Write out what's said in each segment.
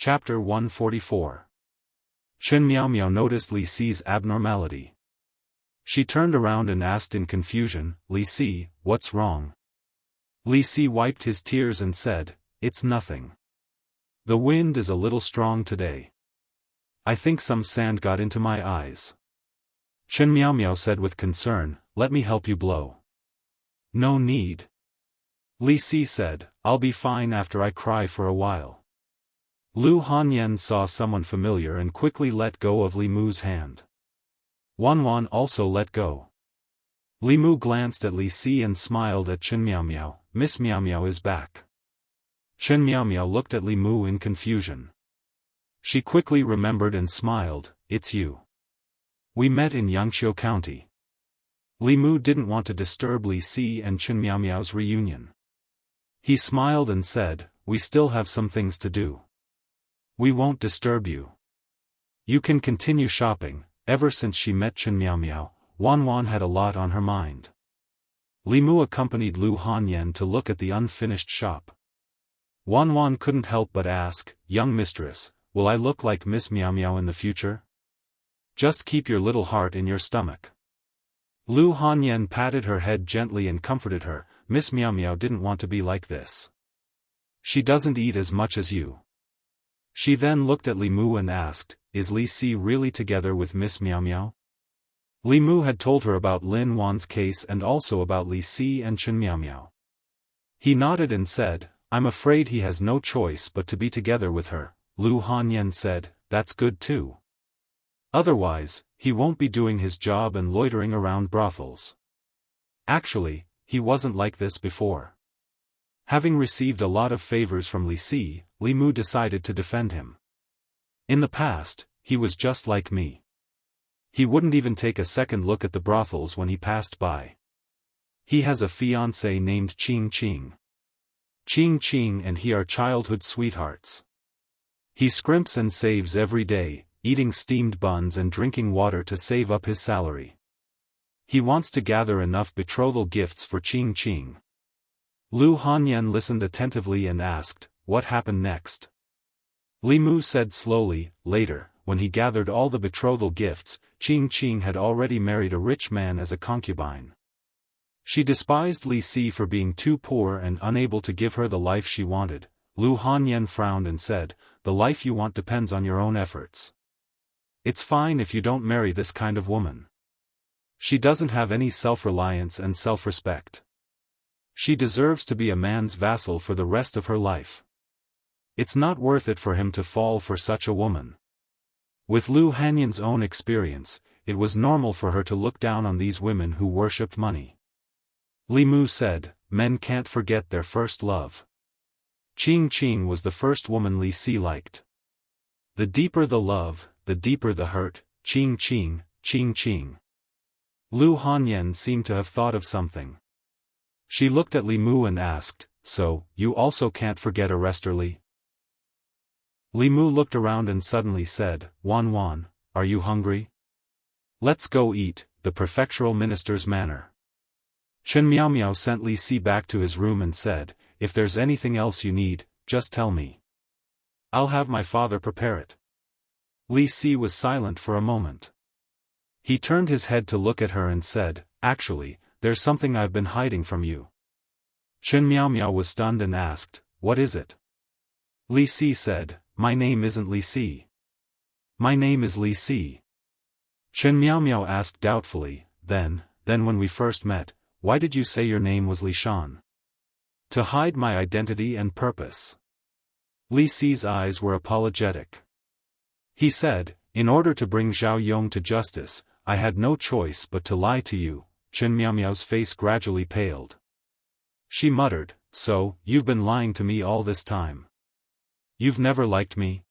Chapter 144. Chen Miao Miao noticed Li Si's abnormality. She turned around and asked in confusion, "Li Si, what's wrong?" Li Si wiped his tears and said, "It's nothing. The wind is a little strong today. I think some sand got into my eyes." Chen Miao Miao said with concern, "Let me help you blow." "No need." Li Si said, "I'll be fine after I cry for a while." Lu Hanyan saw someone familiar and quickly let go of Li Mu's hand. Wan Wan also let go. Li Mu glanced at Li Si and smiled at Chen Miao Miao. "Miss Miao Miao is back." Chen Miao Miao looked at Li Mu in confusion. She quickly remembered and smiled, "It's you. We met in Yangqiu County." Li Mu didn't want to disturb Li Si and Chen Miao Miao's reunion. He smiled and said, "We still have some things to do. We won't disturb you. You can continue shopping." Ever since she met Chen Miao Miao, Wan Wan had a lot on her mind. Li Mu accompanied Lu Hanyan to look at the unfinished shop. Wan Wan couldn't help but ask, "Young mistress, will I look like Miss Miao Miao in the future? Just keep your little heart in your stomach." Lu Hanyan patted her head gently and comforted her. "Miss Miao Miao didn't want to be like this. She doesn't eat as much as you." She then looked at Li Mu and asked, "Is Li Si really together with Miss Miao Miao?" Li Mu had told her about Lin Wan's case and also about Li Si and Chen Miao Miao. He nodded and said, "I'm afraid he has no choice but to be together with her." Lu Hanyan said, "That's good too. Otherwise, he won't be doing his job and loitering around brothels. Actually, he wasn't like this before." Having received a lot of favors from Li Si, Li Mu decided to defend him. "In the past, he was just like me. He wouldn't even take a second look at the brothels when he passed by. He has a fiancée named Qing Qing. Qing Qing and he are childhood sweethearts. He scrimps and saves every day, eating steamed buns and drinking water to save up his salary. He wants to gather enough betrothal gifts for Qing Qing." Lu Hanyan listened attentively and asked, "What happened next?" Li Mu said slowly, "Later, when he gathered all the betrothal gifts, Qing Qing had already married a rich man as a concubine. She despised Li Si for being too poor and unable to give her the life she wanted." Lu Hanyan frowned and said, "The life you want depends on your own efforts. It's fine if you don't marry this kind of woman. She doesn't have any self-reliance and self-respect. She deserves to be a man's vassal for the rest of her life. It's not worth it for him to fall for such a woman." With Lu Hanyan's own experience, it was normal for her to look down on these women who worshipped money. Li Mu said, "Men can't forget their first love. Qing Qing was the first woman Li Si liked. The deeper the love, the deeper the hurt. Qing Qing, Qing Qing." Lu Hanyan seemed to have thought of something. She looked at Li Mu and asked, "So, you also can't forget Li?" Li Mu looked around and suddenly said, "Wan Wan, are you hungry? Let's go eat." The prefectural minister's manner. Chen Miao Miao sent Li Si back to his room and said, "If there's anything else you need, just tell me. I'll have my father prepare it." Li Si was silent for a moment. He turned his head to look at her and said, "Actually, there's something I've been hiding from you." Chen Miao Miao was stunned and asked, "What is it?" Li Si said, "My name isn't Li Si. My name is Li Si." Chen Miao Miao asked doubtfully, Then when we first met, why did you say your name was Li Shan?" "To hide my identity and purpose." Li Si's eyes were apologetic. He said, "In order to bring Zhao Yong to justice, I had no choice but to lie to you." Chen Miao Miao's face gradually paled. She muttered, "So, you've been lying to me all this time. You've never liked me?"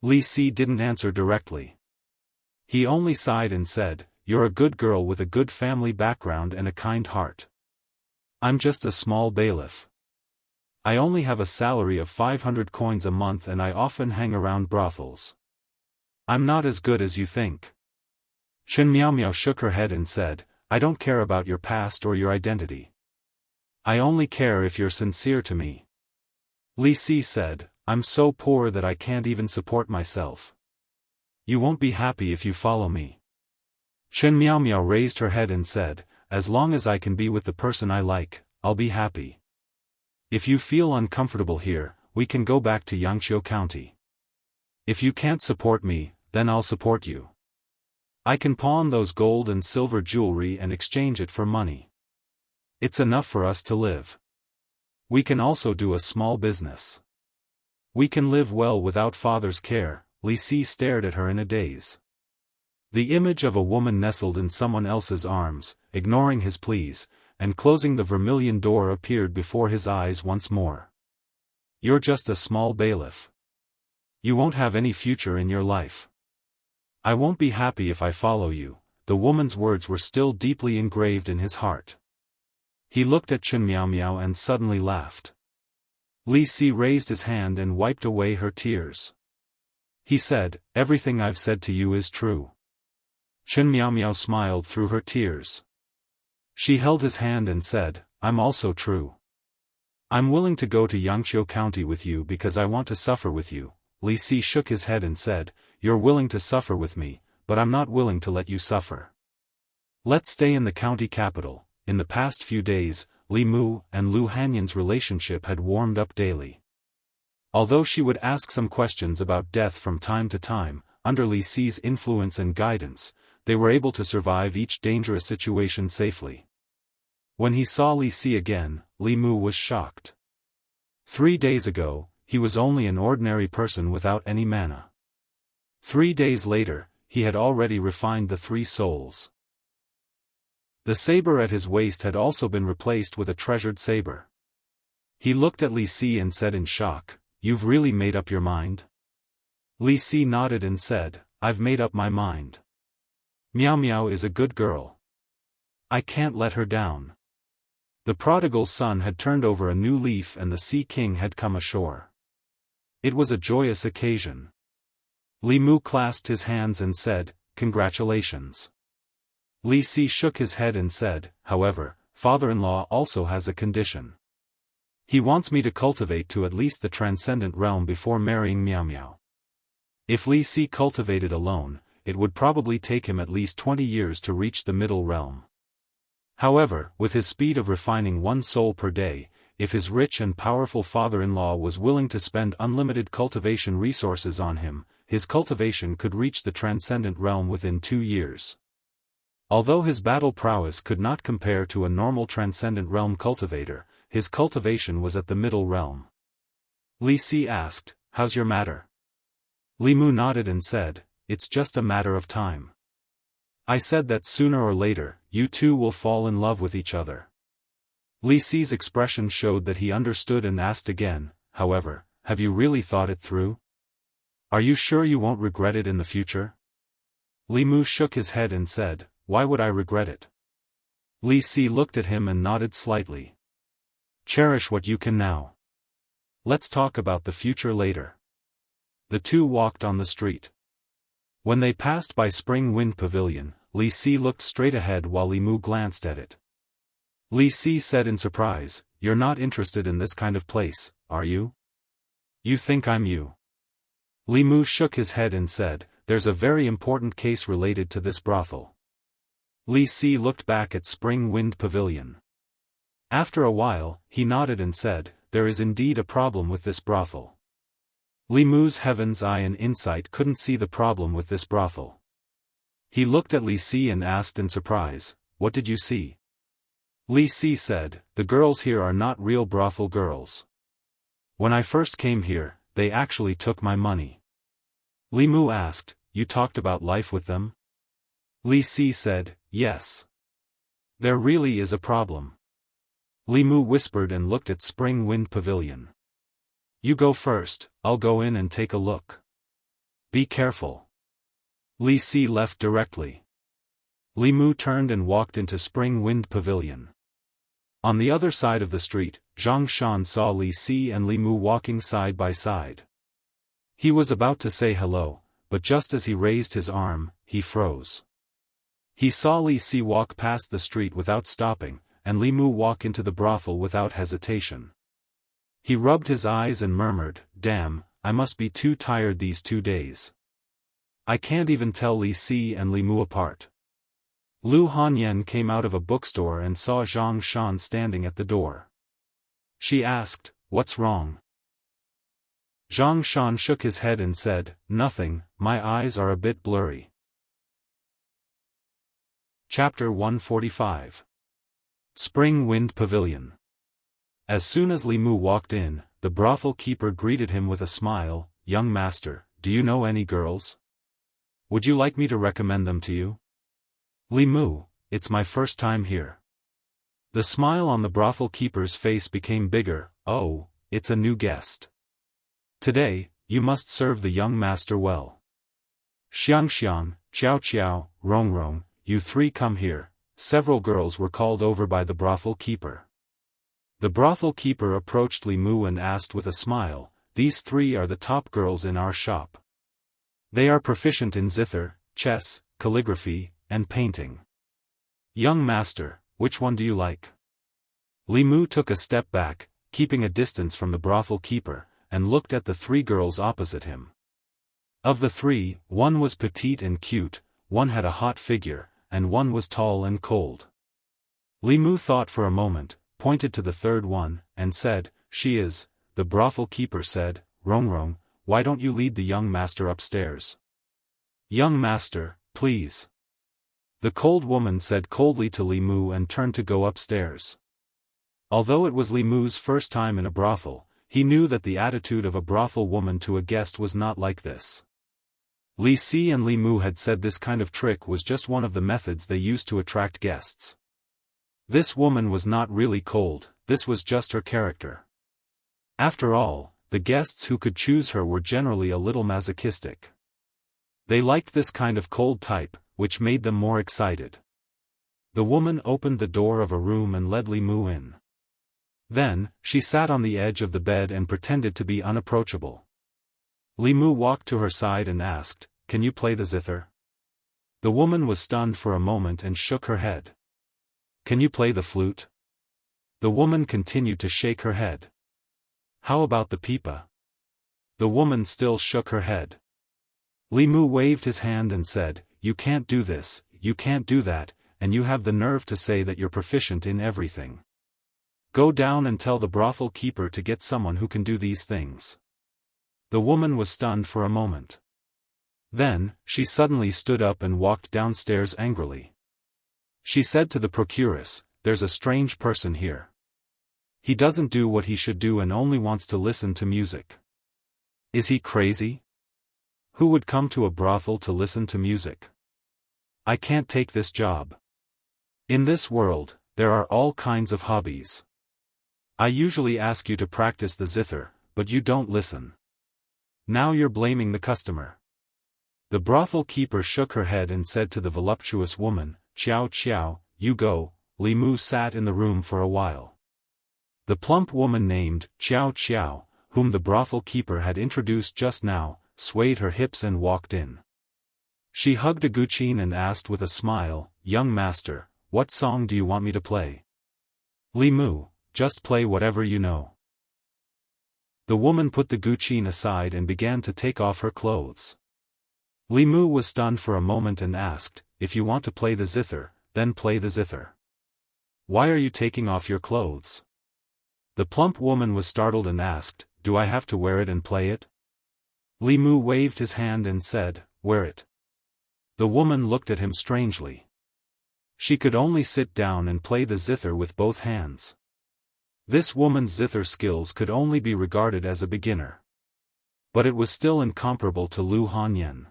Li Si didn't answer directly. He only sighed and said, "You're a good girl with a good family background and a kind heart. I'm just a small bailiff. I only have a salary of 500 coins a month and I often hang around brothels. I'm not as good as you think." Chen Miao Miao shook her head and said, "I don't care about your past or your identity. I only care if you're sincere to me." Li Si said, I'm so poor that I can't even support myself. You won't be happy if you follow me. Chen Miao Miao raised her head and said, as long as I can be with the person I like, I'll be happy. If you feel uncomfortable here, we can go back to Yangqiu County. If you can't support me, then I'll support you. I can pawn those gold and silver jewelry and exchange it for money. It's enough for us to live. We can also do a small business. We can live well without father's care. Li Si stared at her in a daze. The image of a woman nestled in someone else's arms, ignoring his pleas, and closing the vermilion door appeared before his eyes once more. You're just a small bailiff. You won't have any future in your life. I won't be happy if I follow you. The woman's words were still deeply engraved in his heart. He looked at Chen Miao Miao and suddenly laughed. Li Si raised his hand and wiped away her tears. He said, everything I've said to you is true. Chen Miao Miao smiled through her tears. She held his hand and said, I'm also true. I'm willing to go to Yangqiu County with you because I want to suffer with you. Li Si shook his head and said, you're willing to suffer with me, but I'm not willing to let you suffer. Let's stay in the county capital. In the past few days, Li Mu and Lu Hanyan's relationship had warmed up daily. Although she would ask some questions about death from time to time, under Li Si's influence and guidance, they were able to survive each dangerous situation safely. When he saw Li Si again, Li Mu was shocked. 3 days ago, he was only an ordinary person without any mana. 3 days later, he had already refined the 3 souls. The saber at his waist had also been replaced with a treasured saber. He looked at Li Si and said in shock, you've really made up your mind? Li Si nodded and said, I've made up my mind. Miao Miao is a good girl. I can't let her down. The prodigal son had turned over a new leaf and the Sea King had come ashore. It was a joyous occasion. Li Mu clasped his hands and said, congratulations. Li Si shook his head and said, however, father-in-law also has a condition. He wants me to cultivate to at least the transcendent realm before marrying Miao Miao. If Li Si cultivated alone, it would probably take him at least 20 years to reach the middle realm. However, with his speed of refining 1 soul per day, if his rich and powerful father-in-law was willing to spend unlimited cultivation resources on him, his cultivation could reach the transcendent realm within 2 years. Although his battle prowess could not compare to a normal transcendent realm cultivator, his cultivation was at the middle realm. Li Si asked, how's your matter? Li Mu nodded and said, it's just a matter of time. I said that sooner or later, you two will fall in love with each other. Li Si's expression showed that he understood and asked again, however, have you really thought it through? Are you sure you won't regret it in the future? Li Mu shook his head and said, why would I regret it? Li Si looked at him and nodded slightly. Cherish what you can now. Let's talk about the future later. The two walked on the street. When they passed by Spring Wind Pavilion, Li Si looked straight ahead while Li Mu glanced at it. Li Si said in surprise, you're not interested in this kind of place, are you? You think I'm you? Li Mu shook his head and said, there's a very important case related to this brothel. Li Si looked back at Spring Wind Pavilion. After a while, he nodded and said, there is indeed a problem with this brothel. Li Mu's heaven's eye and insight couldn't see the problem with this brothel. He looked at Li Si and asked in surprise, what did you see? Li Si said, the girls here are not real brothel girls. When I first came here, they actually took my money. Li Mu asked, you talked about life with them? Li Si said, yes. There really is a problem. Li Mu whispered and looked at Spring Wind Pavilion. You go first, I'll go in and take a look. Be careful. Li Si left directly. Li Mu turned and walked into Spring Wind Pavilion. On the other side of the street, Zhang Shan saw Li Si and Li Mu walking side by side. He was about to say hello, but just as he raised his arm, he froze. He saw Li Si walk past the street without stopping, and Li Mu walk into the brothel without hesitation. He rubbed his eyes and murmured, "Damn, I must be too tired these 2 days. I can't even tell Li Si and Li Mu apart." Lu Hanyan came out of a bookstore and saw Zhang Shan standing at the door. She asked, "What's wrong?" Zhang Shan shook his head and said, "Nothing, my eyes are a bit blurry." Chapter 145. Spring Wind Pavilion. As soon as Li Mu walked in, the brothel keeper greeted him with a smile. "Young master, do you know any girls? Would you like me to recommend them to you?" "Li Mu, it's my first time here." The smile on the brothel keeper's face became bigger. "Oh, it's a new guest. Today, you must serve the young master well. Xiang Xiang, Qiao Qiao, Rong Rong, you three come here." Several girls were called over by the brothel keeper. The brothel keeper approached Li Mu and asked with a smile, "These three are the top girls in our shop. They are proficient in zither, chess, calligraphy, and painting. Young master, which one do you like?" Li Mu took a step back, keeping a distance from the brothel keeper, and looked at the three girls opposite him. Of the three, one was petite and cute, one had a hot figure, and one was tall and cold. Li Mu thought for a moment, pointed to the third one, and said, "She is." The brothel keeper said, "Rong Rong, why don't you lead the young master upstairs?" "Young master, please." The cold woman said coldly to Li Mu and turned to go upstairs. Although it was Li Mu's first time in a brothel, he knew that the attitude of a brothel woman to a guest was not like this. Li Si and Li Mu had said this kind of trick was just one of the methods they used to attract guests. This woman was not really cold, this was just her character. After all, the guests who could choose her were generally a little masochistic. They liked this kind of cold type, which made them more excited. The woman opened the door of a room and led Li Mu in. Then, she sat on the edge of the bed and pretended to be unapproachable. Li Mu walked to her side and asked, "Can you play the zither?" The woman was stunned for a moment and shook her head. "Can you play the flute?" The woman continued to shake her head. "How about the pipa?" The woman still shook her head. Li Mu waved his hand and said, "You can't do this, you can't do that, and you have the nerve to say that you're proficient in everything. Go down and tell the brothel keeper to get someone who can do these things." The woman was stunned for a moment. Then, she suddenly stood up and walked downstairs angrily. She said to the procuress, "There's a strange person here. He doesn't do what he should do and only wants to listen to music. Is he crazy? Who would come to a brothel to listen to music? I can't take this job. In this world, there are all kinds of hobbies. I usually ask you to practice the zither, but you don't listen. Now you're blaming the customer." The brothel keeper shook her head and said to the voluptuous woman, "Qiao Qiao, you go." Li Mu sat in the room for a while. The plump woman named Qiao Qiao, whom the brothel keeper had introduced just now, swayed her hips and walked in. She hugged a Guqin and asked with a smile, "Young master, what song do you want me to play?" "Li Mu, just play whatever you know." The woman put the Guqin aside and began to take off her clothes. Li Mu was stunned for a moment and asked, "If you want to play the zither, then play the zither. Why are you taking off your clothes?" The plump woman was startled and asked, "Do I have to wear it and play it?" Li Mu waved his hand and said, "Wear it." The woman looked at him strangely. She could only sit down and play the zither with both hands. This woman's zither skills could only be regarded as a beginner. But it was still incomparable to Lu Hanyan.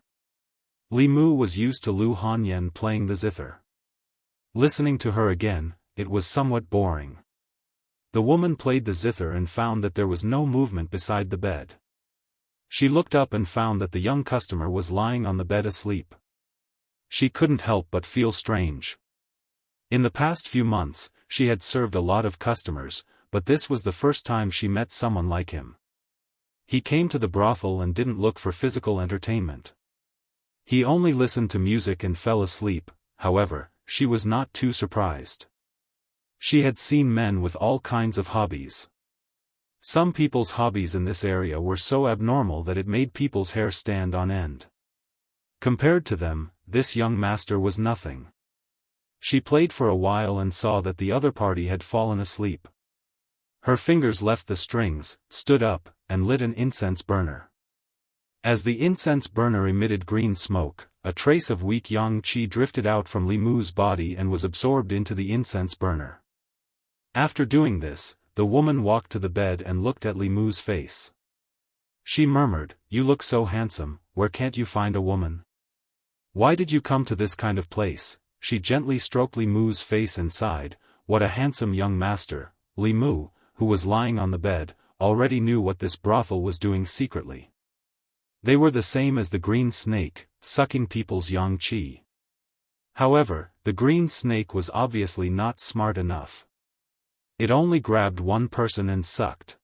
Li Mu was used to Lu Hanyan playing the zither. Listening to her again, it was somewhat boring. The woman played the zither and found that there was no movement beside the bed. She looked up and found that the young customer was lying on the bed asleep. She couldn't help but feel strange. In the past few months, she had served a lot of customers, but this was the first time she met someone like him. He came to the brothel and didn't look for physical entertainment. He only listened to music and fell asleep. However, she was not too surprised. She had seen men with all kinds of hobbies. Some people's hobbies in this area were so abnormal that it made people's hair stand on end. Compared to them, this young master was nothing. She played for a while and saw that the other party had fallen asleep. Her fingers left the strings, stood up, and lit an incense burner. As the incense burner emitted green smoke, a trace of weak yang qi drifted out from Li Mu's body and was absorbed into the incense burner. After doing this, the woman walked to the bed and looked at Li Mu's face. She murmured, "You look so handsome, where can't you find a woman? Why did you come to this kind of place?" She gently stroked Li Mu's face and sighed, "What a handsome young master." Li Mu, who was lying on the bed, already knew what this brothel was doing secretly. They were the same as the green snake, sucking people's yang qi. However, the green snake was obviously not smart enough. It only grabbed one person and sucked.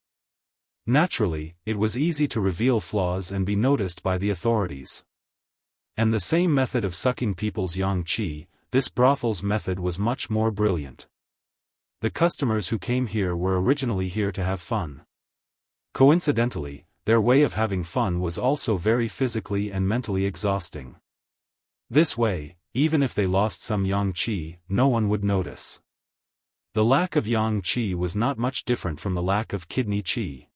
Naturally, it was easy to reveal flaws and be noticed by the authorities. And the same method of sucking people's yang qi, this brothel's method was much more brilliant. The customers who came here were originally here to have fun. Coincidentally, their way of having fun was also very physically and mentally exhausting. This way, even if they lost some yang qi, no one would notice. The lack of yang qi was not much different from the lack of kidney qi.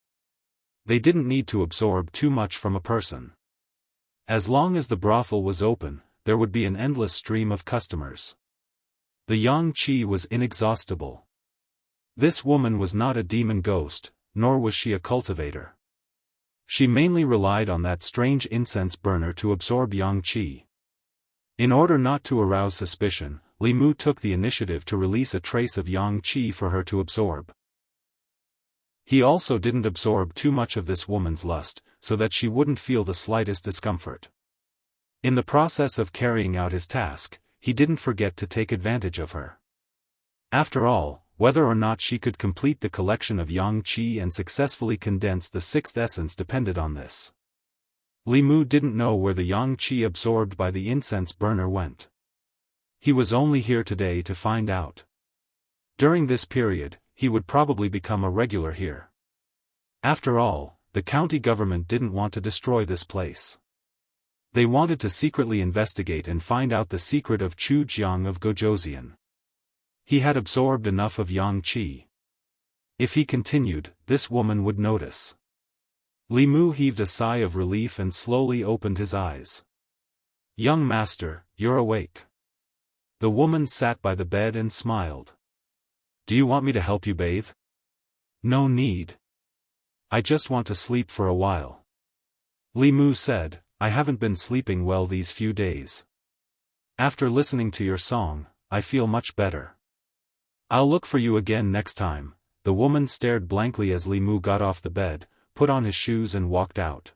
They didn't need to absorb too much from a person. As long as the brothel was open, there would be an endless stream of customers. The yang qi was inexhaustible. This woman was not a demon ghost, nor was she a cultivator. She mainly relied on that strange incense burner to absorb yang qi. In order not to arouse suspicion, Li Mu took the initiative to release a trace of yang qi for her to absorb. He also didn't absorb too much of this woman's lust, so that she wouldn't feel the slightest discomfort. In the process of carrying out his task, he didn't forget to take advantage of her. After all, whether or not she could complete the collection of yang qi and successfully condense the sixth essence depended on this. Li Mu didn't know where the yang qi absorbed by the incense burner went. He was only here today to find out. During this period, he would probably become a regular here. After all, the county government didn't want to destroy this place. They wanted to secretly investigate and find out the secret of Chu Jiang of Gojoseon. He had absorbed enough of yang qi. If he continued, this woman would notice. Li Mu heaved a sigh of relief and slowly opened his eyes. "Young master, you're awake." The woman sat by the bed and smiled. "Do you want me to help you bathe?" "No need. I just want to sleep for a while." Li Mu said, "I haven't been sleeping well these few days. After listening to your song, I feel much better. I'll look for you again next time." The woman stared blankly as Li Mu got off the bed, put on his shoes and walked out.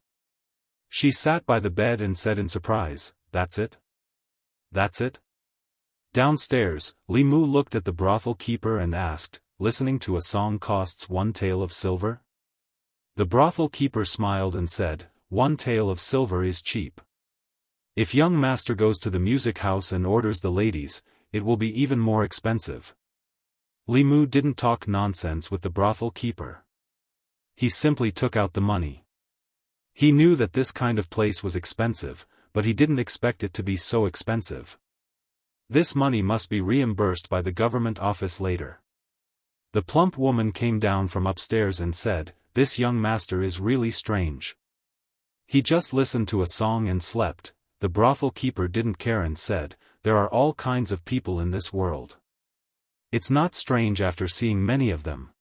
She sat by the bed and said in surprise, "That's it? That's it?" Downstairs, Li Mu looked at the brothel keeper and asked, "Listening to a song costs 1 tael of silver?" The brothel keeper smiled and said, "1 tael of silver is cheap. If young master goes to the music house and orders the ladies, it will be even more expensive." Li Mu didn't talk nonsense with the brothel keeper. He simply took out the money. He knew that this kind of place was expensive, but he didn't expect it to be so expensive. This money must be reimbursed by the government office later. The plump woman came down from upstairs and said, "This young master is really strange. He just listened to a song and slept." The brothel keeper didn't care and said, "There are all kinds of people in this world. It's not strange after seeing many of them."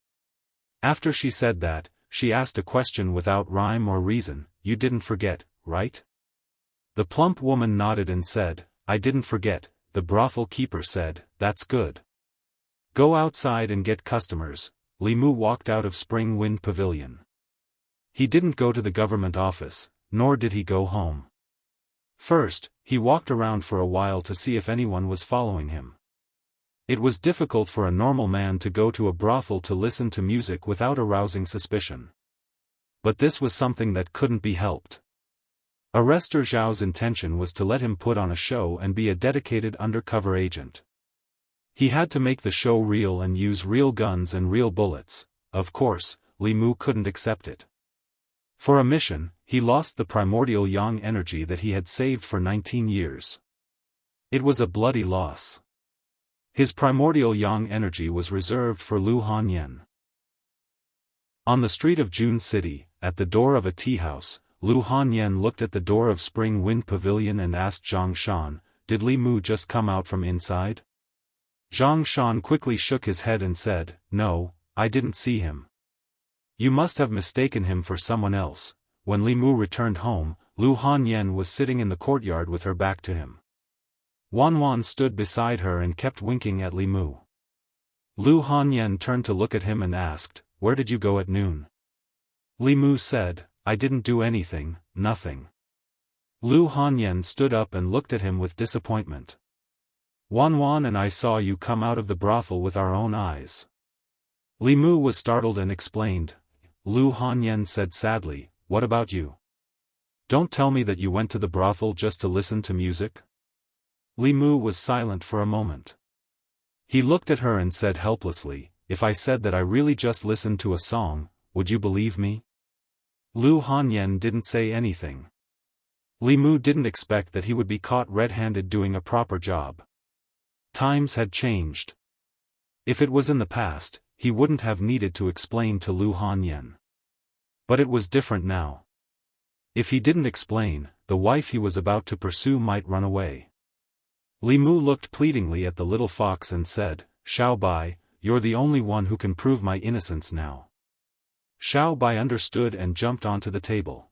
After she said that, she asked a question without rhyme or reason, "You didn't forget, right?" The plump woman nodded and said, "I didn't forget." The brothel keeper said, "That's good. Go outside and get customers." Li Mu walked out of Spring Wind Pavilion. He didn't go to the government office, nor did he go home. First, he walked around for a while to see if anyone was following him. It was difficult for a normal man to go to a brothel to listen to music without arousing suspicion. But this was something that couldn't be helped. Arrestor Zhao's intention was to let him put on a show and be a dedicated undercover agent. He had to make the show real and use real guns and real bullets. Of course, Li Mu couldn't accept it. For a mission, he lost the primordial yang energy that he had saved for 19 years. It was a bloody loss. His primordial yang energy was reserved for Lu Hanyan. On the street of June City, at the door of a tea house, Lu Hanyan looked at the door of Spring Wind Pavilion and asked Zhang Shan, "Did Li Mu just come out from inside?" Zhang Shan quickly shook his head and said, "No, I didn't see him." "You must have mistaken him for someone else." When Li Mu returned home, Lu Hanyan was sitting in the courtyard with her back to him. Wan Wan stood beside her and kept winking at Li Mu. Lu Hanyan turned to look at him and asked, "Where did you go at noon?" Li Mu said, "I didn't do anything, nothing." Lu Hanyan stood up and looked at him with disappointment. "Wan Wan and I saw you come out of the brothel with our own eyes." Li Mu was startled and explained. Lu Hanyan said sadly, "What about you? Don't tell me that you went to the brothel just to listen to music?" Li Mu was silent for a moment. He looked at her and said helplessly, "If I said that I really just listened to a song, would you believe me?" Lu Hanyan didn't say anything. Li Mu didn't expect that he would be caught red-handed doing a proper job. Times had changed. If it was in the past, he wouldn't have needed to explain to Lu Hanyan. But it was different now. If he didn't explain, the wife he was about to pursue might run away. Li Mu looked pleadingly at the little fox and said, "Xiao Bai, you're the only one who can prove my innocence now." Xiao Bai understood and jumped onto the table.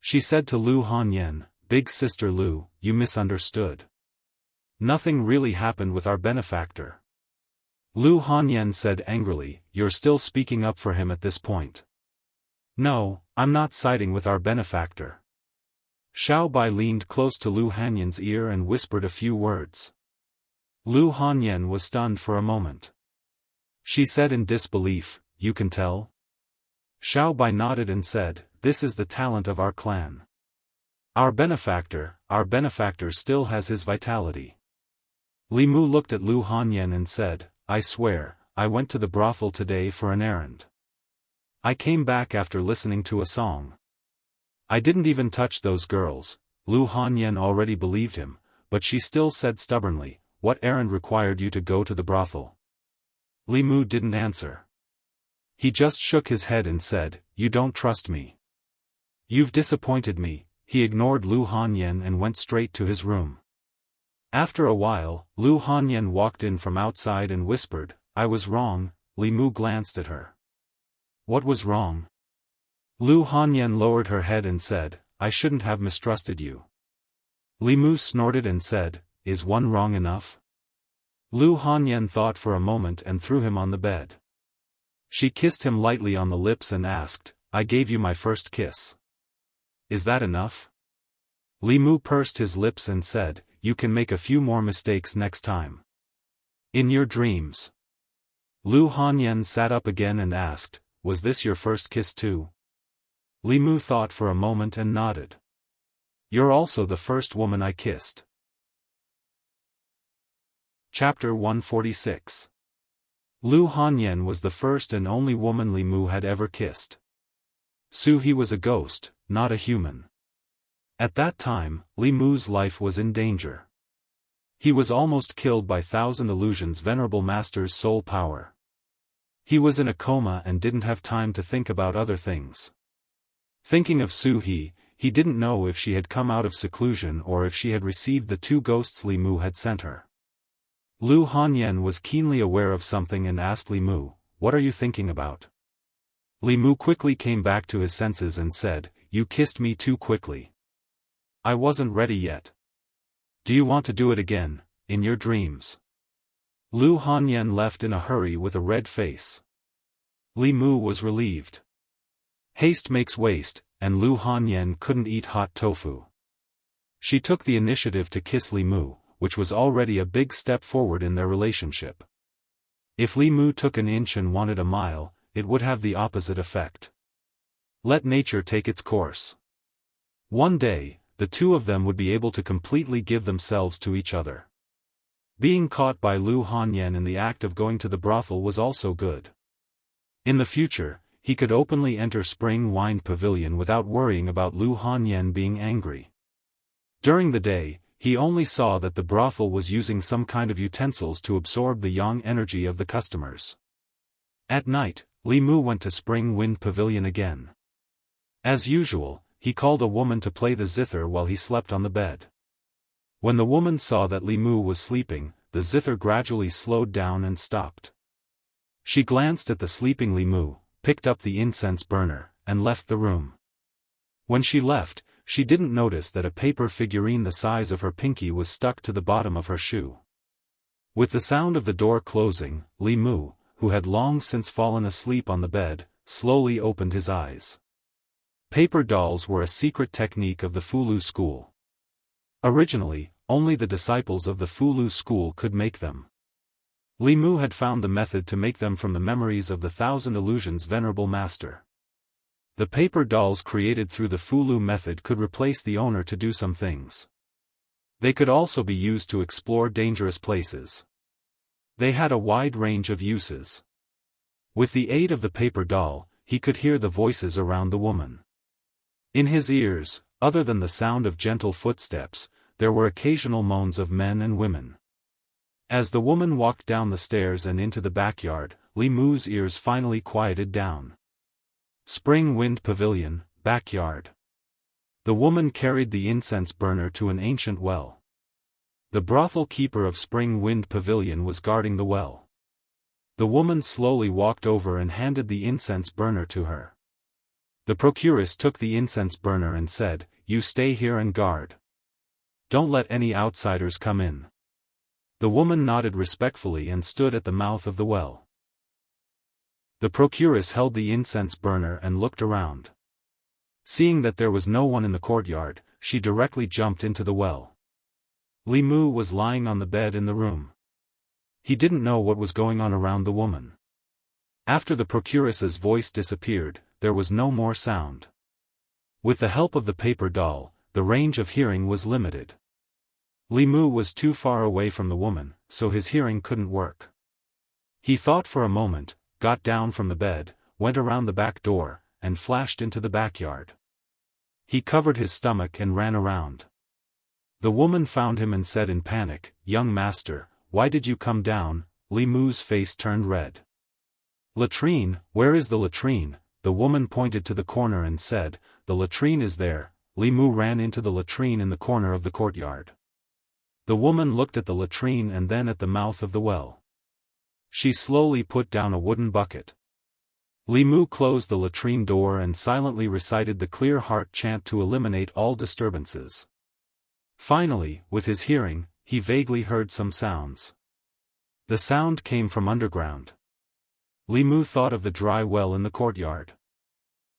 She said to Lu Hanyan, "Big sister Lu, you misunderstood. Nothing really happened with our benefactor." Lu Hanyan said angrily, "You're still speaking up for him at this point." "No, I'm not siding with our benefactor." Xiao Bai leaned close to Lu Hanyan's ear and whispered a few words. Lu Hanyan was stunned for a moment. She said in disbelief, "You can tell?" Xiao Bai nodded and said, "This is the talent of our clan. Our benefactor still has his vitality." Li Mu looked at Lu Hanyan and said, "I swear, I went to the brothel today for an errand. I came back after listening to a song. I didn't even touch those girls." Lu Hanyan already believed him, but she still said stubbornly, "What errand required you to go to the brothel?" Li Mu didn't answer. He just shook his head and said, "You don't trust me. You've disappointed me." He ignored Lu Hanyan and went straight to his room. After a while, Lu Hanyan walked in from outside and whispered, "I was wrong." Li Mu glanced at her. "What was wrong?" Lu Hanyan lowered her head and said, "I shouldn't have mistrusted you." Li Mu snorted and said, "Is one wrong enough?" Lu Hanyan thought for a moment and threw him on the bed. She kissed him lightly on the lips and asked, "I gave you my first kiss. Is that enough?" Li Mu pursed his lips and said, "You can make a few more mistakes next time. In your dreams." Lu Hanyan sat up again and asked, "Was this your first kiss too?" Li Mu thought for a moment and nodded. "You're also the first woman I kissed." Chapter 146. Lu Hanyan was the first and only woman Li Mu had ever kissed. He was a ghost, not a human. At that time, Li Mu's life was in danger. He was almost killed by Thousand Illusions' venerable master's soul power. He was in a coma and didn't have time to think about other things. Thinking of he didn't know if she had come out of seclusion or if she had received the two ghosts Li Mu had sent her. Lu Hanyan was keenly aware of something and asked Li Mu, "What are you thinking about?" Li Mu quickly came back to his senses and said, "You kissed me too quickly. I wasn't ready yet. Do you want to do it again, in your dreams?" Lu Hanyan left in a hurry with a red face. Li Mu was relieved. Haste makes waste, and Lu Hanyan couldn't eat hot tofu. She took the initiative to kiss Li Mu, which was already a big step forward in their relationship. If Li Mu took an inch and wanted a mile, it would have the opposite effect. Let nature take its course. One day, the two of them would be able to completely give themselves to each other. Being caught by Lu Hanyan in the act of going to the brothel was also good. In the future, he could openly enter Spring Wind Pavilion without worrying about Lu Hanyan being angry. During the day, he only saw that the brothel was using some kind of utensils to absorb the yang energy of the customers. At night, Li Mu went to Spring Wind Pavilion again. As usual, he called a woman to play the zither while he slept on the bed. When the woman saw that Li Mu was sleeping, the zither gradually slowed down and stopped. She glanced at the sleeping Li Mu, picked up the incense burner, and left the room. When she left, she didn't notice that a paper figurine the size of her pinky was stuck to the bottom of her shoe. With the sound of the door closing, Li Mu, who had long since fallen asleep on the bed, slowly opened his eyes. Paper dolls were a secret technique of the Fulu school. Originally, only the disciples of the Fulu school could make them. Li Mu had found the method to make them from the memories of the Thousand Illusions Venerable Master. The paper dolls created through the Fulu method could replace the owner to do some things. They could also be used to explore dangerous places. They had a wide range of uses. With the aid of the paper doll, he could hear the voices around the woman. In his ears, other than the sound of gentle footsteps, there were occasional moans of men and women. As the woman walked down the stairs and into the backyard, Li Mu's ears finally quieted down. Spring Wind Pavilion, backyard. The woman carried the incense burner to an ancient well. The brothel keeper of Spring Wind Pavilion was guarding the well. The woman slowly walked over and handed the incense burner to her. The procuress took the incense burner and said, "You stay here and guard. Don't let any outsiders come in." The woman nodded respectfully and stood at the mouth of the well. The procuress held the incense burner and looked around. Seeing that there was no one in the courtyard, she directly jumped into the well. Li Mu was lying on the bed in the room. He didn't know what was going on around the woman. After the procuress's voice disappeared, there was no more sound. With the help of the paper doll, the range of hearing was limited. Li Mu was too far away from the woman, so his hearing couldn't work. He thought for a moment, got down from the bed, went around the back door, and flashed into the backyard. He covered his stomach and ran around. The woman found him and said in panic, "Young master, why did you come down?" Li Mu's face turned red. "Latrine, where is the latrine?" The woman pointed to the corner and said, "The latrine is there." Li Mu ran into the latrine in the corner of the courtyard. The woman looked at the latrine and then at the mouth of the well. She slowly put down a wooden bucket. Li Mu closed the latrine door and silently recited the clear heart chant to eliminate all disturbances. Finally, with his hearing, he vaguely heard some sounds. The sound came from underground. Li Mu thought of the dry well in the courtyard.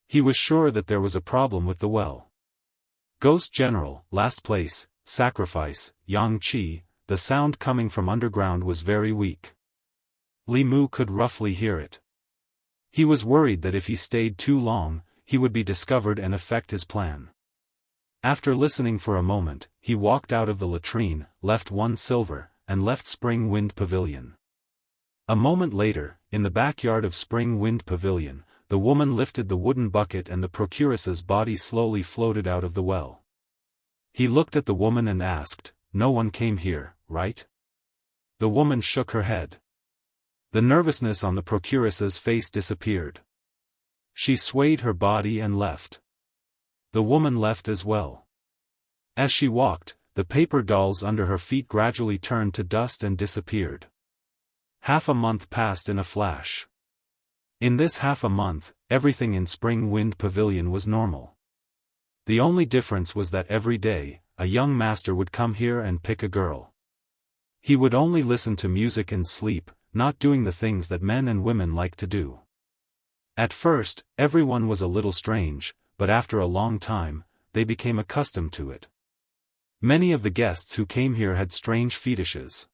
He was sure that there was a problem with the well. Ghost General, last place, sacrifice, Yang Qi, the sound coming from underground was very weak. Li Mu could roughly hear it. He was worried that if he stayed too long, he would be discovered and affect his plan. After listening for a moment, he walked out of the latrine, left 1 silver, and left Spring Wind Pavilion. A moment later, in the backyard of Spring Wind Pavilion, the woman lifted the wooden bucket and the procuress's body slowly floated out of the well. He looked at the woman and asked, "No one came here, right?" The woman shook her head. The nervousness on the procuress's face disappeared. She swayed her body and left. The woman left as well. As she walked, the paper dolls under her feet gradually turned to dust and disappeared. Half a month passed in a flash. In this half a month, everything in Spring Wind Pavilion was normal. The only difference was that every day, a young master would come here and pick a girl. He would only listen to music and sleep, not doing the things that men and women like to do. At first, everyone was a little strange, but after a long time, they became accustomed to it. Many of the guests who came here had strange fetishes.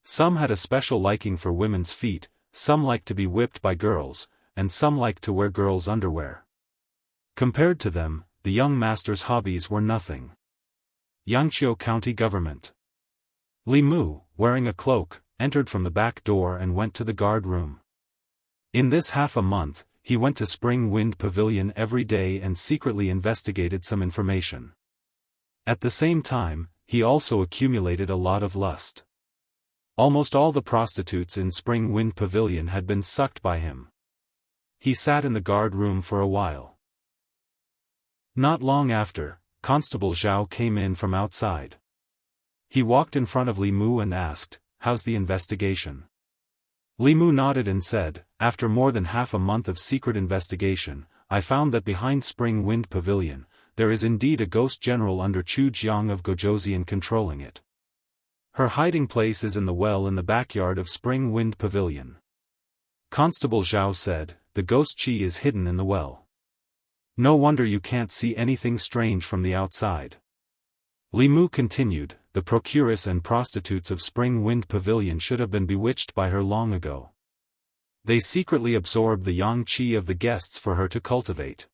Some had a special liking for women's feet, some liked to be whipped by girls, and some liked to wear girls' underwear. Compared to them, the young master's hobbies were nothing. Yangqiu County Government. Li Mu, wearing a cloak, entered from the back door and went to the guard room. In this half a month, he went to Spring Wind Pavilion every day and secretly investigated some information. At the same time, he also accumulated a lot of lust. Almost all the prostitutes in Spring Wind Pavilion had been sucked by him. He sat in the guard room for a while. Not long after, Constable Zhao came in from outside. He walked in front of Li Mu and asked, "How's the investigation?" Li Mu nodded and said, "After more than half a month of secret investigation, I found that behind Spring Wind Pavilion, there is indeed a ghost general under Chu Jiang of Gojoseon controlling it. Her hiding place is in the well in the backyard of Spring Wind Pavilion." Constable Zhao said, "The ghost Qi is hidden in the well. No wonder you can't see anything strange from the outside." Li Mu continued, "The procuress and prostitutes of Spring Wind Pavilion should have been bewitched by her long ago. They secretly absorbed the yang qi of the guests for her to cultivate.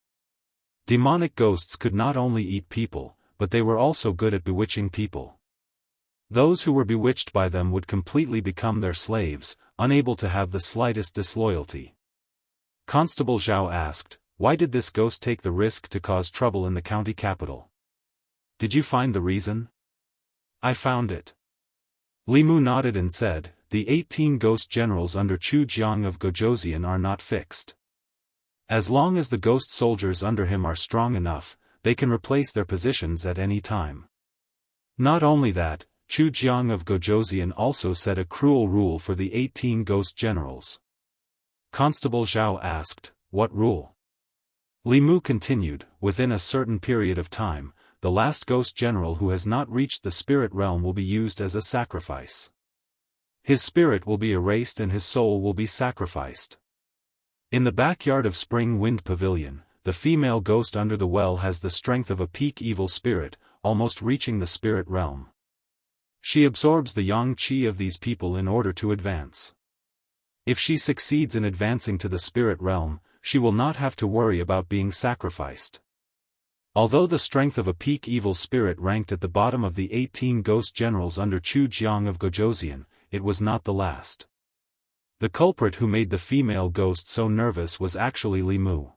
Demonic ghosts could not only eat people, but they were also good at bewitching people. Those who were bewitched by them would completely become their slaves, unable to have the slightest disloyalty." Constable Zhao asked, "Why did this ghost take the risk to cause trouble in the county capital? Did you find the reason?" "I found it." Li Mu nodded and said, "The 18 ghost generals under Chu Jiang of Gojoseon are not fixed. As long as the ghost soldiers under him are strong enough, they can replace their positions at any time. Not only that, Chu Jiang of Gojoseon also set a cruel rule for the 18 ghost generals." Constable Zhao asked, "What rule?" Li Mu continued, "Within a certain period of time, the last ghost general who has not reached the spirit realm will be used as a sacrifice. His spirit will be erased and his soul will be sacrificed. In the backyard of Spring Wind Pavilion, the female ghost under the well has the strength of a peak evil spirit, almost reaching the spirit realm. She absorbs the yang qi of these people in order to advance. If she succeeds in advancing to the spirit realm, she will not have to worry about being sacrificed. Although the strength of a peak evil spirit ranked at the bottom of the 18 ghost generals under Chu Jiang of Gojoseon, it was not the last. The culprit who made the female ghost so nervous was actually Li Mu.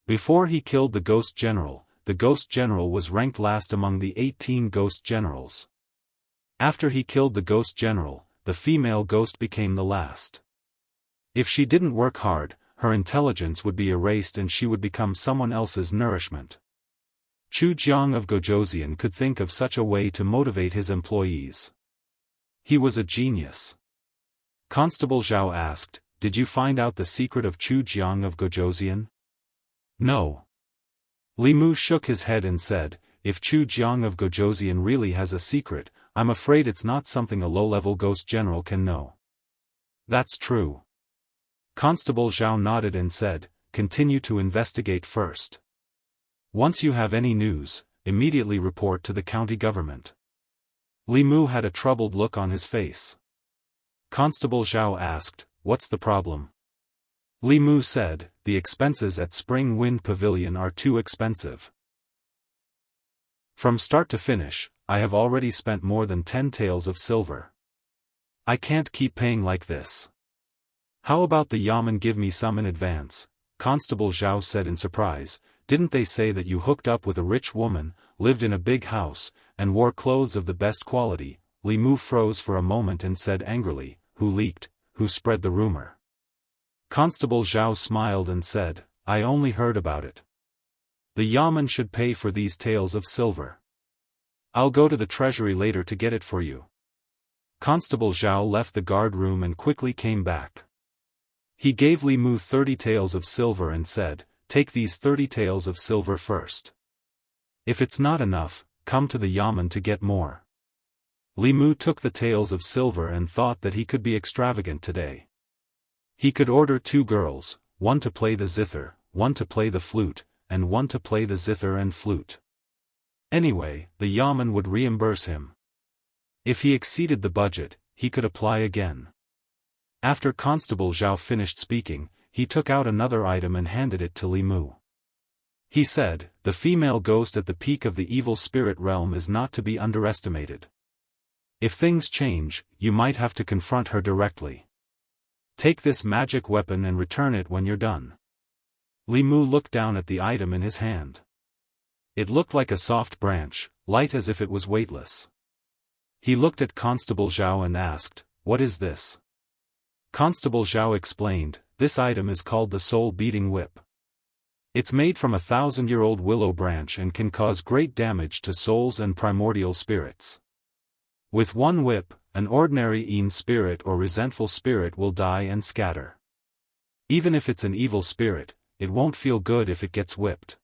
Before he killed the ghost general was ranked last among the 18 ghost generals. After he killed the ghost general, the female ghost became the last. If she didn't work hard, her intelligence would be erased and she would become someone else's nourishment. Chu Jiang of Gojoseon could think of such a way to motivate his employees. He was a genius. Constable Zhao asked, "Did you find out the secret of Chu Jiang of Gojoseon?" "No." Li Mu shook his head and said, "If Chu Jiang of Gojoseon really has a secret, I'm afraid it's not something a low-level ghost general can know." "That's true." Constable Zhao nodded and said, "Continue to investigate first. Once you have any news, immediately report to the county government." Li Mu had a troubled look on his face. Constable Zhao asked, "What's the problem?" Li Mu said, "The expenses at Spring Wind Pavilion are too expensive. From start to finish, I have already spent more than 10 taels of silver. I can't keep paying like this. How about the yamen give me some in advance?" Constable Zhao said in surprise, "Didn't they say that you hooked up with a rich woman, lived in a big house, and wore clothes of the best quality?" Li Mu froze for a moment and said angrily, "Who leaked, who spread the rumor?" Constable Zhao smiled and said, "I only heard about it. The yamen should pay for these taels of silver. I'll go to the treasury later to get it for you." Constable Zhao left the guard room and quickly came back. He gave Li Mu 30 taels of silver and said, "Take these 30 taels of silver first. If it's not enough, come to the yamen to get more." Li Mu took the taels of silver and thought that he could be extravagant today. He could order 2 girls, one to play the zither, one to play the flute, and one to play the zither and flute. Anyway, the yamen would reimburse him. If he exceeded the budget, he could apply again. After Constable Zhao finished speaking, he took out another item and handed it to Li Mu. He said, "The female ghost at the peak of the evil spirit realm is not to be underestimated. If things change, you might have to confront her directly. Take this magic weapon and return it when you're done." Li Mu looked down at the item in his hand. It looked like a soft branch, light as if it was weightless. He looked at Constable Zhao and asked, "What is this?" Constable Zhao explained, "This item is called the soul-beating whip. It's made from a 1,000-year-old willow branch and can cause great damage to souls and primordial spirits. With one whip, an ordinary Yin spirit or resentful spirit will die and scatter. Even if it's an evil spirit, it won't feel good if it gets whipped.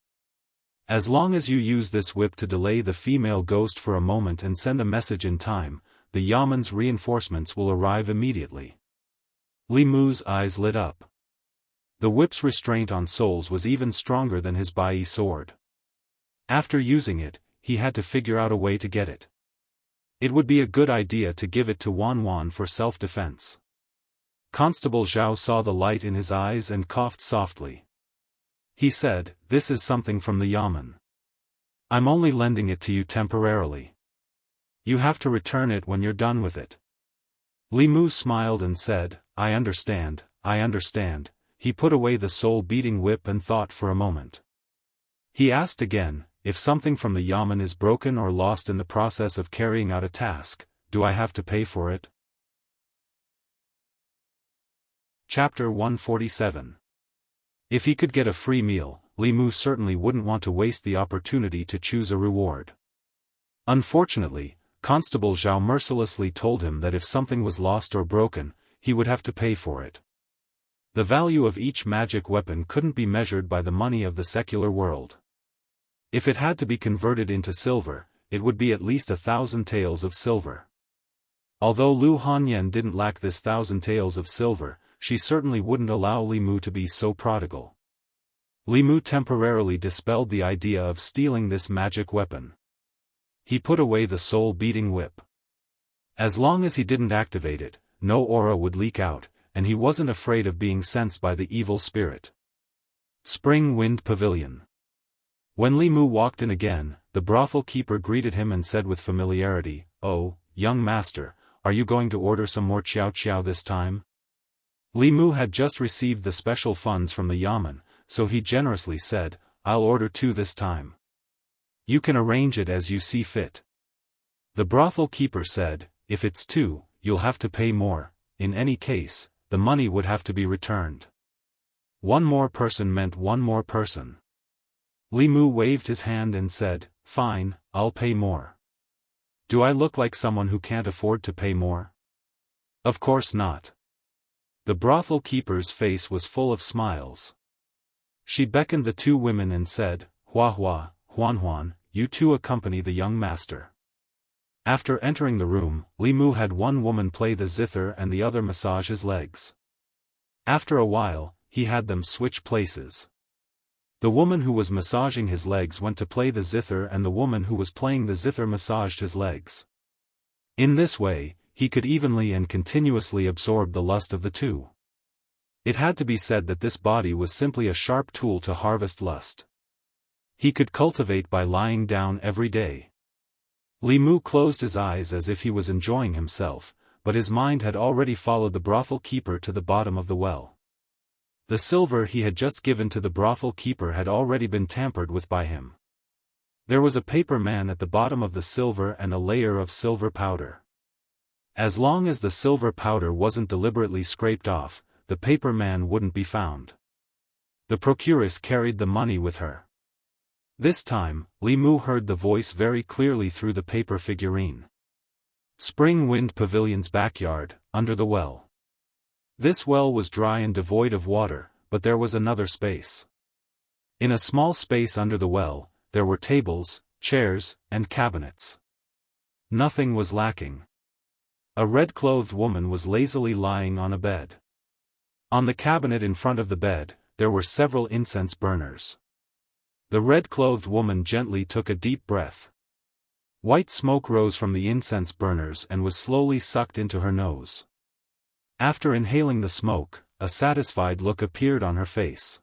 As long as you use this whip to delay the female ghost for a moment and send a message in time, the Yaman's reinforcements will arrive immediately." Li Mu's eyes lit up. The whip's restraint on souls was even stronger than his Bai sword. After using it, he had to figure out a way to get it. It would be a good idea to give it to Wan Wan for self-defense. Constable Zhao saw the light in his eyes and coughed softly. He said, "This is something from the Yaman. I'm only lending it to you temporarily. You have to return it when you're done with it." Li Mu smiled and said, I understand. He put away the soul-beating whip and thought for a moment. He asked again, "If something from the Yaman is broken or lost in the process of carrying out a task, do I have to pay for it?" Chapter 147. If he could get a free meal, Li Mu certainly wouldn't want to waste the opportunity to choose a reward. Unfortunately, Constable Zhao mercilessly told him that if something was lost or broken, he would have to pay for it. The value of each magic weapon couldn't be measured by the money of the secular world. If it had to be converted into silver, it would be at least 1,000 taels of silver. Although Lu Hanyan didn't lack this 1,000 taels of silver, she certainly wouldn't allow Li Mu to be so prodigal. Li Mu temporarily dispelled the idea of stealing this magic weapon. He put away the soul-beating whip. As long as he didn't activate it, no aura would leak out, and he wasn't afraid of being sensed by the evil spirit. Spring Wind Pavilion. When Li Mu walked in again, the brothel keeper greeted him and said with familiarity, "Oh, young master, are you going to order some more chow chow this time?" Li Mu had just received the special funds from the Yaman, so he generously said, "I'll order 2 this time." "You can arrange it as you see fit." The brothel keeper said, "If it's 2, you'll have to pay more. In any case, the money would have to be returned." One more person meant one more person. Li Mu waved his hand and said, "Fine, I'll pay more." "Do I look like someone who can't afford to pay more?" "Of course not." The brothel keeper's face was full of smiles. She beckoned the 2 women and said, "Hua Hua, Huan Huan, you 2 accompany the young master." After entering the room, Li Mu had one woman play the zither and the other massage his legs. After a while, he had them switch places. The woman who was massaging his legs went to play the zither and the woman who was playing the zither massaged his legs. In this way, he could evenly and continuously absorb the lust of the 2. It had to be said that this body was simply a sharp tool to harvest lust. He could cultivate by lying down every day. Li Mu closed his eyes as if he was enjoying himself, but his mind had already followed the brothel keeper to the bottom of the well. The silver he had just given to the brothel keeper had already been tampered with by him. There was a paper man at the bottom of the silver and a layer of silver powder. As long as the silver powder wasn't deliberately scraped off, the paper man wouldn't be found. The procuress carried the money with her. This time, Li Mu heard the voice very clearly through the paper figurine. Spring Wind Pavilion's backyard, under the well. This well was dry and devoid of water, but there was another space. In a small space under the well, there were tables, chairs, and cabinets. Nothing was lacking. A red-clothed woman was lazily lying on a bed. On the cabinet in front of the bed, there were several incense burners. The red-clothed woman gently took a deep breath. White smoke rose from the incense burners and was slowly sucked into her nose. After inhaling the smoke, a satisfied look appeared on her face.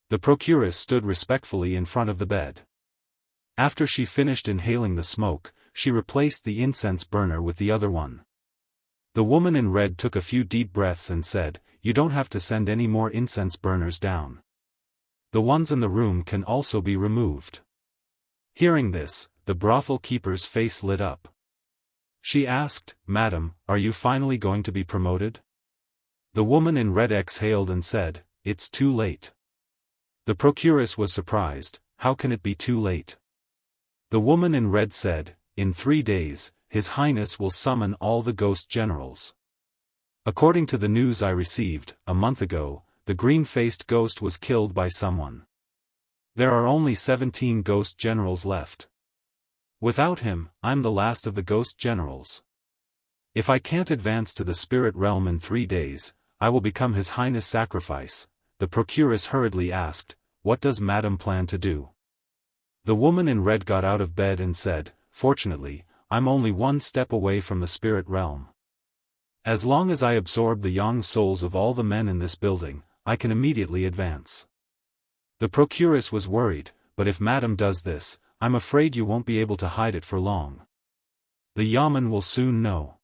The procuress stood respectfully in front of the bed. After she finished inhaling the smoke, she replaced the incense burner with the other one. The woman in red took a few deep breaths and said, "You don't have to send any more incense burners down. The ones in the room can also be removed." Hearing this, the brothel keeper's face lit up. She asked, "Madam, are you finally going to be promoted?" The woman in red exhaled and said, "It's too late." The procuress was surprised. "How can it be too late?" The woman in red said, "In 3 days, His Highness will summon all the ghost generals. According to the news I received, a month ago, the green-faced ghost was killed by someone. There are only 17 ghost generals left. Without him, I'm the last of the ghost generals. If I can't advance to the spirit realm in 3 days, I will become His Highness' sacrifice." The procuress hurriedly asked, "What does Madam plan to do?" The woman in red got out of bed and said, "Fortunately, I'm only 1 step away from the spirit realm. As long as I absorb the young souls of all the men in this building, I can immediately advance." The procuress was worried, "But if Madam does this, I'm afraid you won't be able to hide it for long. The Yaman will soon know."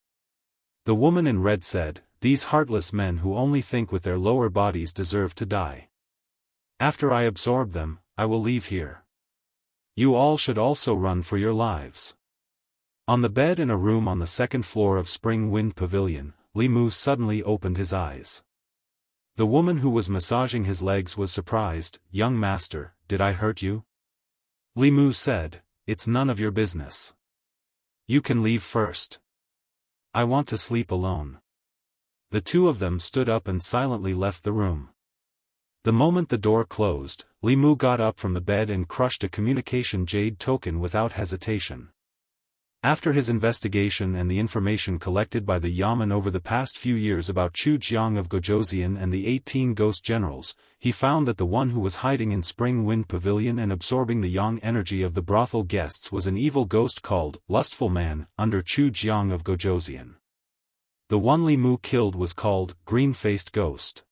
The woman in red said, "These heartless men who only think with their lower bodies deserve to die. After I absorb them, I will leave here. You all should also run for your lives." On the bed in a room on the 2nd floor of Spring Wind Pavilion, Li Mu suddenly opened his eyes. The woman who was massaging his legs was surprised. "Young master, did I hurt you?" Li Mu said, "It's none of your business. You can leave first. I want to sleep alone." The two of them stood up and silently left the room. The moment the door closed, Li Mu got up from the bed and crushed a communication jade token without hesitation. After his investigation and the information collected by the Yaman over the past few years about Chu Jiang of Gojoseon and the 18 ghost generals, he found that the one who was hiding in Spring Wind Pavilion and absorbing the yang energy of the brothel guests was an evil ghost called Lustful Man, under Chu Jiang of Gojoseon. The one Li Mu killed was called Green-Faced Ghost.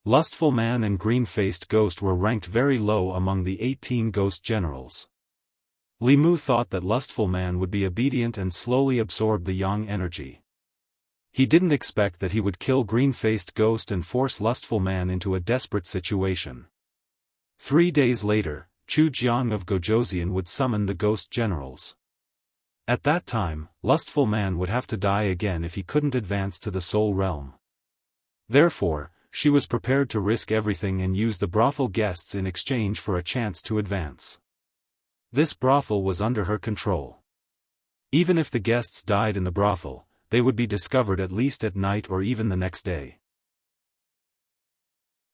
Lustful Man and Green-Faced Ghost were ranked very low among the 18 ghost generals. Li Mu thought that Lustful Man would be obedient and slowly absorb the yang energy. He didn't expect that he would kill Green-Faced Ghost and force Lustful Man into a desperate situation. 3 days later, Chu Jiang of Gojoseon would summon the ghost generals. At that time, Lustful Man would have to die again if he couldn't advance to the soul realm. Therefore, she was prepared to risk everything and use the brothel guests in exchange for a chance to advance. This brothel was under her control. Even if the guests died in the brothel, they would be discovered at least at night or even the next day.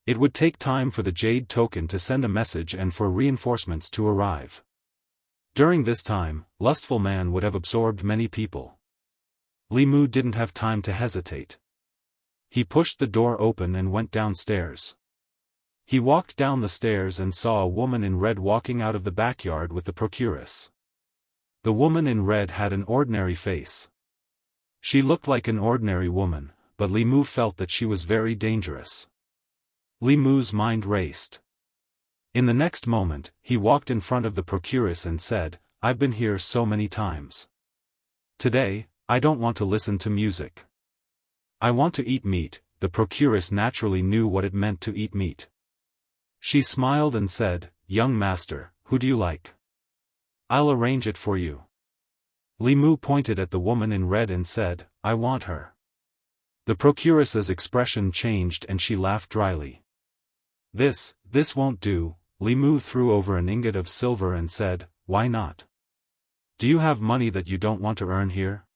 It would take time for the jade token to send a message and for reinforcements to arrive. During this time, Lustful Man would have absorbed many people. Li Mu didn't have time to hesitate. He pushed the door open and went downstairs. He walked down the stairs and saw a woman in red walking out of the backyard with the procuress. The woman in red had an ordinary face. She looked like an ordinary woman, but Li Mu felt that she was very dangerous. Li Mu's mind raced. In the next moment, he walked in front of the procuress and said, "I've been here so many times. Today, I don't want to listen to music. I want to eat meat." The procuress naturally knew what it meant to eat meat. She smiled and said, "Young master, who do you like? I'll arrange it for you." Li Mu pointed at the woman in red and said, "I want her." The procuress's expression changed and she laughed dryly. This won't do." Li Mu threw over an ingot of silver and said, "Why not? Do you have money that you don't want to earn here?"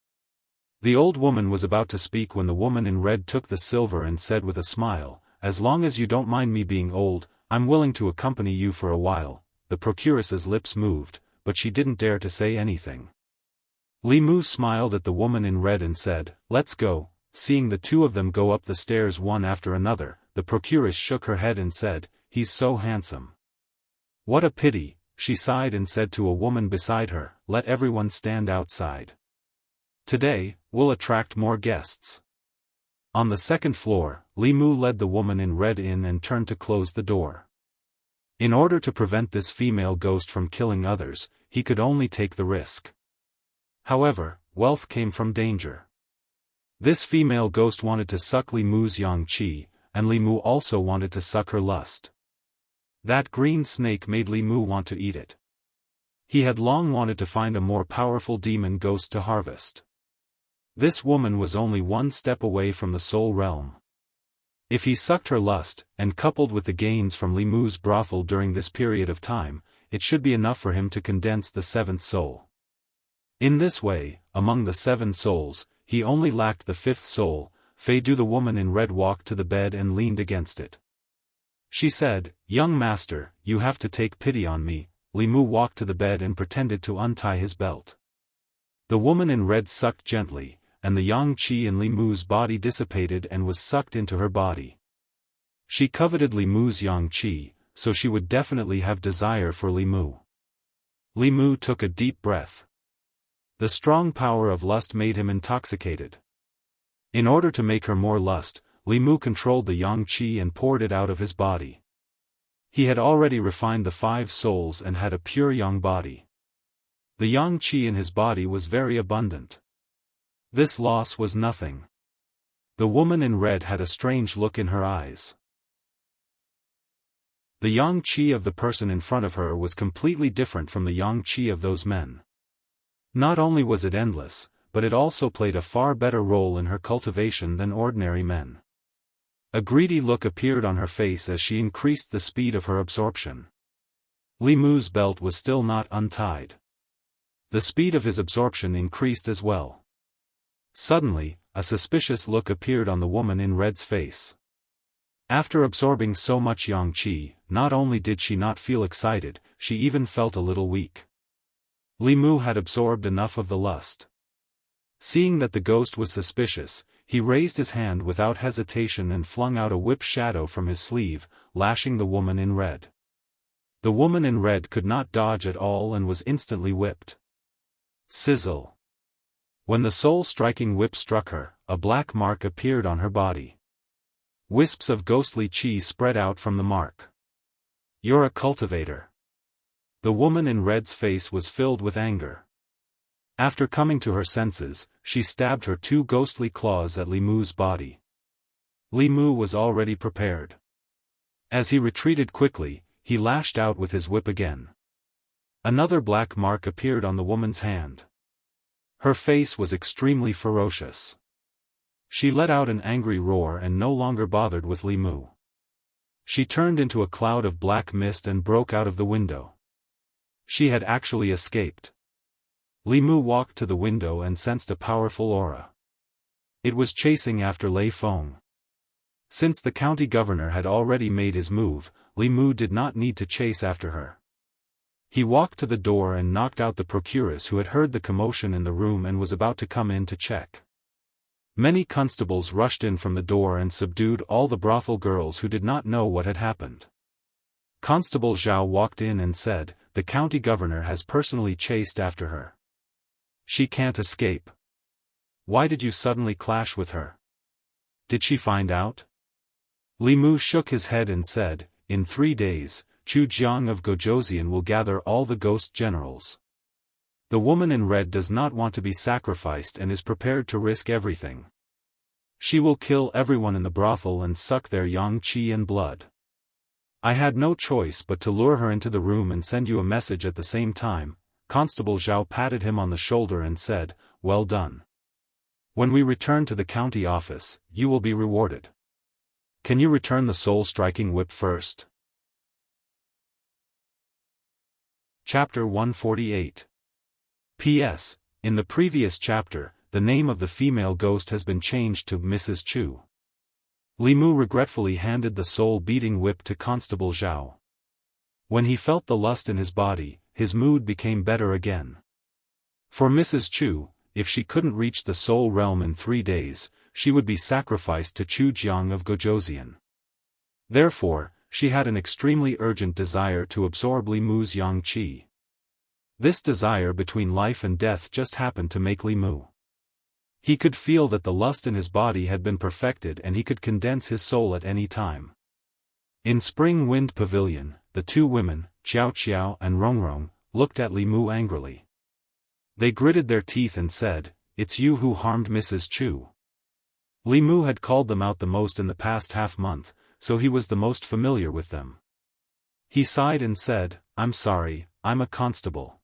The old woman was about to speak when the woman in red took the silver and said with a smile, "As long as you don't mind me being old, I'm willing to accompany you for a while." The procuress's lips moved, but she didn't dare to say anything. Li Mu smiled at the woman in red and said, "Let's go." Seeing the two of them go up the stairs one after another, the procuress shook her head and said, "He's so handsome. What a pity." She sighed and said to a woman beside her, "Let everyone stand outside. Today, we'll attract more guests." On the 2nd floor, Li Mu led the woman in red in and turned to close the door. In order to prevent this female ghost from killing others, he could only take the risk. However, wealth came from danger. This female ghost wanted to suck Li Mu's yang qi, and Li Mu also wanted to suck her lust. That green snake made Li Mu want to eat it. He had long wanted to find a more powerful demon ghost to harvest. This woman was only one step away from the soul realm. If he sucked her lust, and coupled with the gains from Li Mu's brothel during this period of time, it should be enough for him to condense the seventh soul. In this way, among the 7 souls, he only lacked the 5th soul. Fei Du, the woman in red, walked to the bed and leaned against it. She said, "Young master, you have to take pity on me." Li Mu walked to the bed and pretended to untie his belt. The woman in red sucked gently, and the yang qi in Li Mu's body dissipated and was sucked into her body. She coveted Li Mu's yang qi, so she would definitely have desire for Li Mu. Li Mu took a deep breath. The strong power of lust made him intoxicated. In order to make her more lust, Li Mu controlled the yang qi and poured it out of his body. He had already refined the 5 souls and had a pure yang body. The yang qi in his body was very abundant. This loss was nothing. The woman in red had a strange look in her eyes. The yang qi of the person in front of her was completely different from the yang qi of those men. Not only was it endless, but it also played a far better role in her cultivation than ordinary men. A greedy look appeared on her face as she increased the speed of her absorption. Li Mu's belt was still not untied. The speed of his absorption increased as well. Suddenly, a suspicious look appeared on the woman in red's face. After absorbing so much yang qi, not only did she not feel excited, she even felt a little weak. Li Mu had absorbed enough of the lust. Seeing that the ghost was suspicious, he raised his hand without hesitation and flung out a whip shadow from his sleeve, lashing the woman in red. The woman in red could not dodge at all and was instantly whipped. Sizzle. When the soul-striking whip struck her, a black mark appeared on her body. Wisps of ghostly qi spread out from the mark. "You're a cultivator." The woman in red's face was filled with anger. After coming to her senses, she stabbed her 2 ghostly claws at Li Mu's body. Li Mu was already prepared. As he retreated quickly, he lashed out with his whip again. Another black mark appeared on the woman's hand. Her face was extremely ferocious. She let out an angry roar and no longer bothered with Li Mu. She turned into a cloud of black mist and broke out of the window. She had actually escaped. Li Mu walked to the window and sensed a powerful aura. It was chasing after Lei Feng. Since the county governor had already made his move, Li Mu did not need to chase after her. He walked to the door and knocked out the procuress who had heard the commotion in the room and was about to come in to check. Many constables rushed in from the door and subdued all the brothel girls who did not know what had happened. Constable Zhao walked in and said, "The county governor has personally chased after her. She can't escape. Why did you suddenly clash with her? Did she find out?" Li Mu shook his head and said, "In 3 days, Chu Jiang of Gojosian will gather all the ghost generals. The woman in red does not want to be sacrificed and is prepared to risk everything. She will kill everyone in the brothel and suck their yang qi and blood. I had no choice but to lure her into the room and send you a message at the same time." Constable Zhao patted him on the shoulder and said, "Well done. When we return to the county office, you will be rewarded. Can you return the soul-striking whip first?" Chapter 148. P.S. In the previous chapter, the name of the female ghost has been changed to Mrs. Chu. Li Mu regretfully handed the soul-beating whip to Constable Zhao. When he felt the lust in his body, his mood became better again. For Mrs. Chu, if she couldn't reach the soul realm in 3 days, she would be sacrificed to Chu Jiang of Gojosian. Therefore, she had an extremely urgent desire to absorb Li Mu's yang qi. This desire between life and death just happened to make Li Mu. He could feel that the lust in his body had been perfected and he could condense his soul at any time. In Spring Wind Pavilion, the 2 women, Qiao Qiao and Rongrong, looked at Li Mu angrily. They gritted their teeth and said, "It's you who harmed Mrs. Chu. Li Mu had called them out the most in the past half-month, so he was the most familiar with them. He sighed and said, "I'm sorry, I'm a constable."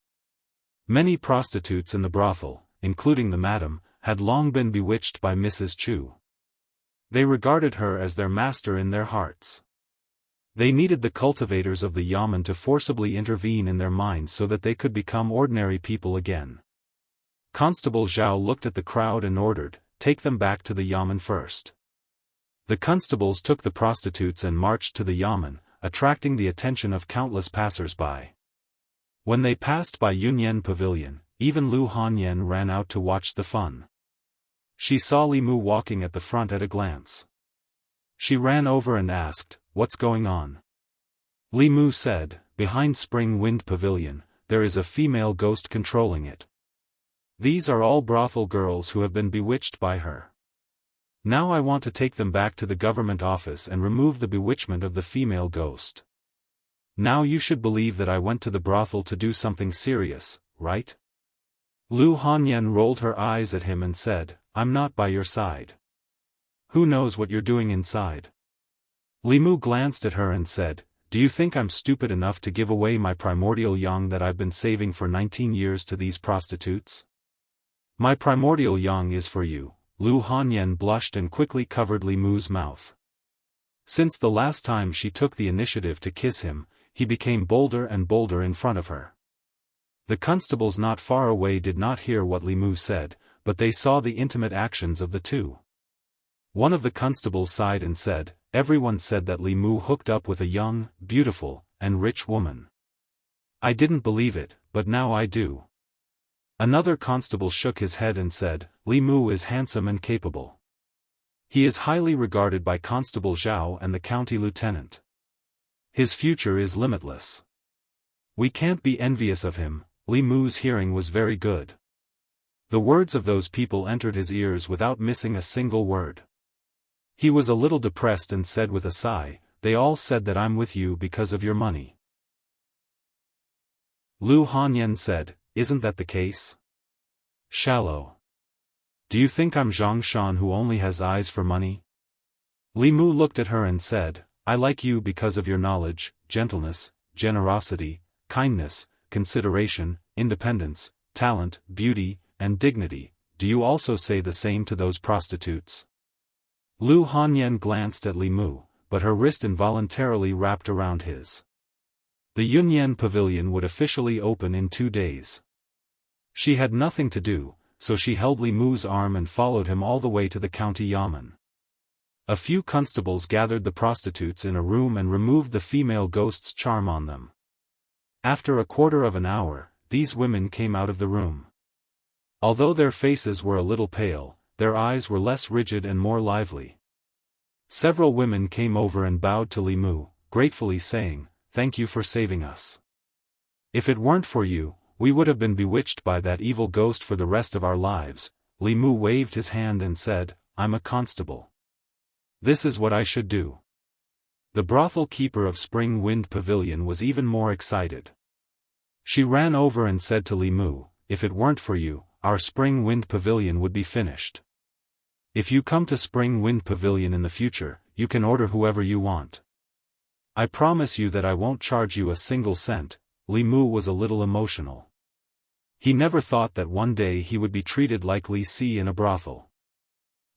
Many prostitutes in the brothel, including the madam, had long been bewitched by Mrs. Chu. They regarded her as their master in their hearts. They needed the cultivators of the yamen to forcibly intervene in their minds so that they could become ordinary people again. Constable Zhao looked at the crowd and ordered, "Take them back to the yamen first." The constables took the prostitutes and marched to the yamen, attracting the attention of countless passers-by. When they passed by Yunyan Pavilion, even Lu Hanyan ran out to watch the fun. She saw Li Mu walking at the front at a glance. She ran over and asked, "What's going on?" Li Mu said, "Behind Spring Wind Pavilion, there is a female ghost controlling it. These are all brothel girls who have been bewitched by her. Now I want to take them back to the government office and remove the bewitchment of the female ghost. Now you should believe that I went to the brothel to do something serious, right?" Lu Hanyan rolled her eyes at him and said, "I'm not by your side. Who knows what you're doing inside?" Li Mu glanced at her and said, "Do you think I'm stupid enough to give away my primordial yang that I've been saving for 19 years to these prostitutes? My primordial yang is for you." Lu Hanyan blushed and quickly covered Li Mu's mouth. Since the last time she took the initiative to kiss him, he became bolder and bolder in front of her. The constables not far away did not hear what Li Mu said, but they saw the intimate actions of the two. One of the constables sighed and said, "Everyone said that Li Mu hooked up with a young, beautiful, and rich woman. I didn't believe it, but now I do." Another constable shook his head and said, "Li Mu is handsome and capable. He is highly regarded by Constable Zhao and the county lieutenant. His future is limitless. We can't be envious of him." Li Mu's hearing was very good. The words of those people entered his ears without missing a single word. He was a little depressed and said with a sigh, "They all said that I'm with you because of your money." Lu Hanyan said, "Isn't that the case? Shallow. Do you think I'm Zhang Shan who only has eyes for money?" Li Mu looked at her and said, "I like you because of your knowledge, gentleness, generosity, kindness, consideration, independence, talent, beauty, and dignity. Do you also say the same to those prostitutes?" Lu Hanyan glanced at Li Mu, but her wrist involuntarily wrapped around his. The Yunyan Pavilion would officially open in 2 days. She had nothing to do, so she held Li Mu's arm and followed him all the way to the county yamen. A few constables gathered the prostitutes in a room and removed the female ghost's charm on them. After a quarter of an hour, these women came out of the room. Although their faces were a little pale, their eyes were less rigid and more lively. Several women came over and bowed to Li Mu, gratefully saying, "Thank you for saving us. If it weren't for you, we would have been bewitched by that evil ghost for the rest of our lives." Li Mu waved his hand and said, "I'm a constable. This is what I should do." The brothel keeper of Spring Wind Pavilion was even more excited. She ran over and said to Li Mu, "If it weren't for you, our Spring Wind Pavilion would be finished. If you come to Spring Wind Pavilion in the future, you can order whoever you want. I promise you that I won't charge you a single cent." Li Mu was a little emotional. He never thought that one day he would be treated like Li Si in a brothel.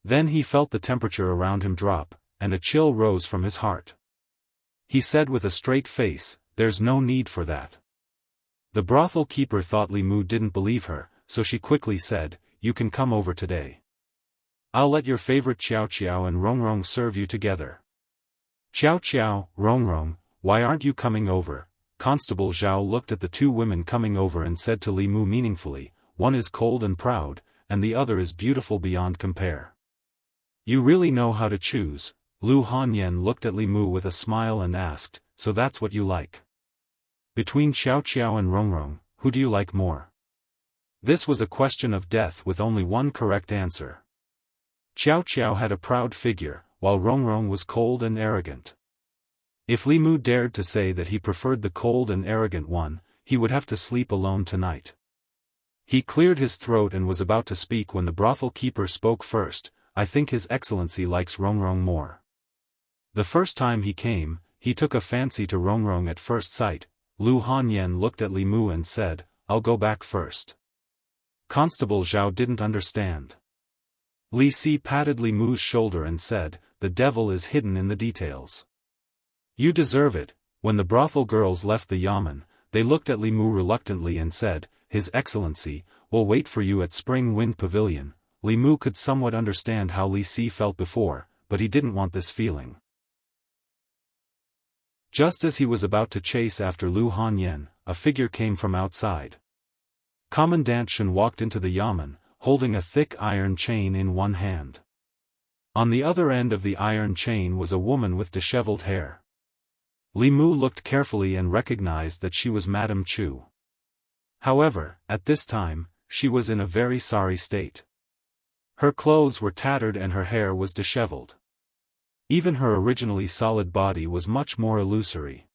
Then he felt the temperature around him drop, and a chill rose from his heart. He said with a straight face, "There's no need for that." The brothel keeper thought Li Mu didn't believe her, so she quickly said, "You can come over today. I'll let your favorite Qiao Qiao and Rong Rong serve you together." "Qiao Qiao, Rong Rong, why aren't you coming over?" Constable Zhao looked at the two women coming over and said to Li Mu meaningfully, "One is cold and proud, and the other is beautiful beyond compare. You really know how to choose." Lu Hanyan looked at Li Mu with a smile and asked, "So that's what you like? Between Xiao Xiao and Rong Rong, who do you like more?" This was a question of death with only one correct answer. Xiao Xiao had a proud figure, while Rong Rong was cold and arrogant. If Li Mu dared to say that he preferred the cold and arrogant one, he would have to sleep alone tonight. He cleared his throat and was about to speak when the brothel keeper spoke first. I think His Excellency likes Rongrong more. The first time he came, he took a fancy to Rongrong at first sight. Lu Hanyan looked at Li Mu and said, I'll go back first. Constable Zhao didn't understand. Li Si patted Li Mu's shoulder and said, the devil is hidden in the details. You deserve it. When the brothel girls left the yamen, they looked at Li Mu reluctantly and said, His Excellency, we'll wait for you at Spring Wind Pavilion. Li Mu could somewhat understand how Li Si felt before, but he didn't want this feeling. Just as he was about to chase after Lu Hanyan, a figure came from outside. Commandant Shen walked into the yamen, holding a thick iron chain in one hand. On the other end of the iron chain was a woman with disheveled hair. Li Mu looked carefully and recognized that she was Madame Chu. However, at this time, she was in a very sorry state. Her clothes were tattered and her hair was disheveled. Even her originally solid body was much more illusory.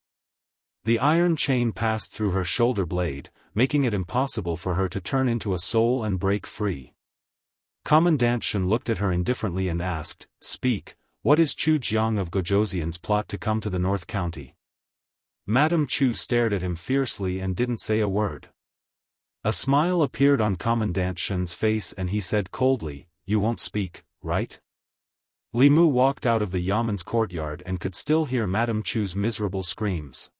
The iron chain passed through her shoulder blade, making it impossible for her to turn into a soul and break free. Commandant Shen looked at her indifferently and asked, Speak, what is Chu Jiang of Gojoseon's plot to come to the North County? Madame Chu stared at him fiercely and didn't say a word. A smile appeared on Commandant Shen's face and he said coldly, You won't speak, right? Li Mu walked out of the yamen's courtyard and could still hear Madame Chu's miserable screams.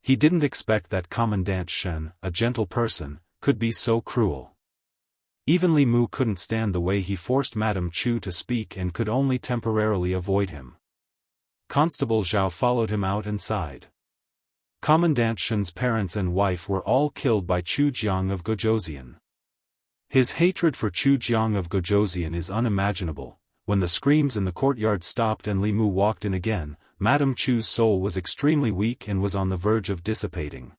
He didn't expect that Commandant Shen, a gentle person, could be so cruel. Even Li Mu couldn't stand the way he forced Madame Chu to speak and could only temporarily avoid him. Constable Zhao followed him out and sighed. Commandant Shen's parents and wife were all killed by Chu Jiang of Gojoseon. His hatred for Chu Jiang of Gojoseon is unimaginable. When the screams in the courtyard stopped and Li Mu walked in again, Madame Chu's soul was extremely weak and was on the verge of dissipating.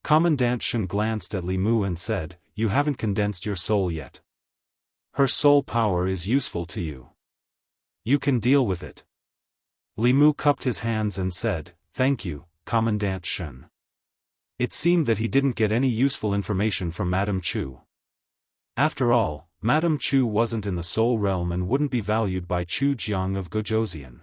Commandant Shen glanced at Li Mu and said, You haven't condensed your soul yet. Her soul power is useful to you. You can deal with it. Li Mu cupped his hands and said, Thank you, Commandant Shen. It seemed that he didn't get any useful information from Madame Chu. After all, Madame Chu wasn't in the soul realm and wouldn't be valued by Chu Jiang of Gojoseon.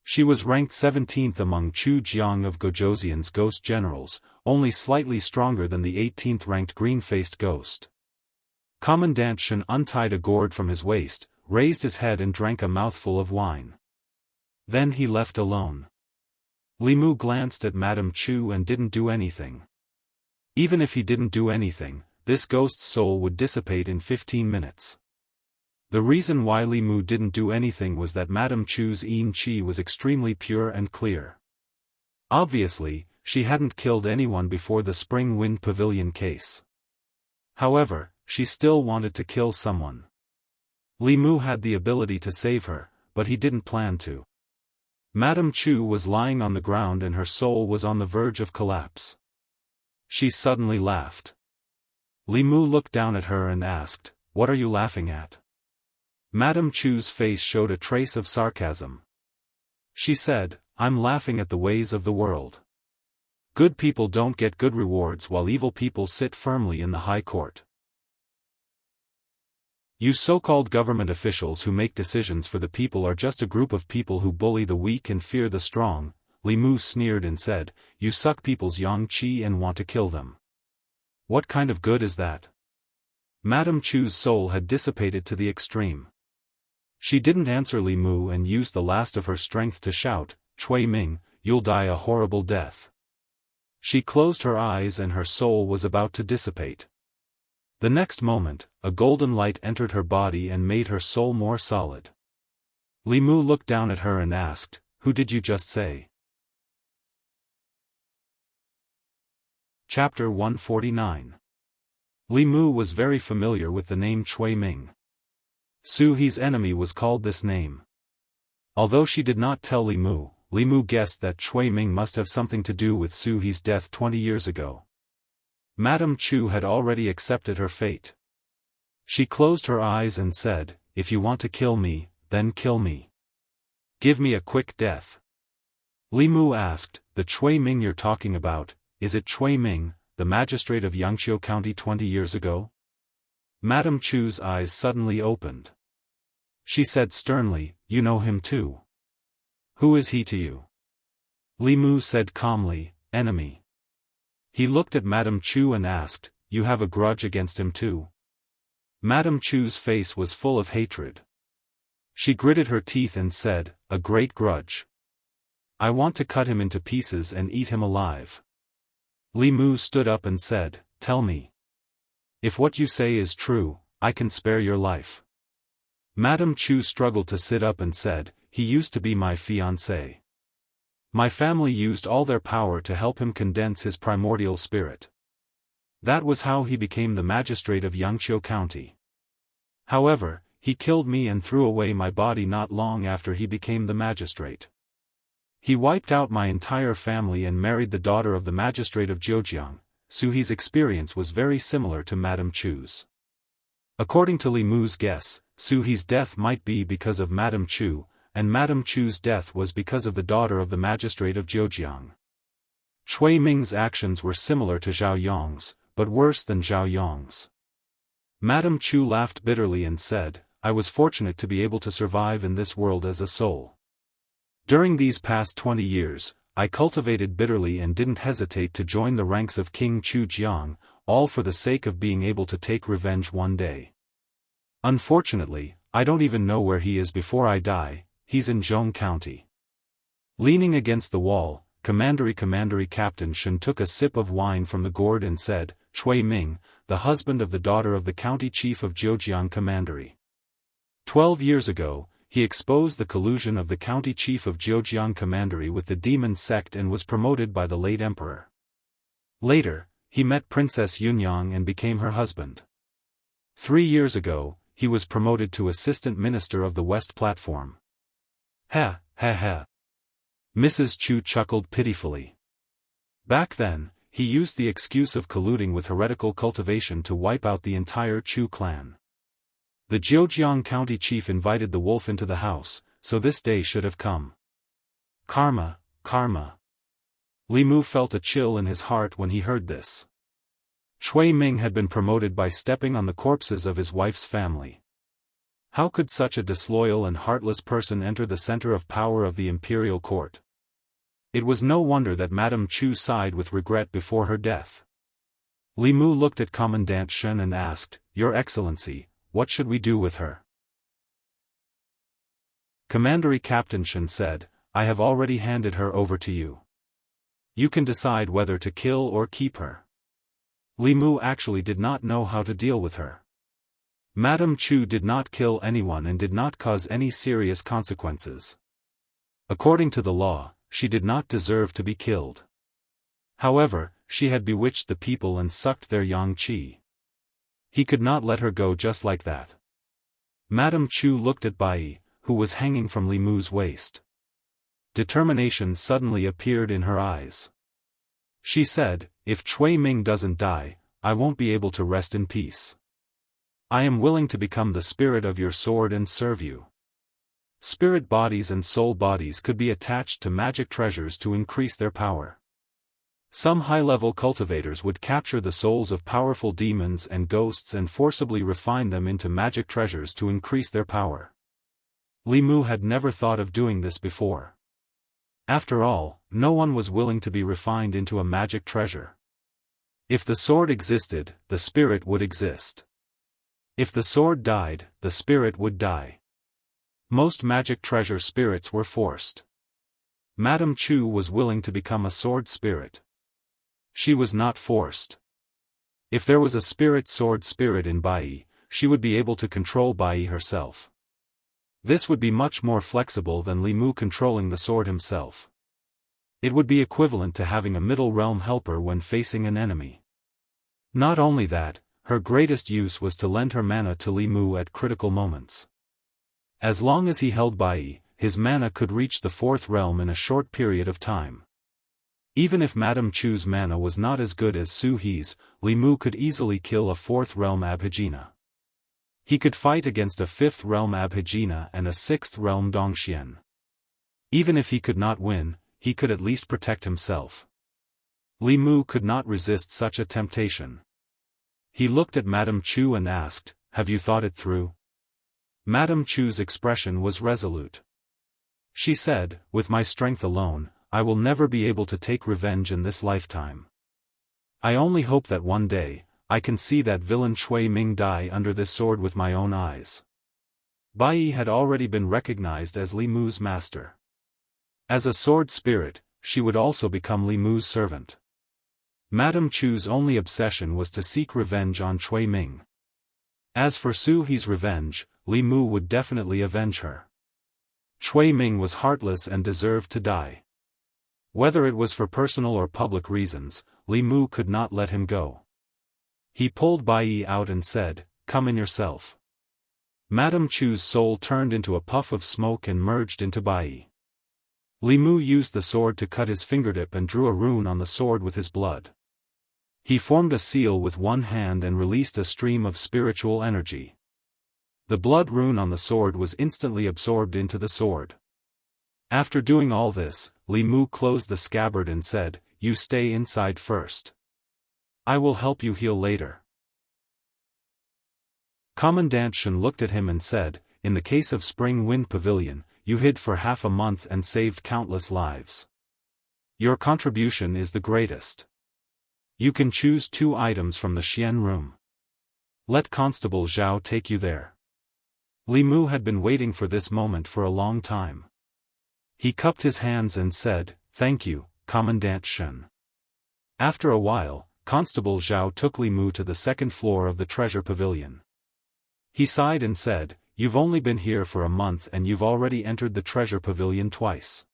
She was ranked 17th among Chu Jiang of Gojoseon's ghost generals, only slightly stronger than the 18th ranked green-faced ghost. Commandant Shen untied a gourd from his waist, raised his head and drank a mouthful of wine. Then he left alone. Li Mu glanced at Madame Chu and didn't do anything. Even if he didn't do anything, this ghost's soul would dissipate in 15 minutes. The reason why Li Mu didn't do anything was that Madame Chu's yin qi was extremely pure and clear. Obviously, she hadn't killed anyone before the Spring Wind Pavilion case. However, she still wanted to kill someone. Li Mu had the ability to save her, but he didn't plan to. Madame Chu was lying on the ground and her soul was on the verge of collapse. She suddenly laughed. Li Mu looked down at her and asked, What are you laughing at? Madame Chu's face showed a trace of sarcasm. She said, I'm laughing at the ways of the world. Good people don't get good rewards while evil people sit firmly in the high court. You so-called government officials who make decisions for the people are just a group of people who bully the weak and fear the strong, Li Mu sneered and said, You suck people's yang qi and want to kill them. What kind of good is that? Madame Chu's soul had dissipated to the extreme. She didn't answer Li Mu and used the last of her strength to shout, Cui Ming, you'll die a horrible death. She closed her eyes and her soul was about to dissipate. The next moment, a golden light entered her body and made her soul more solid. Li Mu looked down at her and asked, Who did you just say? Chapter 149. Li Mu was very familiar with the name Cui Ming. Su He's enemy was called this name. Although she did not tell Li Mu guessed that Cui Ming must have something to do with Su He's death 20 years ago. Madame Chu had already accepted her fate. She closed her eyes and said, If you want to kill me, then kill me. Give me a quick death. Li Mu asked, The Cui Ming you're talking about, is it Cui Ming, the magistrate of Yangqiu County 20 years ago? Madame Chu's eyes suddenly opened. She said sternly, you know him too. Who is he to you? Li Mu said calmly, enemy. He looked at Madame Chu and asked, you have a grudge against him too? Madame Chu's face was full of hatred. She gritted her teeth and said, a great grudge. I want to cut him into pieces and eat him alive. Li Mu stood up and said, tell me. If what you say is true, I can spare your life. Madame Chu struggled to sit up and said, he used to be my fiancé. My family used all their power to help him condense his primordial spirit. That was how he became the magistrate of Yangqiu County. However, he killed me and threw away my body not long after he became the magistrate. He wiped out my entire family and married the daughter of the magistrate of Zhejiang. Su He's experience was very similar to Madame Chu's. According to Li Mu's guess, Su He's death might be because of Madame Chu, and Madame Chu's death was because of the daughter of the magistrate of Zhejiang. Cui Ming's actions were similar to Zhao Yong's, but worse than Zhao Yong's. Madame Chu laughed bitterly and said, I was fortunate to be able to survive in this world as a soul. During these past 20 years, I cultivated bitterly and didn't hesitate to join the ranks of King Chu Jiang, all for the sake of being able to take revenge one day. Unfortunately, I don't even know where he is before I die. He's in Zhong County. Leaning against the wall, Commandery Captain Shen took a sip of wine from the gourd and said, Cui Ming, the husband of the daughter of the county chief of Zhejiang Commandery. 12 years ago, he exposed the collusion of the county chief of Zhejiang Commandery with the demon sect and was promoted by the late emperor. Later, he met Princess Yunyang and became her husband. 3 years ago, he was promoted to assistant minister of the West Platform. Ha, ha ha. Mrs. Chu chuckled pitifully. Back then, he used the excuse of colluding with heretical cultivation to wipe out the entire Chu clan. The Zhejiang county chief invited the wolf into the house, so this day should have come. Karma, karma. Li Mu felt a chill in his heart when he heard this. Cui Ming had been promoted by stepping on the corpses of his wife's family. How could such a disloyal and heartless person enter the center of power of the imperial court? It was no wonder that Madame Chu sighed with regret before her death. Li Mu looked at Commandant Shen and asked, Your Excellency, what should we do with her? Commandery Captain Shen said, I have already handed her over to you. You can decide whether to kill or keep her. Li Mu actually did not know how to deal with her. Madame Chu did not kill anyone and did not cause any serious consequences. According to the law, she did not deserve to be killed. However, she had bewitched the people and sucked their yang qi. He could not let her go just like that. Madame Chu looked at Bai, who was hanging from Li Mu's waist. Determination suddenly appeared in her eyes. She said, if Cui Ming doesn't die, I won't be able to rest in peace. I am willing to become the spirit of your sword and serve you. Spirit bodies and soul bodies could be attached to magic treasures to increase their power. Some high-level cultivators would capture the souls of powerful demons and ghosts and forcibly refine them into magic treasures to increase their power. Li Mu had never thought of doing this before. After all, no one was willing to be refined into a magic treasure. If the sword existed, the spirit would exist. If the sword died, the spirit would die. Most magic treasure spirits were forced. Madame Chu was willing to become a sword spirit. She was not forced. If there was a sword spirit in Bai, she would be able to control Bai herself. This would be much more flexible than Li Mu controlling the sword himself. It would be equivalent to having a middle realm helper when facing an enemy. Not only that, her greatest use was to lend her mana to Li Mu at critical moments. As long as he held Bai, his mana could reach the fourth realm in a short period of time. Even if Madame Chu's mana was not as good as Su He's, Li Mu could easily kill a fourth realm Abhijina. He could fight against a fifth realm Abhijina and a sixth realm Dongxian. Even if he could not win, he could at least protect himself. Li Mu could not resist such a temptation. He looked at Madame Chu and asked, have you thought it through? Madame Chu's expression was resolute. She said, with my strength alone, I will never be able to take revenge in this lifetime. I only hope that one day, I can see that villain Shui Ming die under this sword with my own eyes. Bai Yi had already been recognized as Li Mu's master. As a sword spirit, she would also become Li Mu's servant. Madame Chu's only obsession was to seek revenge on Shui Ming. As for Su He's revenge, Li Mu would definitely avenge her. Shui Ming was heartless and deserved to die. Whether it was for personal or public reasons, Li Mu could not let him go. He pulled Bai Yi out and said, "Come in yourself." Madame Chu's soul turned into a puff of smoke and merged into Bai Yi. Li Mu used the sword to cut his fingertip and drew a rune on the sword with his blood. He formed a seal with one hand and released a stream of spiritual energy. The blood rune on the sword was instantly absorbed into the sword. After doing all this, Li Mu closed the scabbard and said, "You stay inside first. I will help you heal later." Commandant Shen looked at him and said, "In the case of Spring Wind Pavilion, you hid for half a month and saved countless lives. Your contribution is the greatest. You can choose 2 items from the Xian room. Let Constable Zhao take you there." Li Mu had been waiting for this moment for a long time. He cupped his hands and said, "Thank you, Commandant Shen." After a while, Constable Zhao took Li Mu to the second floor of the treasure pavilion. He sighed and said, "You've only been here for a month and you've already entered the treasure pavilion twice.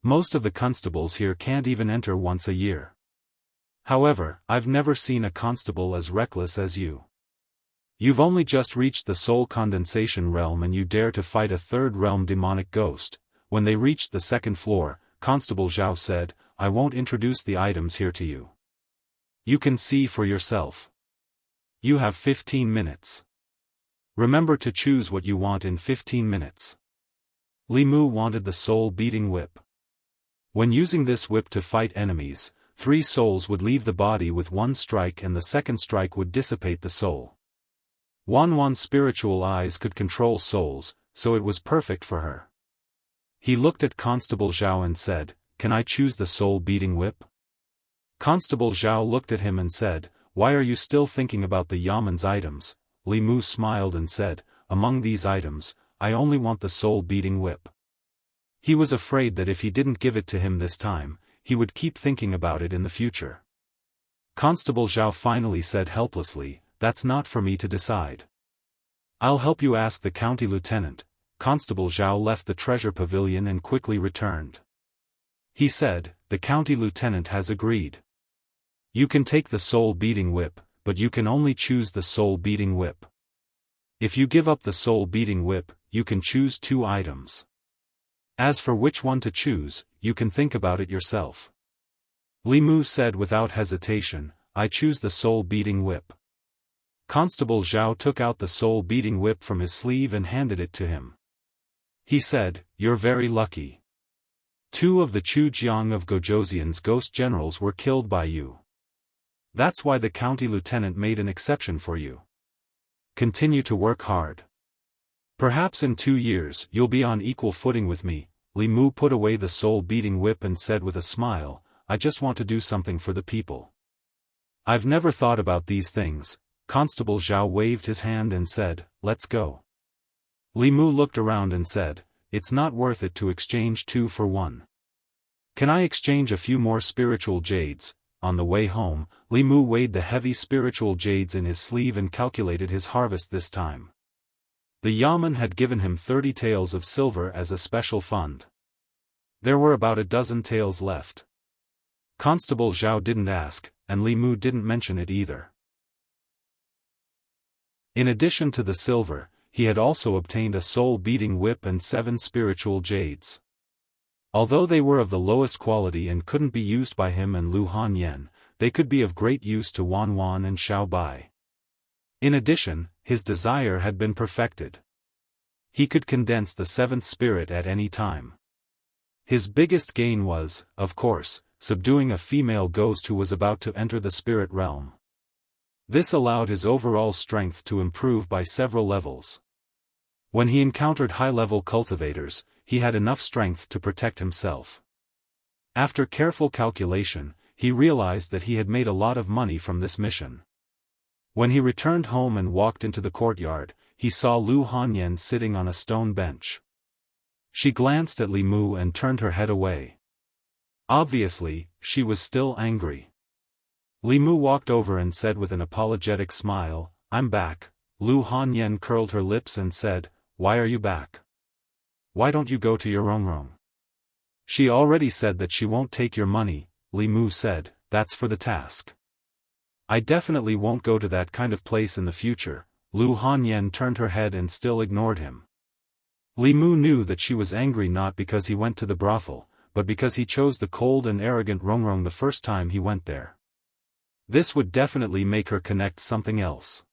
Most of the constables here can't even enter once a year. However, I've never seen a constable as reckless as you. You've only just reached the soul condensation realm and you dare to fight a third realm demonic ghost." When they reached the second floor, Constable Zhao said, "I won't introduce the items here to you. You can see for yourself. You have 15 minutes. Remember to choose what you want in 15 minutes. Li Mu wanted the soul-beating whip. When using this whip to fight enemies, 3 souls would leave the body with 1 strike and the second strike would dissipate the soul. Wanwan's spiritual eyes could control souls, so it was perfect for her. He looked at Constable Zhao and said, "Can I choose the soul-beating whip?" Constable Zhao looked at him and said, "Why are you still thinking about the Yaman's items?" Li Mu smiled and said, "Among these items, I only want the soul-beating whip." He was afraid that if he didn't give it to him this time, he would keep thinking about it in the future. Constable Zhao finally said helplessly, "That's not for me to decide. I'll help you ask the county lieutenant." Constable Zhao left the treasure pavilion and quickly returned. He said, "The county lieutenant has agreed. You can take the soul-beating whip, but you can only choose the soul-beating whip. If you give up the soul-beating whip, you can choose 2 items. As for which one to choose, you can think about it yourself." Li Mu said without hesitation, "I choose the soul-beating whip." Constable Zhao took out the soul-beating whip from his sleeve and handed it to him. He said, "You're very lucky. 2 of the Chu Jiang of Gojoseon's ghost generals were killed by you. That's why the county lieutenant made an exception for you. Continue to work hard. Perhaps in 2 years you'll be on equal footing with me." Li Mu put away the soul-beating whip and said with a smile, "I just want to do something for the people. I've never thought about these things." Constable Zhao waved his hand and said, "Let's go." Li Mu looked around and said, "It's not worth it to exchange 2 for 1. Can I exchange a few more spiritual jades?" On the way home, Li Mu weighed the heavy spiritual jades in his sleeve and calculated his harvest this time. The Yaman had given him 30 taels of silver as a special fund. There were about a dozen taels left. Constable Zhao didn't ask, and Li Mu didn't mention it either. In addition to the silver, he had also obtained a soul-beating whip and 7 spiritual jades. Although they were of the lowest quality and couldn't be used by him and Lu Hanyan, they could be of great use to Wanwan and Xiao Bai. In addition, his desire had been perfected. He could condense the 7th spirit at any time. His biggest gain was, of course, subduing a female ghost who was about to enter the spirit realm. This allowed his overall strength to improve by several levels. When he encountered high-level cultivators, he had enough strength to protect himself. After careful calculation, he realized that he had made a lot of money from this mission. When he returned home and walked into the courtyard, he saw Lu Hanyan sitting on a stone bench. She glanced at Li Mu and turned her head away. Obviously, she was still angry. Li Mu walked over and said with an apologetic smile, "I'm back." Lu Hanyan curled her lips and said, "Why are you back? Why don't you go to your own room?" "She already said that she won't take your money," Li Mu said. "That's for the task. I definitely won't go to that kind of place in the future." Lu Hanyan turned her head and still ignored him. Li Mu knew that she was angry not because he went to the brothel, but because he chose the cold and arrogant Rongrong the first time he went there. This would definitely make her connect something else.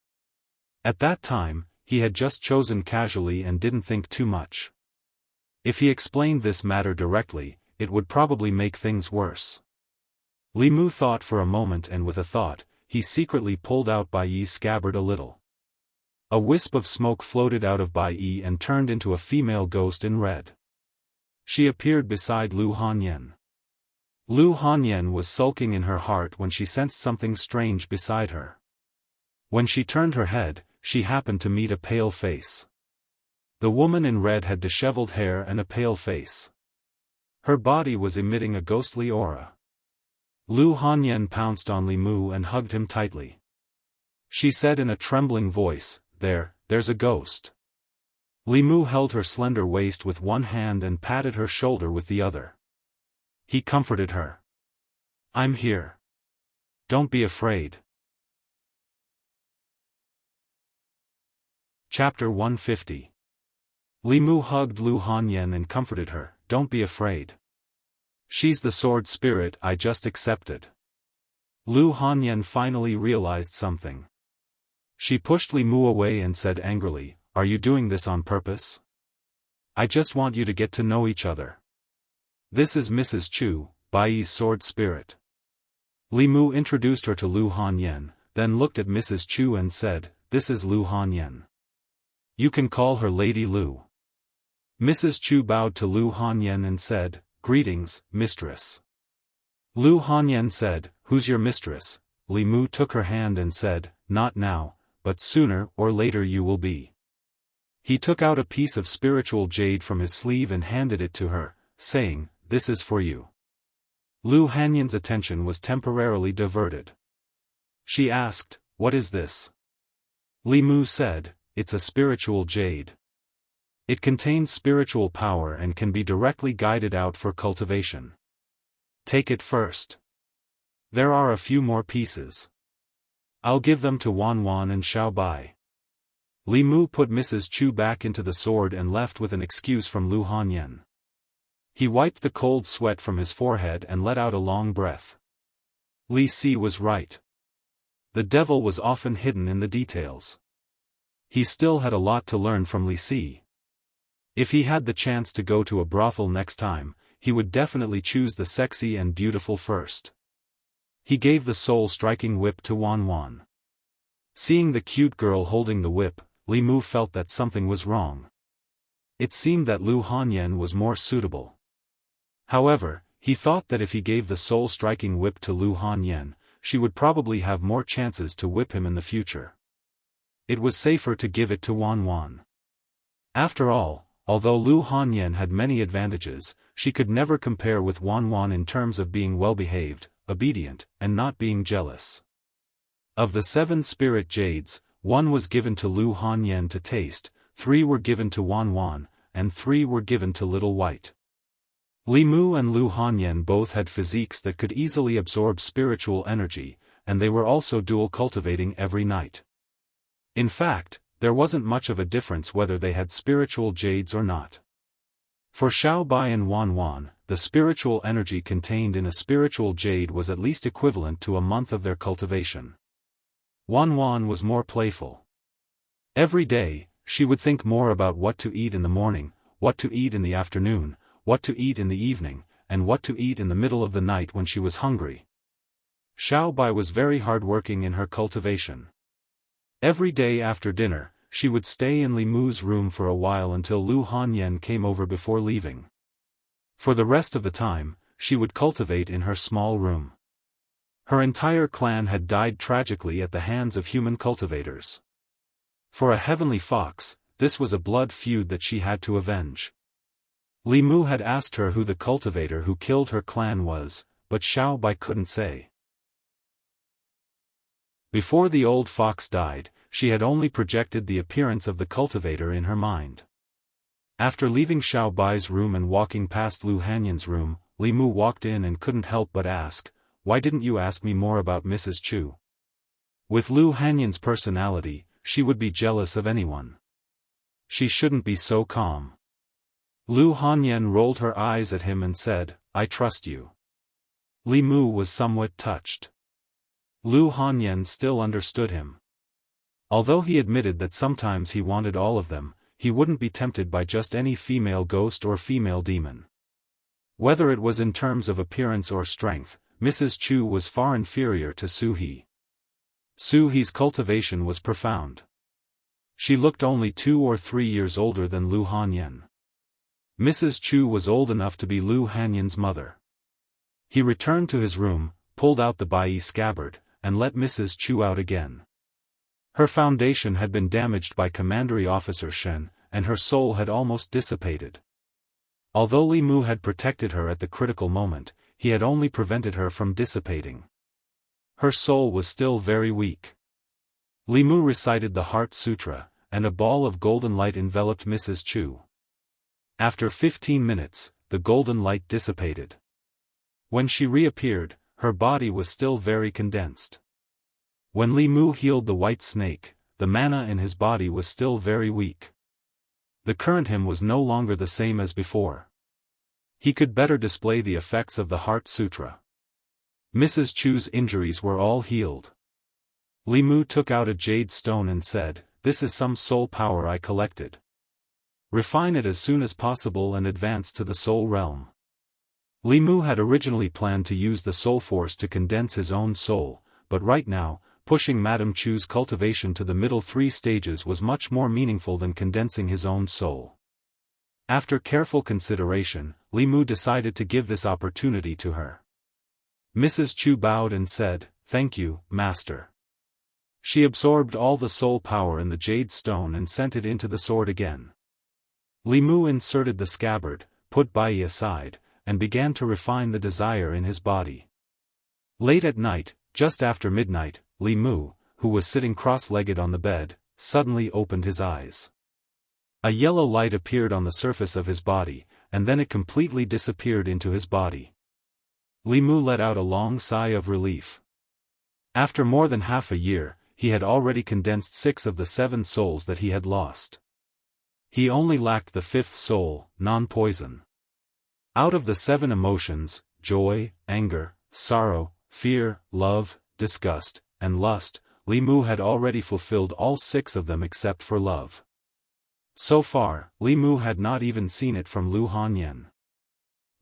At that time, he had just chosen casually and didn't think too much. If he explained this matter directly, it would probably make things worse. Li Mu thought for a moment, and with a thought, he secretly pulled out Bai Yi's scabbard a little. A wisp of smoke floated out of Bai Yi and turned into a female ghost in red. She appeared beside Lu Hanyan. Lu Hanyan was sulking in her heart when she sensed something strange beside her. When she turned her head, she happened to meet a pale face. The woman in red had disheveled hair and a pale face. Her body was emitting a ghostly aura. Lu Hanyan pounced on Li Mu and hugged him tightly. She said in a trembling voice, There's a ghost." Li Mu held her slender waist with one hand and patted her shoulder with the other. He comforted her. "I'm here. Don't be afraid." Chapter 150. Li Mu hugged Lu Hanyan and comforted her. "Don't be afraid. She's the sword spirit I just accepted." Lu Hanyan finally realized something. She pushed Li Mu away and said angrily, "Are you doing this on purpose? I just want you to get to know each other. This is Mrs. Chu, Bai Yi's sword spirit." Li Mu introduced her to Lu Hanyan, then looked at Mrs. Chu and said, "This is Lu Hanyan. You can call her Lady Lu." Mrs. Chu bowed to Lu Hanyan and said, "Greetings, mistress." Lu Hanyan said, "Who's your mistress?" Li Mu took her hand and said, "Not now, but sooner or later you will be." He took out a piece of spiritual jade from his sleeve and handed it to her, saying, "This is for you." Lu Hanyan's attention was temporarily diverted. She asked, "What is this?" Li Mu said, "It's a spiritual jade. It contains spiritual power and can be directly guided out for cultivation. Take it first. There are a few more pieces. I'll give them to Wan Wan and Xiao Bai." Li Mu put Mrs. Chu back into the sword and left with an excuse from Lu Hanyan. He wiped the cold sweat from his forehead and let out a long breath. Li Si was right. The devil was often hidden in the details. He still had a lot to learn from Li Si. If he had the chance to go to a brothel next time, he would definitely choose the sexy and beautiful first. He gave the soul-striking whip to Wan Wan. Seeing the cute girl holding the whip, Li Mu felt that something was wrong. It seemed that Lu Hanyan was more suitable. However, he thought that if he gave the soul-striking whip to Lu Hanyan, she would probably have more chances to whip him in the future. It was safer to give it to Wan Wan. After all, although Lu Hanyan had many advantages, she could never compare with Wan Wan in terms of being well-behaved, obedient, and not being jealous. Of the 7 spirit jades, 1 was given to Lu Hanyan to taste, 3 were given to Wan Wan, and 3 were given to Little White. Li Mu and Lu Hanyan both had physiques that could easily absorb spiritual energy, and they were also dual cultivating every night. In fact, there wasn't much of a difference whether they had spiritual jades or not. For Xiao Bai and Wan Wan, the spiritual energy contained in a spiritual jade was at least equivalent to a month of their cultivation. Wan Wan was more playful. Every day, she would think more about what to eat in the morning, what to eat in the afternoon, what to eat in the evening, and what to eat in the middle of the night when she was hungry. Xiao Bai was very hard-working in her cultivation. Every day after dinner, she would stay in Li Mu's room for a while until Lu Hanyan came over before leaving. For the rest of the time, she would cultivate in her small room. Her entire clan had died tragically at the hands of human cultivators. For a heavenly fox, this was a blood feud that she had to avenge. Li Mu had asked her who the cultivator who killed her clan was, but Xiao Bai couldn't say. Before the old fox died, she had only projected the appearance of the cultivator in her mind. After leaving Xiao Bai's room and walking past Lu Hanyan's room, Li Mu walked in and couldn't help but ask, "Why didn't you ask me more about Mrs. Chu?" With Lu Hanyan's personality, she would be jealous of anyone. She shouldn't be so calm. Lu Hanyan rolled her eyes at him and said, "I trust you." Li Mu was somewhat touched. Lu Hanyan still understood him. Although he admitted that sometimes he wanted all of them, he wouldn't be tempted by just any female ghost or female demon. Whether it was in terms of appearance or strength, Mrs. Chu was far inferior to Su He. Su He's cultivation was profound. She looked only 2 or 3 years older than Lu Hanyan. Mrs. Chu was old enough to be Lu Hanyan's mother. He returned to his room, pulled out the Bai scabbard, and let Mrs. Chu out again. Her foundation had been damaged by Commandery Officer Shen, and her soul had almost dissipated. Although Li Mu had protected her at the critical moment, he had only prevented her from dissipating. Her soul was still very weak. Li Mu recited the Heart Sutra, and a ball of golden light enveloped Mrs. Chu. After 15 minutes, the golden light dissipated. When she reappeared, her body was still very condensed. When Li Mu healed the white snake, the mana in his body was still very weak. The current him was no longer the same as before. He could better display the effects of the Heart Sutra. Mrs. Chu's injuries were all healed. Li Mu took out a jade stone and said, "This is some soul power I collected. Refine it as soon as possible and advance to the soul realm." Li Mu had originally planned to use the soul force to condense his own soul, but right now, pushing Madame Chu's cultivation to the middle 3 stages was much more meaningful than condensing his own soul. After careful consideration, Li Mu decided to give this opportunity to her. Mrs. Chu bowed and said, "Thank you, Master." She absorbed all the soul power in the jade stone and sent it into the sword again. Li Mu inserted the scabbard, put Bai aside, and began to refine the desire in his body. Late at night, just after midnight, Li Mu, who was sitting cross-legged on the bed, suddenly opened his eyes. A yellow light appeared on the surface of his body, and then it completely disappeared into his body. Li Mu let out a long sigh of relief. After more than half a year, he had already condensed 6 of the 7 souls that he had lost. He only lacked the 5th soul, non-poison. Out of the 7 emotions, joy, anger, sorrow, fear, love, disgust, and lust, Li Mu had already fulfilled all 6 of them except for love. So far, Li Mu had not even seen it from Lu Hanyan.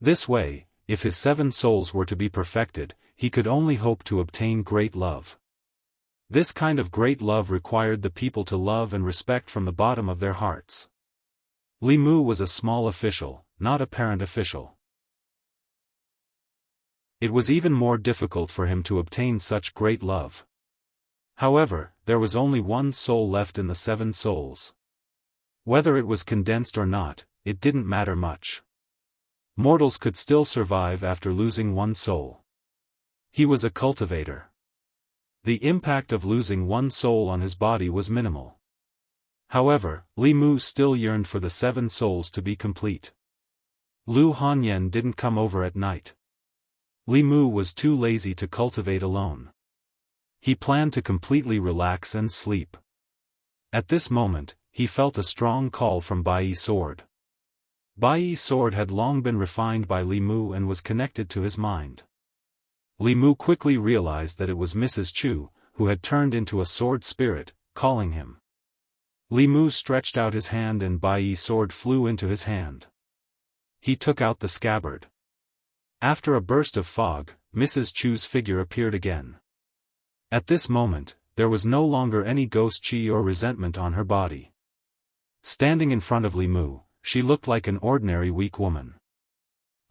This way, if his 7 souls were to be perfected, he could only hope to obtain great love. This kind of great love required the people to love and respect from the bottom of their hearts. Li Mu was a small official, not a parent official. It was even more difficult for him to obtain such great love. However, there was only 1 soul left in the 7 souls. Whether it was condensed or not, it didn't matter much. Mortals could still survive after losing 1 soul. He was a cultivator. The impact of losing 1 soul on his body was minimal. However, Li Mu still yearned for the 7 souls to be complete. Lu Hanyan didn't come over at night. Li Mu was too lazy to cultivate alone. He planned to completely relax and sleep. At this moment, he felt a strong call from Bai's sword. Bai's sword had long been refined by Li Mu and was connected to his mind. Li Mu quickly realized that it was Mrs. Chu, who had turned into a sword spirit, calling him. Li Mu stretched out his hand and Bai's sword flew into his hand. He took out the scabbard. After a burst of fog, Mrs. Chu's figure appeared again. At this moment, there was no longer any ghost chi or resentment on her body. Standing in front of Li Mu, she looked like an ordinary weak woman.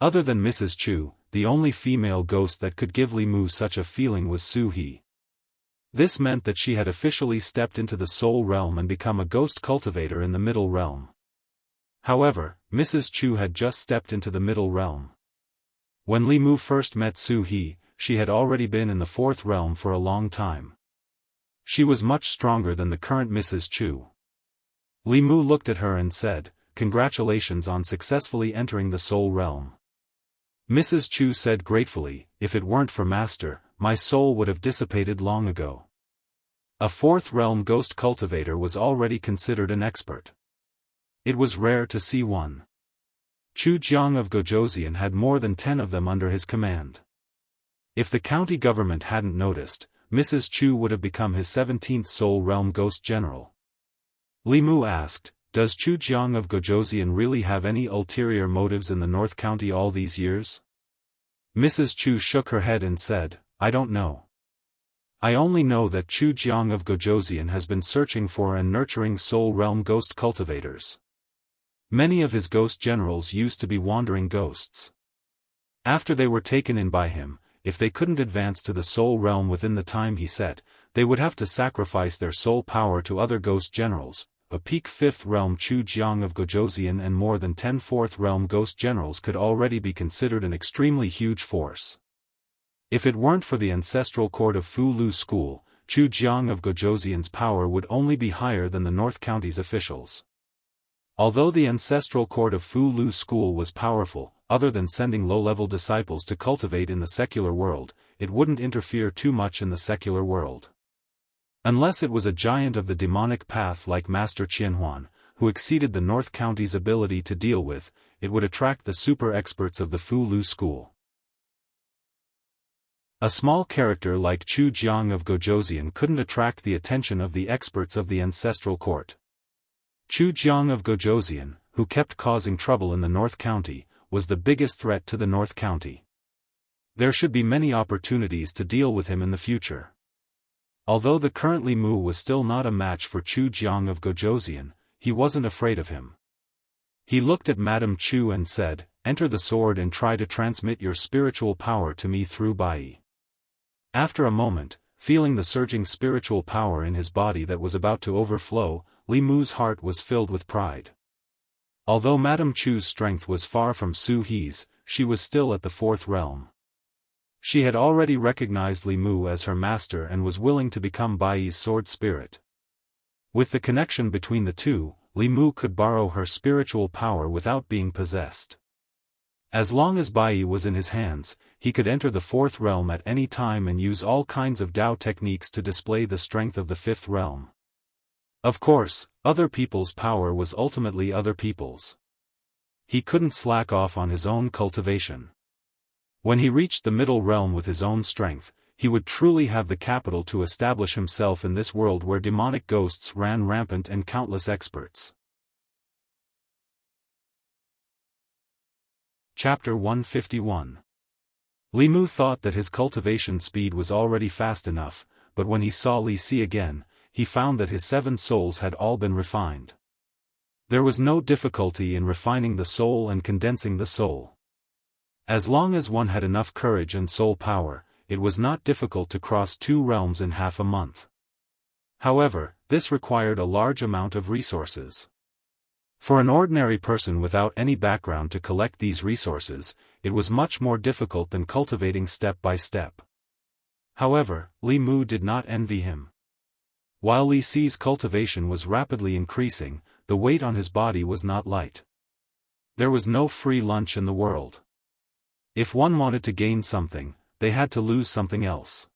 Other than Mrs. Chu, the only female ghost that could give Li Mu such a feeling was Su He. This meant that she had officially stepped into the soul realm and become a ghost cultivator in the middle realm. However, Mrs. Chu had just stepped into the middle realm. When Li Mu first met Su He, she had already been in the fourth realm for a long time. She was much stronger than the current Mrs. Chu. Li Mu looked at her and said, "Congratulations on successfully entering the soul realm." Mrs. Chu said gratefully, "If it weren't for Master, my soul would have dissipated long ago." A fourth realm ghost cultivator was already considered an expert. It was rare to see one. Chu Jiang of Gojoseon had more than 10 of them under his command. If the county government hadn't noticed, Mrs. Chu would have become his 17th soul realm ghost general. Li Mu asked, "Does Chu Jiang of Gojoseon really have any ulterior motives in the North County all these years?" Mrs. Chu shook her head and said, "I don't know. I only know that Chu Jiang of Gojoseon has been searching for and nurturing soul realm ghost cultivators. Many of his ghost generals used to be wandering ghosts. After they were taken in by him, if they couldn't advance to the soul realm within the time he set, they would have to sacrifice their soul power to other ghost generals. A peak 5th realm Chu Jiang of Gojoseon and more than 10 4th realm ghost generals could already be considered an extremely huge force. If it weren't for the ancestral court of Fu Lu School, Chu Jiang of Gojoseon's power would only be higher than the North County's officials. Although the ancestral court of Fu Lu School was powerful, other than sending low-level disciples to cultivate in the secular world, it wouldn't interfere too much in the secular world. Unless it was a giant of the demonic path like Master Qianhuan, who exceeded the North County's ability to deal with, it would attract the super experts of the Fu Lu School. A small character like Chu Jiang of Gojoseon couldn't attract the attention of the experts of the ancestral court. Chu Jiang of Gojoseon, who kept causing trouble in the North County, was the biggest threat to the North County. There should be many opportunities to deal with him in the future. Although the current Li Mu was still not a match for Chu Jiang of Gojoseon, he wasn't afraid of him. He looked at Madame Chu and said, "Enter the sword and try to transmit your spiritual power to me through Bai." After a moment, feeling the surging spiritual power in his body that was about to overflow, Li Mu's heart was filled with pride. Although Madame Chu's strength was far from Su He's, she was still at the fourth realm. She had already recognized Li Mu as her master and was willing to become Bai's sword spirit. With the connection between the two, Li Mu could borrow her spiritual power without being possessed. As long as Bai was in his hands, he could enter the fourth realm at any time and use all kinds of Dao techniques to display the strength of the fifth realm. Of course, other people's power was ultimately other people's. He couldn't slack off on his own cultivation. When he reached the middle realm with his own strength, he would truly have the capital to establish himself in this world where demonic ghosts ran rampant and countless experts. Chapter 151. Li Mu thought that his cultivation speed was already fast enough, but when he saw Li Si again, he found that his 7 souls had all been refined. There was no difficulty in refining the soul and condensing the soul. As long as one had enough courage and soul power, it was not difficult to cross 2 realms in half a month. However, this required a large amount of resources. For an ordinary person without any background to collect these resources, it was much more difficult than cultivating step by step. However, Li Mu did not envy him. While Li Si's cultivation was rapidly increasing, the weight on his body was not light. There was no free lunch in the world. If one wanted to gain something, they had to lose something else.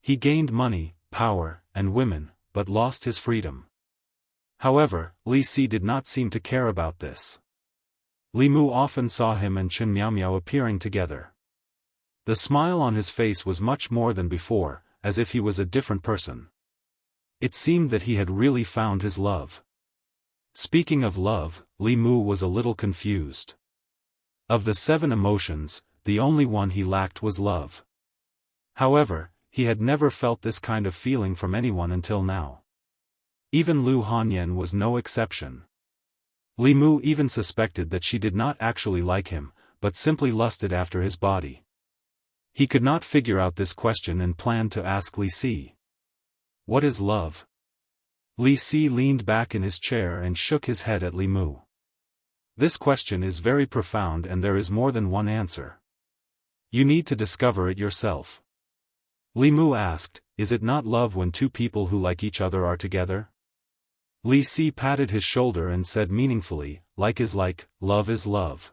He gained money, power, and women, but lost his freedom. However, Li Si did not seem to care about this. Li Mu often saw him and Chen Miaomiao appearing together. The smile on his face was much more than before, as if he was a different person. It seemed that he had really found his love. Speaking of love, Li Mu was a little confused. Of the 7 emotions, the only one he lacked was love. However, he had never felt this kind of feeling from anyone until now. Even Lu Hanyan was no exception. Li Mu even suspected that she did not actually like him, but simply lusted after his body. He could not figure out this question and planned to ask Li Si. What is love? Li Si leaned back in his chair and shook his head at Li Mu. This question is very profound and there is more than one answer. You need to discover it yourself. Li Mu asked, is it not love when two people who like each other are together? Li Si patted his shoulder and said meaningfully, like is like, love is love.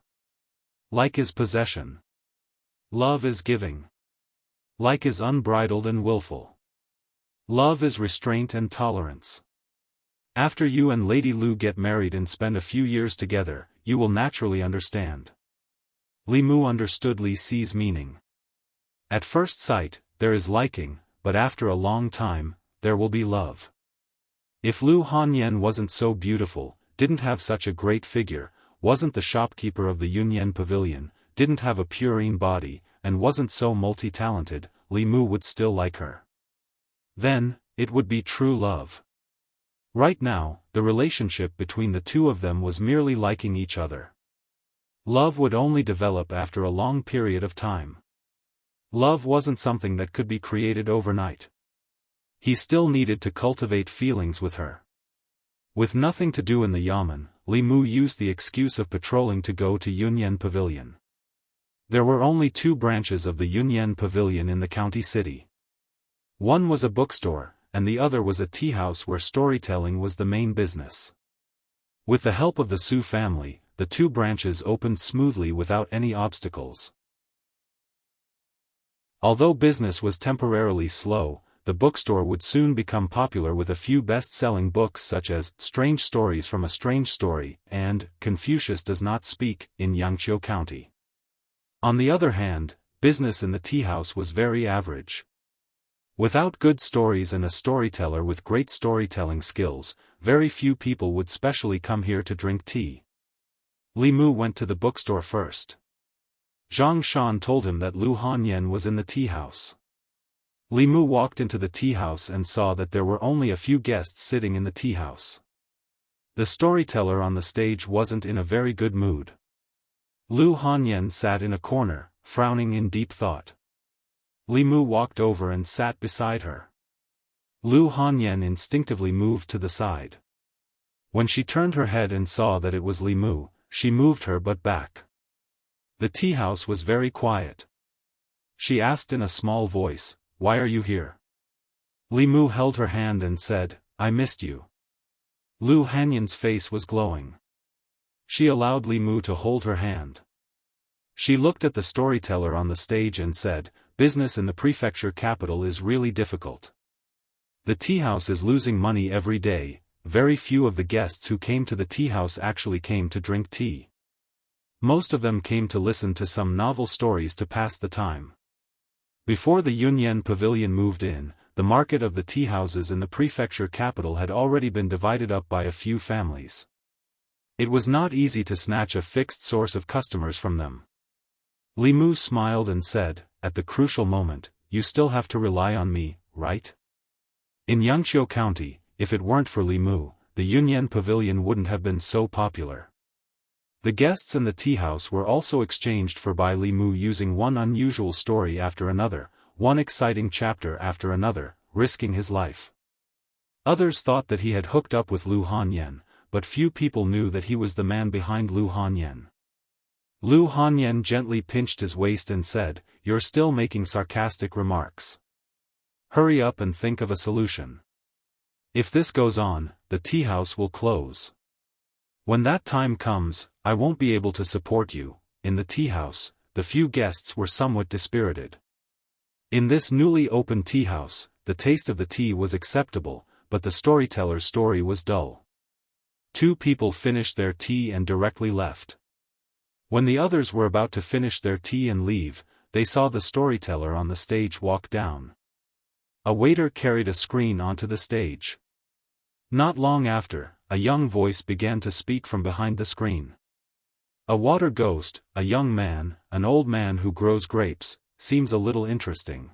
Like is possession. Love is giving. Like is unbridled and willful. Love is restraint and tolerance. After you and Lady Lu get married and spend a few years together, you will naturally understand. Li Mu understood Li Si's meaning. At first sight, there is liking, but after a long time, there will be love. If Lu Hanyan wasn't so beautiful, didn't have such a great figure, wasn't the shopkeeper of the Yunyan Pavilion, didn't have a purine body, and wasn't so multi-talented, Li Mu would still like her. Then, it would be true love. Right now, the relationship between the two of them was merely liking each other. Love would only develop after a long period of time. Love wasn't something that could be created overnight. He still needed to cultivate feelings with her. With nothing to do in the yamen, Li Mu used the excuse of patrolling to go to Yunyan Pavilion. There were only two branches of the Yunyan Pavilion in the county city. One was a bookstore, and the other was a tea house where storytelling was the main business. With the help of the Su family, the two branches opened smoothly without any obstacles. Although business was temporarily slow, the bookstore would soon become popular with a few best-selling books such as Strange Stories from a Strange Story and Confucius Does Not Speak in Yangqiu County. On the other hand, business in the tea house was very average. Without good stories and a storyteller with great storytelling skills, very few people would specially come here to drink tea. Li Mu went to the bookstore first. Zhang Shan told him that Lu Hanyan was in the tea house. Li Mu walked into the tea house and saw that there were only a few guests sitting in the tea house. The storyteller on the stage wasn't in a very good mood. Lu Hanyan sat in a corner, frowning in deep thought. Li Mu walked over and sat beside her. Lu Hanyan instinctively moved to the side. When she turned her head and saw that it was Li Mu, she moved her butt back. The tea house was very quiet. She asked in a small voice, "Why are you here?" Li Mu held her hand and said, "I missed you." Lu Hanyan's face was glowing. She allowed Li Mu to hold her hand. She looked at the storyteller on the stage and said, "Business in the prefecture capital is really difficult. The tea house is losing money every day. Very few of the guests who came to the tea house actually came to drink tea. Most of them came to listen to some novel stories to pass the time." Before the Yunyan Pavilion moved in, the market of the tea houses in the prefecture capital had already been divided up by a few families. It was not easy to snatch a fixed source of customers from them. Li Mu smiled and said, "At the crucial moment, you still have to rely on me, right?" In Yangqiu County, if it weren't for Li Mu, the Yunyan Pavilion wouldn't have been so popular. The guests in the tea house were also exchanged for by Li Mu using one unusual story after another, one exciting chapter after another, risking his life. Others thought that he had hooked up with Lu Hanyan, but few people knew that he was the man behind Lu Hanyan. Lu Hanyan gently pinched his waist and said, "You're still making sarcastic remarks. Hurry up and think of a solution. If this goes on, the tea house will close. When that time comes, I won't be able to support you." In the tea house, the few guests were somewhat dispirited. In this newly opened tea house, the taste of the tea was acceptable, but the storyteller's story was dull. Two people finished their tea and directly left. When the others were about to finish their tea and leave, they saw the storyteller on the stage walk down. A waiter carried a screen onto the stage. Not long after, a young voice began to speak from behind the screen. "A water ghost, a young man, an old man who grows grapes, seems a little interesting.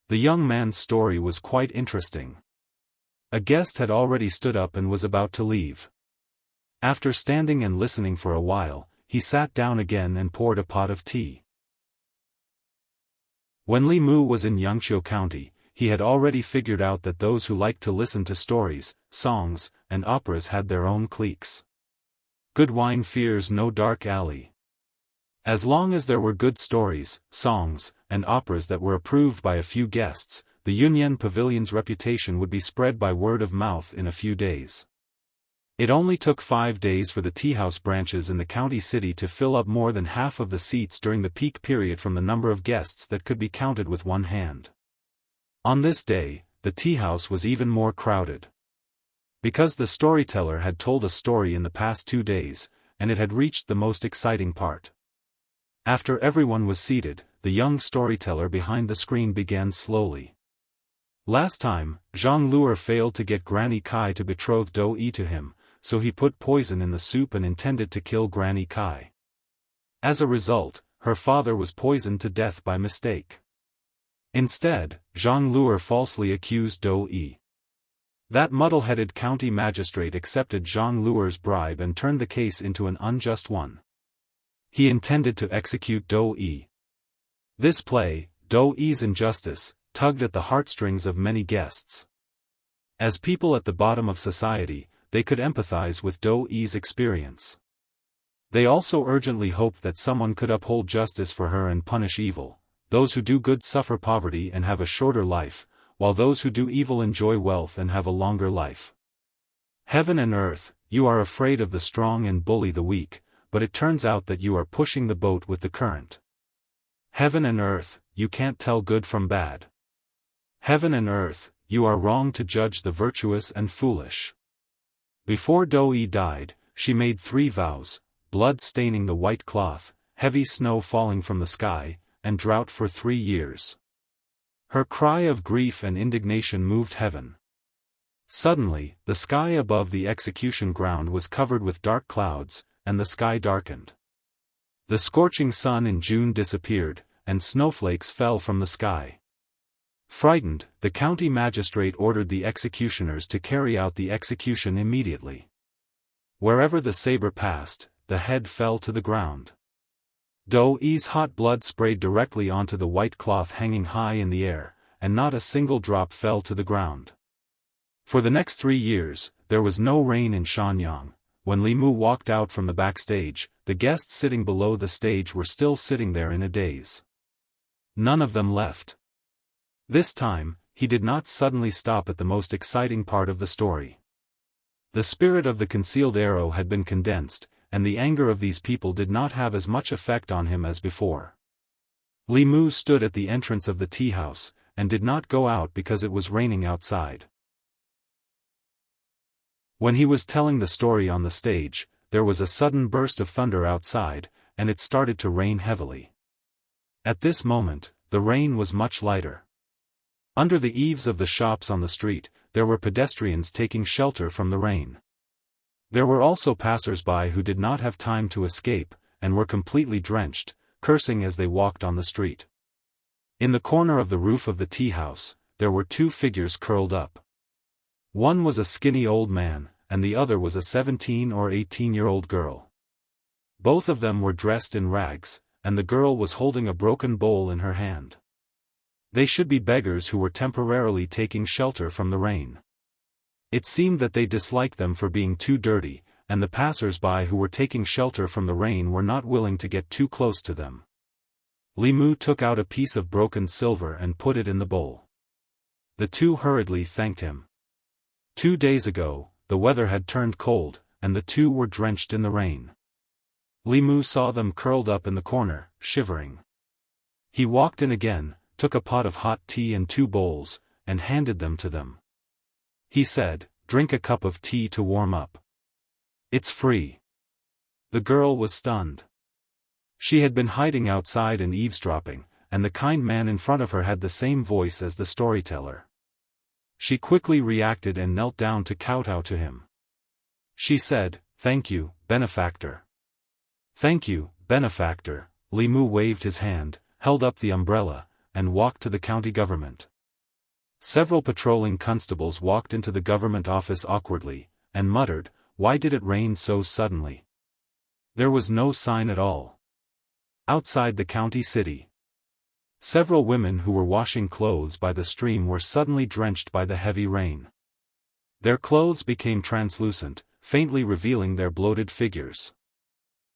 The young man's story was quite interesting. A guest had already stood up and was about to leave. After standing and listening for a while, he sat down again and poured a pot of tea. When Li Mu was in Yangqiu County, he had already figured out that those who liked to listen to stories, songs, and operas had their own cliques. Good wine fears no dark alley. As long as there were good stories, songs, and operas that were approved by a few guests, the Yunyan Pavilion's reputation would be spread by word of mouth in a few days. It only took 5 days for the teahouse branches in the county city to fill up more than half of the seats during the peak period from the number of guests that could be counted with one hand. On this day, the teahouse was even more crowded. Because the storyteller had told a story in the past 2 days, and it had reached the most exciting part. After everyone was seated, the young storyteller behind the screen began slowly. Last time, Zhang Luer failed to get Granny Kai to betroth Do Yi to him, so he put poison in the soup and intended to kill Granny Kai. As a result, her father was poisoned to death by mistake. Instead, Zhang Luer falsely accused Do Yi. That muddle-headed county magistrate accepted Zhang Luer's bribe and turned the case into an unjust one. He intended to execute Do Yi. This play, Do Yi's Injustice, tugged at the heartstrings of many guests. As people at the bottom of society, they could empathize with Do Yi's experience. They also urgently hoped that someone could uphold justice for her and punish evil. Those who do good suffer poverty and have a shorter life, while those who do evil enjoy wealth and have a longer life. Heaven and earth, you are afraid of the strong and bully the weak, but it turns out that you are pushing the boat with the current. Heaven and earth, you can't tell good from bad. Heaven and earth, you are wrong to judge the virtuous and foolish. Before Do Yi died, she made 3 vows: blood staining the white cloth, heavy snow falling from the sky, and drought for 3 years. Her cry of grief and indignation moved heaven. Suddenly, the sky above the execution ground was covered with dark clouds, and the sky darkened. The scorching sun in June disappeared, and snowflakes fell from the sky. Frightened, the county magistrate ordered the executioners to carry out the execution immediately. Wherever the saber passed, the head fell to the ground. Do Yi's hot blood sprayed directly onto the white cloth hanging high in the air, and not a single drop fell to the ground. For the next 3 years, there was no rain in Shanyang. When Li Mu walked out from the backstage, the guests sitting below the stage were still sitting there in a daze. None of them left. This time, he did not suddenly stop at the most exciting part of the story. The spirit of the concealed arrow had been condensed, and the anger of these people did not have as much effect on him as before. Li Mu stood at the entrance of the tea house, and did not go out because it was raining outside. When he was telling the story on the stage, there was a sudden burst of thunder outside, and it started to rain heavily. At this moment, the rain was much lighter. Under the eaves of the shops on the street, there were pedestrians taking shelter from the rain. There were also passers-by who did not have time to escape, and were completely drenched, cursing as they walked on the street. In the corner of the roof of the tea house, there were 2 figures curled up. One was a skinny old man, and the other was a 17 or 18-year-old girl. Both of them were dressed in rags, and the girl was holding a broken bowl in her hand. They should be beggars who were temporarily taking shelter from the rain. It seemed that they disliked them for being too dirty, and the passers-by who were taking shelter from the rain were not willing to get too close to them. Li Mu took out a piece of broken silver and put it in the bowl. The 2 hurriedly thanked him. 2 days ago, the weather had turned cold, and the 2 were drenched in the rain. Li Mu saw them curled up in the corner, shivering. He walked in again, took a pot of hot tea and 2 bowls, and handed them to them. He said, "Drink a cup of tea to warm up. It's free." The girl was stunned. She had been hiding outside and eavesdropping, and the kind man in front of her had the same voice as the storyteller. She quickly reacted and knelt down to kowtow to him. She said, "Thank you, benefactor." "Thank you, benefactor." Li Mu waved his hand, held up the umbrella, and walked to the county government. Several patrolling constables walked into the government office awkwardly, and muttered, "Why did it rain so suddenly?" There was no sign at all. Outside the county city, several women who were washing clothes by the stream were suddenly drenched by the heavy rain. Their clothes became translucent, faintly revealing their bloated figures.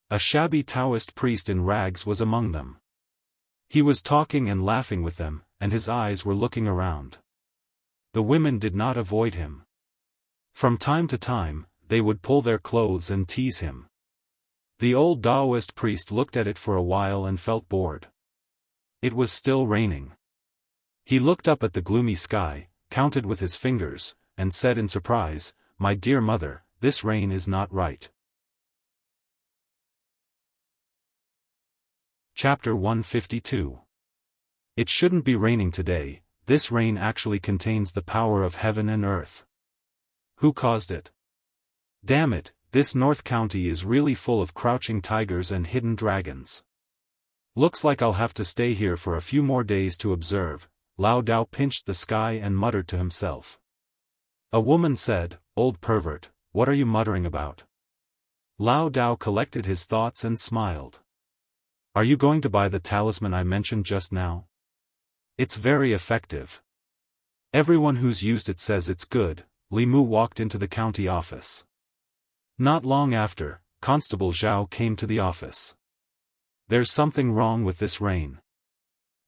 A shabby Taoist priest in rags was among them. He was talking and laughing with them, and his eyes were looking around. The women did not avoid him. From time to time, they would pull their clothes and tease him. The old Taoist priest looked at it for a while and felt bored. It was still raining. He looked up at the gloomy sky, counted with his fingers, and said in surprise, "My dear mother, this rain is not right." Chapter 152. It shouldn't be raining today. This rain actually contains the power of heaven and earth. Who caused it? Damn it, this North County is really full of crouching tigers and hidden dragons. Looks like I'll have to stay here for a few more days to observe. Lao Dao pinched the sky and muttered to himself. A woman said, "Old pervert, what are you muttering about?" Lao Dao collected his thoughts and smiled. "Are you going to buy the talisman I mentioned just now? It's very effective. Everyone who's used it says it's good." Li Mu walked into the county office. Not long after, Constable Zhao came to the office. "There's something wrong with this rain."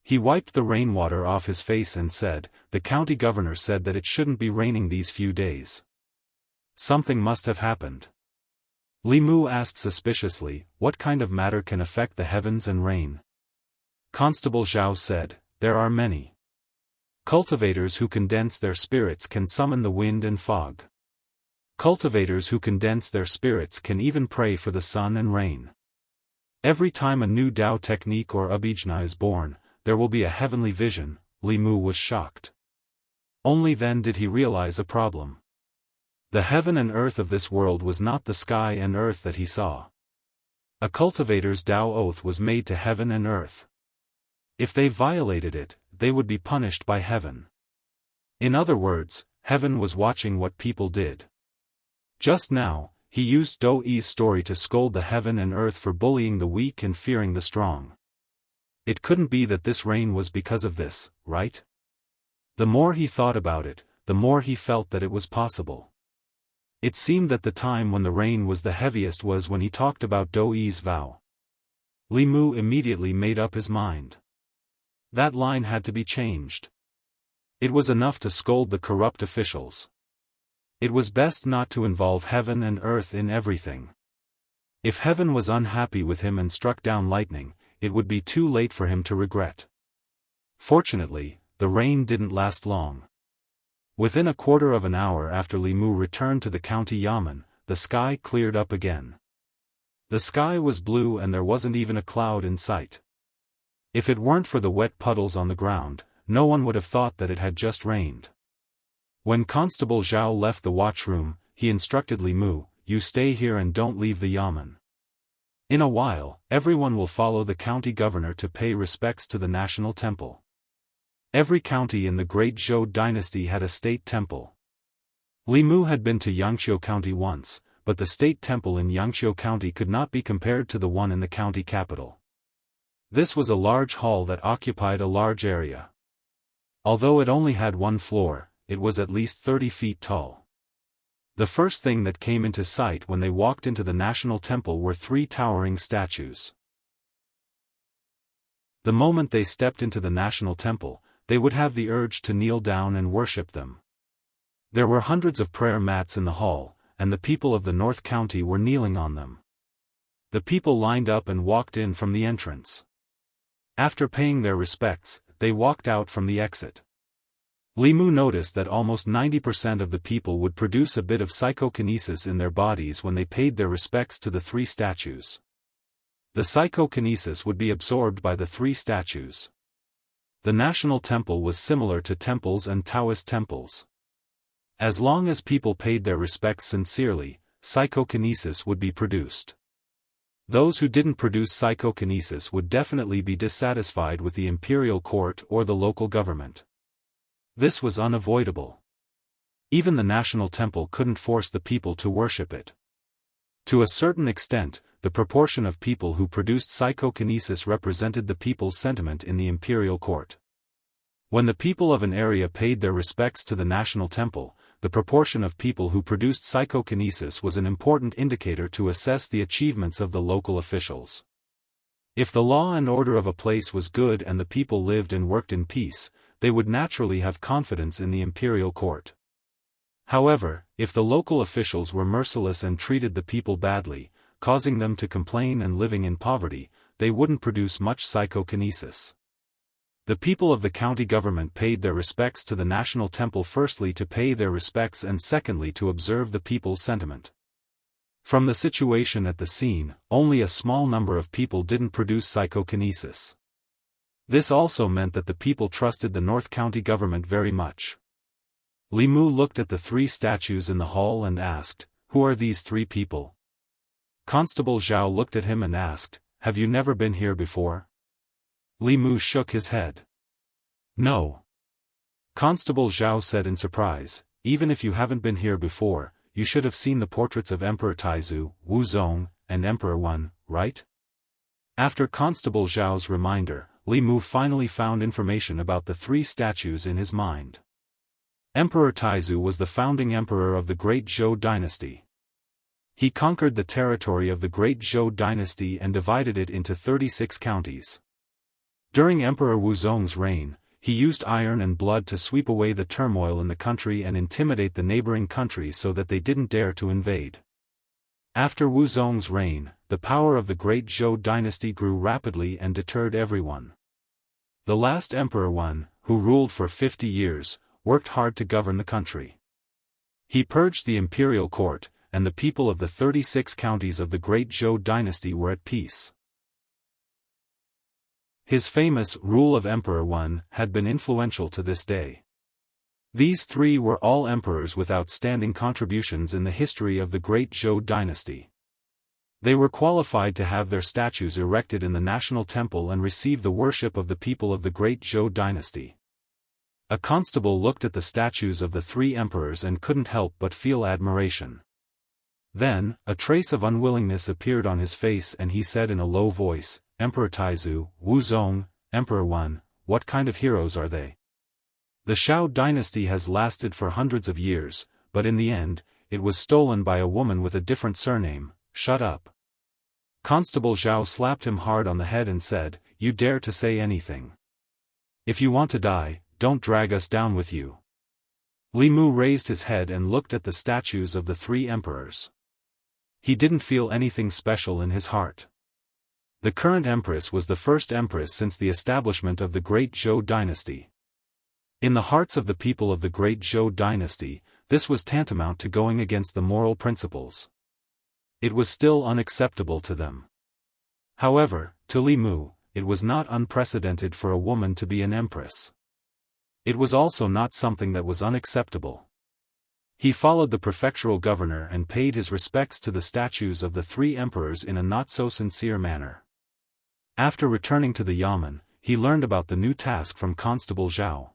He wiped the rainwater off his face and said, "The county governor said that it shouldn't be raining these few days. Something must have happened." Li Mu asked suspiciously, "What kind of matter can affect the heavens and rain?" Constable Zhao said, "There are many. Cultivators who condense their spirits can summon the wind and fog. Cultivators who condense their spirits can even pray for the sun and rain. Every time a new Tao technique or abhijna is born, there will be a heavenly vision." Li Mu was shocked. Only then did he realize a problem. The heaven and earth of this world was not the sky and earth that he saw. A cultivator's Tao oath was made to heaven and earth. If they violated it, they would be punished by heaven. In other words, heaven was watching what people did. Just now, he used Do Yi's story to scold the heaven and earth for bullying the weak and fearing the strong. It couldn't be that this rain was because of this, right? The more he thought about it, the more he felt that it was possible. It seemed that the time when the rain was the heaviest was when he talked about Do Yi's vow. Li Mu immediately made up his mind. That line had to be changed. It was enough to scold the corrupt officials. It was best not to involve heaven and earth in everything. If heaven was unhappy with him and struck down lightning, it would be too late for him to regret. Fortunately, the rain didn't last long. Within a quarter of an hour after Li Mu returned to the county yamen, the sky cleared up again. The sky was blue and there wasn't even a cloud in sight. If it weren't for the wet puddles on the ground, no one would have thought that it had just rained. When Constable Zhao left the watchroom, he instructed Li Mu, "You stay here and don't leave the yamen. In a while, everyone will follow the county governor to pay respects to the national temple." Every county in the Great Zhou dynasty had a state temple. Li Mu had been to Yangqiu County once, but the state temple in Yangqiu County could not be compared to the one in the county capital. This was a large hall that occupied a large area. Although it only had one floor, it was at least 30 feet tall. The first thing that came into sight when they walked into the national temple were 3 towering statues. The moment they stepped into the national temple, they would have the urge to kneel down and worship them. There were hundreds of prayer mats in the hall, and the people of the North County were kneeling on them. The people lined up and walked in from the entrance. After paying their respects, they walked out from the exit. Li Mu noticed that almost 90% of the people would produce a bit of psychokinesis in their bodies when they paid their respects to the 3 statues. The psychokinesis would be absorbed by the 3 statues. The national temple was similar to temples and Taoist temples. As long as people paid their respects sincerely, psychokinesis would be produced. Those who didn't produce psychokinesis would definitely be dissatisfied with the imperial court or the local government. This was unavoidable. Even the national temple couldn't force the people to worship it. To a certain extent, the proportion of people who produced psychokinesis represented the people's sentiment in the imperial court. When the people of an area paid their respects to the national temple, the proportion of people who produced psychokinesis was an important indicator to assess the achievements of the local officials. If the law and order of a place was good and the people lived and worked in peace, they would naturally have confidence in the imperial court. However, if the local officials were merciless and treated the people badly, causing them to complain and living in poverty, they wouldn't produce much psychokinesis. The people of the county government paid their respects to the national temple firstly to pay their respects and secondly to observe the people's sentiment. From the situation at the scene, only a small number of people didn't produce psychokinesis. This also meant that the people trusted the North County government very much. Li Mu looked at the 3 statues in the hall and asked, "Who are these 3 people?" Constable Zhao looked at him and asked, "Have you never been here before?" Li Mu shook his head. "No." Constable Zhao said in surprise, "Even if you haven't been here before, you should have seen the portraits of Emperor Taizu, Wu Zong, and Emperor Wen, right?" After Constable Zhao's reminder, Li Mu finally found information about the 3 statues in his mind. Emperor Taizu was the founding emperor of the Great Zhou dynasty. He conquered the territory of the Great Zhou dynasty and divided it into 36 counties. During Emperor Wuzong's reign, he used iron and blood to sweep away the turmoil in the country and intimidate the neighboring countries so that they didn't dare to invade. After Wuzong's reign, the power of the Great Zhou dynasty grew rapidly and deterred everyone. The last Emperor Wen, who ruled for 50 years, worked hard to govern the country. He purged the imperial court, and the people of the 36 counties of the Great Zhou dynasty were at peace. His famous rule of Emperor Wen had been influential to this day. These 3 were all emperors with outstanding contributions in the history of the Great Zhou dynasty. They were qualified to have their statues erected in the national temple and receive the worship of the people of the Great Zhou dynasty. A constable looked at the statues of the 3 emperors and couldn't help but feel admiration. Then, a trace of unwillingness appeared on his face and he said in a low voice, "Emperor Taizu, Wu Zong, Emperor Wen, what kind of heroes are they? The Shao dynasty has lasted for hundreds of years, but in the end, it was stolen by a woman with a different surname. Shut up." Constable Zhao slapped him hard on the head and said, "You dare to say anything? If you want to die, don't drag us down with you." Li Mu raised his head and looked at the statues of the 3 emperors. He didn't feel anything special in his heart. The current empress was the first empress since the establishment of the Great Zhou dynasty. In the hearts of the people of the Great Zhou dynasty, this was tantamount to going against the moral principles. It was still unacceptable to them. However, to Li Mu, it was not unprecedented for a woman to be an empress. It was also not something that was unacceptable. He followed the prefectural governor and paid his respects to the statues of the 3 emperors in a not-so-sincere manner. After returning to the yamen, he learned about the new task from Constable Zhao.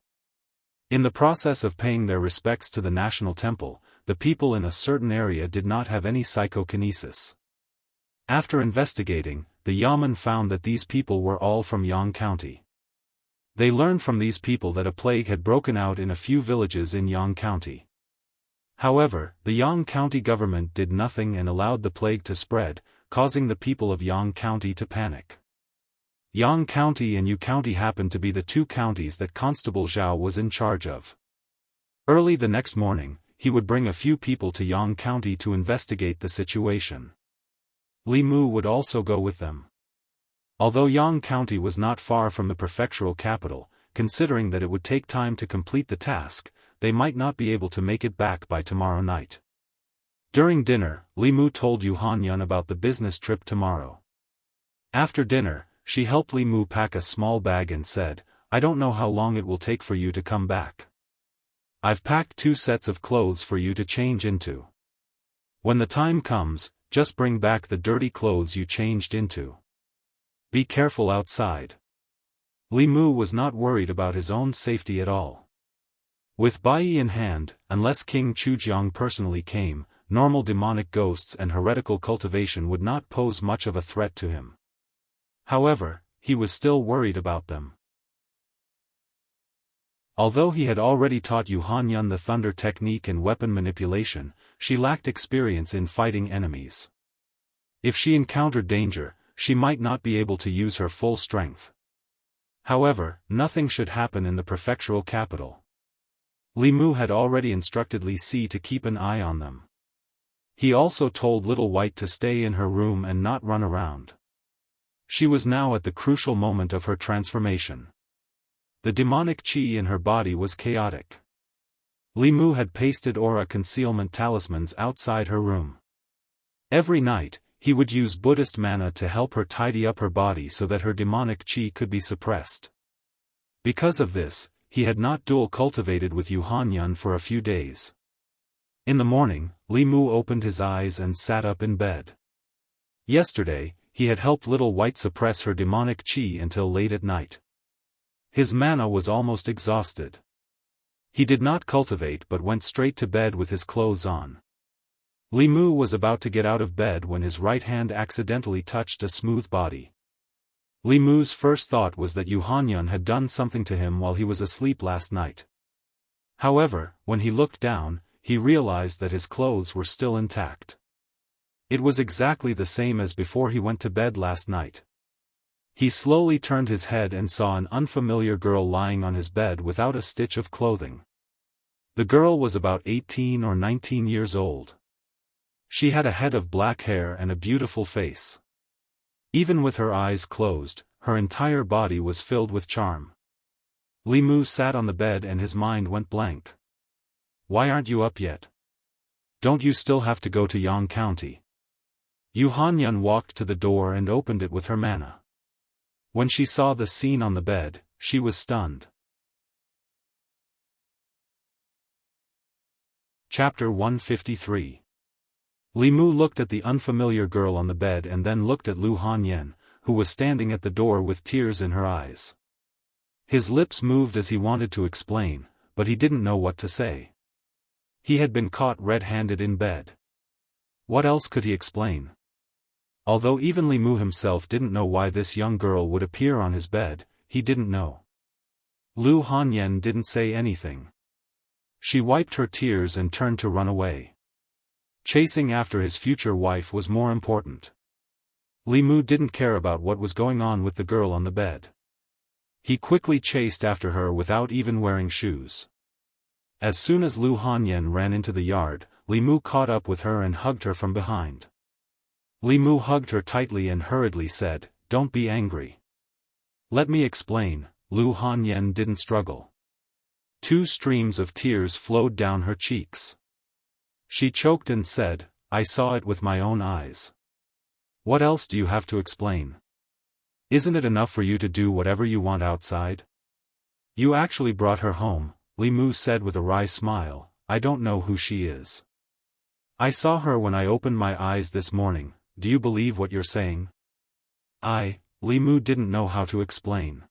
In the process of paying their respects to the national temple, the people in a certain area did not have any psychokinesis. After investigating, the yamen found that these people were all from Yang County. They learned from these people that a plague had broken out in a few villages in Yang County. However, the Yang County government did nothing and allowed the plague to spread, causing the people of Yang County to panic. Yang County and Yu County happened to be the 2 counties that Constable Zhao was in charge of. Early the next morning, he would bring a few people to Yang County to investigate the situation. Li Mu would also go with them. Although Yang County was not far from the prefectural capital, considering that it would take time to complete the task, they might not be able to make it back by tomorrow night. During dinner, Li Mu told Yu Hanyun about the business trip tomorrow. After dinner, she helped Li Mu pack a small bag and said, "I don't know how long it will take for you to come back. I've packed 2 sets of clothes for you to change into. When the time comes, just bring back the dirty clothes you changed into. Be careful outside." Li Mu was not worried about his own safety at all. With Bai in hand, unless King Chujiang personally came, normal demonic ghosts and heretical cultivation would not pose much of a threat to him. However, he was still worried about them. Although he had already taught Yu Hanyan the thunder technique and weapon manipulation, she lacked experience in fighting enemies. If she encountered danger, she might not be able to use her full strength. However, nothing should happen in the prefectural capital. Li Mu had already instructed Li Si to keep an eye on them. He also told Little White to stay in her room and not run around. She was now at the crucial moment of her transformation. The demonic qi in her body was chaotic. Li Mu had pasted aura concealment talismans outside her room. Every night, he would use Buddhist mana to help her tidy up her body so that her demonic qi could be suppressed. Because of this, he had not dual cultivated with Yu Hanyan for a few days. In the morning, Li Mu opened his eyes and sat up in bed. Yesterday, he had helped Little White suppress her demonic qi until late at night. His mana was almost exhausted. He did not cultivate but went straight to bed with his clothes on. Li Mu was about to get out of bed when his right hand accidentally touched a smooth body. Li Mu's first thought was that Yu Hanyan had done something to him while he was asleep last night. However, when he looked down, he realized that his clothes were still intact. It was exactly the same as before he went to bed last night. He slowly turned his head and saw an unfamiliar girl lying on his bed without a stitch of clothing. The girl was about 18 or 19 years old. She had a head of black hair and a beautiful face. Even with her eyes closed, her entire body was filled with charm. Li Mu sat on the bed and his mind went blank. Why aren't you up yet? Don't you still have to go to Yang County? Yu Hanyan walked to the door and opened it with her mana. When she saw the scene on the bed, she was stunned. Chapter 153. Li Mu looked at the unfamiliar girl on the bed and then looked at Lu Hanyan, who was standing at the door with tears in her eyes. His lips moved as he wanted to explain, but he didn't know what to say. He had been caught red-handed in bed. What else could he explain? Although even Li Mu himself didn't know why this young girl would appear on his bed, he didn't know. Lu Hanyan didn't say anything. She wiped her tears and turned to run away. Chasing after his future wife was more important. Li Mu didn't care about what was going on with the girl on the bed. He quickly chased after her without even wearing shoes. As soon as Lu Hanyan ran into the yard, Li Mu caught up with her and hugged her from behind. Li Mu hugged her tightly and hurriedly said, "Don't be angry." "Let me explain." Lu Hanyan didn't struggle. 2 streams of tears flowed down her cheeks. She choked and said, "I saw it with my own eyes." "What else do you have to explain? Isn't it enough for you to do whatever you want outside?" "You actually brought her home," Li Mu said with a wry smile. "I don't know who she is. I saw her when I opened my eyes this morning. Do you believe what you're saying?" Li Mu didn't know how to explain.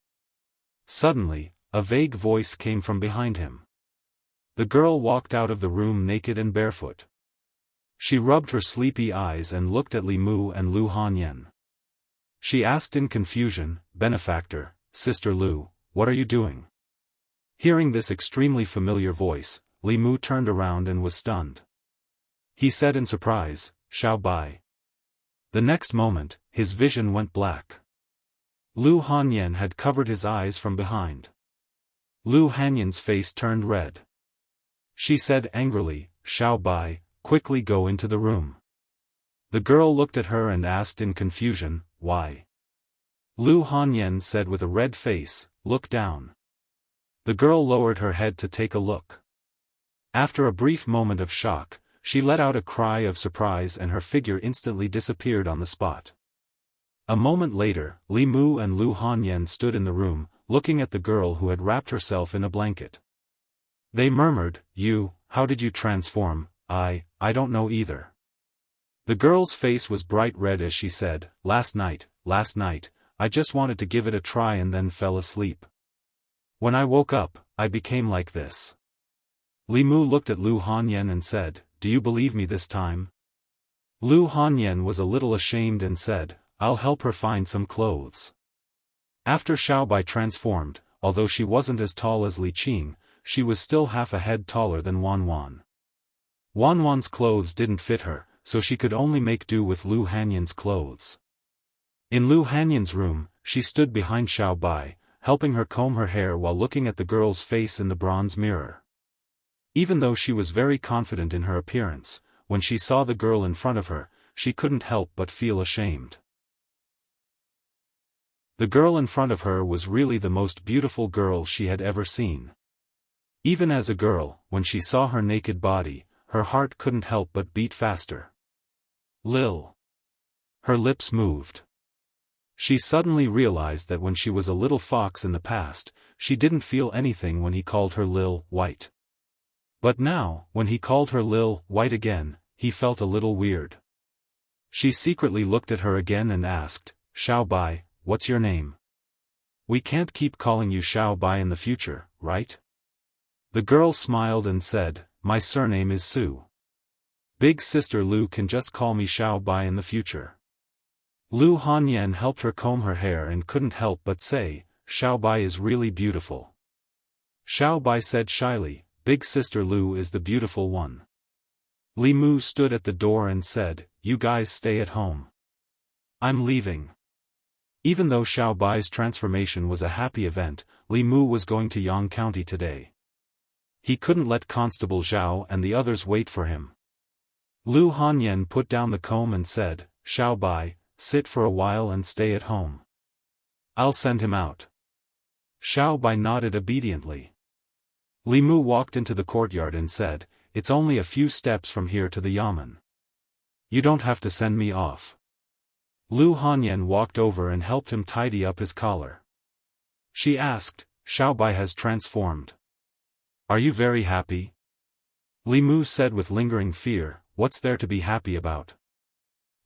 Suddenly, a vague voice came from behind him. The girl walked out of the room naked and barefoot. She rubbed her sleepy eyes and looked at Li Mu and Lu Hanyan. She asked in confusion, "Benefactor, Sister Lu, what are you doing?" Hearing this extremely familiar voice, Li Mu turned around and was stunned. He said in surprise, "Xiao Bai." The next moment, his vision went black. Lu Hanyan had covered his eyes from behind. Lu Hanyan's face turned red. She said angrily, "Xiao Bai, quickly go into the room." The girl looked at her and asked in confusion, "Why?" Lu Hanyan said with a red face, "Look down." The girl lowered her head to take a look. After a brief moment of shock, she let out a cry of surprise and her figure instantly disappeared on the spot. A moment later, Li Mu and Lu Hanyan stood in the room, looking at the girl who had wrapped herself in a blanket. They murmured, How did you transform?" I don't know either." The girl's face was bright red as she said, last night, I just wanted to give it a try and then fell asleep. When I woke up, I became like this." Li Mu looked at Lu Hanyan and said, "Do you believe me this time?" Lu Hanyan was a little ashamed and said, "I'll help her find some clothes." After Xiaobai transformed, although she wasn't as tall as Li Qing, she was still half a head taller than Wanwan. Wanwan's clothes didn't fit her, so she could only make do with Lu Hanyan's clothes. In Lu Hanyan's room, she stood behind Xiaobai, helping her comb her hair while looking at the girl's face in the bronze mirror. Even though she was very confident in her appearance, when she saw the girl in front of her, she couldn't help but feel ashamed. The girl in front of her was really the most beautiful girl she had ever seen. Even as a girl, when she saw her naked body, her heart couldn't help but beat faster. Lil. Her lips moved. She suddenly realized that when she was a little fox in the past, she didn't feel anything when he called her Lil White. But now, when he called her Lil White again, he felt a little weird. She secretly looked at her again and asked, "Xiaobai, what's your name? We can't keep calling you Xiaobai in the future, right?" The girl smiled and said, "My surname is Su. Big sister Lu can just call me Xiaobai in the future." Lu Hanyan helped her comb her hair and couldn't help but say, "Xiaobai is really beautiful." Xiaobai said shyly, "Big sister Lu is the beautiful one." Li Mu stood at the door and said, "You guys stay at home. I'm leaving." Even though Xiaobai's transformation was a happy event, Li Mu was going to Yang County today. He couldn't let Constable Zhao and the others wait for him. Lu Hanyan put down the comb and said, "Xiaobai, sit for a while and stay at home. I'll send him out." Xiaobai nodded obediently. Li Mu walked into the courtyard and said, "It's only a few steps from here to the yamen. You don't have to send me off." Lu Hanyan walked over and helped him tidy up his collar. She asked, "Xiaobai has transformed. Are you very happy?" Li Mu said with lingering fear, "What's there to be happy about?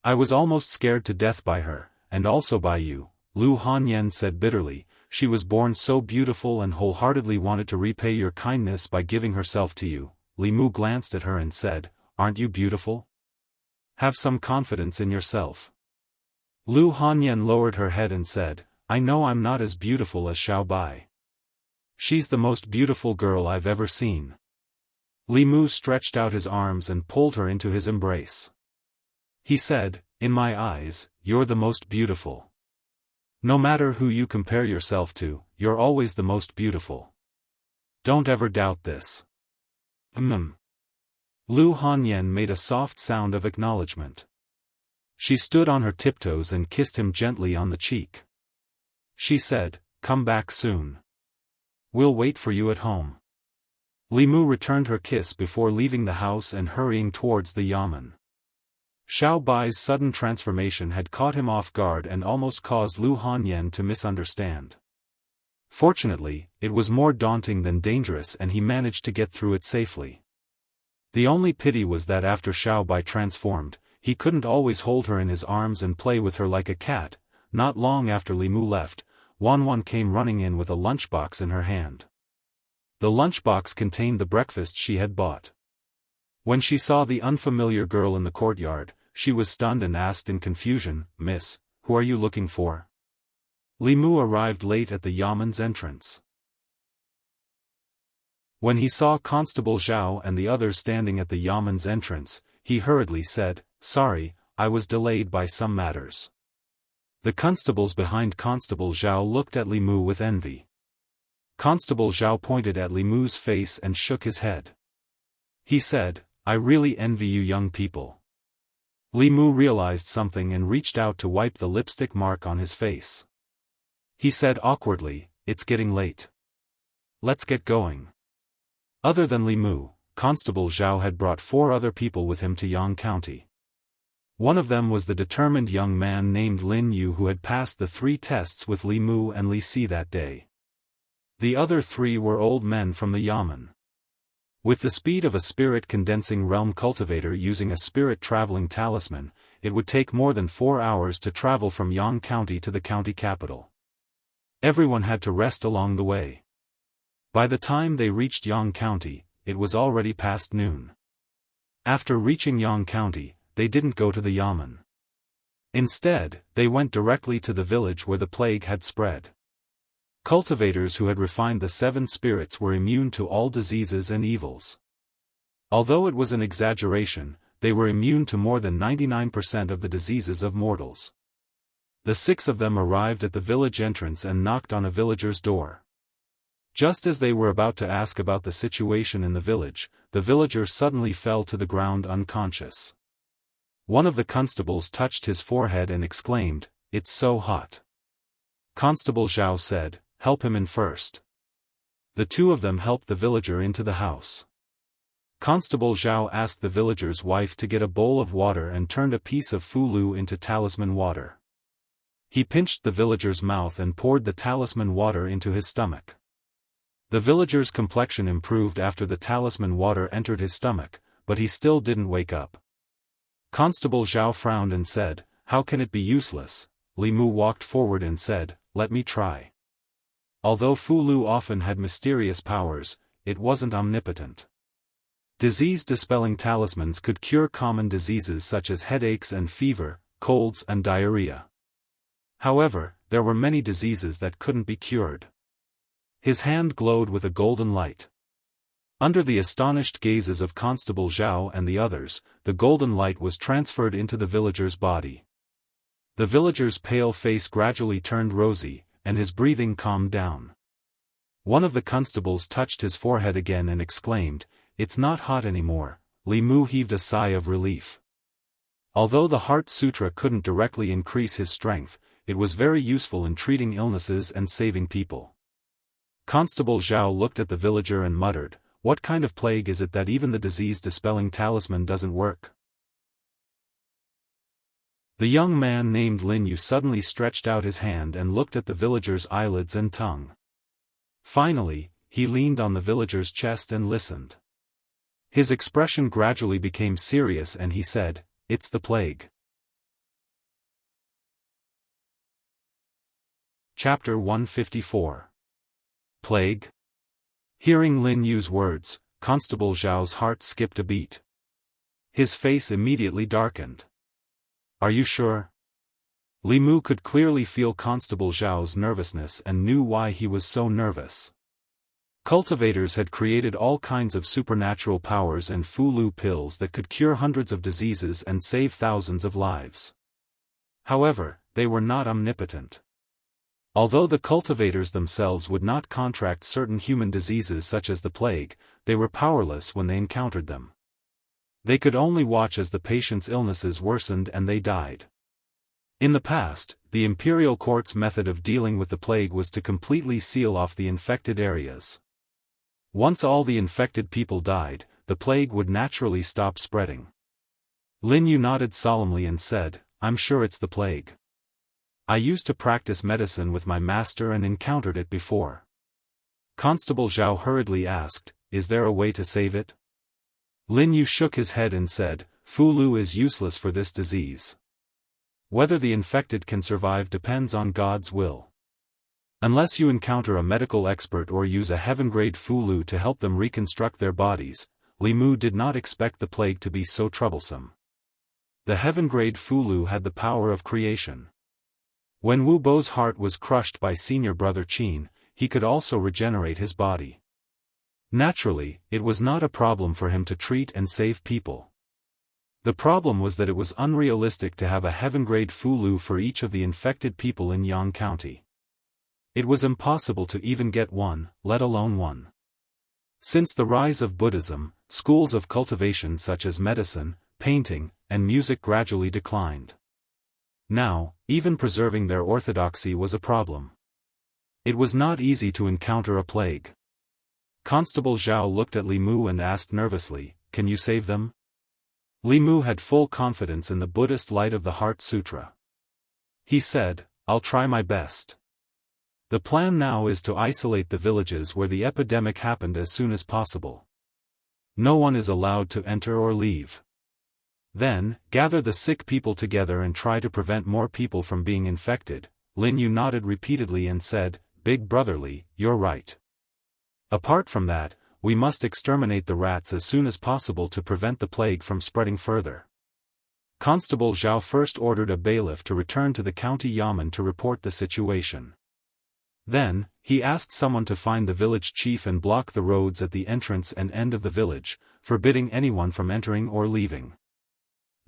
I was almost scared to death by her, and also by you." Lu Hanyan said bitterly, "She was born so beautiful and wholeheartedly wanted to repay your kindness by giving herself to you." Li Mu glanced at her and said, "Aren't you beautiful? Have some confidence in yourself." Lu Hanyan lowered her head and said, "I know I'm not as beautiful as Xiaobai. She's the most beautiful girl I've ever seen." Li Mu stretched out his arms and pulled her into his embrace. He said, "In my eyes, you're the most beautiful. No matter who you compare yourself to, you're always the most beautiful. Don't ever doubt this." Lu Hanyan made a soft sound of acknowledgement. She stood on her tiptoes and kissed him gently on the cheek. She said, "Come back soon. We'll wait for you at home." Li Mu returned her kiss before leaving the house and hurrying towards the yamen. Xiaobai's sudden transformation had caught him off guard and almost caused Lu Hanyan to misunderstand. Fortunately, it was more daunting than dangerous and he managed to get through it safely. The only pity was that after Xiaobai transformed, he couldn't always hold her in his arms and play with her like a cat. Not long after Li Mu left, Wanwan came running in with a lunchbox in her hand. The lunchbox contained the breakfast she had bought. When she saw the unfamiliar girl in the courtyard, she was stunned and asked in confusion, "Miss, who are you looking for?" Li Mu arrived late at the yamen's entrance. When he saw Constable Zhao and the others standing at the yamen's entrance, he hurriedly said, "Sorry, I was delayed by some matters." The constables behind Constable Zhao looked at Li Mu with envy. Constable Zhao pointed at Li Mu's face and shook his head. He said, "I really envy you young people." Li Mu realized something and reached out to wipe the lipstick mark on his face. He said awkwardly, "It's getting late. Let's get going." Other than Li Mu, Constable Zhao had brought 4 other people with him to Yang County. One of them was the determined young man named Lin Yu who had passed the 3 tests with Li Mu and Li Si that day. The other 3 were old men from the yamen. With the speed of a spirit-condensing realm cultivator using a spirit-traveling talisman, it would take more than 4 hours to travel from Yang County to the county capital. Everyone had to rest along the way. By the time they reached Yang County, it was already past noon. After reaching Yang County, they didn't go to the yamen. Instead, they went directly to the village where the plague had spread. Cultivators who had refined the 7 spirits were immune to all diseases and evils. Although it was an exaggeration, they were immune to more than 99% of the diseases of mortals. The 6 of them arrived at the village entrance and knocked on a villager's door. Just as they were about to ask about the situation in the villager suddenly fell to the ground unconscious. One of the constables touched his forehead and exclaimed, "It's so hot." Constable Zhao said, "Help him in first." The 2 of them helped the villager into the house. Constable Zhao asked the villager's wife to get a bowl of water and turned a piece of fulu into talisman water. He pinched the villager's mouth and poured the talisman water into his stomach. The villager's complexion improved after the talisman water entered his stomach, but he still didn't wake up. Constable Zhao frowned and said, "How can it be useless?" Li Mu walked forward and said, "Let me try." Although fulu often had mysterious powers, it wasn't omnipotent. Disease-dispelling talismans could cure common diseases such as headaches and fever, colds and diarrhea. However, there were many diseases that couldn't be cured. His hand glowed with a golden light. Under the astonished gazes of Constable Zhao and the others, the golden light was transferred into the villager's body. The villager's pale face gradually turned rosy, and his breathing calmed down. One of the constables touched his forehead again and exclaimed, "It's not hot anymore." Li Mu heaved a sigh of relief. Although the Heart Sutra couldn't directly increase his strength, it was very useful in treating illnesses and saving people. Constable Zhao looked at the villager and muttered, "What kind of plague is it that even the disease-dispelling talisman doesn't work?" The young man named Lin Yu suddenly stretched out his hand and looked at the villager's eyelids and tongue. Finally, he leaned on the villager's chest and listened. His expression gradually became serious and he said, "It's the plague." Chapter 154. Plague? Hearing Lin Yu's words, Constable Zhao's heart skipped a beat. His face immediately darkened. "Are you sure?" Li Mu could clearly feel Constable Zhao's nervousness and knew why he was so nervous. Cultivators had created all kinds of supernatural powers and fulu pills that could cure hundreds of diseases and save thousands of lives. However, they were not omnipotent. Although the cultivators themselves would not contract certain human diseases such as the plague, they were powerless when they encountered them. They could only watch as the patient's illnesses worsened and they died. In the past, the imperial court's method of dealing with the plague was to completely seal off the infected areas. Once all the infected people died, the plague would naturally stop spreading. Lin Yu nodded solemnly and said, "I'm sure it's the plague. I used to practice medicine with my master and encountered it before." Constable Zhao hurriedly asked, "Is there a way to save it?" Lin Yu shook his head and said, "Fulu is useless for this disease. Whether the infected can survive depends on God's will. Unless you encounter a medical expert or use a heaven-grade fulu to help them reconstruct their bodies." Li Mu did not expect the plague to be so troublesome. The heaven-grade fulu had the power of creation. When Wu Bo's heart was crushed by senior brother Qin, he could also regenerate his body. Naturally, it was not a problem for him to treat and save people. The problem was that it was unrealistic to have a heaven-grade fulu for each of the infected people in Yang County. It was impossible to even get one, let alone one. Since the rise of Buddhism, schools of cultivation such as medicine, painting, and music gradually declined. Now, even preserving their orthodoxy was a problem. It was not easy to encounter a plague. Constable Zhao looked at Li Mu and asked nervously, "Can you save them?" Li Mu had full confidence in the Buddhist light of the Heart Sutra. He said, "I'll try my best. The plan now is to isolate the villages where the epidemic happened as soon as possible. No one is allowed to enter or leave. Then, gather the sick people together and try to prevent more people from being infected." Lin Yu nodded repeatedly and said, "Big brotherly, you're right. Apart from that, we must exterminate the rats as soon as possible to prevent the plague from spreading further. Constable Zhao first ordered a bailiff to return to the county yamen to report the situation. Then, he asked someone to find the village chief and block the roads at the entrance and end of the village, forbidding anyone from entering or leaving.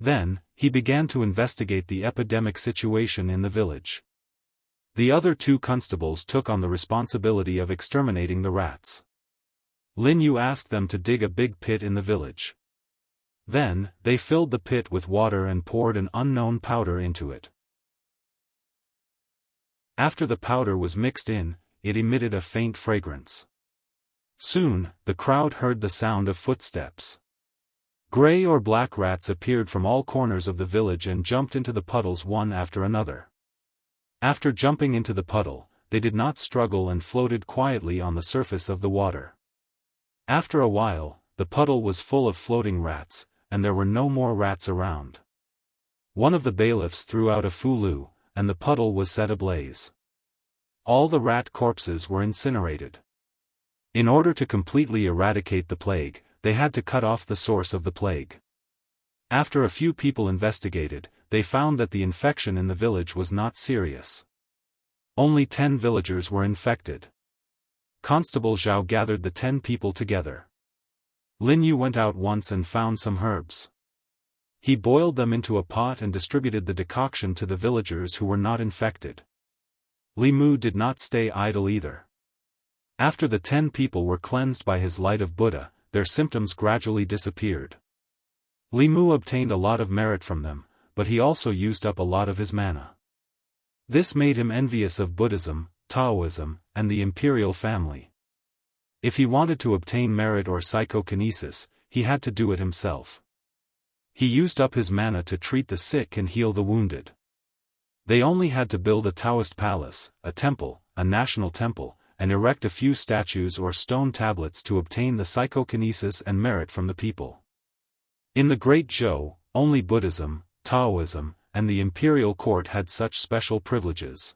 Then, he began to investigate the epidemic situation in the village. The other 2 constables took on the responsibility of exterminating the rats. Lin Yu asked them to dig a big pit in the village. Then, they filled the pit with water and poured an unknown powder into it. After the powder was mixed in, it emitted a faint fragrance. Soon, the crowd heard the sound of footsteps. Gray or black rats appeared from all corners of the village and jumped into the puddles one after another. After jumping into the puddle, they did not struggle and floated quietly on the surface of the water. After a while, the puddle was full of floating rats, and there were no more rats around. One of the bailiffs threw out a fulu, and the puddle was set ablaze. All the rat corpses were incinerated. In order to completely eradicate the plague, they had to cut off the source of the plague. After a few people investigated, they found that the infection in the village was not serious. Only 10 villagers were infected. Constable Zhao gathered the 10 people together. Lin Yu went out once and found some herbs. He boiled them into a pot and distributed the decoction to the villagers who were not infected. Li Mu did not stay idle either. After the 10 people were cleansed by his light of Buddha, their symptoms gradually disappeared. Li Mu obtained a lot of merit from them, but he also used up a lot of his mana. This made him envious of Buddhism, Taoism, and the imperial family. If he wanted to obtain merit or psychokinesis, he had to do it himself. He used up his mana to treat the sick and heal the wounded. They only had to build a Taoist palace, a temple, a national temple, and erect a few statues or stone tablets to obtain the psychokinesis and merit from the people. In the Great Zhou, only Buddhism, Taoism, and the imperial court had such special privileges.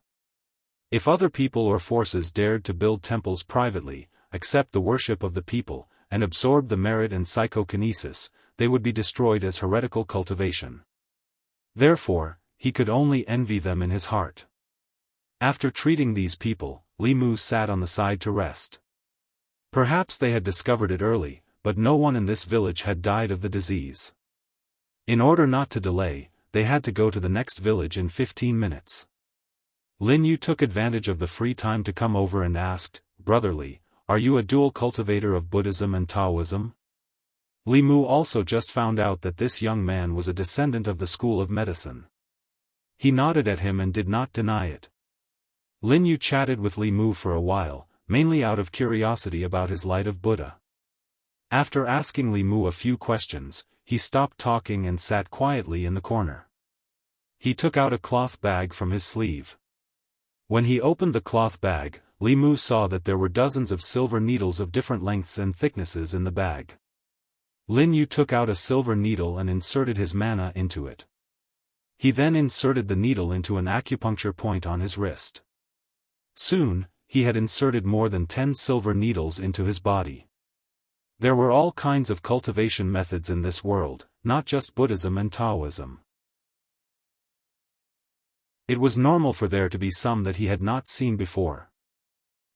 If other people or forces dared to build temples privately, accept the worship of the people, and absorb the merit and psychokinesis, they would be destroyed as heretical cultivation. Therefore, he could only envy them in his heart. After treating these people, Li Mu sat on the side to rest. Perhaps they had discovered it early, but no one in this village had died of the disease. In order not to delay, they had to go to the next village in 15 minutes. Lin Yu took advantage of the free time to come over and asked, "Brotherly, are you a dual cultivator of Buddhism and Taoism?" Li Mu also just found out that this young man was a descendant of the school of medicine. He nodded at him and did not deny it. Lin Yu chatted with Li Mu for a while, mainly out of curiosity about his light of Buddha. After asking Li Mu a few questions, he stopped talking and sat quietly in the corner. He took out a cloth bag from his sleeve. When he opened the cloth bag, Li Mu saw that there were dozens of silver needles of different lengths and thicknesses in the bag. Lin Yu took out a silver needle and inserted his mana into it. He then inserted the needle into an acupuncture point on his wrist. Soon, he had inserted more than 10 silver needles into his body. There were all kinds of cultivation methods in this world, not just Buddhism and Taoism. It was normal for there to be some that he had not seen before.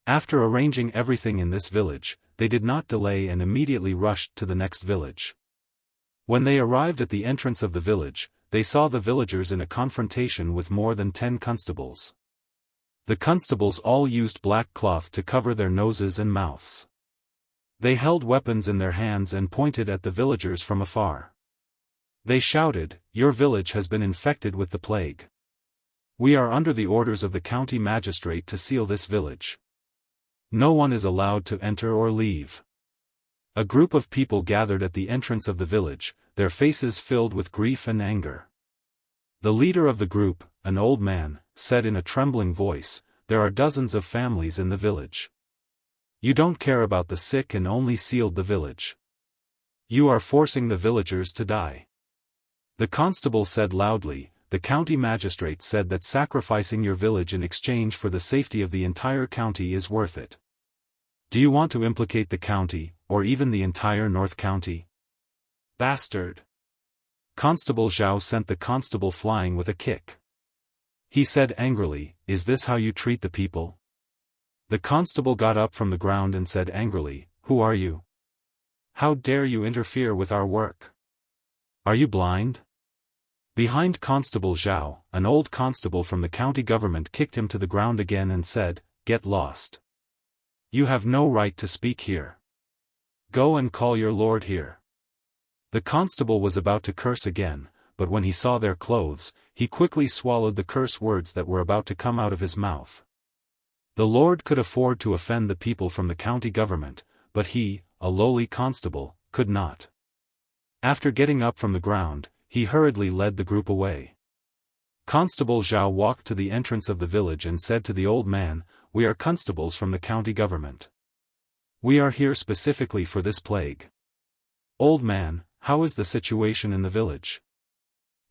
After arranging everything in this village, they did not delay and immediately rushed to the next village. When they arrived at the entrance of the village, they saw the villagers in a confrontation with more than 10 constables. The constables all used black cloth to cover their noses and mouths. They held weapons in their hands and pointed at the villagers from afar. They shouted, "Your village has been infected with the plague. We are under the orders of the county magistrate to seal this village. No one is allowed to enter or leave." A group of people gathered at the entrance of the village, their faces filled with grief and anger. The leader of the group, an old man, said in a trembling voice, "There are dozens of families in the village. You don't care about the sick and only sealed the village. You are forcing the villagers to die." The constable said loudly, "The county magistrate said that sacrificing your village in exchange for the safety of the entire county is worth it. Do you want to implicate the county, or even the entire North County? Bastard! Constable Zhao sent the constable flying with a kick. He said angrily, "Is this how you treat the people?" The constable got up from the ground and said angrily, "Who are you? How dare you interfere with our work? Are you blind?" Behind Constable Zhao, an old constable from the county government kicked him to the ground again and said, "Get lost. You have no right to speak here. Go and call your lord here." The constable was about to curse again, but when he saw their clothes, he quickly swallowed the curse words that were about to come out of his mouth. The lord could afford to offend the people from the county government, but he, a lowly constable, could not. After getting up from the ground, he hurriedly led the group away. Constable Zhao walked to the entrance of the village and said to the old man, "We are constables from the county government. We are here specifically for this plague. Old man, how is the situation in the village?"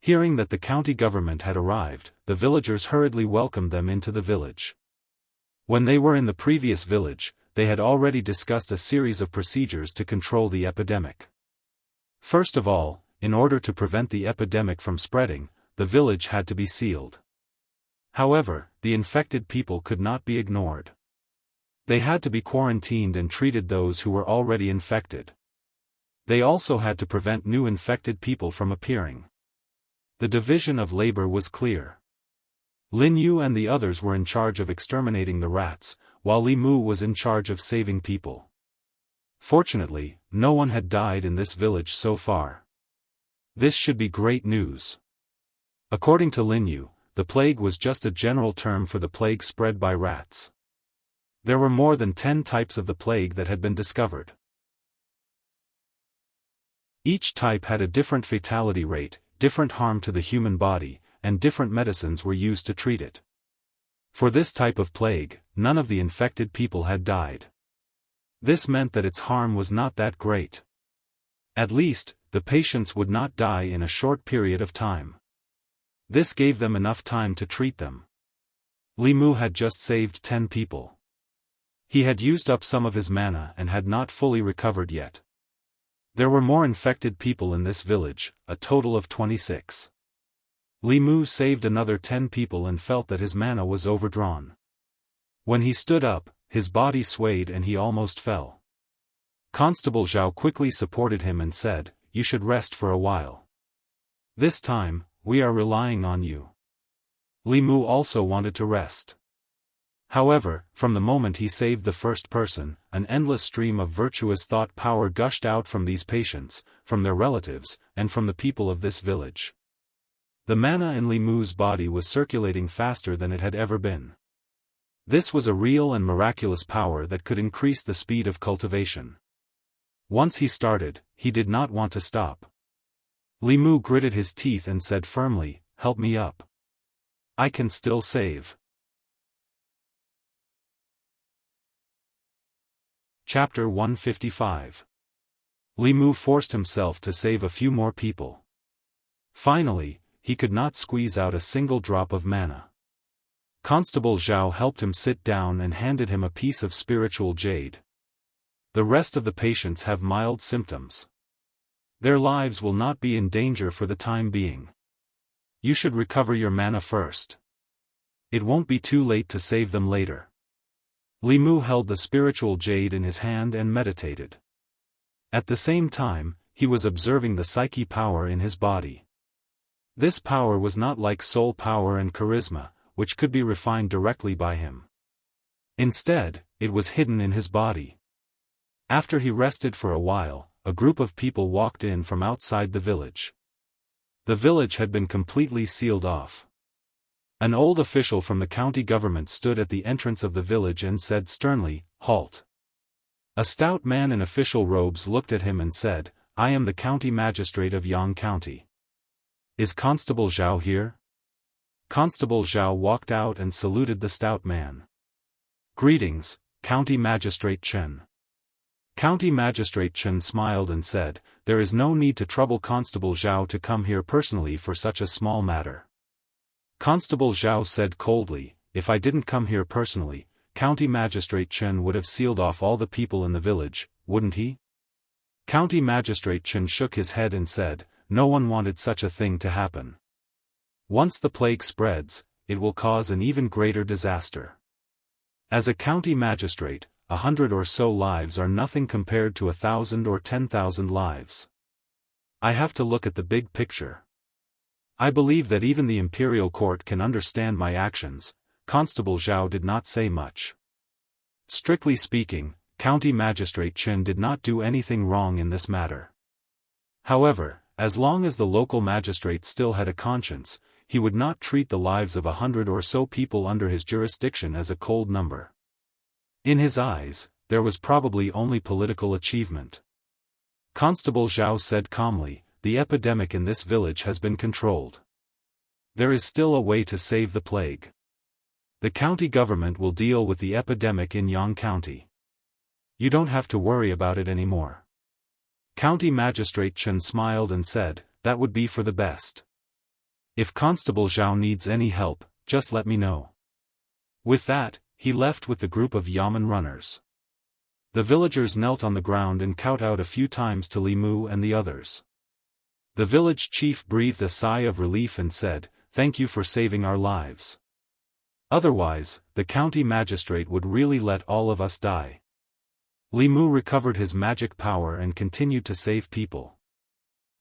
Hearing that the county government had arrived, the villagers hurriedly welcomed them into the village. When they were in the previous village, they had already discussed a series of procedures to control the epidemic. First of all, in order to prevent the epidemic from spreading, the village had to be sealed. However, the infected people could not be ignored. They had to be quarantined and treated those who were already infected. They also had to prevent new infected people from appearing. The division of labor was clear. Lin Yu and the others were in charge of exterminating the rats, while Li Mu was in charge of saving people. Fortunately, no one had died in this village so far. This should be great news. According to Lin Yu, the plague was just a general term for the plague spread by rats. There were more than 10 types of the plague that had been discovered. Each type had a different fatality rate, different harm to the human body, and different medicines were used to treat it. For this type of plague, none of the infected people had died. This meant that its harm was not that great. At least, the patients would not die in a short period of time. This gave them enough time to treat them. Li Mu had just saved 10 people. He had used up some of his mana and had not fully recovered yet. There were more infected people in this village, a total of 26. Li Mu saved another 10 people and felt that his mana was overdrawn. When he stood up, his body swayed and he almost fell. Constable Zhao quickly supported him and said, "You should rest for a while. This time, we are relying on you." Li Mu also wanted to rest. However, from the moment he saved the first person, an endless stream of virtuous thought power gushed out from these patients, from their relatives, and from the people of this village. The mana in Li Mu's body was circulating faster than it had ever been. This was a real and miraculous power that could increase the speed of cultivation. Once he started, he did not want to stop. Li Mu gritted his teeth and said firmly, "Help me up. I can still save." Chapter 155. Li Mu forced himself to save a few more people. Finally, he could not squeeze out a single drop of mana. Constable Zhao helped him sit down and handed him a piece of spiritual jade. The rest of the patients have mild symptoms. Their lives will not be in danger for the time being. You should recover your mana first. It won't be too late to save them later. Li Mu held the spiritual jade in his hand and meditated. At the same time, he was observing the psyche power in his body. This power was not like soul power and charisma, which could be refined directly by him. Instead, it was hidden in his body. After he rested for a while, a group of people walked in from outside the village. The village had been completely sealed off. An old official from the county government stood at the entrance of the village and said sternly, "Halt." A stout man in official robes looked at him and said, "I am the county magistrate of Yang County. Is Constable Zhao here?" Constable Zhao walked out and saluted the stout man. "Greetings, County Magistrate Chen." County Magistrate Chen smiled and said, "There is no need to trouble Constable Zhao to come here personally for such a small matter." Constable Zhao said coldly, "If I didn't come here personally, County Magistrate Chen would have sealed off all the people in the village, wouldn't he?" County Magistrate Chen shook his head and said, no one wanted such a thing to happen. Once the plague spreads, it will cause an even greater disaster. As a county magistrate, 100 or so lives are nothing compared to 1,000 or 10,000 lives. I have to look at the big picture. I believe that even the imperial court can understand my actions. Constable Zhao did not say much. Strictly speaking, County Magistrate Chen did not do anything wrong in this matter. However, as long as the local magistrate still had a conscience, he would not treat the lives of 100 or so people under his jurisdiction as a cold number. In his eyes, there was probably only political achievement. Constable Zhao said calmly, the epidemic in this village has been controlled. There is still a way to save the plague. The county government will deal with the epidemic in Yang County. You don't have to worry about it anymore. County Magistrate Chen smiled and said, that would be for the best. If Constable Zhao needs any help, just let me know. With that, he left with the group of Yamen runners. The villagers knelt on the ground and kowed out a few times to Li Mu and the others. The village chief breathed a sigh of relief and said, thank you for saving our lives. Otherwise, the county magistrate would really let all of us die. Li Mu recovered his magic power and continued to save people.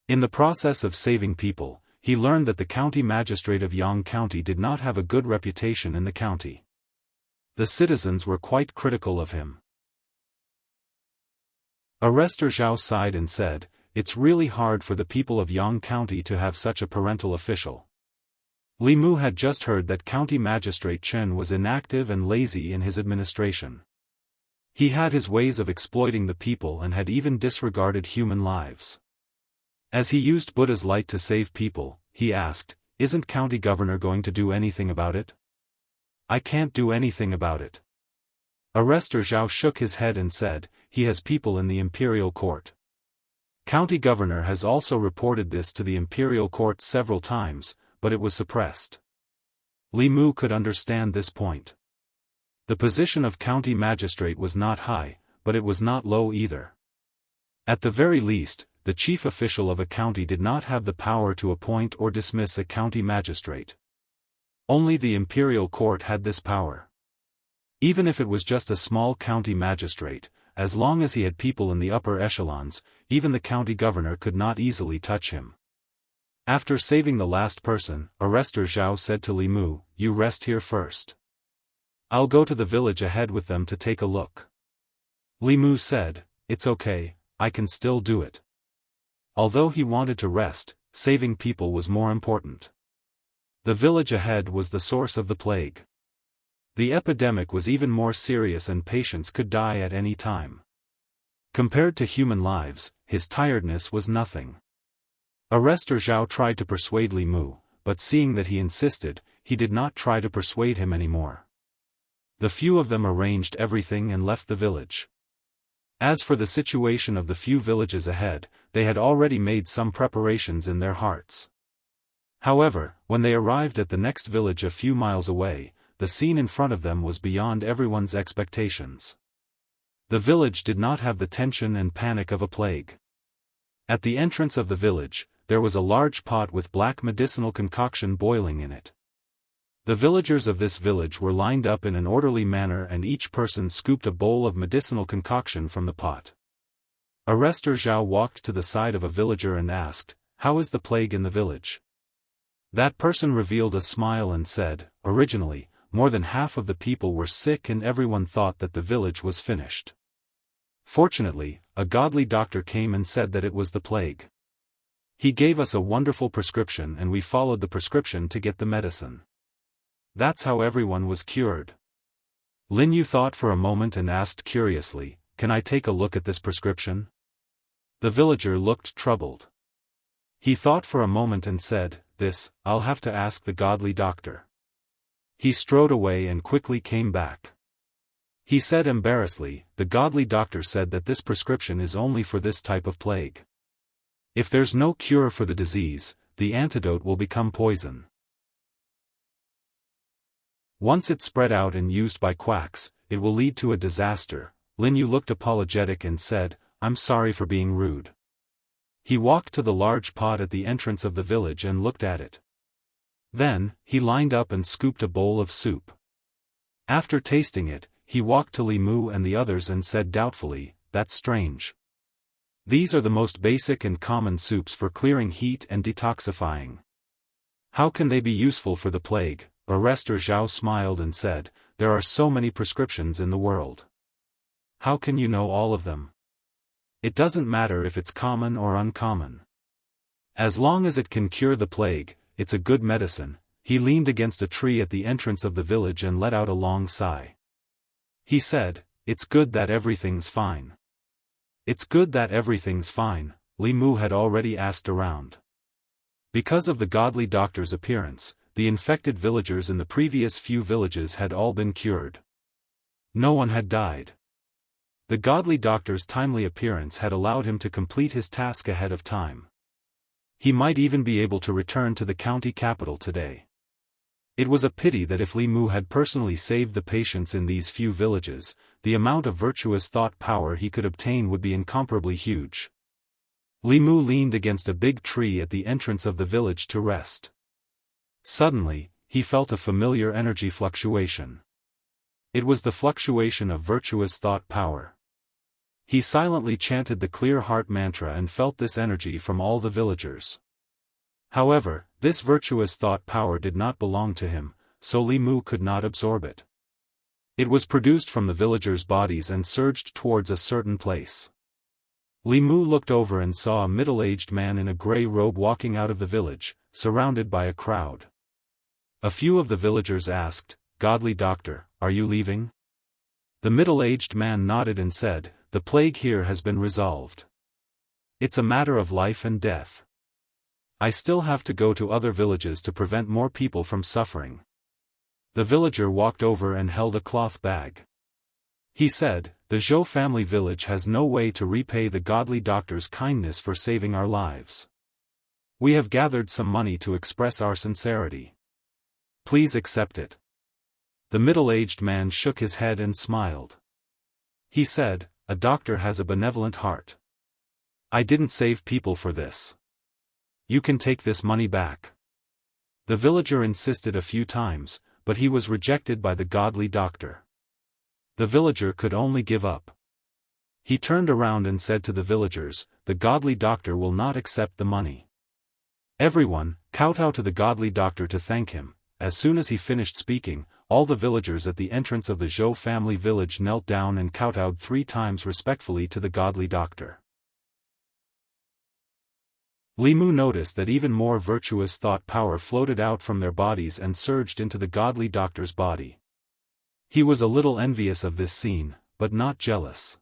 In the process of saving people, he learned that the county magistrate of Yang County did not have a good reputation in the county. The citizens were quite critical of him. Arrestor Zhao sighed and said, it's really hard for the people of Yang County to have such a parental official. Li Mu had just heard that County Magistrate Chen was inactive and lazy in his administration. He had his ways of exploiting the people and had even disregarded human lives. As he used Buddha's light to save people, he asked, isn't county governor going to do anything about it? I can't do anything about it. Arrestor Zhao shook his head and said, he has people in the imperial court. County governor has also reported this to the imperial court several times, but it was suppressed. Li Mu could understand this point. The position of county magistrate was not high, but it was not low either. At the very least, the chief official of a county did not have the power to appoint or dismiss a county magistrate. Only the imperial court had this power. Even if it was just a small county magistrate, as long as he had people in the upper echelons, even the county governor could not easily touch him. After saving the last person, Arrestor Zhao said to Li Mu, you rest here first. I'll go to the village ahead with them to take a look. Li Mu said, it's okay, I can still do it. Although he wanted to rest, saving people was more important. The village ahead was the source of the plague. The epidemic was even more serious and patients could die at any time. Compared to human lives, his tiredness was nothing. Arrestor Zhao tried to persuade Li Mu, but seeing that he insisted, he did not try to persuade him anymore. The few of them arranged everything and left the village. As for the situation of the few villages ahead, they had already made some preparations in their hearts. However, when they arrived at the next village a few miles away, the scene in front of them was beyond everyone's expectations. The village did not have the tension and panic of a plague. At the entrance of the village, there was a large pot with black medicinal concoction boiling in it. The villagers of this village were lined up in an orderly manner and each person scooped a bowl of medicinal concoction from the pot. Arrestor Zhao walked to the side of a villager and asked, how is the plague in the village? That person revealed a smile and said, originally, more than half of the people were sick and everyone thought that the village was finished. Fortunately, a godly doctor came and said that it was the plague. He gave us a wonderful prescription and we followed the prescription to get the medicine. That's how everyone was cured. Lin Yu thought for a moment and asked curiously, can I take a look at this prescription? The villager looked troubled. He thought for a moment and said, this, I'll have to ask the godly doctor. He strode away and quickly came back. He said embarrassedly, the godly doctor said that this prescription is only for this type of plague. If there's no cure for the disease, the antidote will become poison. Once it's spread out and used by quacks, it will lead to a disaster. Lin Yu looked apologetic and said, I'm sorry for being rude. He walked to the large pot at the entrance of the village and looked at it. Then, he lined up and scooped a bowl of soup. After tasting it, he walked to Li Mu and the others and said doubtfully, "That's strange. These are the most basic and common soups for clearing heat and detoxifying. How can they be useful for the plague?" Arrestor Zhao smiled and said, "There are so many prescriptions in the world. How can you know all of them? It doesn't matter if it's common or uncommon. As long as it can cure the plague, it's a good medicine." He leaned against a tree at the entrance of the village and let out a long sigh. He said, "It's good that everything's fine." "It's good that everything's fine," Li Mu had already asked around. Because of the godly doctor's appearance, the infected villagers in the previous few villages had all been cured. No one had died. The godly doctor's timely appearance had allowed him to complete his task ahead of time. He might even be able to return to the county capital today. It was a pity that if Li Mu had personally saved the patients in these few villages, the amount of virtuous thought power he could obtain would be incomparably huge. Li Mu leaned against a big tree at the entrance of the village to rest. Suddenly, he felt a familiar energy fluctuation. It was the fluctuation of virtuous thought power. He silently chanted the clear heart mantra and felt this energy from all the villagers. However, this virtuous thought power did not belong to him, so Li Mu could not absorb it. It was produced from the villagers' bodies and surged towards a certain place. Li Mu looked over and saw a middle-aged man in a grey robe walking out of the village, surrounded by a crowd. A few of the villagers asked, "Godly doctor, are you leaving?" The middle-aged man nodded and said, "The plague here has been resolved. It's a matter of life and death. I still have to go to other villages to prevent more people from suffering." The villager walked over and held a cloth bag. He said, "The Zhou family village has no way to repay the godly doctor's kindness for saving our lives. We have gathered some money to express our sincerity. Please accept it." The middle-aged man shook his head and smiled. He said, "A doctor has a benevolent heart. I didn't save people for this. You can take this money back." The villager insisted a few times, but he was rejected by the godly doctor. The villager could only give up. He turned around and said to the villagers, "The godly doctor will not accept the money." Everyone, kowtow to the godly doctor to thank him. As soon as he finished speaking, all the villagers at the entrance of the Zhou family village knelt down and kowtowed 3 times respectfully to the godly doctor. Li Mu noticed that even more virtuous thought power floated out from their bodies and surged into the godly doctor's body. He was a little envious of this scene, but not jealous.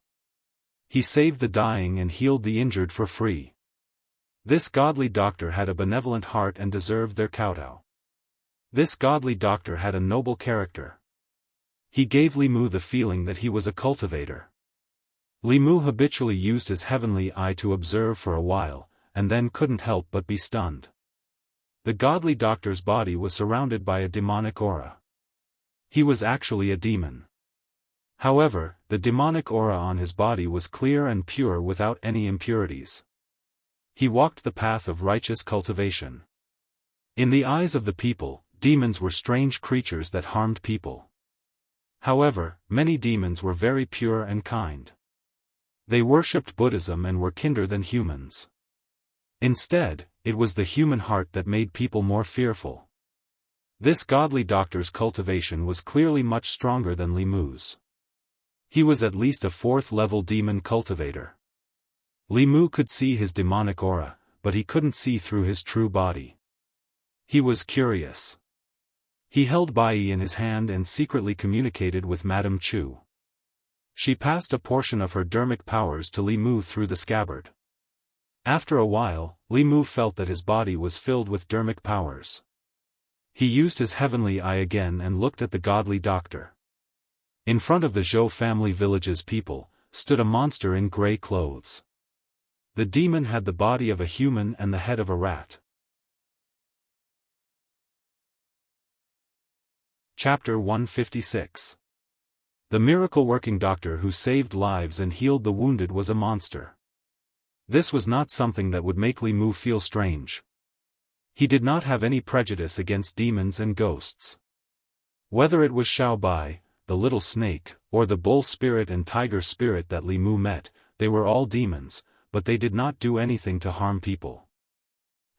He saved the dying and healed the injured for free. This godly doctor had a benevolent heart and deserved their kowtow. This godly doctor had a noble character. He gave Li Mu the feeling that he was a cultivator. Li Mu habitually used his heavenly eye to observe for a while, and then couldn't help but be stunned. The godly doctor's body was surrounded by a demonic aura. He was actually a demon. However, the demonic aura on his body was clear and pure without any impurities. He walked the path of righteous cultivation. In the eyes of the people, demons were strange creatures that harmed people. However, many demons were very pure and kind. They worshipped Buddhism and were kinder than humans. Instead, it was the human heart that made people more fearful. This godly doctor's cultivation was clearly much stronger than Li Mu's. He was at least a 4th-level demon cultivator. Li Mu could see his demonic aura, but he couldn't see through his true body. He was curious. He held Bai in his hand and secretly communicated with Madame Chu. She passed a portion of her dermic powers to Li Mu through the scabbard. After a while, Li Mu felt that his body was filled with dermic powers. He used his heavenly eye again and looked at the godly doctor. In front of the Zhou family village's people, stood a monster in grey clothes. The demon had the body of a human and the head of a rat. Chapter 156. The miracle-working doctor who saved lives and healed the wounded was a monster. This was not something that would make Li Mu feel strange. He did not have any prejudice against demons and ghosts. Whether it was Xiao Bai, the little snake, or the bull spirit and tiger spirit that Li Mu met, they were all demons, but they did not do anything to harm people.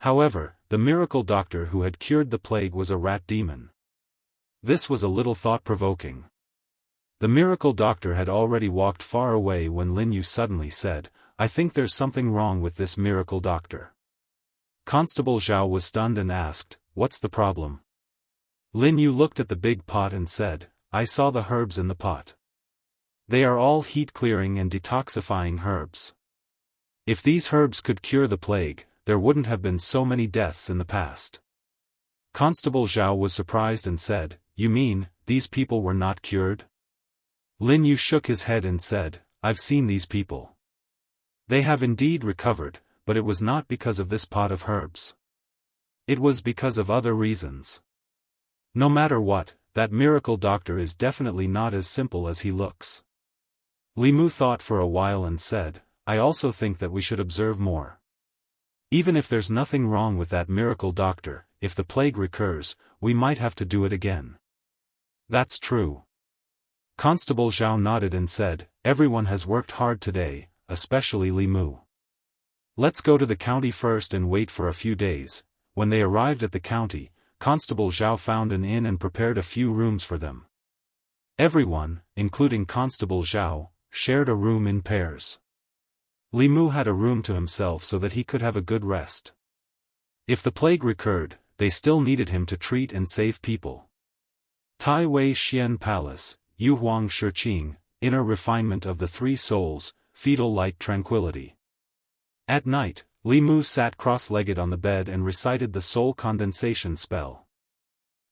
However, the miracle doctor who had cured the plague was a rat demon. This was a little thought-provoking. The miracle doctor had already walked far away when Lin Yu suddenly said, "I think there's something wrong with this miracle doctor." Constable Zhao was stunned and asked, "What's the problem?" Lin Yu looked at the big pot and said, "I saw the herbs in the pot. They are all heat-clearing and detoxifying herbs. If these herbs could cure the plague, there wouldn't have been so many deaths in the past." Constable Zhao was surprised and said, "You mean, these people were not cured?" Lin Yu shook his head and said, "I've seen these people. They have indeed recovered, but it was not because of this pot of herbs. It was because of other reasons. No matter what, that miracle doctor is definitely not as simple as he looks." Li Mu thought for a while and said, "I also think that we should observe more. Even if there's nothing wrong with that miracle doctor, if the plague recurs, we might have to do it again." "That's true." Constable Zhao nodded and said, "Everyone has worked hard today, especially Li Mu. Let's go to the county first and wait for a few days." When they arrived at the county, Constable Zhao found an inn and prepared a few rooms for them. Everyone, including Constable Zhao, shared a room in pairs. Li Mu had a room to himself so that he could have a good rest. If the plague recurred, they still needed him to treat and save people. Tai Wei Xian Palace, Yu Huang Shiqing, Inner Refinement of the Three Souls, Fetal Light Tranquility. At night, Li Mu sat cross-legged on the bed and recited the soul condensation spell.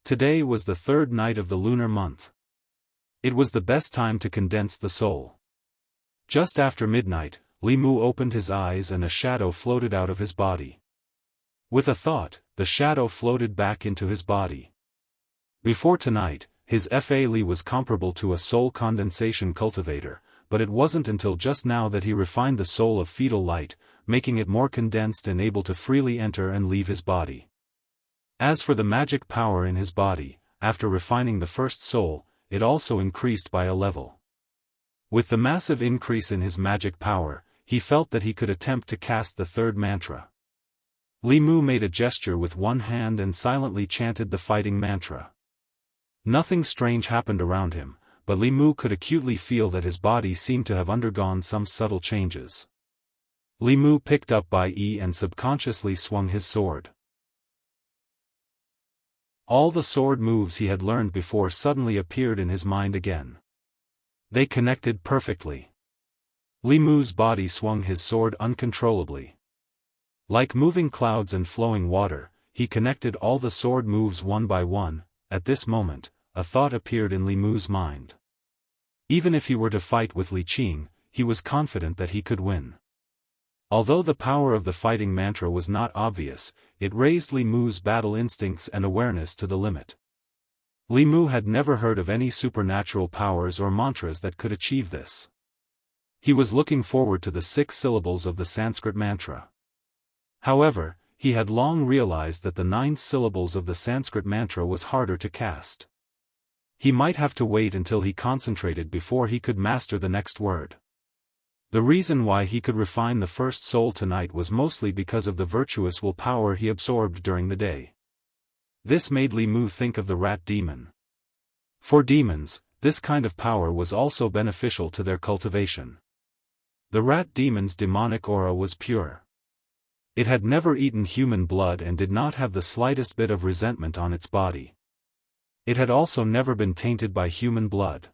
Today was the third night of the lunar month. It was the best time to condense the soul. Just after midnight, Li Mu opened his eyes and a shadow floated out of his body. With a thought, the shadow floated back into his body. Before tonight, his Fa Li was comparable to a soul condensation cultivator, but it wasn't until just now that he refined the soul of fetal light, making it more condensed and able to freely enter and leave his body. As for the magic power in his body, after refining the first soul, it also increased by a level. With the massive increase in his magic power, he felt that he could attempt to cast the third mantra. Li Mu made a gesture with one hand and silently chanted the fighting mantra. Nothing strange happened around him, but Li Mu could acutely feel that his body seemed to have undergone some subtle changes. Li Mu picked up Bai Yi and subconsciously swung his sword. All the sword moves he had learned before suddenly appeared in his mind again. They connected perfectly. Li Mu's body swung his sword uncontrollably. Like moving clouds and flowing water, he connected all the sword moves one by one. At this moment, a thought appeared in Li Mu's mind. Even if he were to fight with Li Qing, he was confident that he could win. Although the power of the fighting mantra was not obvious, it raised Li Mu's battle instincts and awareness to the limit. Li Mu had never heard of any supernatural powers or mantras that could achieve this. He was looking forward to the 6 syllables of the Sanskrit mantra. However, he had long realized that the 9 syllables of the Sanskrit mantra was harder to cast. He might have to wait until he concentrated before he could master the next word. The reason why he could refine the first soul tonight was mostly because of the virtuous will power he absorbed during the day. This made Li Mu think of the rat demon. For demons, this kind of power was also beneficial to their cultivation. The rat demon's demonic aura was pure. It had never eaten human blood and did not have the slightest bit of resentment on its body. It had also never been tainted by human blood.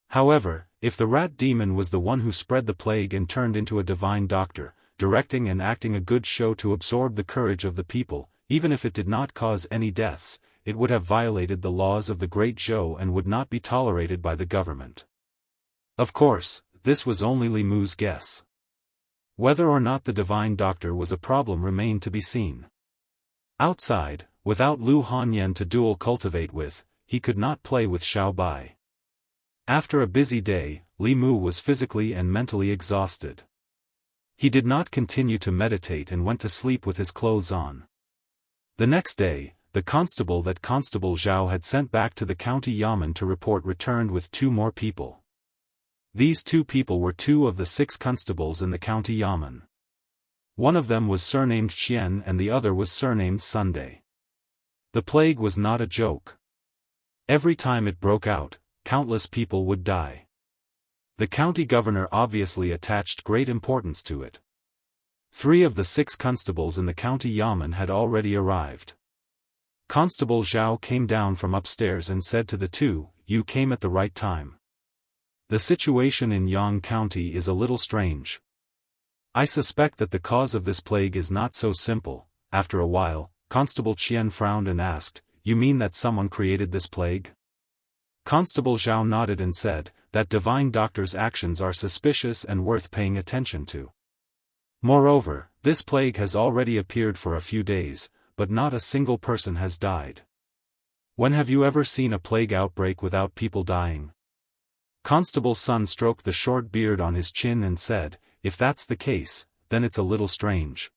However, if the rat demon was the one who spread the plague and turned into a divine doctor, directing and acting a good show to absorb the courage of the people, even if it did not cause any deaths, it would have violated the laws of the Great Zhou and would not be tolerated by the government. Of course, this was only Li Mu's guess. Whether or not the divine doctor was a problem remained to be seen. Outside, without Lu Hanyan to dual cultivate with, he could not play with Xiao Bai. After a busy day, Li Mu was physically and mentally exhausted. He did not continue to meditate and went to sleep with his clothes on. The next day, the constable that Constable Zhao had sent back to the county yamen to report returned with 2 more people. These 2 people were 2 of the 6 constables in the county yamen. One of them was surnamed Qian and the other was surnamed Sunday. The plague was not a joke. Every time it broke out, countless people would die. The county governor obviously attached great importance to it. 3 of the 6 constables in the county yamen had already arrived. Constable Zhao came down from upstairs and said to the 2, "You came at the right time. The situation in Yang County is a little strange. I suspect that the cause of this plague is not so simple." After a while, Constable Qian frowned and asked, "You mean that someone created this plague?" Constable Zhao nodded and said, "That divine doctor's actions are suspicious and worth paying attention to. Moreover, this plague has already appeared for a few days, but not a single person has died. When have you ever seen a plague outbreak without people dying?" Constable Sun stroked the short beard on his chin and said, "If that's the case, then it's a little strange.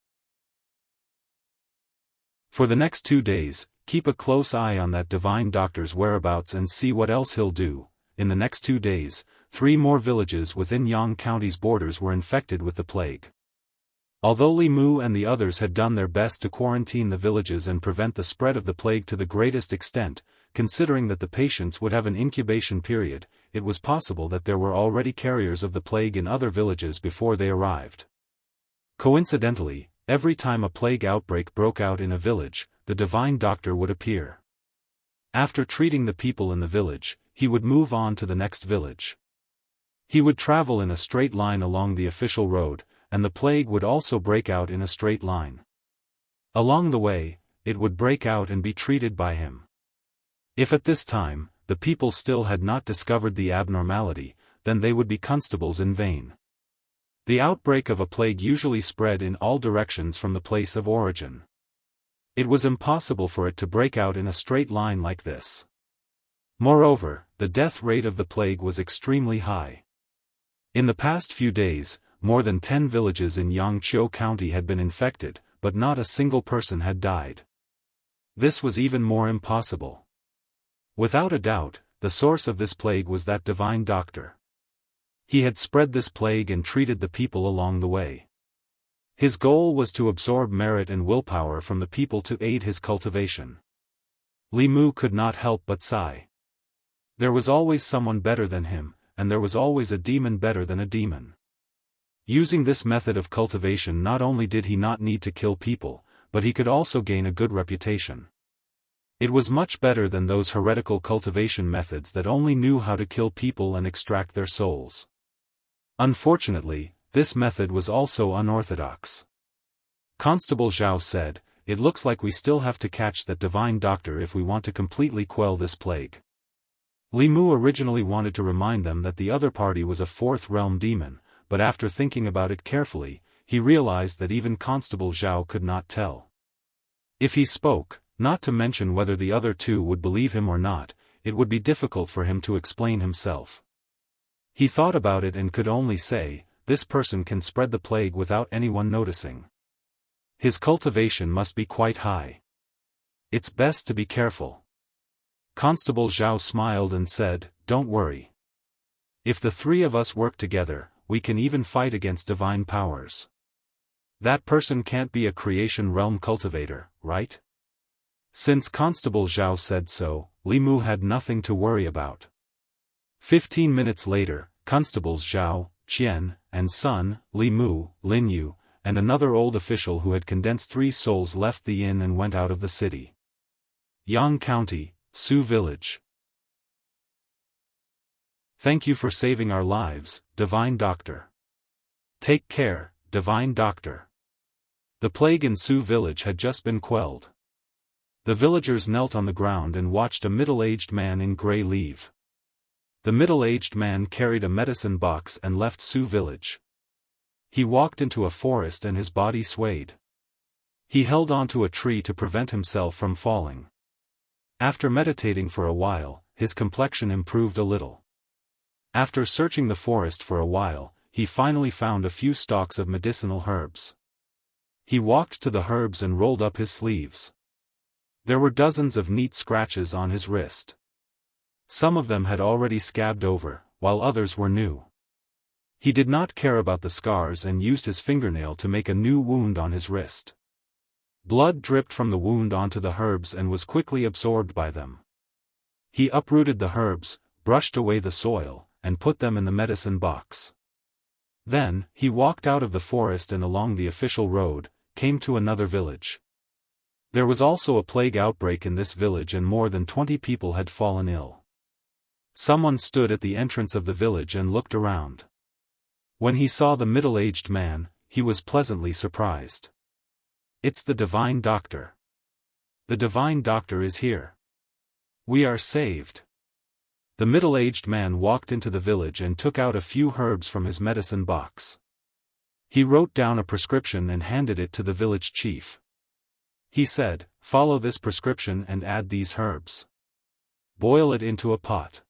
For the next 2 days, keep a close eye on that divine doctor's whereabouts and see what else he'll do." In the next 2 days, 3 more villages within Yang County's borders were infected with the plague. Although Li Mu and the others had done their best to quarantine the villages and prevent the spread of the plague to the greatest extent, considering that the patients would have an incubation period, it was possible that there were already carriers of the plague in other villages before they arrived. Coincidentally, every time a plague outbreak broke out in a village, the divine doctor would appear. After treating the people in the village, he would move on to the next village. He would travel in a straight line along the official road, and the plague would also break out in a straight line. Along the way, it would break out and be treated by him. If at this time, the people still had not discovered the abnormality, then they would be constables in vain. The outbreak of a plague usually spread in all directions from the place of origin. It was impossible for it to break out in a straight line like this. Moreover, the death rate of the plague was extremely high. In the past few days, more than 10 villages in Yangqiu County had been infected, but not a single person had died. This was even more impossible. Without a doubt, the source of this plague was that divine doctor. He had spread this plague and treated the people along the way. His goal was to absorb merit and willpower from the people to aid his cultivation. Li Mu could not help but sigh. There was always someone better than him, and there was always a demon better than a demon. Using this method of cultivation, not only did he not need to kill people, but he could also gain a good reputation. It was much better than those heretical cultivation methods that only knew how to kill people and extract their souls. Unfortunately, this method was also unorthodox. Constable Zhao said, "It looks like we still have to catch that divine doctor if we want to completely quell this plague." Li Mu originally wanted to remind them that the other party was a 4th realm demon, but after thinking about it carefully, he realized that even Constable Zhao could not tell. If he spoke, not to mention whether the other 2 would believe him or not, it would be difficult for him to explain himself. He thought about it and could only say, "This person can spread the plague without anyone noticing. His cultivation must be quite high. It's best to be careful." Constable Zhao smiled and said, "Don't worry. If the 3 of us work together, we can even fight against divine powers. That person can't be a creation realm cultivator, right?" Since Constable Zhao said so, Li Mu had nothing to worry about. 15 minutes later, Constables Zhao, Qian, and Sun, Li Mu, Lin Yu, and another old official who had condensed 3 souls left the inn and went out of the city. Yang County, Su Village. "Thank you for saving our lives, Divine Doctor." "Take care, Divine Doctor." The plague in Su Village had just been quelled. The villagers knelt on the ground and watched a middle-aged man in grey leave. The middle-aged man carried a medicine box and left Su Village. He walked into a forest and his body swayed. He held onto a tree to prevent himself from falling. After meditating for a while, his complexion improved a little. After searching the forest for a while, he finally found a few stalks of medicinal herbs. He walked to the herbs and rolled up his sleeves. There were dozens of neat scratches on his wrist. Some of them had already scabbed over, while others were new. He did not care about the scars and used his fingernail to make a new wound on his wrist. Blood dripped from the wound onto the herbs and was quickly absorbed by them. He uprooted the herbs, brushed away the soil, and put them in the medicine box. Then, he walked out of the forest and along the official road, came to another village. There was also a plague outbreak in this village and more than 20 people had fallen ill. Someone stood at the entrance of the village and looked around. When he saw the middle-aged man, he was pleasantly surprised. "It's the divine doctor. The divine doctor is here. We are saved." The middle-aged man walked into the village and took out a few herbs from his medicine box. He wrote down a prescription and handed it to the village chief. He said, "Follow this prescription and add these herbs. Boil it into a pot.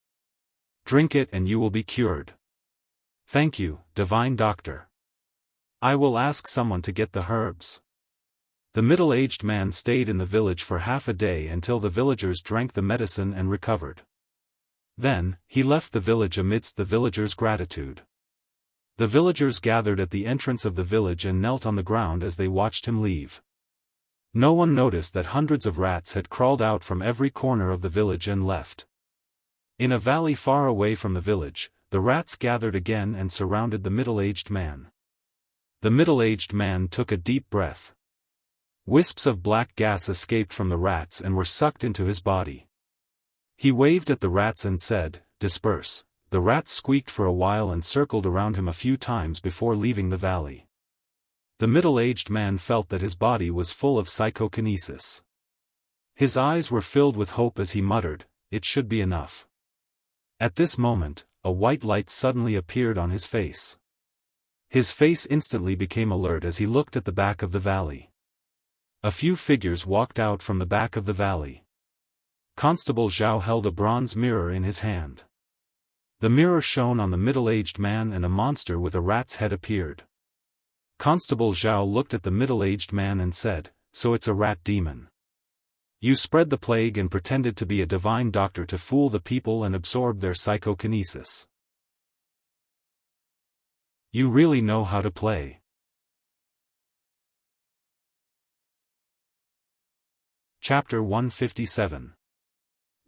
Drink it and you will be cured." "Thank you, divine doctor. I will ask someone to get the herbs." The middle-aged man stayed in the village for half a day until the villagers drank the medicine and recovered. Then, he left the village amidst the villagers' gratitude. The villagers gathered at the entrance of the village and knelt on the ground as they watched him leave. No one noticed that hundreds of rats had crawled out from every corner of the village and left. In a valley far away from the village, the rats gathered again and surrounded the middle-aged man. The middle-aged man took a deep breath. Wisps of black gas escaped from the rats and were sucked into his body. He waved at the rats and said, "Disperse." The rats squeaked for a while and circled around him a few times before leaving the valley. The middle-aged man felt that his body was full of psychokinesis. His eyes were filled with hope as he muttered, "It should be enough." At this moment, a white light suddenly appeared on his face. His face instantly became alert as he looked at the back of the valley. A few figures walked out from the back of the valley. Constable Zhao held a bronze mirror in his hand. The mirror shone on the middle-aged man and a monster with a rat's head appeared. Constable Zhao looked at the middle-aged man and said, "So it's a rat demon. You spread the plague and pretended to be a divine doctor to fool the people and absorb their psychokinesis. You really know how to play." Chapter 157.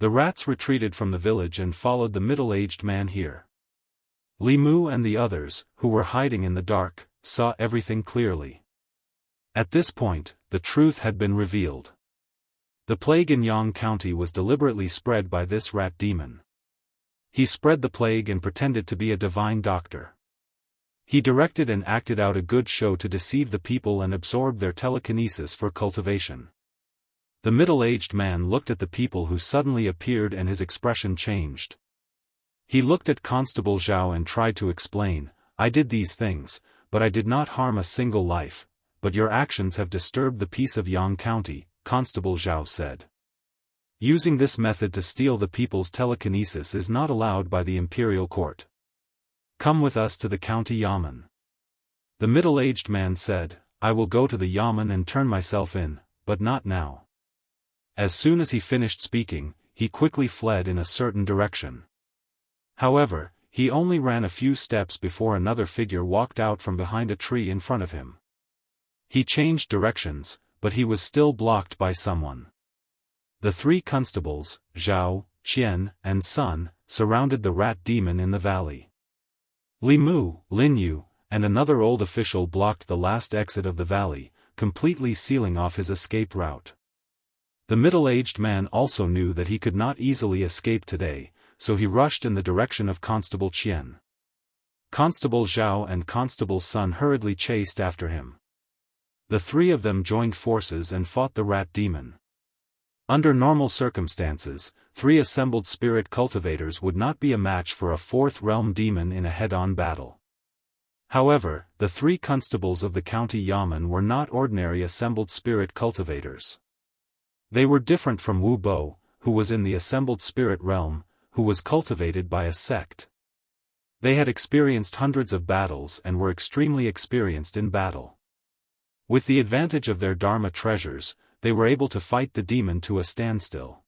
The rats retreated from the village and followed the middle-aged man here. Li Mu and the others, who were hiding in the dark, saw everything clearly. At this point, the truth had been revealed. The plague in Yang County was deliberately spread by this rat demon. He spread the plague and pretended to be a divine doctor. He directed and acted out a good show to deceive the people and absorb their telekinesis for cultivation. The middle-aged man looked at the people who suddenly appeared and his expression changed. He looked at Constable Zhao and tried to explain, "I did these things, but I did not harm a single life, but your actions have disturbed the peace of Yang County," Constable Zhao said. Using this method to steal the people's telekinesis is not allowed by the imperial court. "Come with us to the county yamen." The middle-aged man said, "I will go to the yamen and turn myself in, but not now." As soon as he finished speaking, he quickly fled in a certain direction. However, he only ran a few steps before another figure walked out from behind a tree in front of him. He changed directions, but he was still blocked by someone. The three constables, Zhao, Qian, and Sun, surrounded the rat demon in the valley. Li Mu, Lin Yu, and another old official blocked the last exit of the valley, completely sealing off his escape route. The middle-aged man also knew that he could not easily escape today, so he rushed in the direction of Constable Qian. Constable Zhao and Constable Sun hurriedly chased after him. The three of them joined forces and fought the rat demon. Under normal circumstances, three assembled spirit cultivators would not be a match for a fourth realm demon in a head-on battle. However, the three constables of the county yamen were not ordinary assembled spirit cultivators. They were different from Wu Bo, who was in the assembled spirit realm, who was cultivated by a sect. They had experienced hundreds of battles and were extremely experienced in battle. With the advantage of their Dharma treasures, they were able to fight the demon to a standstill.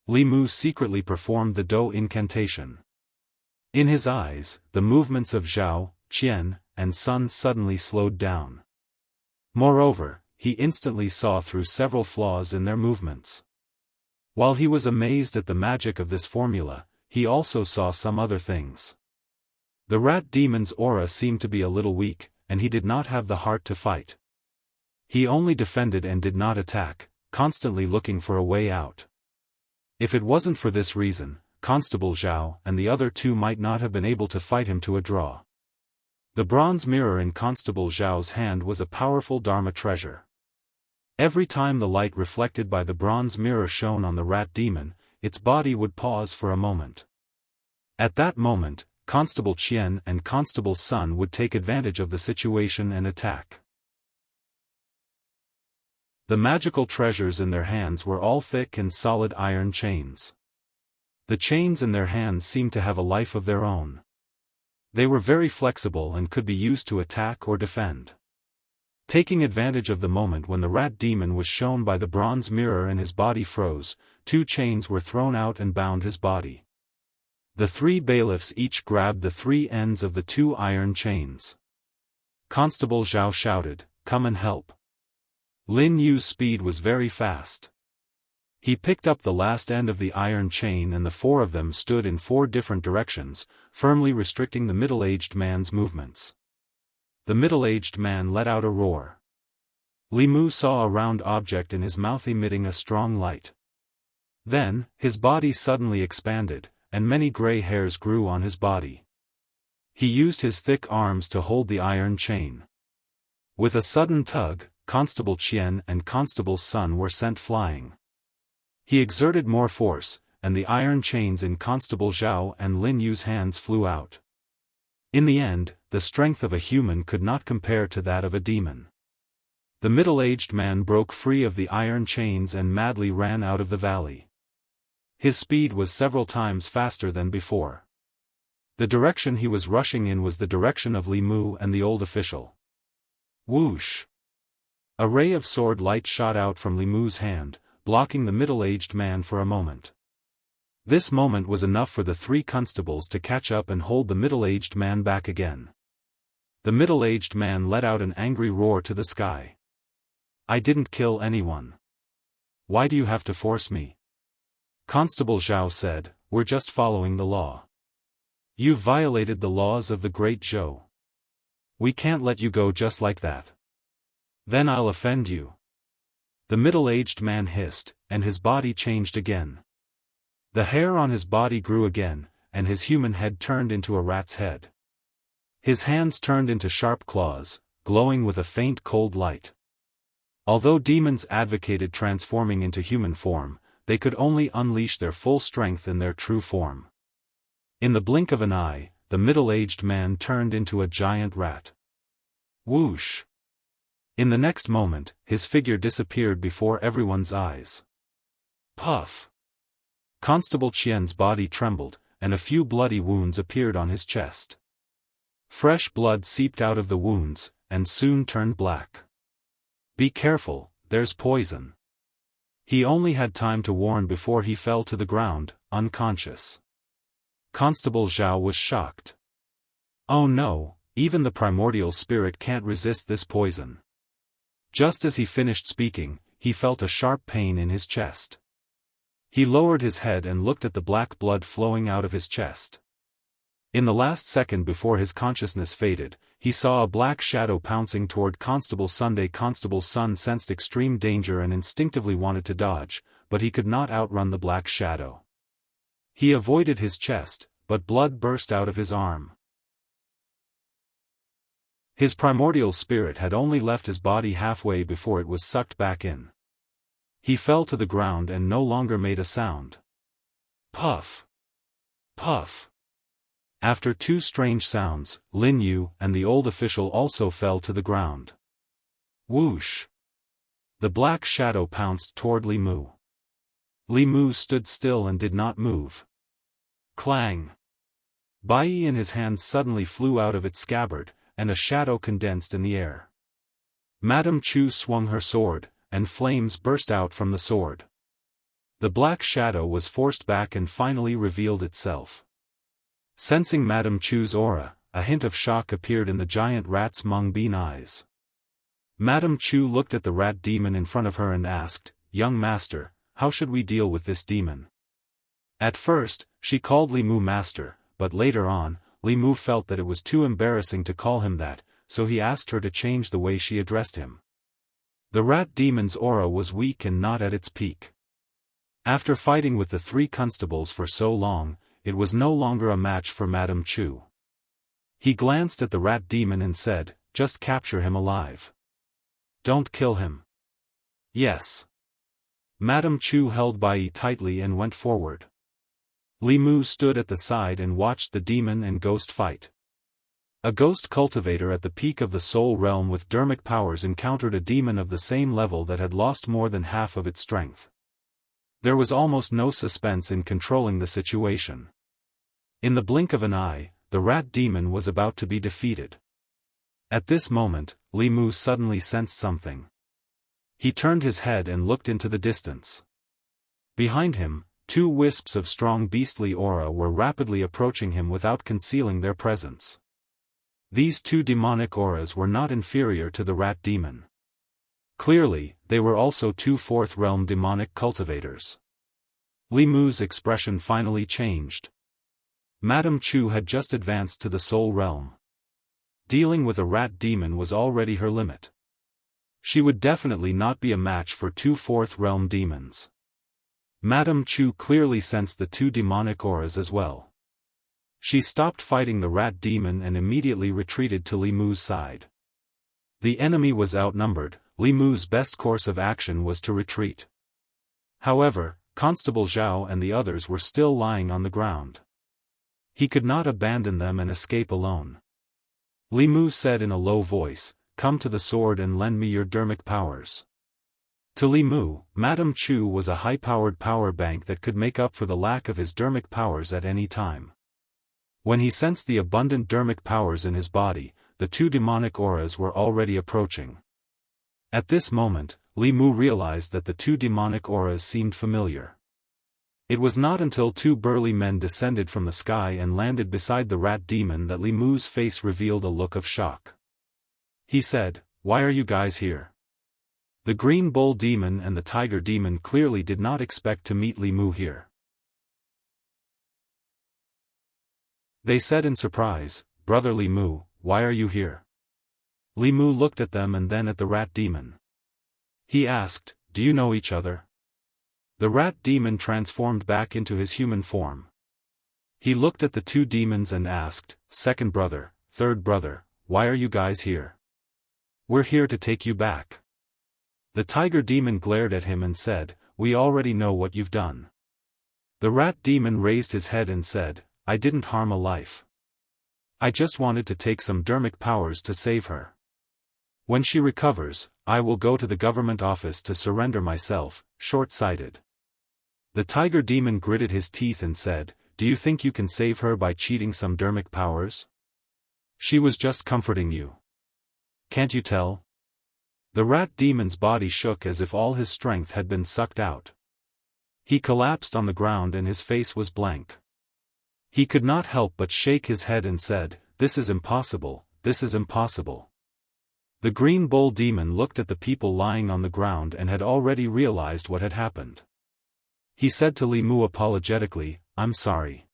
Li Mu secretly performed the Do incantation. In his eyes, the movements of Zhao, Qian, and Sun suddenly slowed down. Moreover, he instantly saw through several flaws in their movements. While he was amazed at the magic of this formula, he also saw some other things. The rat demon's aura seemed to be a little weak, and he did not have the heart to fight. He only defended and did not attack, constantly looking for a way out. If it wasn't for this reason, Constable Zhao and the other two might not have been able to fight him to a draw. The bronze mirror in Constable Zhao's hand was a powerful Dharma treasure. Every time the light reflected by the bronze mirror shone on the rat demon, its body would pause for a moment. At that moment, Constable Qian and Constable Sun would take advantage of the situation and attack. The magical treasures in their hands were all thick and solid iron chains. The chains in their hands seemed to have a life of their own. They were very flexible and could be used to attack or defend. Taking advantage of the moment when the rat demon was shown by the bronze mirror and his body froze, 2 chains were thrown out and bound his body. The 3 bailiffs each grabbed the 3 ends of the 2 iron chains. Constable Zhao shouted, "Come and help." Lin Yu's speed was very fast. He picked up the last end of the iron chain and the 4 of them stood in 4 different directions, firmly restricting the middle-aged man's movements. The middle-aged man let out a roar. Li Mu saw a round object in his mouth emitting a strong light. Then, his body suddenly expanded, and many gray hairs grew on his body. He used his thick arms to hold the iron chain. With a sudden tug, Constable Qian and Constable Sun were sent flying. He exerted more force, and the iron chains in Constable Zhao and Lin Yu's hands flew out. In the end, the strength of a human could not compare to that of a demon. The middle-aged man broke free of the iron chains and madly ran out of the valley. His speed was several times faster than before. The direction he was rushing in was the direction of Li Mu and the old official. Whoosh! A ray of sword light shot out from Li Mu's hand, blocking the middle-aged man for a moment. This moment was enough for the 3 constables to catch up and hold the middle-aged man back again. The middle-aged man let out an angry roar to the sky. "I didn't kill anyone. Why do you have to force me?" Constable Zhao said, "We're just following the law. You've violated the laws of the Great Zhou. We can't let you go just like that. Then I'll offend you." The middle-aged man hissed, and his body changed again. The hair on his body grew again, and his human head turned into a rat's head. His hands turned into sharp claws, glowing with a faint cold light. Although demons advocated transforming into human form, they could only unleash their full strength in their true form. In the blink of an eye, the middle-aged man turned into a giant rat. Whoosh! In the next moment, his figure disappeared before everyone's eyes. Puff! Constable Qian's body trembled, and a few bloody wounds appeared on his chest. Fresh blood seeped out of the wounds, and soon turned black. "Be careful, there's poison." He only had time to warn before he fell to the ground, unconscious. Constable Zhao was shocked. "Oh no, even the primordial spirit can't resist this poison." Just as he finished speaking, he felt a sharp pain in his chest. He lowered his head and looked at the black blood flowing out of his chest. In the last second before his consciousness faded, he saw a black shadow pouncing toward Constable Sunday. Constable Sun sensed extreme danger and instinctively wanted to dodge, but he could not outrun the black shadow. He avoided his chest, but blood burst out of his arm. His primordial spirit had only left his body halfway before it was sucked back in. He fell to the ground and no longer made a sound. Puff! Puff! After 2 strange sounds, Lin Yu and the old official also fell to the ground. Whoosh! The black shadow pounced toward Li Mu. Li Mu stood still and did not move. Clang! Bai in his hand suddenly flew out of its scabbard, and a shadow condensed in the air. Madame Chu swung her sword, and flames burst out from the sword. The black shadow was forced back and finally revealed itself. Sensing Madame Chu's aura, a hint of shock appeared in the giant rat's mung bean eyes. Madame Chu looked at the rat demon in front of her and asked, "Young master, how should we deal with this demon?" At first, she called Li Mu master, but later on, Li Mu felt that it was too embarrassing to call him that, so he asked her to change the way she addressed him. The rat demon's aura was weak and not at its peak. After fighting with the 3 constables for so long, it was no longer a match for Madame Chu. He glanced at the rat demon and said, "Just capture him alive. Don't kill him." "Yes." Madame Chu held Bai tightly and went forward. Li Mu stood at the side and watched the demon and ghost fight. A ghost cultivator at the peak of the soul realm with dermic powers encountered a demon of the same level that had lost more than half of its strength. There was almost no suspense in controlling the situation. In the blink of an eye, the rat demon was about to be defeated. At this moment, Li Mu suddenly sensed something. He turned his head and looked into the distance. Behind him, 2 wisps of strong beastly aura were rapidly approaching him without concealing their presence. These 2 demonic auras were not inferior to the rat demon. Clearly, they were also 2 fourth-realm demonic cultivators. Li Mu's expression finally changed. Madame Chu had just advanced to the soul realm. Dealing with a rat demon was already her limit. She would definitely not be a match for 2 fourth-realm demons. Madame Chu clearly sensed the 2 demonic auras as well. She stopped fighting the rat demon and immediately retreated to Li Mu's side. The enemy was outnumbered. Li Mu's best course of action was to retreat. However, Constable Zhao and the others were still lying on the ground. He could not abandon them and escape alone. Li Mu said in a low voice, "Come to the sword and lend me your dermic powers." To Li Mu, Madame Chu was a high-powered power bank that could make up for the lack of his dermic powers at any time. When he sensed the abundant dermic powers in his body, the 2 demonic auras were already approaching. At this moment, Li Mu realized that the 2 demonic auras seemed familiar. It was not until 2 burly men descended from the sky and landed beside the rat demon that Li Mu's face revealed a look of shock. He said, "Why are you guys here?" The green bull demon and the tiger demon clearly did not expect to meet Li Mu here. They said in surprise, "Brother Li Mu, why are you here?" Li Mu looked at them and then at the rat demon. He asked, "Do you know each other?" The rat demon transformed back into his human form. He looked at the 2 demons and asked, "Second brother, third brother, why are you guys here?" "We're here to take you back." The tiger demon glared at him and said, "We already know what you've done." The rat demon raised his head and said, "I didn't harm a life. I just wanted to take some dermic powers to save her. When she recovers, I will go to the government office to surrender myself." Short-sighted. The tiger demon gritted his teeth and said, "Do you think you can save her by cheating some dermic powers? She was just comforting you. Can't you tell?" The rat demon's body shook as if all his strength had been sucked out. He collapsed on the ground and his face was blank. He could not help but shake his head and said, "This is impossible, this is impossible." The green bull demon looked at the people lying on the ground and had already realized what had happened. He said to Li Mu apologetically, "I'm sorry.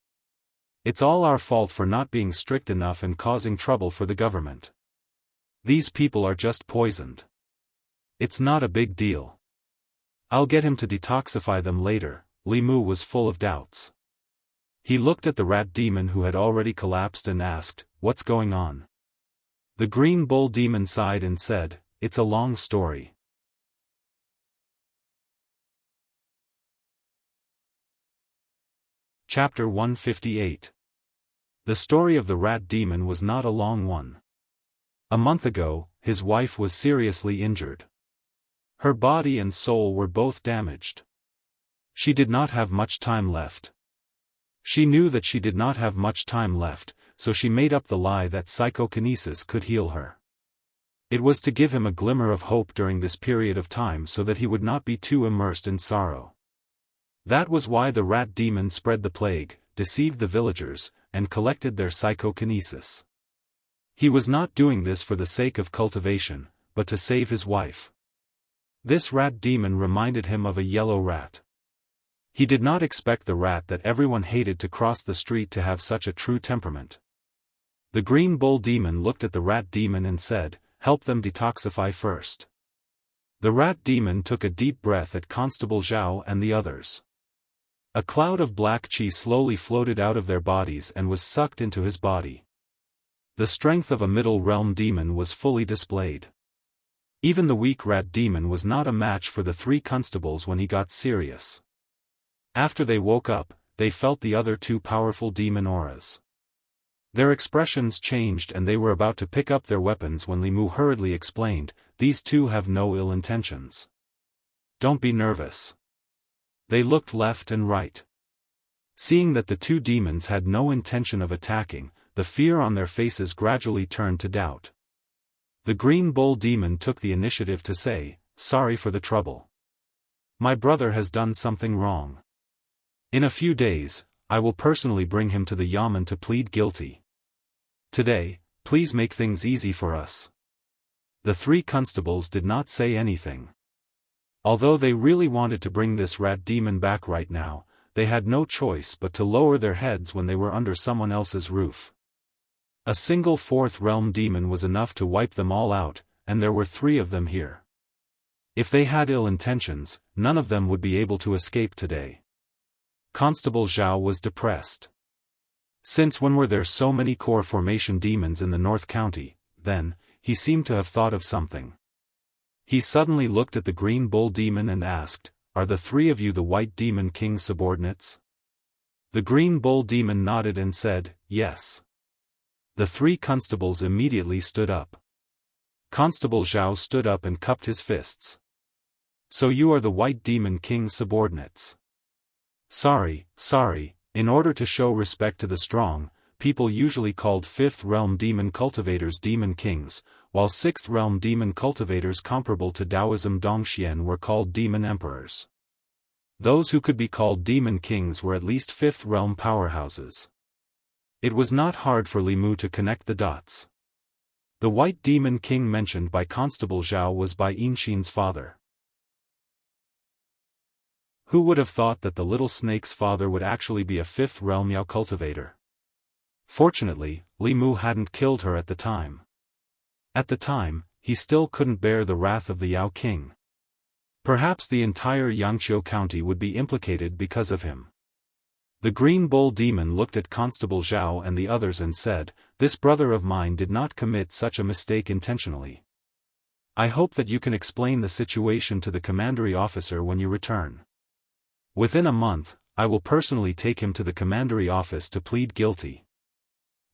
It's all our fault for not being strict enough and causing trouble for the government. These people are just poisoned. It's not a big deal. I'll get him to detoxify them later." Li Mu was full of doubts. He looked at the rat demon who had already collapsed and asked, "What's going on?" The green bull demon sighed and said, "It's a long story." Chapter 158. The story of the rat demon was not a long one. A month ago, his wife was seriously injured. Her body and soul were both damaged. She did not have much time left. She knew that she did not have much time left, so she made up the lie that psychokinesis could heal her. It was to give him a glimmer of hope during this period of time so that he would not be too immersed in sorrow. That was why the rat demon spread the plague, deceived the villagers, and collected their psychokinesis. He was not doing this for the sake of cultivation, but to save his wife. This rat demon reminded him of a yellow rat. He did not expect the rat that everyone hated to cross the street to have such a true temperament. The green bull demon looked at the rat demon and said, "Help them detoxify first." The rat demon took a deep breath at Constable Zhao and the others. A cloud of black chi slowly floated out of their bodies and was sucked into his body. The strength of a middle realm demon was fully displayed. Even the weak rat demon was not a match for the three constables when he got serious. After they woke up, they felt the other two powerful demon auras. Their expressions changed and they were about to pick up their weapons when Li Mu hurriedly explained, "These two have no ill intentions. Don't be nervous." They looked left and right. Seeing that the two demons had no intention of attacking, the fear on their faces gradually turned to doubt. The green bull demon took the initiative to say, "Sorry for the trouble. My brother has done something wrong. In a few days, I will personally bring him to the yamen to plead guilty. Today, please make things easy for us." The three constables did not say anything. Although they really wanted to bring this rat demon back right now, they had no choice but to lower their heads when they were under someone else's roof. A single fourth realm demon was enough to wipe them all out, and there were three of them here. If they had ill intentions, none of them would be able to escape today. Constable Zhao was depressed. Since when were there so many core formation demons in the North County? Then, he seemed to have thought of something. He suddenly looked at the green bull demon and asked, "Are the three of you the white demon king's subordinates?" The green bull demon nodded and said, "Yes." The three constables immediately stood up. Constable Zhao stood up and cupped his fists. "So you are the white demon king's subordinates. Sorry, in order to show respect to the strong, people usually called 5th realm demon cultivators demon kings, while 6th realm demon cultivators comparable to Taoism Dongxian were called demon emperors. Those who could be called demon kings were at least 5th realm powerhouses." It was not hard for Li Mu to connect the dots. The white demon king mentioned by Constable Zhao was by Inshin's father. Who would have thought that the little snake's father would actually be a 5th realm Yao cultivator? Fortunately, Li Mu hadn't killed her at the time. At the time, he still couldn't bear the wrath of the Yao king. Perhaps the entire Yangqiu county would be implicated because of him. The green bull demon looked at Constable Zhao and the others and said, "This brother of mine did not commit such a mistake intentionally. I hope that you can explain the situation to the commandery officer when you return. Within a month, I will personally take him to the commandery office to plead guilty."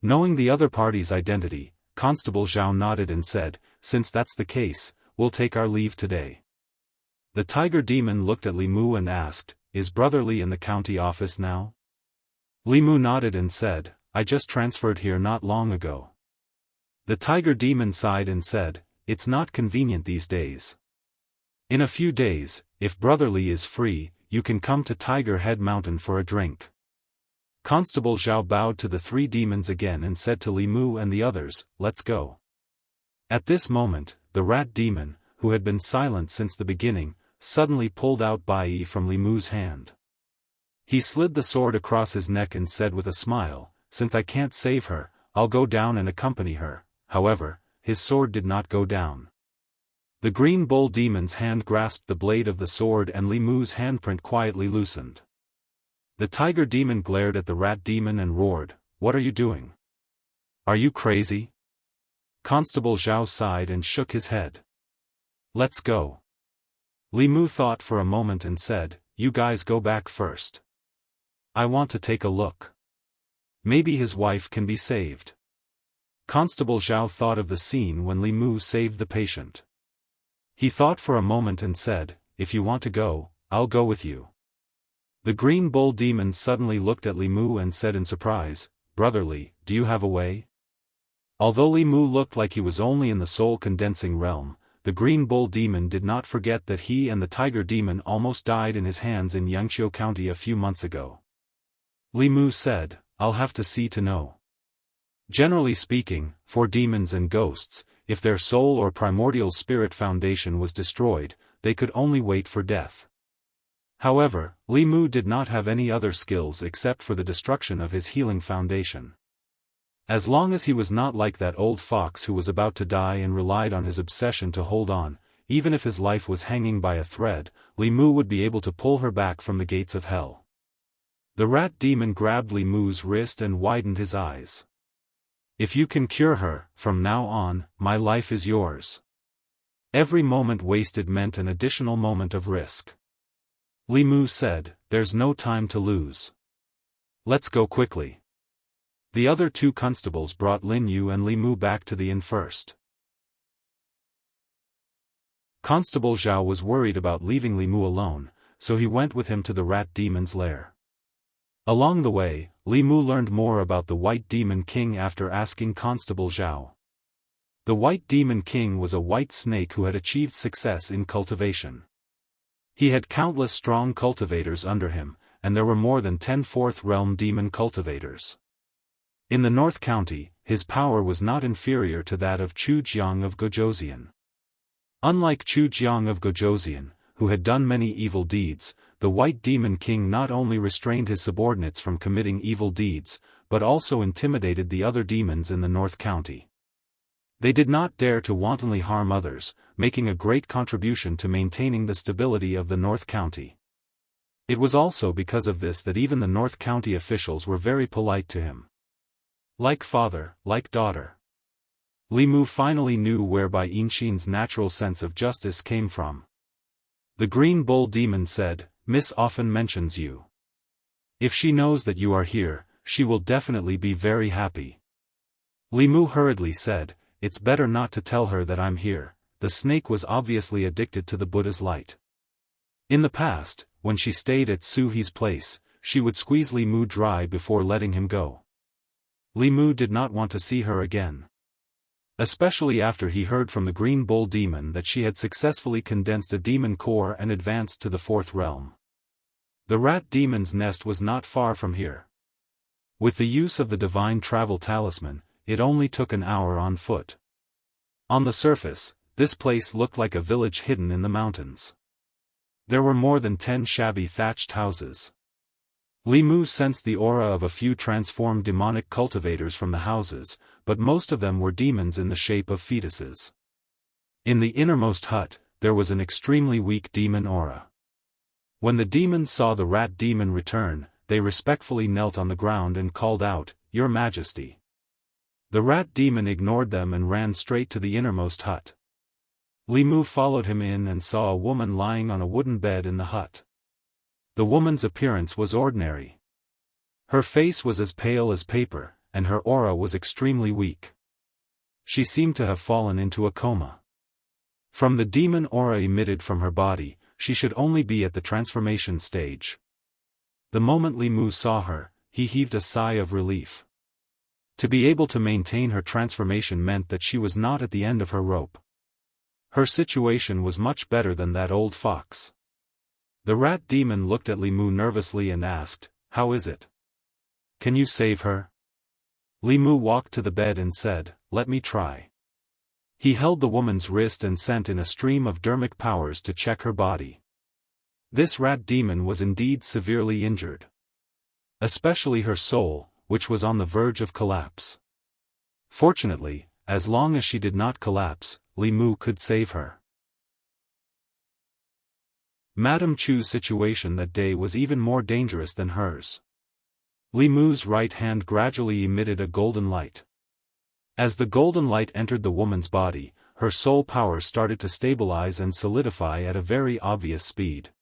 Knowing the other party's identity, Constable Zhao nodded and said, "Since that's the case, we'll take our leave today." The tiger demon looked at Li Mu and asked, "Is Brother Li in the county office now?" Li Mu nodded and said, "I just transferred here not long ago." The tiger demon sighed and said, "It's not convenient these days. In a few days, if Brother Li is free, you can come to Tiger Head Mountain for a drink." Constable Zhao bowed to the three demons again and said to Li Mu and the others, "Let's go." At this moment, the rat demon, who had been silent since the beginning, suddenly pulled out Bai from Li Mu's hand. He slid the sword across his neck and said with a smile, "Since I can't save her, I'll go down and accompany her." However, his sword did not go down. The green bull demon's hand grasped the blade of the sword and Li Mu's handprint quietly loosened. The tiger demon glared at the rat demon and roared, "What are you doing? Are you crazy?" Constable Zhao sighed and shook his head. "Let's go." Li Mu thought for a moment and said, "You guys go back first. I want to take a look. Maybe his wife can be saved." Constable Zhao thought of the scene when Li Mu saved the patient. He thought for a moment and said, "If you want to go, I'll go with you." The green bull demon suddenly looked at Li Mu and said in surprise, "Brother Li, do you have a way?" Although Li Mu looked like he was only in the soul-condensing realm, the green bull demon did not forget that he and the tiger demon almost died in his hands in Yangqiu County a few months ago. Li Mu said, "I'll have to see to know." Generally speaking, for demons and ghosts, if their soul or primordial spirit foundation was destroyed, they could only wait for death. However, Li Mu did not have any other skills except for the destruction of his healing foundation. As long as he was not like that old fox who was about to die and relied on his obsession to hold on, even if his life was hanging by a thread, Li Mu would be able to pull her back from the gates of hell. The rat demon grabbed Li Mu's wrist and widened his eyes. "If you can cure her, from now on, my life is yours." Every moment wasted meant an additional moment of risk. Li Mu said, "There's no time to lose. Let's go quickly." The other two constables brought Lin Yu and Li Mu back to the inn first. Constable Zhao was worried about leaving Li Mu alone, so he went with him to the rat demon's lair. Along the way, Li Mu learned more about the White Demon King after asking Constable Zhao. The White Demon King was a white snake who had achieved success in cultivation. He had countless strong cultivators under him, and there were more than 10 Fourth Realm demon cultivators. In the North County, his power was not inferior to that of Chu Jiang of Gojoseon. Unlike Chu Jiang of Gojoseon, who had done many evil deeds, the White Demon King not only restrained his subordinates from committing evil deeds, but also intimidated the other demons in the North County. They did not dare to wantonly harm others, making a great contribution to maintaining the stability of the North County. It was also because of this that even the North County officials were very polite to him. Like father, like daughter. Li Mu finally knew where Bai Yinshin's natural sense of justice came from. The Green Bull Demon said, "Miss often mentions you. If she knows that you are here, she will definitely be very happy." Li Mu hurriedly said, "It's better not to tell her that I'm here." The snake was obviously addicted to the Buddha's light. In the past, when she stayed at Su He's place, she would squeeze Li Mu dry before letting him go. Li Mu did not want to see her again. Especially after he heard from the Green Bull Demon that she had successfully condensed a demon core and advanced to the Fourth Realm. The Rat Demon's nest was not far from here. With the use of the Divine Travel Talisman, it only took an hour on foot. On the surface, this place looked like a village hidden in the mountains. There were more than 10 shabby thatched houses. Li Mu sensed the aura of a few transformed demonic cultivators from the houses, but most of them were demons in the shape of fetuses. In the innermost hut, there was an extremely weak demon aura. When the demons saw the rat demon return, they respectfully knelt on the ground and called out, "Your Majesty." The rat demon ignored them and ran straight to the innermost hut. Li Mu followed him in and saw a woman lying on a wooden bed in the hut. The woman's appearance was ordinary. Her face was as pale as paper, and her aura was extremely weak. She seemed to have fallen into a coma. From the demon aura emitted from her body, she should only be at the transformation stage. The moment Li Mu saw her, he heaved a sigh of relief. To be able to maintain her transformation meant that she was not at the end of her rope. Her situation was much better than that old fox. The rat demon looked at Li Mu nervously and asked, "How is it? Can you save her?" Li Mu walked to the bed and said, "Let me try." He held the woman's wrist and sent in a stream of dermic powers to check her body. This rat demon was indeed severely injured. Especially her soul, which was on the verge of collapse. Fortunately, as long as she did not collapse, Li Mu could save her. Madame Chu's situation that day was even more dangerous than hers. Li Mu's right hand gradually emitted a golden light. As the golden light entered the woman's body, her soul power started to stabilize and solidify at a very obvious speed.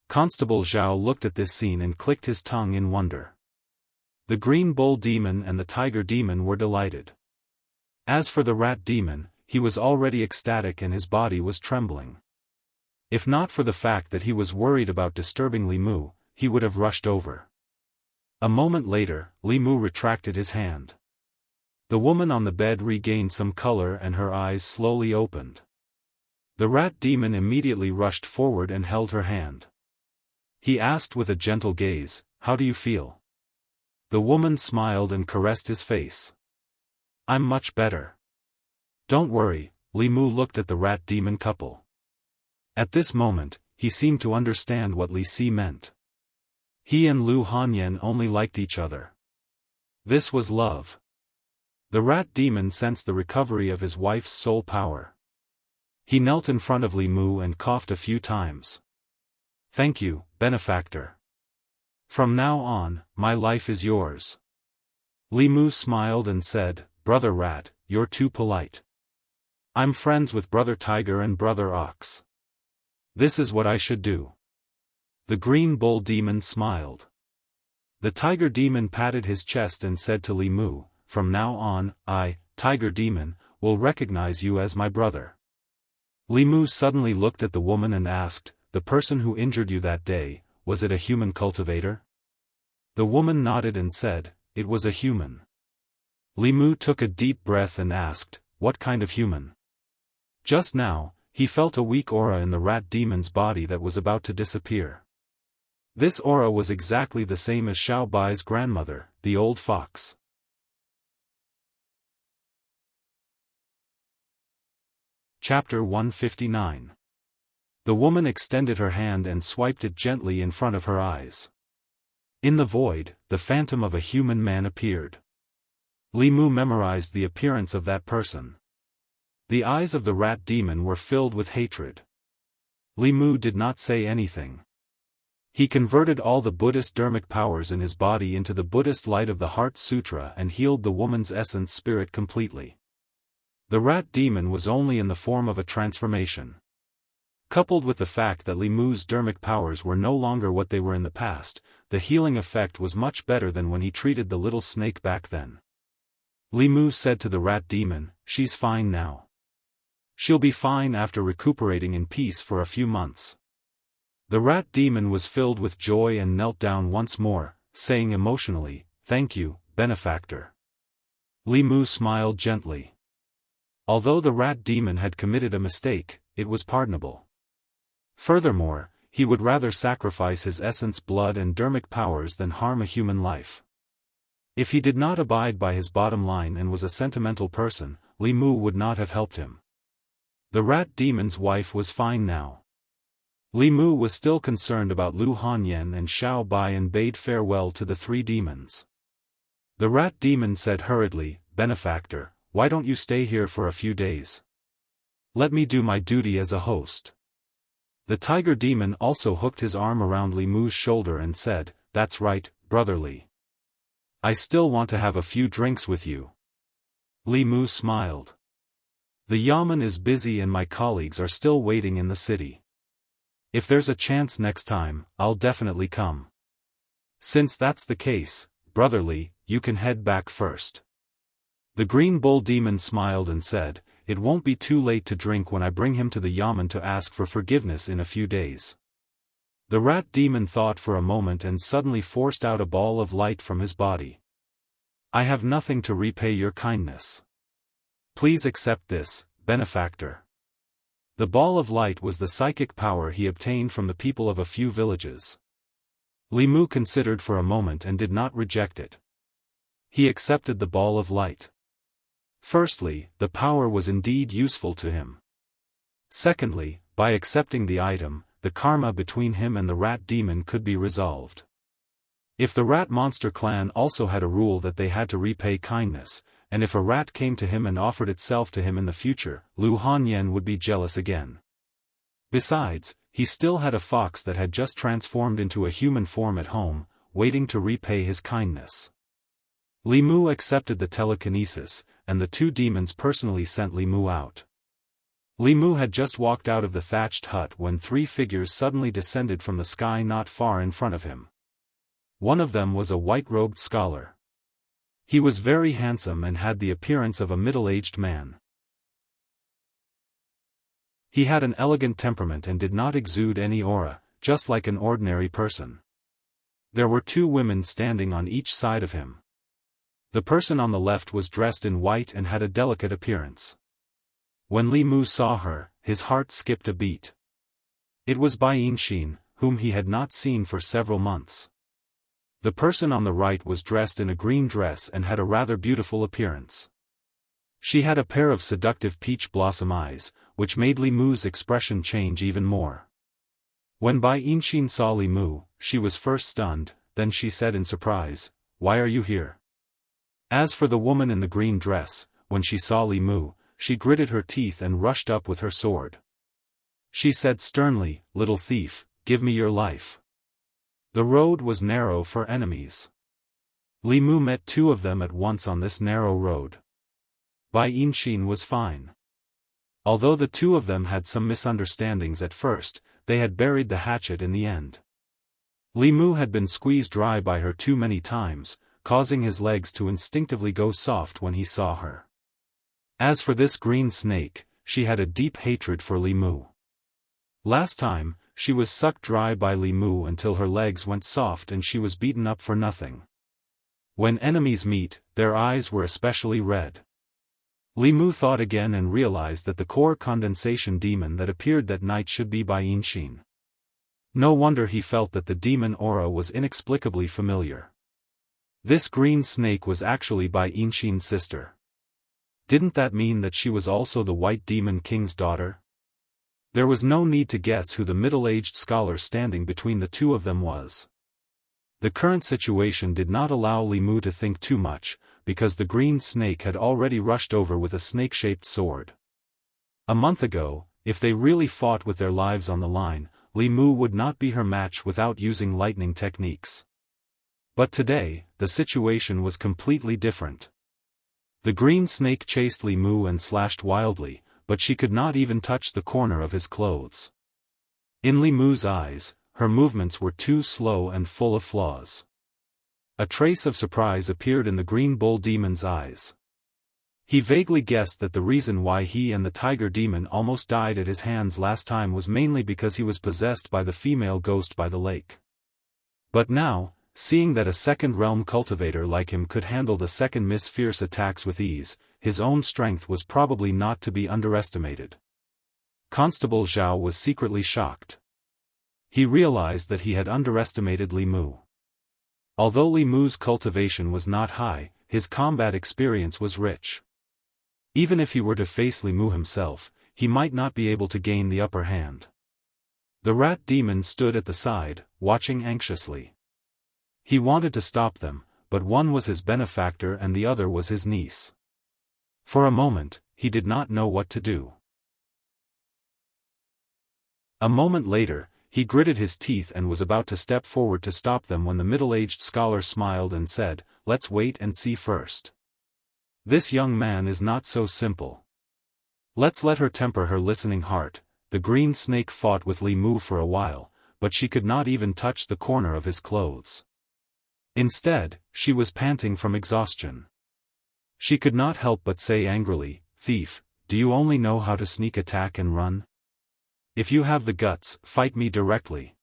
Constable Zhao looked at this scene and clicked his tongue in wonder. The Green Bull Demon and the Tiger Demon were delighted. As for the Rat Demon, he was already ecstatic and his body was trembling. If not for the fact that he was worried about disturbing Li Mu, he would have rushed over. A moment later, Li Mu retracted his hand. The woman on the bed regained some color and her eyes slowly opened. The rat demon immediately rushed forward and held her hand. He asked with a gentle gaze, "How do you feel?" The woman smiled and caressed his face. "I'm much better. Don't worry." Li Mu looked at the rat demon couple. At this moment, he seemed to understand what Li Si meant. He and Lu Hanyan only liked each other. This was love. The rat demon sensed the recovery of his wife's soul power. He knelt in front of Li Mu and coughed a few times. "Thank you, benefactor. From now on, my life is yours." Li Mu smiled and said, "Brother Rat, you're too polite. I'm friends with Brother Tiger and Brother Ox. This is what I should do." The green bull demon smiled. The tiger demon patted his chest and said to Li Mu, "From now on, I, Tiger Demon, will recognize you as my brother." Li Mu suddenly looked at the woman and asked, "The person who injured you that day, was it a human cultivator?" The woman nodded and said, "It was a human." Li Mu took a deep breath and asked, "What kind of human?" Just now, he felt a weak aura in the rat demon's body that was about to disappear. This aura was exactly the same as Xiao Bai's grandmother, the old fox. Chapter 159. The woman extended her hand and swiped it gently in front of her eyes. In the void, the phantom of a human man appeared. Li Mu memorized the appearance of that person. The eyes of the rat demon were filled with hatred. Li Mu did not say anything. He converted all the Buddhist dharmic powers in his body into the Buddhist light of the Heart Sutra and healed the woman's essence spirit completely. The rat demon was only in the form of a transformation. Coupled with the fact that Li Mu's dharmic powers were no longer what they were in the past, the healing effect was much better than when he treated the little snake back then. Li Mu said to the rat demon, "She's fine now. She'll be fine after recuperating in peace for a few months." The rat demon was filled with joy and knelt down once more, saying emotionally, "Thank you, benefactor." Li Mu smiled gently. Although the rat demon had committed a mistake, it was pardonable. Furthermore, he would rather sacrifice his essence blood and dharmic powers than harm a human life. If he did not abide by his bottom line and was a sentimental person, Li Mu would not have helped him. The rat demon's wife was fine now. Li Mu was still concerned about Lu Hanyan and Xiao Bai and bade farewell to the three demons. The rat demon said hurriedly, "Benefactor, why don't you stay here for a few days? Let me do my duty as a host." The tiger demon also hooked his arm around Li Mu's shoulder and said, "That's right, brotherly. I still want to have a few drinks with you." Li Mu smiled. "The yamen is busy and my colleagues are still waiting in the city. If there's a chance next time, I'll definitely come. Since that's the case, brotherly, you can head back first." The green bull demon smiled and said, "It won't be too late to drink when I bring him to the yamen to ask for forgiveness in a few days." The rat demon thought for a moment and suddenly forced out a ball of light from his body. "I have nothing to repay your kindness. Please accept this, benefactor." The ball of light was the psychic power he obtained from the people of a few villages. Li Mu considered for a moment and did not reject it. He accepted the ball of light. Firstly, the power was indeed useful to him. Secondly, by accepting the item, the karma between him and the rat demon could be resolved. If the rat monster clan also had a rule that they had to repay kindness, and if a rat came to him and offered itself to him in the future, Lu Hanyan would be jealous again. Besides, he still had a fox that had just transformed into a human form at home, waiting to repay his kindness. Li Mu accepted the telekinesis, and the two demons personally sent Li Mu out. Li Mu had just walked out of the thatched hut when three figures suddenly descended from the sky not far in front of him. One of them was a white-robed scholar. He was very handsome and had the appearance of a middle-aged man. He had an elegant temperament and did not exude any aura, just like an ordinary person. There were two women standing on each side of him. The person on the left was dressed in white and had a delicate appearance. When Li Mu saw her, his heart skipped a beat. It was Bai Yinshin, whom he had not seen for several months. The person on the right was dressed in a green dress and had a rather beautiful appearance. She had a pair of seductive peach blossom eyes, which made Li Mu's expression change even more. When Bai Yinshin saw Li Mu, she was first stunned, then she said in surprise, "Why are you here?" As for the woman in the green dress, when she saw Li Mu, she gritted her teeth and rushed up with her sword. She said sternly, "Little thief, give me your life." The road was narrow for enemies. Li Mu met two of them at once on this narrow road. Bai Yinshin was fine. Although the two of them had some misunderstandings at first, they had buried the hatchet in the end. Li Mu had been squeezed dry by her too many times, causing his legs to instinctively go soft when he saw her. As for this green snake, she had a deep hatred for Li Mu. Last time, she was sucked dry by Li Mu until her legs went soft and she was beaten up for nothing. When enemies meet, their eyes were especially red. Li Mu thought again and realized that the core condensation demon that appeared that night should be Bai Yinshin. No wonder he felt that the demon aura was inexplicably familiar. This green snake was actually Bai Yinshin's sister. Didn't that mean that she was also the White Demon King's daughter? There was no need to guess who the middle-aged scholar standing between the two of them was. The current situation did not allow Li Mu to think too much, because the green snake had already rushed over with a snake-shaped sword. A month ago, if they really fought with their lives on the line, Li Mu would not be her match without using lightning techniques. But today, the situation was completely different. The green snake chased Li Mu and slashed wildly, but she could not even touch the corner of his clothes. In Li Mu's eyes, her movements were too slow and full of flaws. A trace of surprise appeared in the green bull demon's eyes. He vaguely guessed that the reason why he and the tiger demon almost died at his hands last time was mainly because he was possessed by the female ghost by the lake. But now, seeing that a second-realm cultivator like him could handle the second Miss Fierce attacks with ease, his own strength was probably not to be underestimated. Constable Zhao was secretly shocked. He realized that he had underestimated Li Mu. Although Li Mu's cultivation was not high, his combat experience was rich. Even if he were to face Li Mu himself, he might not be able to gain the upper hand. The rat demon stood at the side, watching anxiously. He wanted to stop them, but one was his benefactor and the other was his niece. For a moment, he did not know what to do. A moment later, he gritted his teeth and was about to step forward to stop them when the middle-aged scholar smiled and said, "Let's wait and see first. This young man is not so simple. Let's let her temper her listening heart." The green snake fought with Li Mu for a while, but she could not even touch the corner of his clothes. Instead, she was panting from exhaustion. She could not help but say angrily, "Thief, do you only know how to sneak attack and run? If you have the guts, fight me directly."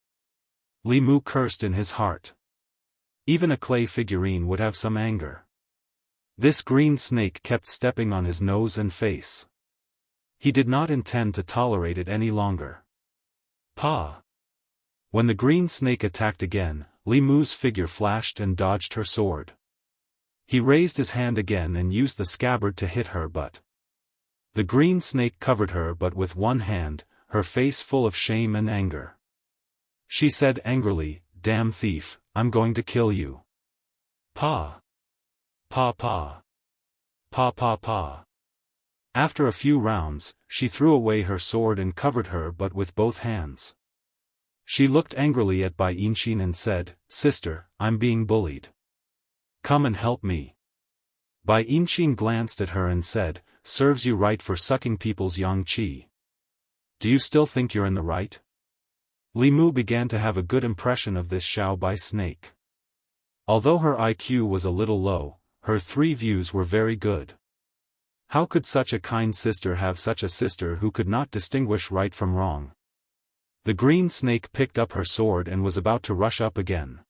Li Mu cursed in his heart. Even a clay figurine would have some anger. This green snake kept stepping on his nose and face. He did not intend to tolerate it any longer. Pa! When the green snake attacked again, Li Mu's figure flashed and dodged her sword. He raised his hand again and used the scabbard to hit her but the green snake covered her but with one hand, her face full of shame and anger. She said angrily, "Damn thief, I'm going to kill you. Pa! Pa pa! Pa pa pa!" After a few rounds, she threw away her sword and covered her but with both hands. She looked angrily at Bai Yinshin and said, "Sister, I'm being bullied. Come and help me." Bai Yinshin glanced at her and said, "Serves you right for sucking people's yang qi. Do you still think you're in the right?" Li Mu began to have a good impression of this Xiao Bai snake. Although her IQ was a little low, her three views were very good. How could such a kind sister have such a sister who could not distinguish right from wrong? The green snake picked up her sword and was about to rush up again.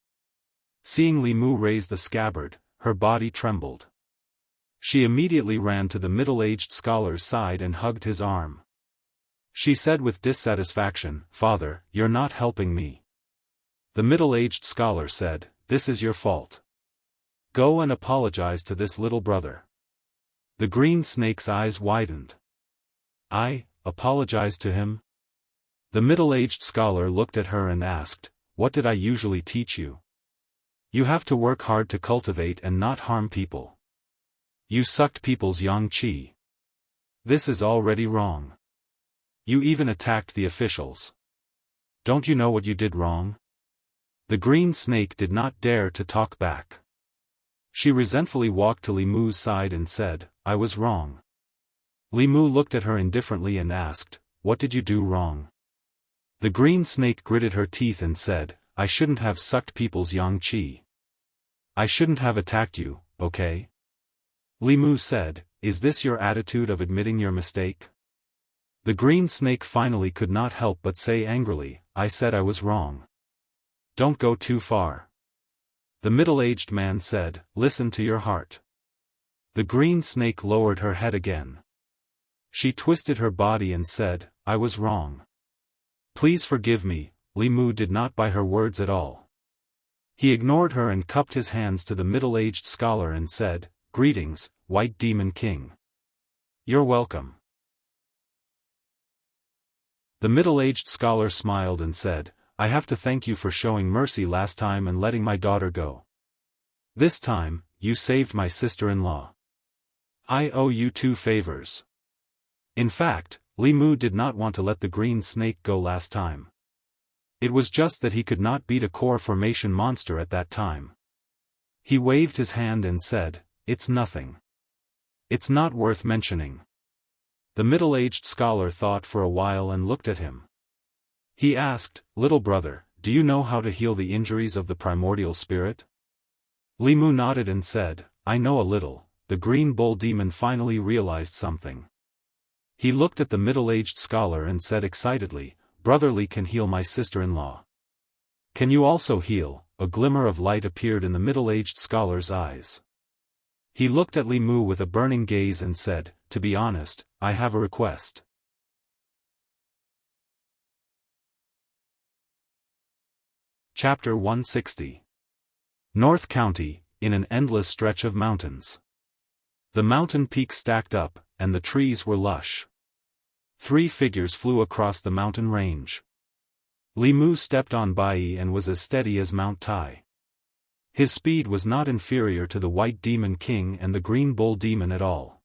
Seeing Li Mu raise the scabbard, her body trembled. She immediately ran to the middle-aged scholar's side and hugged his arm. She said with dissatisfaction, "Father, you're not helping me." The middle-aged scholar said, "This is your fault. Go and apologize to this little brother." The green snake's eyes widened. "I apologize to him?" The middle-aged scholar looked at her and asked, "What did I usually teach you? You have to work hard to cultivate and not harm people. You sucked people's yang qi. This is already wrong. You even attacked the officials. Don't you know what you did wrong?" The green snake did not dare to talk back. She resentfully walked to Li Mu's side and said, "I was wrong." Li Mu looked at her indifferently and asked, "What did you do wrong?" The green snake gritted her teeth and said, "I shouldn't have sucked people's yang qi. I shouldn't have attacked you, okay?" Li Mu said, "Is this your attitude of admitting your mistake?" The green snake finally could not help but say angrily, "I said I was wrong. Don't go too far." The middle-aged man said, "Listen to your heart." The green snake lowered her head again. She twisted her body and said, "I was wrong. Please forgive me." Li Mu did not buy her words at all. He ignored her and cupped his hands to the middle-aged scholar and said, "Greetings, White Demon King. You're welcome." The middle-aged scholar smiled and said, "I have to thank you for showing mercy last time and letting my daughter go. This time, you saved my sister-in-law. I owe you 2 favors." In fact, Li Mu did not want to let the green snake go last time. It was just that he could not beat a core formation monster at that time. He waved his hand and said, "It's nothing. It's not worth mentioning." The middle-aged scholar thought for a while and looked at him. He asked, "Little brother, do you know how to heal the injuries of the primordial spirit?" Li Mu nodded and said, "I know a little." The green bull demon finally realized something. He looked at the middle-aged scholar and said excitedly, "Brother Li can heal my sister-in-law. Can you also heal?" A glimmer of light appeared in the middle-aged scholar's eyes. He looked at Li Mu with a burning gaze and said, "To be honest, I have a request." Chapter 160. North County, in an endless stretch of mountains. The mountain peaks stacked up, and the trees were lush. 3 figures flew across the mountain range. Li Mu stepped on Bai and was as steady as Mount Tai. His speed was not inferior to the White Demon King and the Green Bull Demon at all.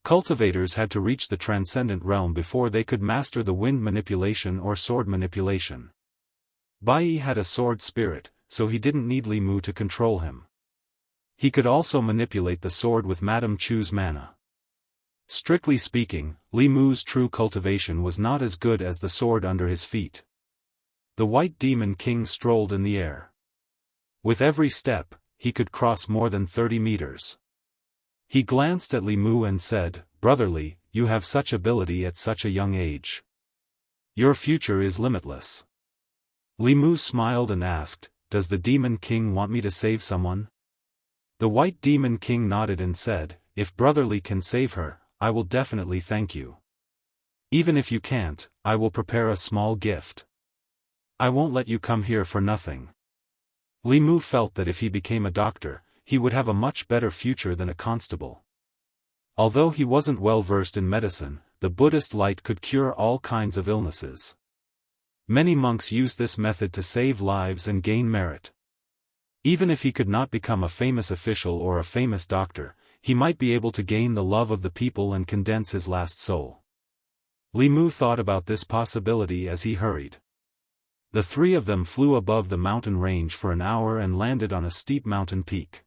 Cultivators had to reach the transcendent realm before they could master the wind manipulation or sword manipulation. Bai had a sword spirit, so he didn't need Li Mu to control him. He could also manipulate the sword with Madame Chu's mana. Strictly speaking, Li Mu's true cultivation was not as good as the sword under his feet. The White Demon King strolled in the air. With every step, he could cross more than 30 meters. He glanced at Li Mu and said, "Brother Li, you have such ability at such a young age. Your future is limitless." Li Mu smiled and asked, "Does the Demon King want me to save someone?" The White Demon King nodded and said, "If Brother Li can save her, I will definitely thank you. Even if you can't, I will prepare a small gift. I won't let you come here for nothing." Li Mu felt that if he became a doctor, he would have a much better future than a constable. Although he wasn't well versed in medicine, the Buddhist light could cure all kinds of illnesses. Many monks used this method to save lives and gain merit. Even if he could not become a famous official or a famous doctor, he might be able to gain the love of the people and condense his last soul. Li Mu thought about this possibility as he hurried. The 3 of them flew above the mountain range for an hour and landed on a steep mountain peak.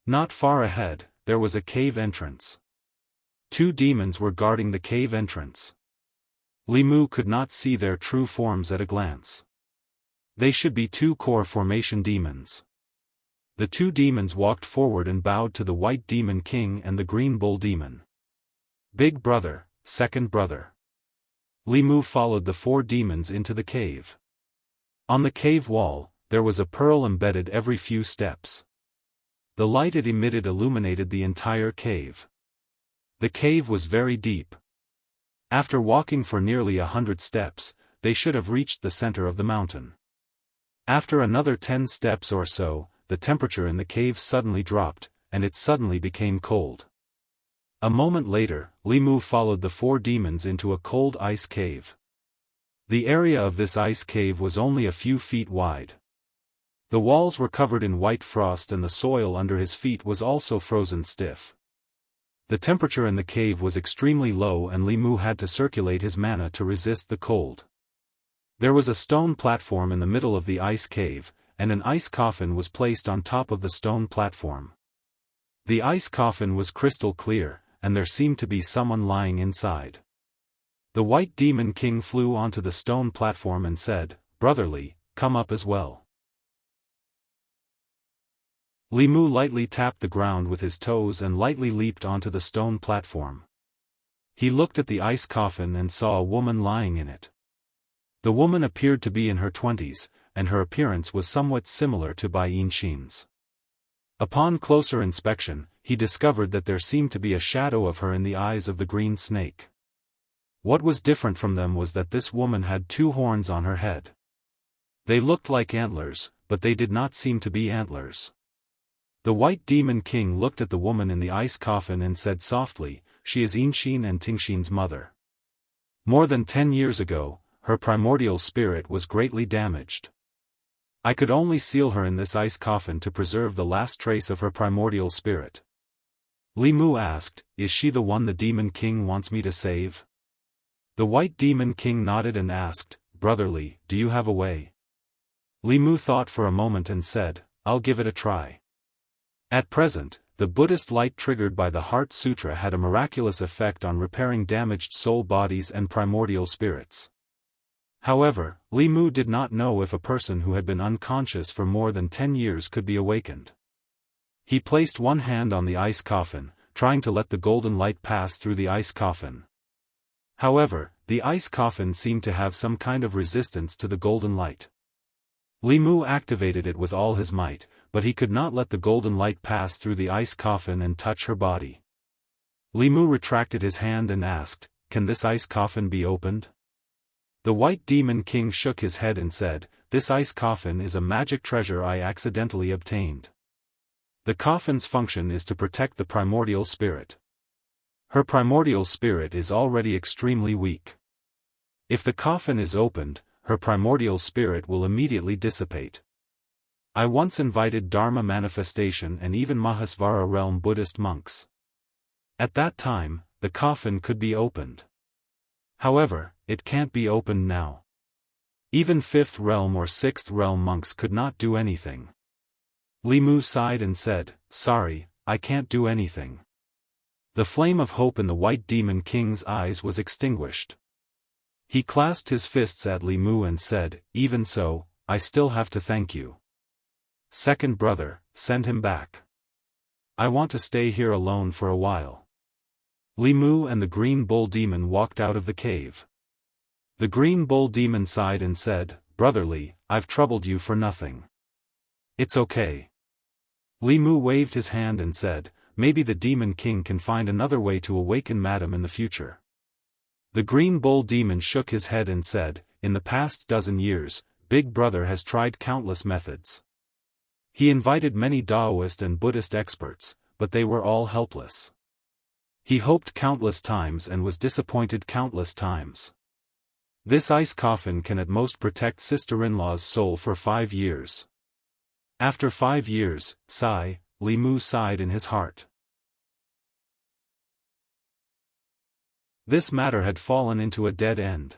Not far ahead, there was a cave entrance. 2 demons were guarding the cave entrance. Li Mu could not see their true forms at a glance. They should be 2 core formation demons. The 2 demons walked forward and bowed to the White Demon King and the Green Bull Demon. "Big brother, second brother." Li Mu followed the 4 demons into the cave. On the cave wall, there was a pearl embedded every few steps. The light it emitted illuminated the entire cave. The cave was very deep. After walking for nearly 100 steps, they should have reached the center of the mountain. After another 10 steps or so, the temperature in the cave suddenly dropped, and it suddenly became cold. A moment later, Li Mu followed the 4 demons into a cold ice cave. The area of this ice cave was only a few feet wide. The walls were covered in white frost and the soil under his feet was also frozen stiff. The temperature in the cave was extremely low and Li Mu had to circulate his mana to resist the cold. There was a stone platform in the middle of the ice cave, and an ice coffin was placed on top of the stone platform. The ice coffin was crystal clear, and there seemed to be someone lying inside. The White Demon King flew onto the stone platform and said, "Brother Li, come up as well." Li Mu lightly tapped the ground with his toes and lightly leaped onto the stone platform. He looked at the ice coffin and saw a woman lying in it. The woman appeared to be in her 20s, and her appearance was somewhat similar to Bai Yinshin's. Upon closer inspection, he discovered that there seemed to be a shadow of her in the eyes of the green snake. What was different from them was that this woman had 2 horns on her head. They looked like antlers, but they did not seem to be antlers. The White Demon King looked at the woman in the ice coffin and said softly, "She is Yinshin and Tingshin's mother. More than 10 years ago, her primordial spirit was greatly damaged. I could only seal her in this ice coffin to preserve the last trace of her primordial spirit." Li Mu asked, "Is she the one the Demon King wants me to save?" The White Demon King nodded and asked, "Brother Li, do you have a way?" Li Mu thought for a moment and said, "I'll give it a try." At present, the Buddhist light triggered by the Heart Sutra had a miraculous effect on repairing damaged soul bodies and primordial spirits. However, Li Mu did not know if a person who had been unconscious for more than 10 years could be awakened. He placed one hand on the ice coffin, trying to let the golden light pass through the ice coffin. However, the ice coffin seemed to have some kind of resistance to the golden light. Li Mu activated it with all his might, but he could not let the golden light pass through the ice coffin and touch her body. Li Mu retracted his hand and asked, "Can this ice coffin be opened?" The White Demon King shook his head and said, "This ice coffin is a magic treasure I accidentally obtained. The coffin's function is to protect the primordial spirit. Her primordial spirit is already extremely weak. If the coffin is opened, her primordial spirit will immediately dissipate. I once invited Dharma manifestation and even Mahasvara realm Buddhist monks. At that time, the coffin could be opened. However, it can't be opened now. Even 5th realm or 6th realm monks could not do anything." Li Mu sighed and said, "Sorry, I can't do anything." The flame of hope in the White Demon King's eyes was extinguished. He clasped his fists at Li Mu and said, "Even so, I still have to thank you. Second brother, send him back. I want to stay here alone for a while." Li Mu and the Green Bull Demon walked out of the cave. The Green Bull Demon sighed and said, "Brother Li, I've troubled you for nothing. It's okay." Li Mu waved his hand and said, "Maybe the Demon King can find another way to awaken Madam in the future." The Green Bull Demon shook his head and said, "In the past dozen years, Big Brother has tried countless methods. He invited many Taoist and Buddhist experts, but they were all helpless. He hoped countless times and was disappointed countless times. This ice coffin can at most protect sister-in-law's soul for 5 years. After 5 years, sigh, Li Mu sighed in his heart. This matter had fallen into a dead end.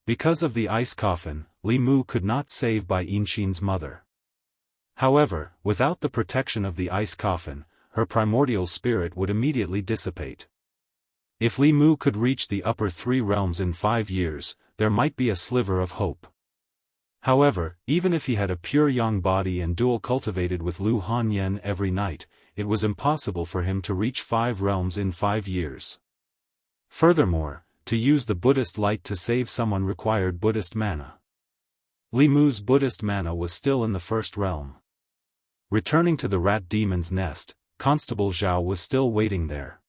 Because of the ice coffin, Li Mu could not save Bai Yinshin's mother. However, without the protection of the ice coffin, her primordial spirit would immediately dissipate. If Li Mu could reach the upper 3 realms in 5 years, there might be a sliver of hope. However, even if he had a pure yang body and dual cultivated with Lu Han Yen every night, it was impossible for him to reach 5 realms in 5 years. Furthermore, to use the Buddhist light to save someone required Buddhist mana. Li Mu's Buddhist mana was still in the first realm. Returning to the rat demon's nest, Constable Zhao was still waiting there.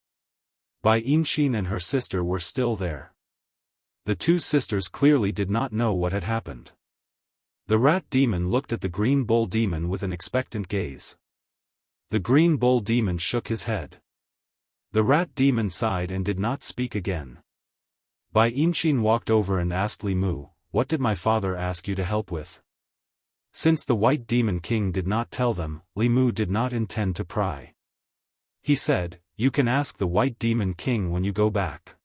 Bai Yinxin and her sister were still there. The two sisters clearly did not know what had happened. The rat demon looked at the green bull demon with an expectant gaze. The green bull demon shook his head. The rat demon sighed and did not speak again. Bai Yinxin walked over and asked Li Mu, "What did my father ask you to help with?" Since the White Demon King did not tell them, Li Mu did not intend to pry. He said, "You can ask the White Demon King when you go back."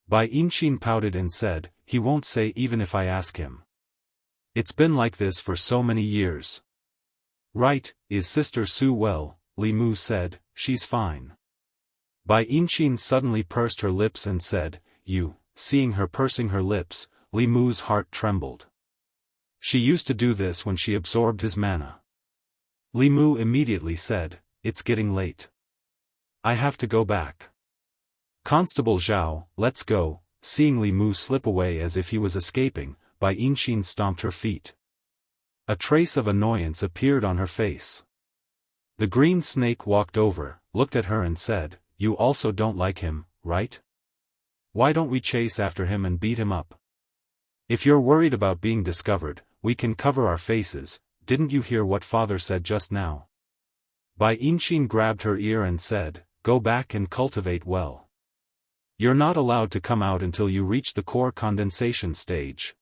Bai Yinxin pouted and said, "He won't say even if I ask him. It's been like this for so many years." "Right, is Sister Su well?" Li Mu said, "She's fine." Bai Yinxin suddenly pursed her lips and said, "You." Seeing her pursing her lips, Li Mu's heart trembled. She used to do this when she absorbed his mana. Li Mu immediately said, "It's getting late. I have to go back." "Constable Zhao, let's go." Seeing Li Mu slip away as if he was escaping, Bai Yinxin stomped her feet. A trace of annoyance appeared on her face. The green snake walked over, looked at her and said, "You also don't like him, right? Why don't we chase after him and beat him up? If you're worried about being discovered, we can cover our faces. Didn't you hear what father said just now?" Bai Yinxin grabbed her ear and said, "Go back and cultivate well. You're not allowed to come out until you reach the core condensation stage."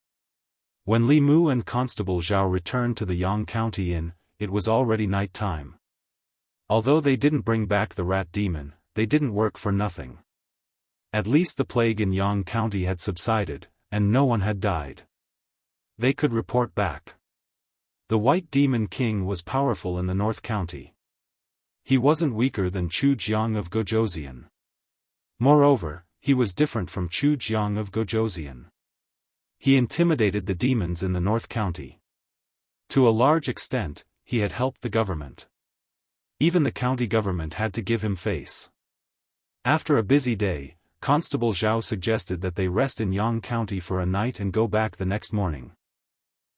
When Li Mu and Constable Zhao returned to the Yang County Inn, it was already night time. Although they didn't bring back the rat demon, they didn't work for nothing. At least the plague in Yang County had subsided, and no one had died. They could report back. The White Demon King was powerful in the North County. He wasn't weaker than Chu Jiang of Gojoseon. Moreover, he was different from Chu Jiang of Gojoseon. He intimidated the demons in the North County. To a large extent, he had helped the government. Even the county government had to give him face. After a busy day, Constable Zhao suggested that they rest in Yang County for a night and go back the next morning.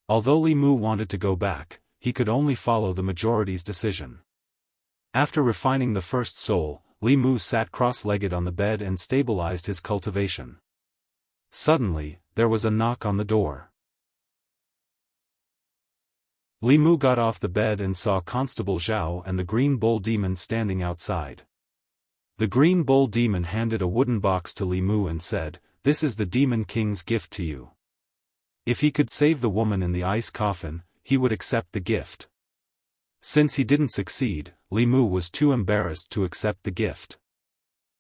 Although Li Mu wanted to go back, he could only follow the majority's decision. After refining the first soul, Li Mu sat cross-legged on the bed and stabilized his cultivation. Suddenly, there was a knock on the door. Li Mu got off the bed and saw Constable Zhao and the Green Bull Demon standing outside. The Green Bull Demon handed a wooden box to Li Mu and said, "This is the Demon King's gift to you. If he could save the woman in the ice coffin, he would accept the gift." Since he didn't succeed, Li Mu was too embarrassed to accept the gift.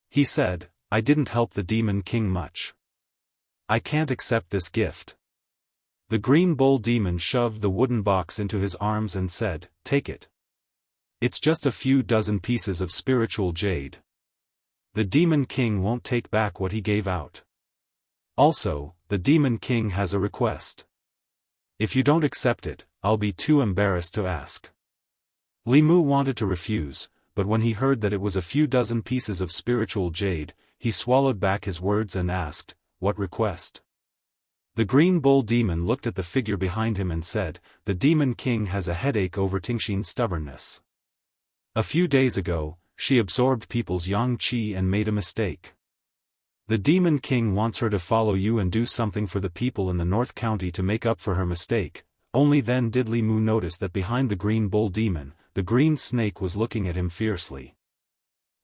He said, "I didn't help the Demon King much. I can't accept this gift." The Green Bull Demon shoved the wooden box into his arms and said, "Take it. It's just a few dozen pieces of spiritual jade. The Demon King won't take back what he gave out. Also, the Demon King has a request. If you don't accept it, I'll be too embarrassed to ask." Li Mu wanted to refuse, but when he heard that it was a few dozen pieces of spiritual jade, he swallowed back his words and asked, "What request?" The Green Bull Demon looked at the figure behind him and said, "The Demon King has a headache over Tingxin's stubbornness. A few days ago, she absorbed people's yang qi and made a mistake. The Demon King wants her to follow you and do something for the people in the North County to make up for her mistake." Only then did Li Mu notice that behind the Green Bull Demon, the green snake was looking at him fiercely.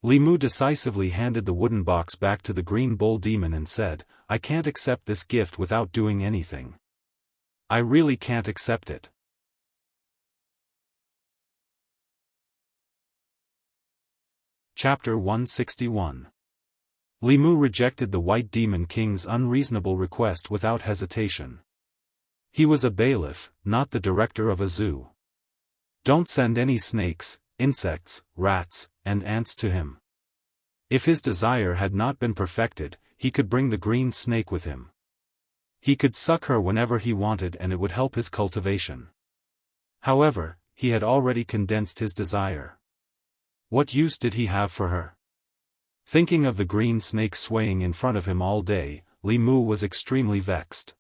Li Mu decisively handed the wooden box back to the Green Bull Demon and said, "I can't accept this gift without doing anything. I really can't accept it." Chapter 161. Li Mu rejected the White Demon King's unreasonable request without hesitation. He was a bailiff, not the director of a zoo. Don't send any snakes, insects, rats, and ants to him. If his desire had not been perfected, he could bring the green snake with him. He could suck her whenever he wanted and it would help his cultivation. However, he had already condensed his desire. What use did he have for her? Thinking of the green snake swaying in front of him all day, Li Mu was extremely vexed.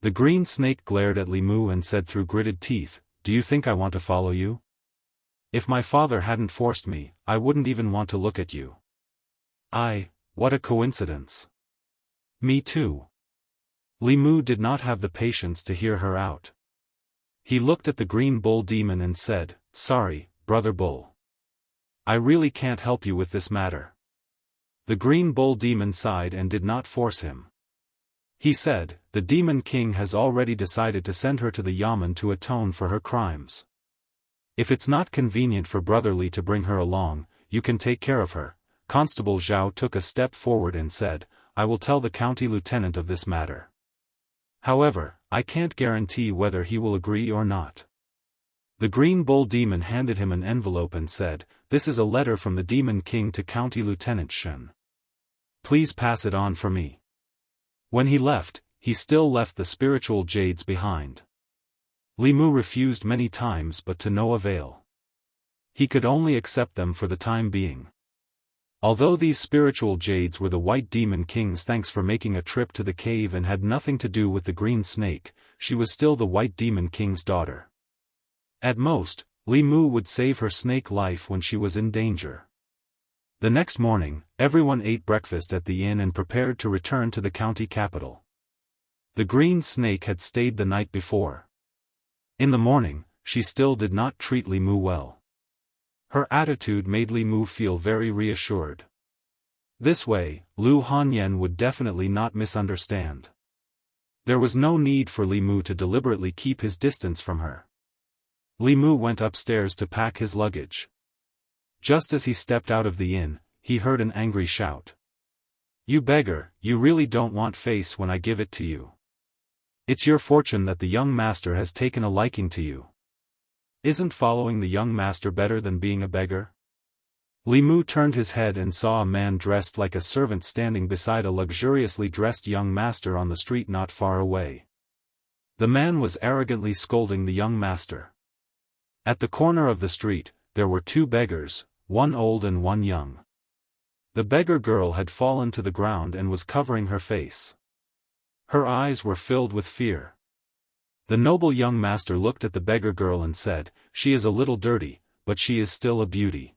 The green snake glared at Li Mu and said through gritted teeth, "Do you think I want to follow you? If my father hadn't forced me, I wouldn't even want to look at you." What a coincidence. Me too. Li Mu did not have the patience to hear her out. He looked at the green bull demon and said, "Sorry, brother bull. I really can't help you with this matter." The green bull demon sighed and did not force him. He said, "The demon king has already decided to send her to the yamen to atone for her crimes. If it's not convenient for Brother Li to bring her along, you can take care of her." Constable Zhao took a step forward and said, "I will tell the county lieutenant of this matter. However, I can't guarantee whether he will agree or not." The green bull demon handed him an envelope and said, "This is a letter from the demon king to County Lieutenant Shen. Please pass it on for me." When he left, he still left the spiritual jades behind. Li Mu refused many times but to no avail. He could only accept them for the time being. Although these spiritual jades were the White Demon King's thanks for making a trip to the cave and had nothing to do with the green snake, she was still the White Demon King's daughter. At most, Li Mu would save her snake life when she was in danger. The next morning, everyone ate breakfast at the inn and prepared to return to the county capital. The green snake had stayed the night before. In the morning, she still did not treat Li Mu well. Her attitude made Li Mu feel very reassured. This way, Lu Hanyan would definitely not misunderstand. There was no need for Li Mu to deliberately keep his distance from her. Li Mu went upstairs to pack his luggage. Just as he stepped out of the inn, he heard an angry shout. "You beggar, you really don't want face when I give it to you. It's your fortune that the young master has taken a liking to you. Isn't following the young master better than being a beggar?" Li Mu turned his head and saw a man dressed like a servant standing beside a luxuriously dressed young master on the street not far away. The man was arrogantly scolding the young master. At the corner of the street, there were two beggars, one old and one young. The beggar girl had fallen to the ground and was covering her face. Her eyes were filled with fear. The noble young master looked at the beggar girl and said, "She is a little dirty, but she is still a beauty.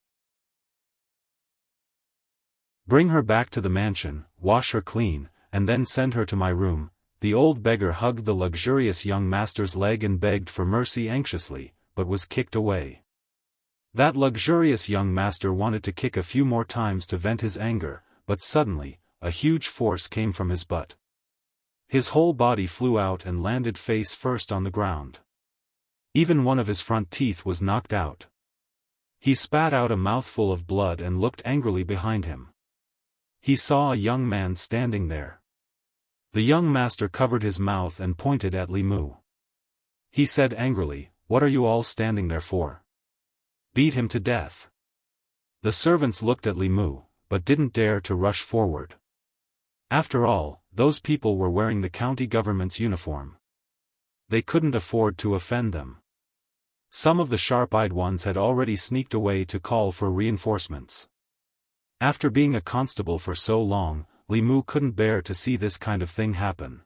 Bring her back to the mansion, wash her clean, and then send her to my room." The old beggar hugged the luxurious young master's leg and begged for mercy anxiously, but was kicked away. That luxurious young master wanted to kick a few more times to vent his anger, but suddenly, a huge force came from his butt. His whole body flew out and landed face first on the ground. Even one of his front teeth was knocked out. He spat out a mouthful of blood and looked angrily behind him. He saw a young man standing there. The young master covered his mouth and pointed at Li Mu. He said angrily, "What are you all standing there for? Beat him to death." The servants looked at Li Mu, but didn't dare to rush forward. After all, those people were wearing the county government's uniform. They couldn't afford to offend them. Some of the sharp-eyed ones had already sneaked away to call for reinforcements. After being a constable for so long, Li Mu couldn't bear to see this kind of thing happen.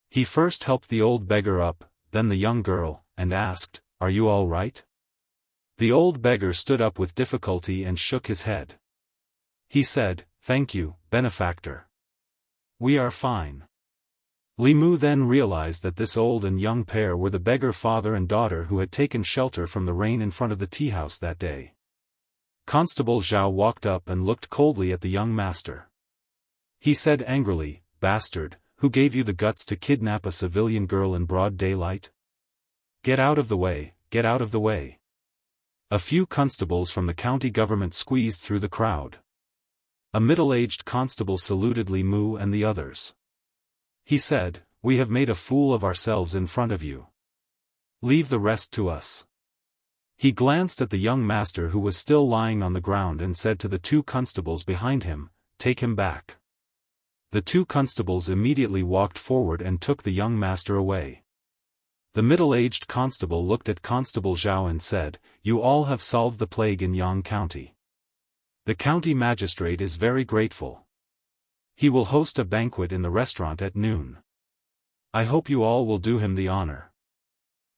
He first helped the old beggar up, then the young girl, and asked, "Are you all right?" The old beggar stood up with difficulty and shook his head. He said, "Thank you, benefactor. We are fine." Li Mu then realized that this old and young pair were the beggar father and daughter who had taken shelter from the rain in front of the tea-house that day. Constable Zhao walked up and looked coldly at the young master. He said angrily, "Bastard, who gave you the guts to kidnap a civilian girl in broad daylight? Get out of the way, get out of the way." A few constables from the county government squeezed through the crowd. A middle-aged constable saluted Li Mu and the others. He said, "We have made a fool of ourselves in front of you. Leave the rest to us." He glanced at the young master who was still lying on the ground and said to the two constables behind him, "Take him back." The two constables immediately walked forward and took the young master away. The middle-aged constable looked at Constable Zhao and said, "You all have solved the plague in Yang County. The county magistrate is very grateful. He will host a banquet in the restaurant at noon. I hope you all will do him the honor.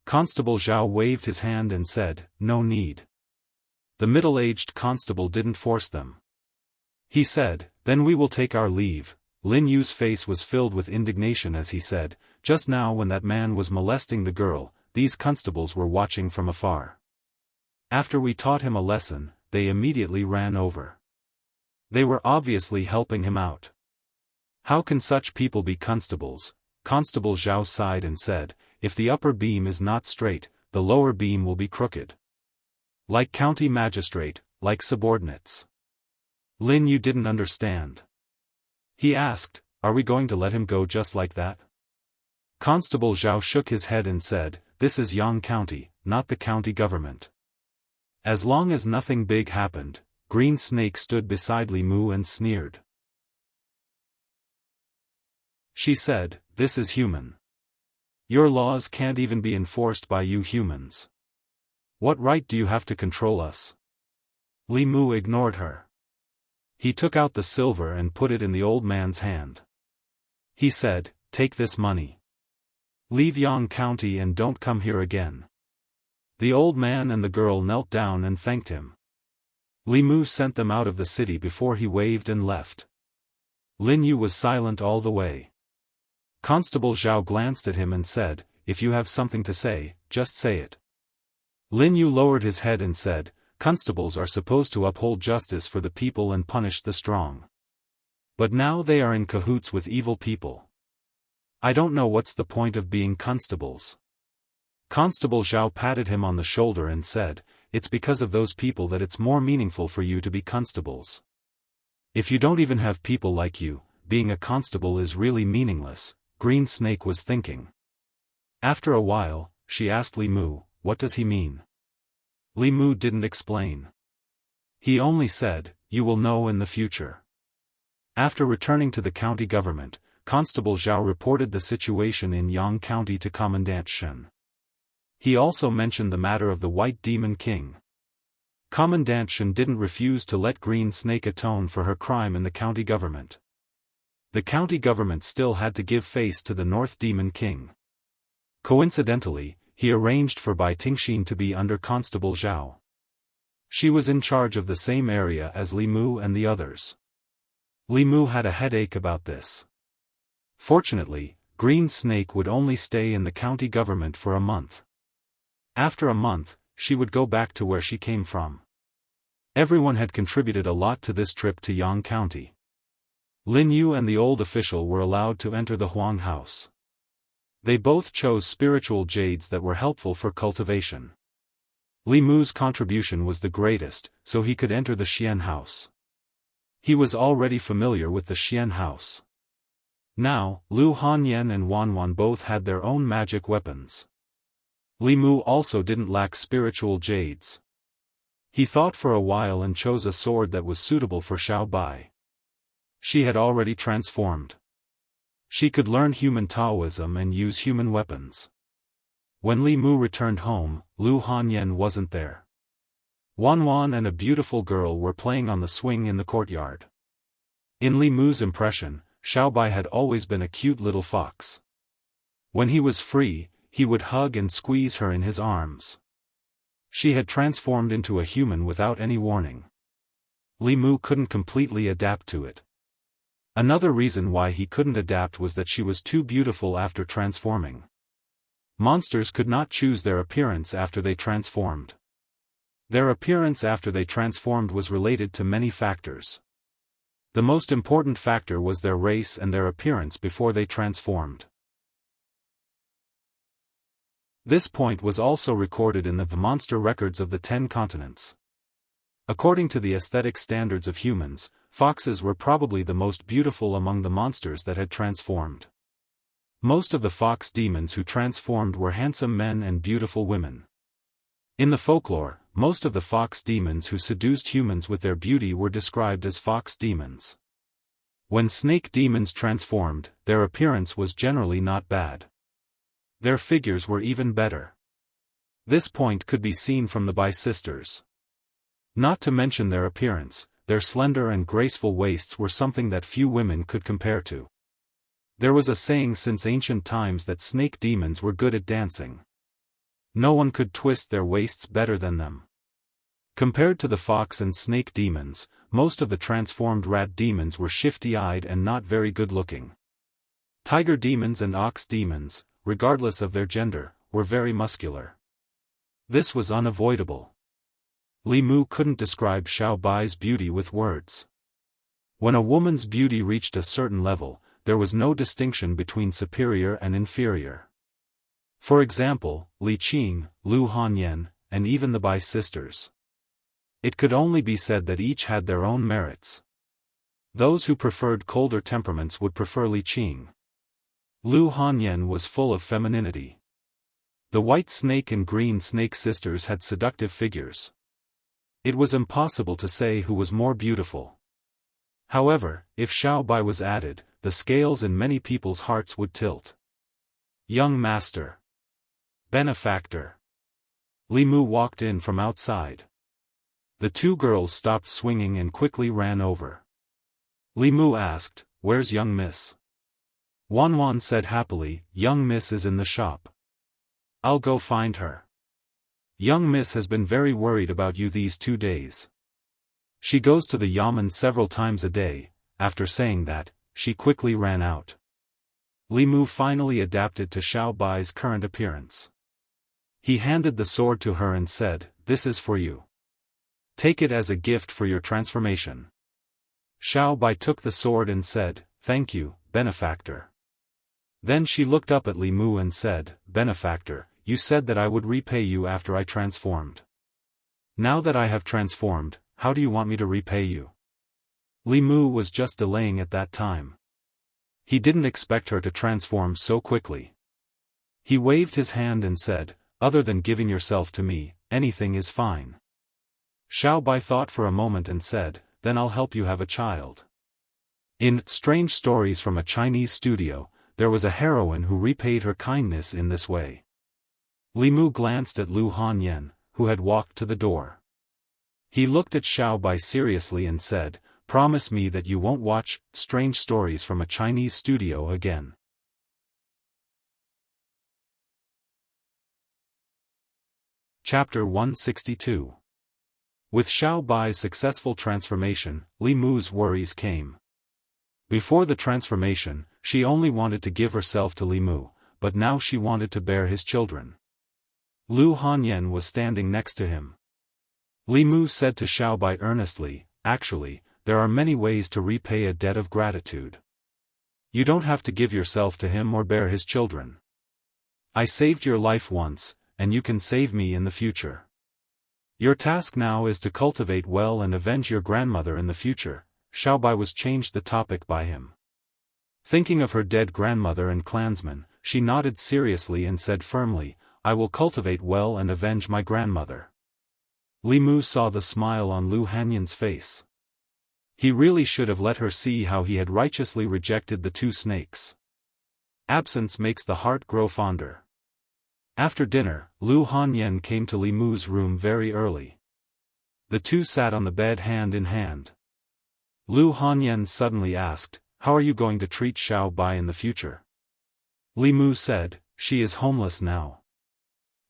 Constable Zhao waved his hand and said, no need. The middle-aged constable didn't force them. He said, then we will take our leave. Lin Yu's face was filled with indignation as he said, just now when that man was molesting the girl, these constables were watching from afar. After we taught him a lesson, they immediately ran over. They were obviously helping him out. How can such people be constables? Constable Zhao sighed and said, if the upper beam is not straight, the lower beam will be crooked. Like county magistrate, like subordinates. Lin Yu didn't understand. He asked, are we going to let him go just like that? Constable Zhao shook his head and said, this is Yang County, not the county government. As long as nothing big happened, Green Snake stood beside Li Mu and sneered. She said, this is human. Your laws can't even be enforced by you humans. What right do you have to control us? Li Mu ignored her. He took out the silver and put it in the old man's hand. He said, take this money. Leave Yang County and don't come here again. The old man and the girl knelt down and thanked him. Li Mu sent them out of the city before he waved and left. Lin Yu was silent all the way. Constable Zhao glanced at him and said, if you have something to say, just say it. Lin Yu lowered his head and said, constables are supposed to uphold justice for the people and punish the strong. But now they are in cahoots with evil people. I don't know what's the point of being constables. Constable Zhao patted him on the shoulder and said, it's because of those people that it's more meaningful for you to be constables. If you don't even have people like you, being a constable is really meaningless, Green Snake was thinking. After a while, she asked Li Mu, what does he mean? Li Mu didn't explain. He only said, you will know in the future. After returning to the county government, Constable Zhao reported the situation in Yang County to Commandant Shen. He also mentioned the matter of the White Demon King. Commandant Shen didn't refuse to let Green Snake atone for her crime in the county government. The county government still had to give face to the North Demon King. Coincidentally, he arranged for Bai Tingxin to be under Constable Zhao. She was in charge of the same area as Li Mu and the others. Li Mu had a headache about this. Fortunately, Green Snake would only stay in the county government for a month. After a month, she would go back to where she came from. Everyone had contributed a lot to this trip to Yang County. Lin Yu and the old official were allowed to enter the Huang house. They both chose spiritual jades that were helpful for cultivation. Li Mu's contribution was the greatest, so he could enter the Xian house. He was already familiar with the Xian house. Now, Lu Hanyan and Wanwan both had their own magic weapons. Li Mu also didn't lack spiritual jades. He thought for a while and chose a sword that was suitable for Xiao Bai. She had already transformed. She could learn human Taoism and use human weapons. When Li Mu returned home, Lu Hanyan wasn't there. Wanwan and a beautiful girl were playing on the swing in the courtyard. In Li Mu's impression, Xiao Bai had always been a cute little fox. When he was free, he would hug and squeeze her in his arms. She had transformed into a human without any warning. Li Mu couldn't completely adapt to it. Another reason why he couldn't adapt was that she was too beautiful after transforming. Monsters could not choose their appearance after they transformed. Their appearance after they transformed was related to many factors. The most important factor was their race and their appearance before they transformed. This point was also recorded in the monster records of the 10 continents. According to the aesthetic standards of humans, foxes were probably the most beautiful among the monsters that had transformed. Most of the fox demons who transformed were handsome men and beautiful women. In the folklore, most of the fox demons who seduced humans with their beauty were described as fox demons. When snake demons transformed, their appearance was generally not bad. Their figures were even better. This point could be seen from the Bai sisters. Not to mention their appearance, their slender and graceful waists were something that few women could compare to. There was a saying since ancient times that snake demons were good at dancing. No one could twist their waists better than them. Compared to the fox and snake demons, most of the transformed rat demons were shifty-eyed and not very good-looking. Tiger demons and ox demons, regardless of their gender, were very muscular. This was unavoidable. Li Mu couldn't describe Xiao Bai's beauty with words. When a woman's beauty reached a certain level, there was no distinction between superior and inferior. For example, Li Qing, Lu Hanyan, and even the Bai sisters. It could only be said that each had their own merits. Those who preferred colder temperaments would prefer Li Qing. Lu Hanyan was full of femininity. The white snake and green snake sisters had seductive figures. It was impossible to say who was more beautiful. However, if Xiao Bai was added, the scales in many people's hearts would tilt. Young master. Benefactor. Li Mu walked in from outside. The two girls stopped swinging and quickly ran over. Li Mu asked, "Where's young miss?" Wan Wan said happily, "Young miss is in the shop. I'll go find her. Young miss has been very worried about you these 2 days. She goes to the yamen several times a day." After saying that, she quickly ran out. Li Mu finally adapted to Xiao Bai's current appearance. He handed the sword to her and said, "This is for you. Take it as a gift for your transformation." Xiao Bai took the sword and said, "Thank you, benefactor." Then she looked up at Li Mu and said, "Benefactor, you said that I would repay you after I transformed. Now that I have transformed, how do you want me to repay you?" Li Mu was just delaying at that time. He didn't expect her to transform so quickly. He waved his hand and said, "Other than giving yourself to me, anything is fine." Xiao Bai thought for a moment and said, "Then I'll help you have a child." In Strange Stories from a Chinese Studio, there was a heroine who repaid her kindness in this way. Li Mu glanced at Lu Hanyan, who had walked to the door. He looked at Xiao Bai seriously and said, "Promise me that you won't watch Strange Stories from a Chinese Studio again." Chapter 162. With Xiao Bai's successful transformation, Li Mu's worries came. Before the transformation, she only wanted to give herself to Li Mu, but now she wanted to bear his children. Lu Hanyan was standing next to him. Li Mu said to Xiao Bai earnestly, "Actually, there are many ways to repay a debt of gratitude. You don't have to give yourself to him or bear his children. I saved your life once, and you can save me in the future. Your task now is to cultivate well and avenge your grandmother in the future." Xiao Bai was changed the topic by him. Thinking of her dead grandmother and clansmen, she nodded seriously and said firmly, "I will cultivate well and avenge my grandmother." Li Mu saw the smile on Lu Hanyan's face. He really should have let her see how he had righteously rejected the two snakes. Absence makes the heart grow fonder. After dinner, Lu Hanyan came to Li Mu's room very early. The two sat on the bed hand in hand. Lu Hanyan suddenly asked, "How are you going to treat Xiao Bai in the future?" Li Mu said, "She is homeless now.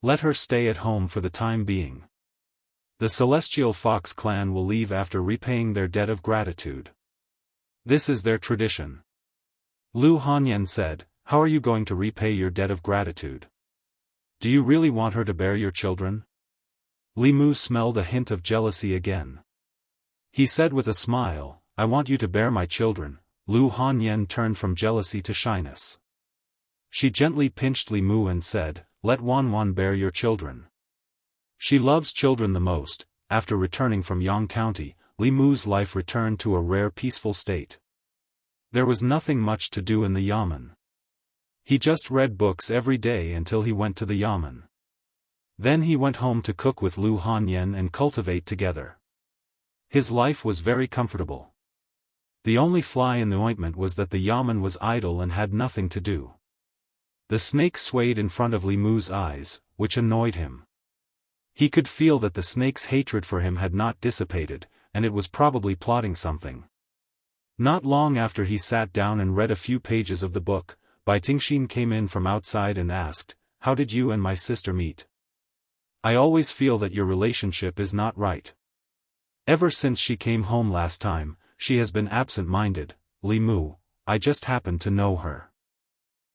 Let her stay at home for the time being. The Celestial Fox clan will leave after repaying their debt of gratitude. This is their tradition." Lu Hanyan said, "How are you going to repay your debt of gratitude? Do you really want her to bear your children?" Li Mu smelled a hint of jealousy again. He said with a smile, "I want you to bear my children." Lu Hanyan turned from jealousy to shyness. She gently pinched Li Mu and said, "Let Wan Wan bear your children. She loves children the most." After returning from Yang County, Li Mu's life returned to a rare peaceful state. There was nothing much to do in the yamen. He just read books every day until he went to the yamen. Then he went home to cook with Lu Hanyan and cultivate together. His life was very comfortable. The only fly in the ointment was that the yamen was idle and had nothing to do. The snake swayed in front of Li Mu's eyes, which annoyed him. He could feel that the snake's hatred for him had not dissipated, and it was probably plotting something. Not long after he sat down and read a few pages of the book, Bai Tingxin came in from outside and asked, "How did you and my sister meet? I always feel that your relationship is not right. Ever since she came home last time, she has been absent-minded." "Li Mu, I just happened to know her.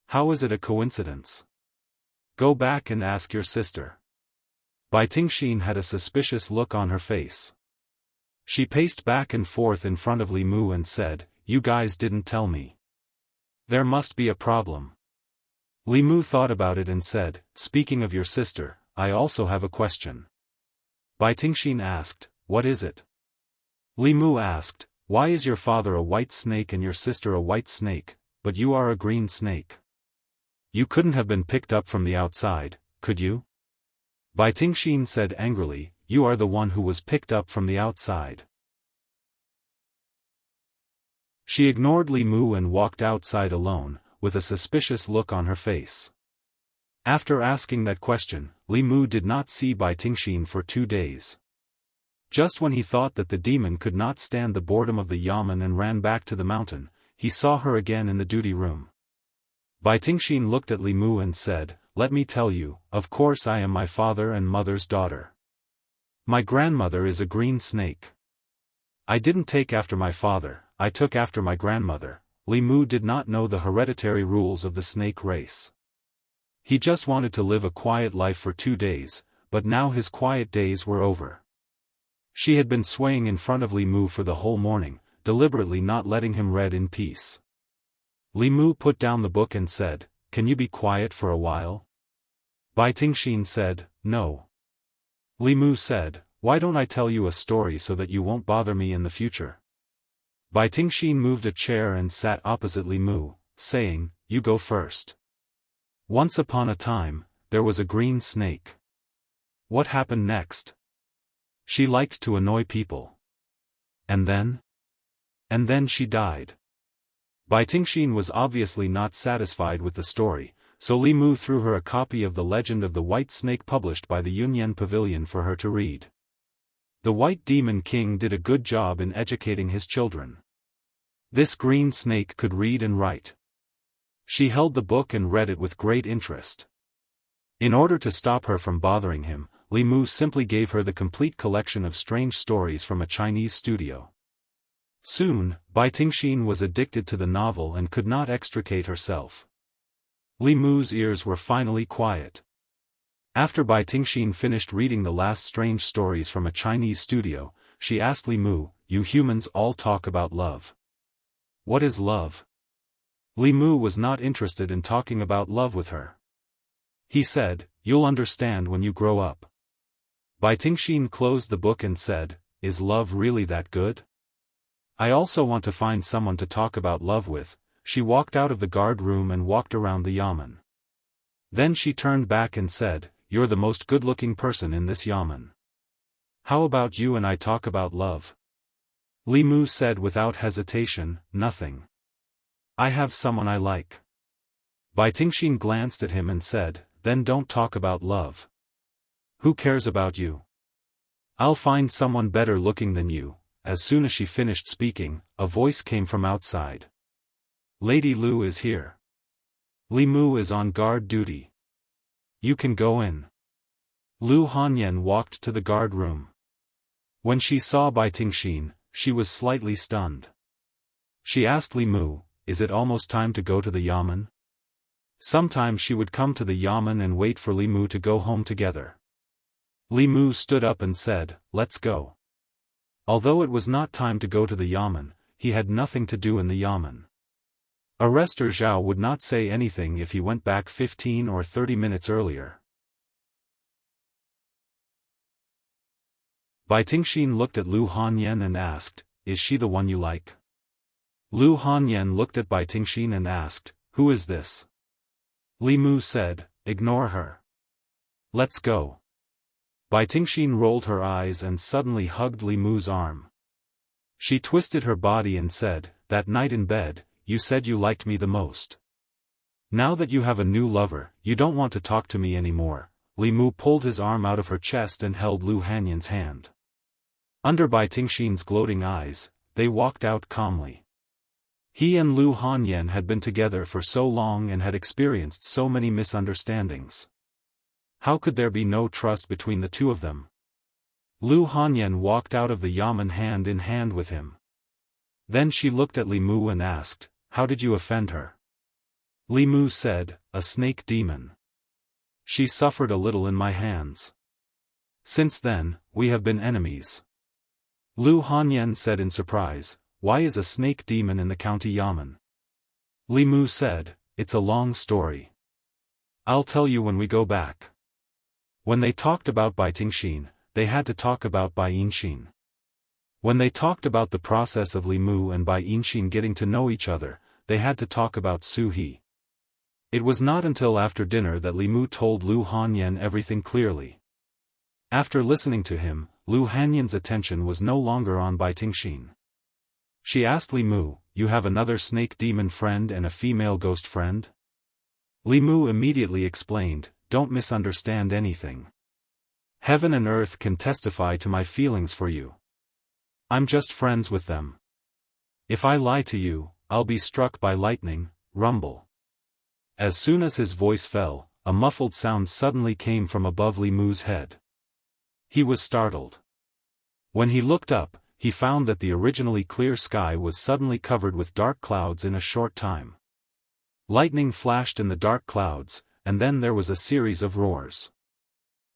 How is it a coincidence? Go back and ask your sister." Bai Tingxin had a suspicious look on her face. She paced back and forth in front of Li Mu and said, "You guys didn't tell me. There must be a problem." Li Mu thought about it and said, "Speaking of your sister, I also have a question." Bai Tingxin asked, "What is it?" Li Mu asked, "Why is your father a white snake and your sister a white snake, but you are a green snake? You couldn't have been picked up from the outside, could you?" Bai Tingxin said angrily, "You are the one who was picked up from the outside." She ignored Li Mu and walked outside alone, with a suspicious look on her face. After asking that question, Li Mu did not see Bai Tingxin for 2 days. Just when he thought that the demon could not stand the boredom of the yamen and ran back to the mountain, he saw her again in the duty room. Bai Tingxin looked at Li Mu and said, "Let me tell you, of course I am my father and mother's daughter. My grandmother is a green snake. I didn't take after my father, I took after my grandmother." Li Mu did not know the hereditary rules of the snake race. He just wanted to live a quiet life for 2 days, but now his quiet days were over. She had been swaying in front of Li Mu for the whole morning, deliberately not letting him read in peace. Li Mu put down the book and said, "Can you be quiet for a while?" Bai Tingxin said, "No." Li Mu said, "Why don't I tell you a story so that you won't bother me in the future?" Bai Tingxin moved a chair and sat opposite Li Mu, saying, "You go first." Once upon a time, there was a green snake. What happened next? She liked to annoy people. And then? And then she died. Bai Tingxin was obviously not satisfied with the story, so Li Mu threw her a copy of The Legend of the White Snake published by the Yunyan Pavilion for her to read. The White Demon King did a good job in educating his children. This green snake could read and write. She held the book and read it with great interest. In order to stop her from bothering him, Li Mu simply gave her the complete collection of strange stories from a Chinese studio. Soon, Bai Tingxin was addicted to the novel and could not extricate herself. Li Mu's ears were finally quiet. After Bai Tingxin finished reading the last strange stories from a Chinese studio, she asked Li Mu, "You humans all talk about love. What is love?" Li Mu was not interested in talking about love with her. He said, "You'll understand when you grow up." Bai Tingxin closed the book and said, "Is love really that good? I also want to find someone to talk about love with." She walked out of the guard room and walked around the yamen. Then she turned back and said, "You're the most good-looking person in this yamen. How about you and I talk about love?" Li Mu said without hesitation, "Nothing. I have someone I like." Bai Tingxin glanced at him and said, "Then don't talk about love. Who cares about you? I'll find someone better looking than you." As soon as she finished speaking, a voice came from outside. "Lady Lu is here. Li Mu is on guard duty. You can go in." Lu Hanyan walked to the guard room. When she saw Bai Tingxin, she was slightly stunned. She asked Li Mu, "Is it almost time to go to the yamen?" Sometimes she would come to the yamen and wait for Li Mu to go home together. Li Mu stood up and said, "Let's go." Although it was not time to go to the yamen, he had nothing to do in the yamen. Arrestor Zhao would not say anything if he went back 15 or 30 minutes earlier. Bai Tingxin looked at Lu Hanyan and asked, "Is she the one you like?" Lu Hanyan looked at Bai Tingxin and asked, "Who is this?" Li Mu said, "Ignore her. Let's go." Bai Tingxin rolled her eyes and suddenly hugged Li Mu's arm. She twisted her body and said, "That night in bed, you said you liked me the most. Now that you have a new lover, you don't want to talk to me anymore." Li Mu pulled his arm out of her chest and held Lu Hanyan's hand. Under Bai Tingxin's gloating eyes, they walked out calmly. He and Lu Hanyan had been together for so long and had experienced so many misunderstandings. How could there be no trust between the two of them? Lu Hanyan walked out of the yamen hand in hand with him. Then she looked at Li Mu and asked, "How did you offend her?" Li Mu said, "A snake demon. She suffered a little in my hands. Since then, we have been enemies." Lu Hanyan said in surprise, "Why is a snake demon in the county yamen?" Li Mu said, "It's a long story. I'll tell you when we go back." When they talked about Bai Tingxin, they had to talk about Bai Yinxin. When they talked about the process of Li Mu and Bai Yinxin getting to know each other, they had to talk about Su He. It was not until after dinner that Li Mu told Lu Hanyan everything clearly. After listening to him, Lu Hanyan's attention was no longer on Bai Tingxin. She asked Li Mu, "You have another snake demon friend and a female ghost friend?" Li Mu immediately explained, "Don't misunderstand anything. Heaven and earth can testify to my feelings for you. I'm just friends with them. If I lie to you, I'll be struck by lightning, rumble." As soon as his voice fell, a muffled sound suddenly came from above Li Mu's head. He was startled. When he looked up, he found that the originally clear sky was suddenly covered with dark clouds in a short time. Lightning flashed in the dark clouds, and then there was a series of roars.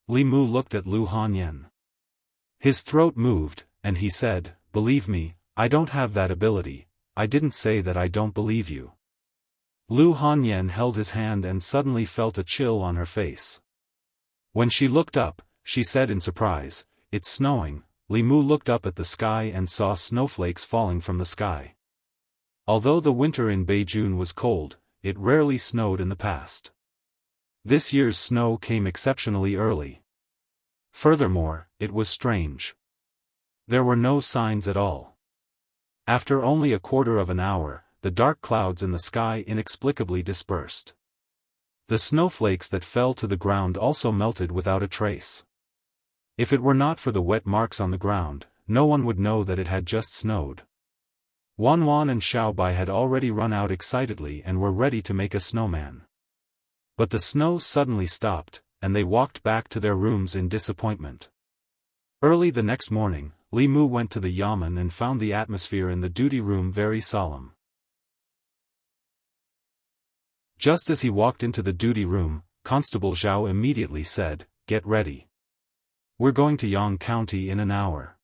Li Mu looked at Lu Hanyan. His throat moved, and he said, "Believe me, I don't have that ability. I didn't say that I don't believe you." Lu Hanyan held his hand and suddenly felt a chill on her face. When she looked up, she said in surprise, "It's snowing." Li Mu looked up at the sky and saw snowflakes falling from the sky. Although the winter in Beijing was cold, it rarely snowed in the past. This year's snow came exceptionally early. Furthermore, it was strange. There were no signs at all. After only a quarter of an hour, the dark clouds in the sky inexplicably dispersed. The snowflakes that fell to the ground also melted without a trace. If it were not for the wet marks on the ground, no one would know that it had just snowed. Wan Wan and Xiaobai had already run out excitedly and were ready to make a snowman. But the snow suddenly stopped, and they walked back to their rooms in disappointment. Early the next morning, Li Mu went to the yamen and found the atmosphere in the duty room very solemn. Just as he walked into the duty room, Constable Zhao immediately said, "Get ready. We're going to Yang County in an hour."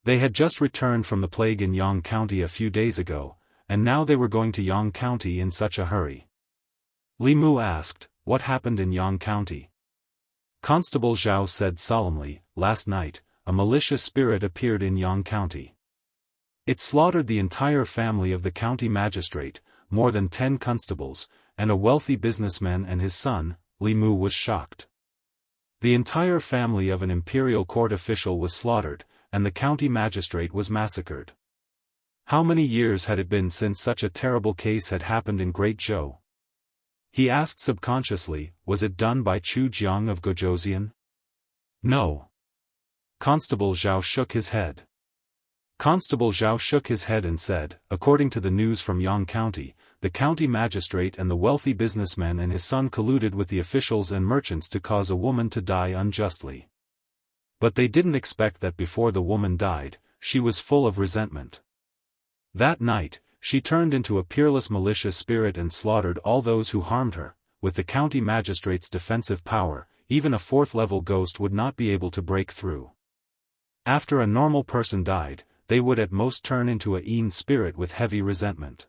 They had just returned from the plague in Yang County a few days ago, and now they were going to Yang County in such a hurry. Li Mu asked, "What happened in Yang County?" Constable Zhao said solemnly, "Last night, a malicious spirit appeared in Yang County. It slaughtered the entire family of the county magistrate, more than 10 constables, and a wealthy businessman and his son." Li Mu was shocked. The entire family of an imperial court official was slaughtered, and the county magistrate was massacred. How many years had it been since such a terrible case had happened in Great Zhou? He asked subconsciously, was it done by Chu Jiang of Gojosian? No. Constable Zhao shook his head. Constable Zhao shook his head and said, "According to the news from Yang County, the county magistrate and the wealthy businessman and his son colluded with the officials and merchants to cause a woman to die unjustly. But they didn't expect that before the woman died, she was full of resentment. That night, she turned into a peerless malicious spirit and slaughtered all those who harmed her. With the county magistrate's defensive power, even a 4th-level ghost would not be able to break through. After a normal person died, they would at most turn into a Yin spirit with heavy resentment.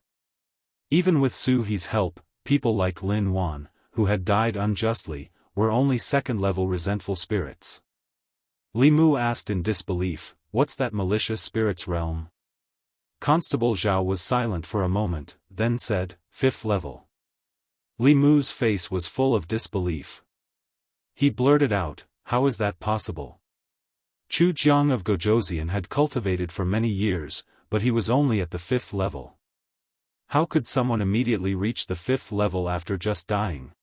Even with Su He's help, people like Lin Wan, who had died unjustly, were only 2nd-level resentful spirits." Li Mu asked in disbelief, "What's that malicious spirit's realm?" Constable Zhao was silent for a moment, then said, 5th level. Li Mu's face was full of disbelief. He blurted out, "How is that possible?" Chu Jiang of Gojosian had cultivated for many years, but he was only at the 5th level. How could someone immediately reach the 5th level after just dying?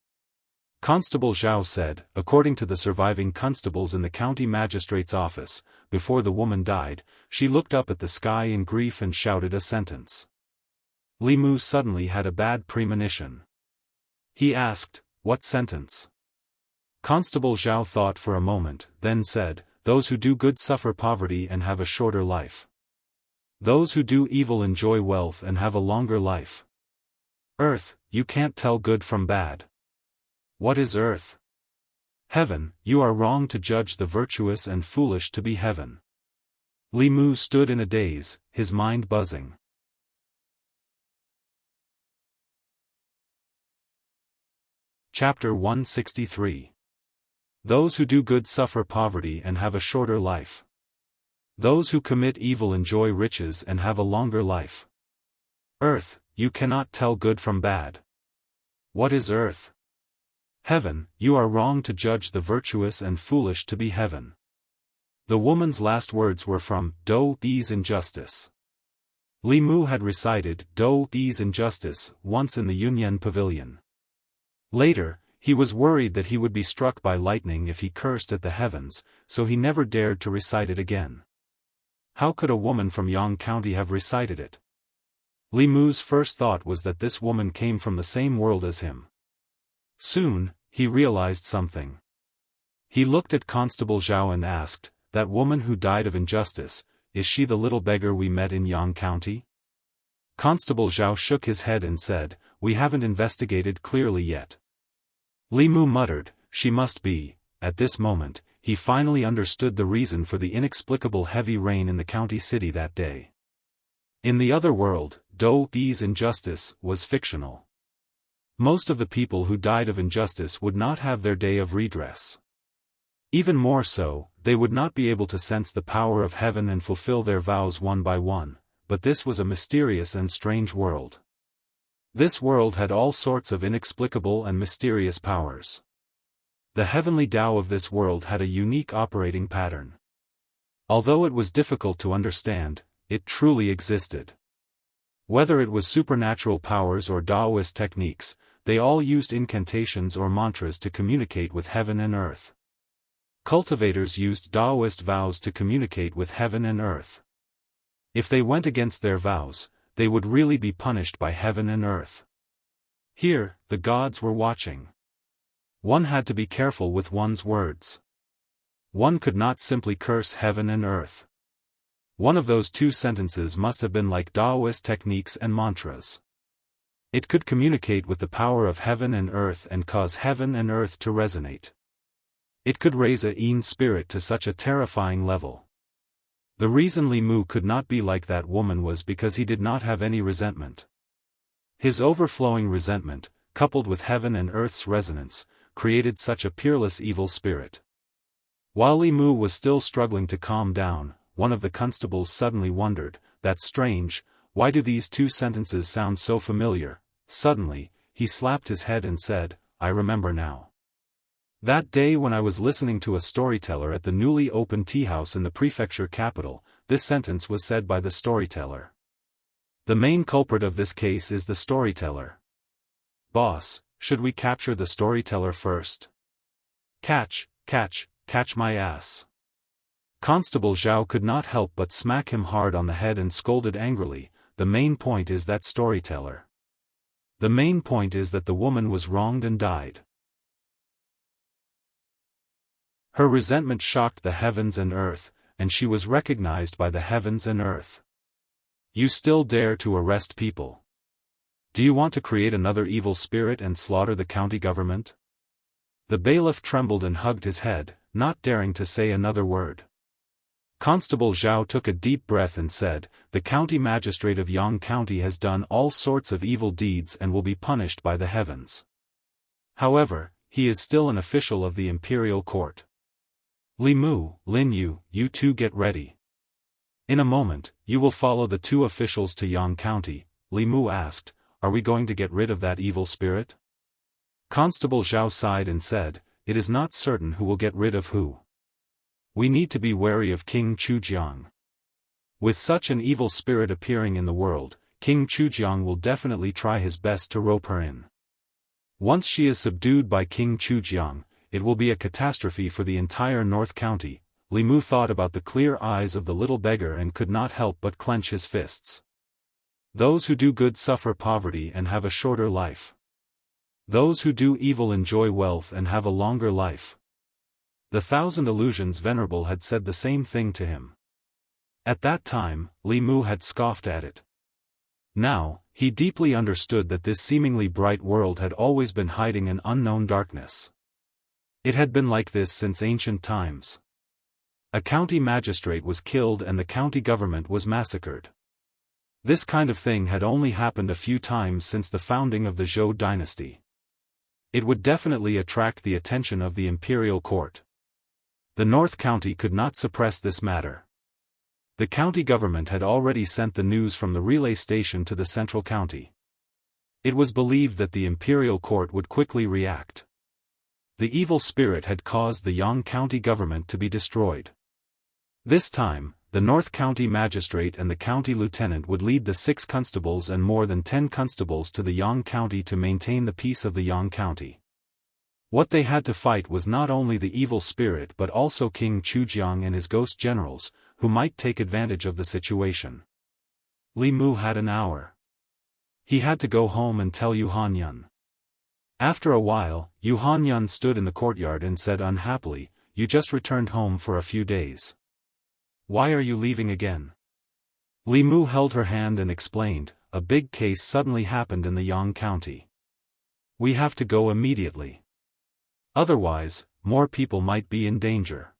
Constable Zhao said, according to the surviving constables in the county magistrate's office, before the woman died, she looked up at the sky in grief and shouted a sentence. Li Mu suddenly had a bad premonition. He asked, "What sentence?" Constable Zhao thought for a moment, then said, "Those who do good suffer poverty and have a shorter life. Those who do evil enjoy wealth and have a longer life." Earth, you can't tell good from bad. What is earth? Heaven, you are wrong to judge the virtuous and foolish to be heaven. Li Mu stood in a daze, his mind buzzing. Chapter 163. Those who do good suffer poverty and have a shorter life. Those who commit evil enjoy riches and have a longer life. Earth, you cannot tell good from bad. What is earth? Heaven, you are wrong to judge the virtuous and foolish to be heaven. The woman's last words were from Do Yi's Injustice. Li Mu had recited Do Yi's Injustice once in the Yunyan Pavilion. Later, he was worried that he would be struck by lightning if he cursed at the heavens, so he never dared to recite it again. How could a woman from Yang County have recited it? Li Mu's first thought was that this woman came from the same world as him. Soon, he realized something. He looked at Constable Zhao and asked, "That woman who died of injustice, is she the little beggar we met in Yang County?" Constable Zhao shook his head and said, "We haven't investigated clearly yet." Li Mu muttered, "She must be." At this moment, he finally understood the reason for the inexplicable heavy rain in the county city that day. In the other world, Do Yi's Injustice was fictional. Most of the people who died of injustice would not have their day of redress. Even more so, they would not be able to sense the power of heaven and fulfill their vows one by one, but this was a mysterious and strange world. This world had all sorts of inexplicable and mysterious powers. The heavenly Tao of this world had a unique operating pattern. Although it was difficult to understand, it truly existed. Whether it was supernatural powers or Taoist techniques, they all used incantations or mantras to communicate with heaven and earth. Cultivators used Taoist vows to communicate with heaven and earth. If they went against their vows, they would really be punished by heaven and earth. Here, the gods were watching. One had to be careful with one's words. One could not simply curse heaven and earth. One of those two sentences must have been like Taoist techniques and mantras. It could communicate with the power of heaven and earth and cause heaven and earth to resonate. It could raise a Yin spirit to such a terrifying level. The reason Li Mu could not be like that woman was because he did not have any resentment. His overflowing resentment, coupled with heaven and earth's resonance, created such a peerless evil spirit. While Li Mu was still struggling to calm down, one of the constables suddenly wondered, "That's strange, why do these two sentences sound so familiar?" Suddenly, he slapped his head and said, "I remember now. That day when I was listening to a storyteller at the newly opened tea house in the prefecture capital, this sentence was said by the storyteller. The main culprit of this case is the storyteller. Boss, should we capture the storyteller first?" Catch my ass." Constable Zhao could not help but smack him hard on the head and scolded angrily, "The main point is that storyteller. The main point is that the woman was wronged and died. Her resentment shocked the heavens and earth, and she was recognized by the heavens and earth. You still dare to arrest people? Do you want to create another evil spirit and slaughter the county government?" The bailiff trembled and hugged his head, not daring to say another word. Constable Zhao took a deep breath and said, "The county magistrate of Yang County has done all sorts of evil deeds and will be punished by the heavens. However, he is still an official of the imperial court. Li Mu, Lin Yu, you two get ready. In a moment, you will follow the two officials to Yang County." Li Mu asked, "Are we going to get rid of that evil spirit?" Constable Zhao sighed and said, "It is not certain who will get rid of who. We need to be wary of King Chujiang. With such an evil spirit appearing in the world, King Chujiang will definitely try his best to rope her in. Once she is subdued by King Chujiang, it will be a catastrophe for the entire North County." Li Mu thought about the clear eyes of the little beggar and could not help but clench his fists. Those who do good suffer poverty and have a shorter life. Those who do evil enjoy wealth and have a longer life. The 1,000 Illusions Venerable had said the same thing to him. At that time, Li Mu had scoffed at it. Now, he deeply understood that this seemingly bright world had always been hiding an unknown darkness. It had been like this since ancient times. A county magistrate was killed and the county government was massacred. This kind of thing had only happened a few times since the founding of the Zhou dynasty. It would definitely attract the attention of the imperial court. The North County could not suppress this matter. The county government had already sent the news from the relay station to the central county. It was believed that the imperial court would quickly react. The evil spirit had caused the Yang County government to be destroyed. This time, the North County magistrate and the county lieutenant would lead the 6 constables and more than 10 constables to the Yang County to maintain the peace of the Yang County. What they had to fight was not only the evil spirit but also King Chujiang and his ghost generals, who might take advantage of the situation. Li Mu had an hour. He had to go home and tell Yu Hanyun. After a while, Yu Hanyun stood in the courtyard and said unhappily, "You just returned home for a few days. Why are you leaving again?" Li Mu held her hand and explained, "A big case suddenly happened in the Yang County. We have to go immediately. Otherwise, more people might be in danger."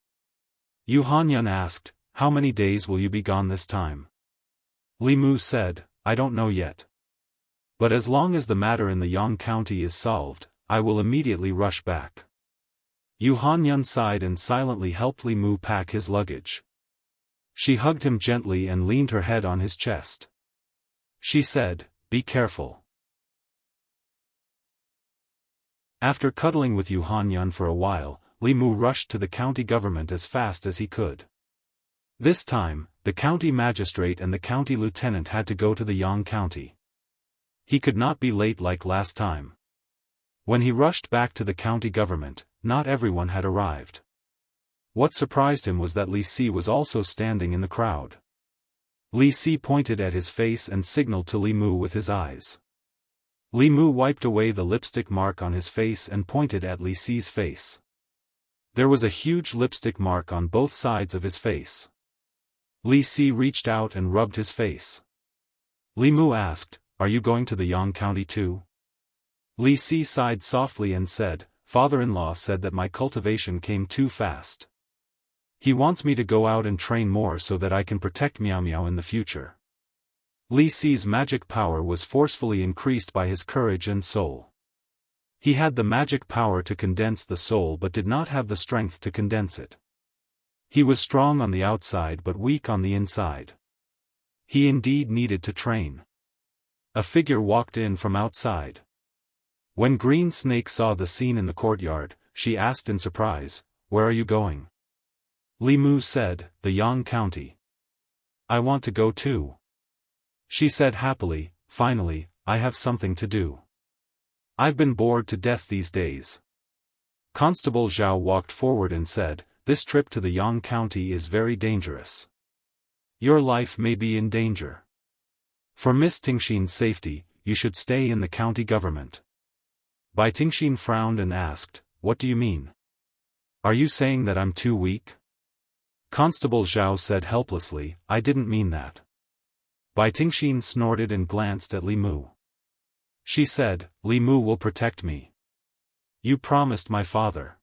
Yu Hanyun asked, "How many days will you be gone this time?" Li Mu said, "I don't know yet. But as long as the matter in the Yang County is solved, I will immediately rush back." Yu Hanyun sighed and silently helped Li Mu pack his luggage. She hugged him gently and leaned her head on his chest. She said, "Be careful." After cuddling with Yu Hanyun for a while, Li Mu rushed to the county government as fast as he could. This time, the county magistrate and the county lieutenant had to go to the Yang County. He could not be late like last time. When he rushed back to the county government, not everyone had arrived. What surprised him was that Li Si was also standing in the crowd. Li Si pointed at his face and signaled to Li Mu with his eyes. Li Mu wiped away the lipstick mark on his face and pointed at Li Si's face. There was a huge lipstick mark on both sides of his face. Li Si reached out and rubbed his face. Li Mu asked, "Are you going to the Yang County too?" Li Si sighed softly and said, "Father-in-law said that my cultivation came too fast. He wants me to go out and train more so that I can protect Miao Miao in the future." Li Si's magic power was forcefully increased by his courage and soul. He had the magic power to condense the soul but did not have the strength to condense it. He was strong on the outside but weak on the inside. He indeed needed to train. A figure walked in from outside. When Green Snake saw the scene in the courtyard, she asked in surprise, "Where are you going?" Li Mu said, "The Yang County. I want to go too." She said happily, "Finally, I have something to do. I've been bored to death these days." Constable Zhao walked forward and said, "This trip to the Yang County is very dangerous. Your life may be in danger. For Miss Tingxin's safety, you should stay in the county government." Bai Tingxin frowned and asked, "What do you mean? Are you saying that I'm too weak?" Constable Zhao said helplessly, "I didn't mean that." Bai Tingxin snorted and glanced at Li Mu. She said, "Li Mu will protect me. You promised my father."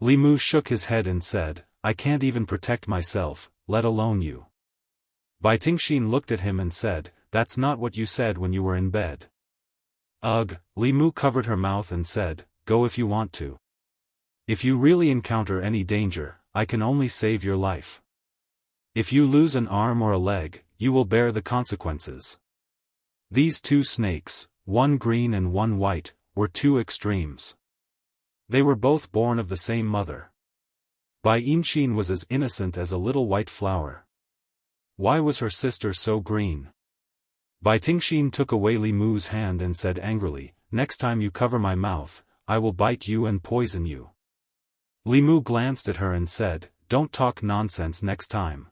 Li Mu shook his head and said, "I can't even protect myself, let alone you." Bai Tingxin looked at him and said, "That's not what you said when you were in bed." Ugh, Li Mu covered her mouth and said, "Go if you want to. If you really encounter any danger, I can only save your life. If you lose an arm or a leg, you will bear the consequences." These 2 snakes, one green and one white, were 2 extremes. They were both born of the same mother. Bai Yinxin was as innocent as a little white flower. Why was her sister so green? Bai Tingxin took away Li Mu's hand and said angrily, "Next time you cover my mouth, I will bite you and poison you." Li Mu glanced at her and said, "Don't talk nonsense next time."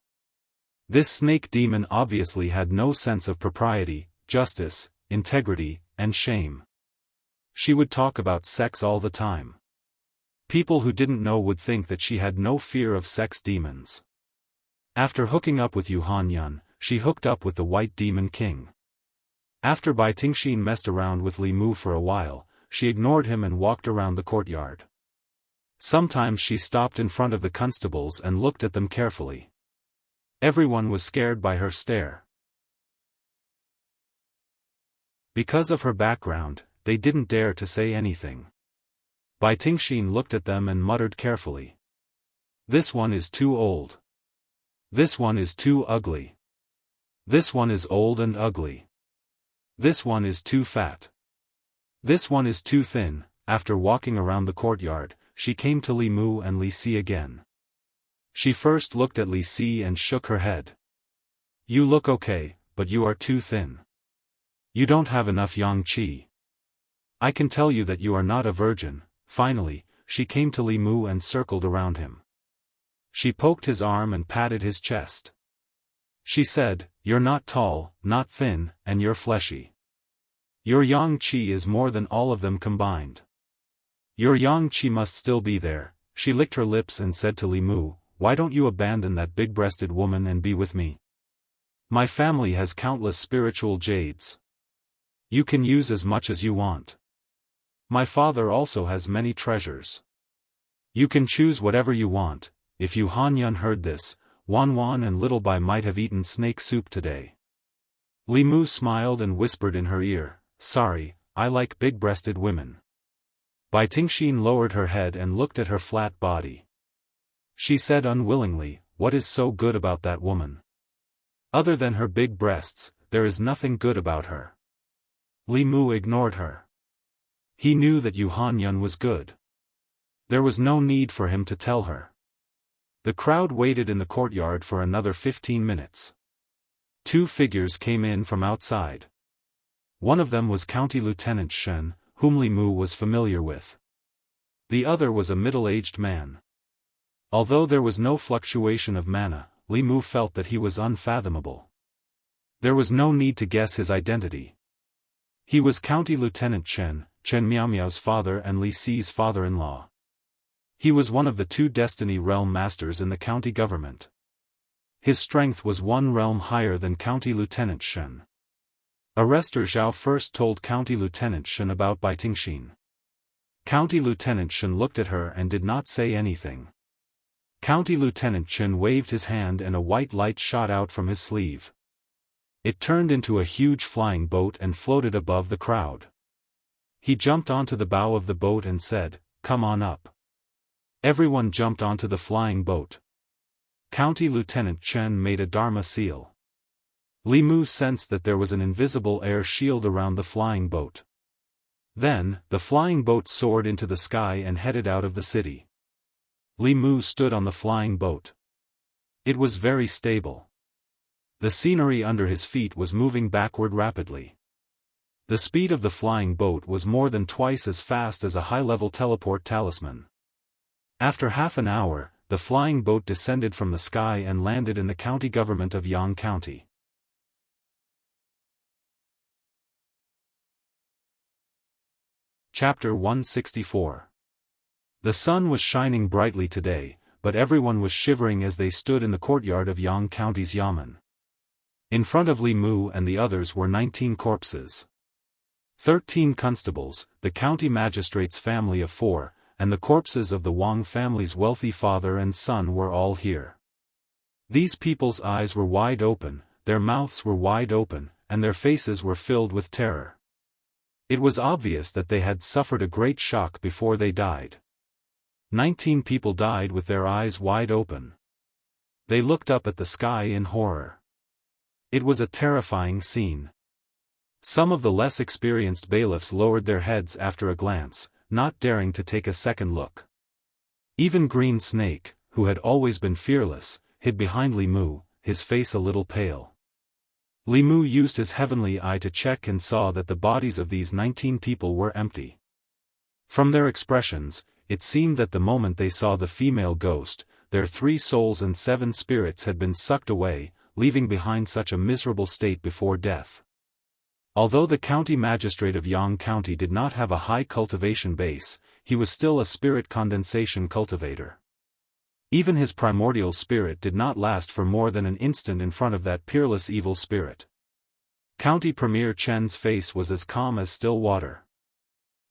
This snake demon obviously had no sense of propriety, justice, integrity, and shame. She would talk about sex all the time. People who didn't know would think that she had no fear of sex demons. After hooking up with Yu Han-yun, she hooked up with the White Demon King. After Bai Tingxin messed around with Li Mu for a while, she ignored him and walked around the courtyard. Sometimes she stopped in front of the constables and looked at them carefully. Everyone was scared by her stare. Because of her background, they didn't dare to say anything. Bai Tingxin looked at them and muttered carefully. This one is too old. This one is too ugly. This one is old and ugly. This one is too fat. This one is too thin. After walking around the courtyard, she came to Li Mu and Li Si again. She first looked at Li Si and shook her head. You look okay, but you are too thin. You don't have enough yang qi. I can tell you that you are not a virgin. Finally, she came to Li Mu and circled around him. She poked his arm and patted his chest. She said, you're not tall, not thin, and you're fleshy. Your yang qi is more than all of them combined. Your yang qi must still be there. She licked her lips and said to Li Mu, why don't you abandon that big-breasted woman and be with me? My family has countless spiritual jades. You can use as much as you want. My father also has many treasures. You can choose whatever you want. If Yu Han-yun heard this, Wan Wan and Little Bai might have eaten snake soup today. Li Mu smiled and whispered in her ear, sorry, I like big-breasted women. Bai Tingxin lowered her head and looked at her flat body. She said unwillingly, what is so good about that woman? Other than her big breasts, there is nothing good about her. Li Mu ignored her. He knew that Yu Han-yun was good. There was no need for him to tell her. The crowd waited in the courtyard for another 15 minutes. Two figures came in from outside. One of them was County Lieutenant Shen, whom Li Mu was familiar with. The other was a middle-aged man. Although there was no fluctuation of mana, Li Mu felt that he was unfathomable. There was no need to guess his identity. He was County Lieutenant Chen Miao Miao's father and Li Si's father-in-law. He was one of the two Destiny Realm Masters in the county government. His strength was one realm higher than County Lieutenant Shen. Arrestor Zhao first told County Lieutenant Shen about Bai Tingxin. County Lieutenant Shen looked at her and did not say anything. County Lieutenant Shen waved his hand and a white light shot out from his sleeve. It turned into a huge flying boat and floated above the crowd. He jumped onto the bow of the boat and said, come on up. Everyone jumped onto the flying boat. County Lieutenant Chen made a Dharma seal. Li Mu sensed that there was an invisible air shield around the flying boat. Then, the flying boat soared into the sky and headed out of the city. Li Mu stood on the flying boat. It was very stable. The scenery under his feet was moving backward rapidly. The speed of the flying boat was more than twice as fast as a high-level teleport talisman. After half an hour, the flying boat descended from the sky and landed in the county government of Yang County. Chapter 164. The sun was shining brightly today, but everyone was shivering as they stood in the courtyard of Yang County's Yamen. In front of Li Mu and the others were 19 corpses. 13 constables, the county magistrate's family of 4, and the corpses of the Wang family's wealthy father and son were all here. These people's eyes were wide open, their mouths were wide open, and their faces were filled with terror. It was obvious that they had suffered a great shock before they died. 19 people died with their eyes wide open. They looked up at the sky in horror. It was a terrifying scene. Some of the less experienced bailiffs lowered their heads after a glance, not daring to take a second look. Even Green Snake, who had always been fearless, hid behind Li Mu, his face a little pale. Li Mu used his heavenly eye to check and saw that the bodies of these 19 people were empty. From their expressions, it seemed that the moment they saw the female ghost, their 3 souls and 7 spirits had been sucked away, leaving behind such a miserable state before death. Although the county magistrate of Yang County did not have a high cultivation base, he was still a spirit condensation cultivator. Even his primordial spirit did not last for more than an instant in front of that peerless evil spirit. County Premier Chen's face was as calm as still water.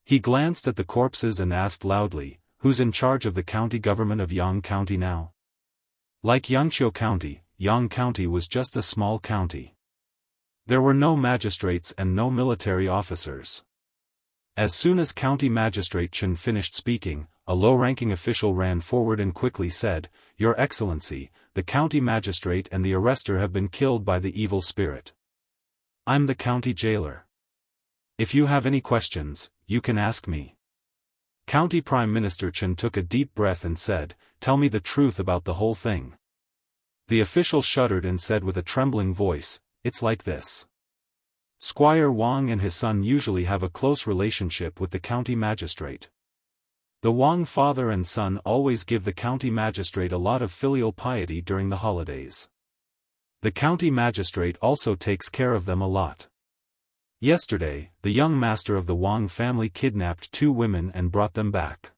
He glanced at the corpses and asked loudly, "Who's in charge of the county government of Yang County now?" Like Yangqiu County, Yang County was just a small county. There were no magistrates and no military officers. As soon as County Magistrate Chen finished speaking, a low-ranking official ran forward and quickly said, "Your Excellency, the county magistrate and the arrestor have been killed by the evil spirit. I'm the county jailer. If you have any questions, you can ask me." County Prime Minister Chen took a deep breath and said, "Tell me the truth about the whole thing." The official shuddered and said with a trembling voice, "It's like this. Squire Wang and his son usually have a close relationship with the county magistrate. The Wang father and son always give the county magistrate a lot of filial piety during the holidays. The county magistrate also takes care of them a lot. Yesterday, the young master of the Wang family kidnapped 2 women and brought them back.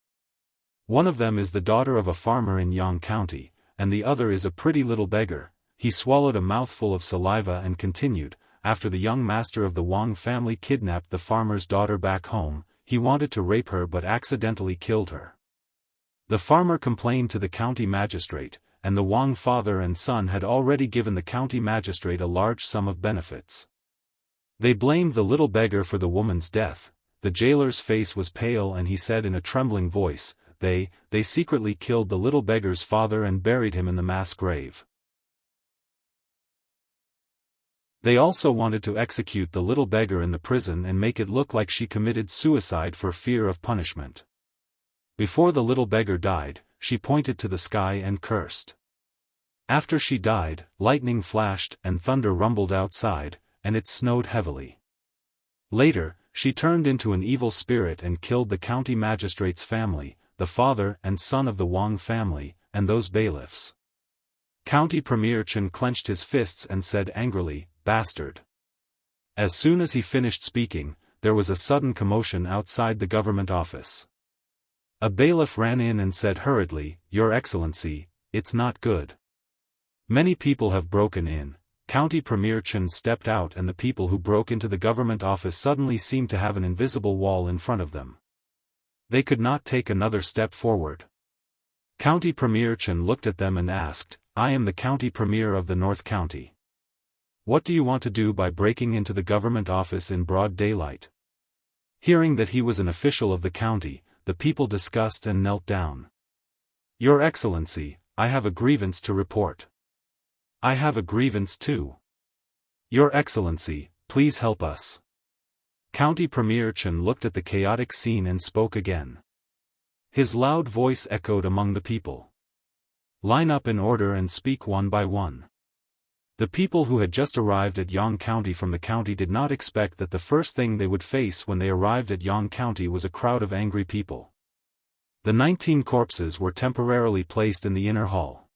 One of them is the daughter of a farmer in Yang County, and the other is a pretty little beggar." He swallowed a mouthful of saliva and continued, "After the young master of the Wang family kidnapped the farmer's daughter back home, he wanted to rape her but accidentally killed her. The farmer complained to the county magistrate, and the Wang father and son had already given the county magistrate a large sum of benefits. They blamed the little beggar for the woman's death." The jailer's face was pale and he said in a trembling voice, They secretly killed the little beggar's father and buried him in the mass grave. They also wanted to execute the little beggar in the prison and make it look like she committed suicide for fear of punishment. Before the little beggar died, she pointed to the sky and cursed. After she died, lightning flashed and thunder rumbled outside, and it snowed heavily. Later, she turned into an evil spirit and killed the county magistrate's family, the father and son of the Wang family, and those bailiffs. County Premier Chen clenched his fists and said angrily, "Bastard." As soon as he finished speaking, there was a sudden commotion outside the government office. A bailiff ran in and said hurriedly, "Your Excellency, it's not good. Many people have broken in." County Premier Chen stepped out and the people who broke into the government office suddenly seemed to have an invisible wall in front of them. They could not take another step forward. County Premier Chen looked at them and asked, "I am the County Premier of the North County. What do you want to do by breaking into the government office in broad daylight?" Hearing that he was an official of the county, the people discussed and knelt down. "Your Excellency, I have a grievance to report." "I have a grievance too." "Your Excellency, please help us." County Premier Chen looked at the chaotic scene and spoke again. His loud voice echoed among the people. "Line up in order and speak one by one." The people who had just arrived at Yang County from the county did not expect that the first thing they would face when they arrived at Yang County was a crowd of angry people. The 19 corpses were temporarily placed in the inner hall.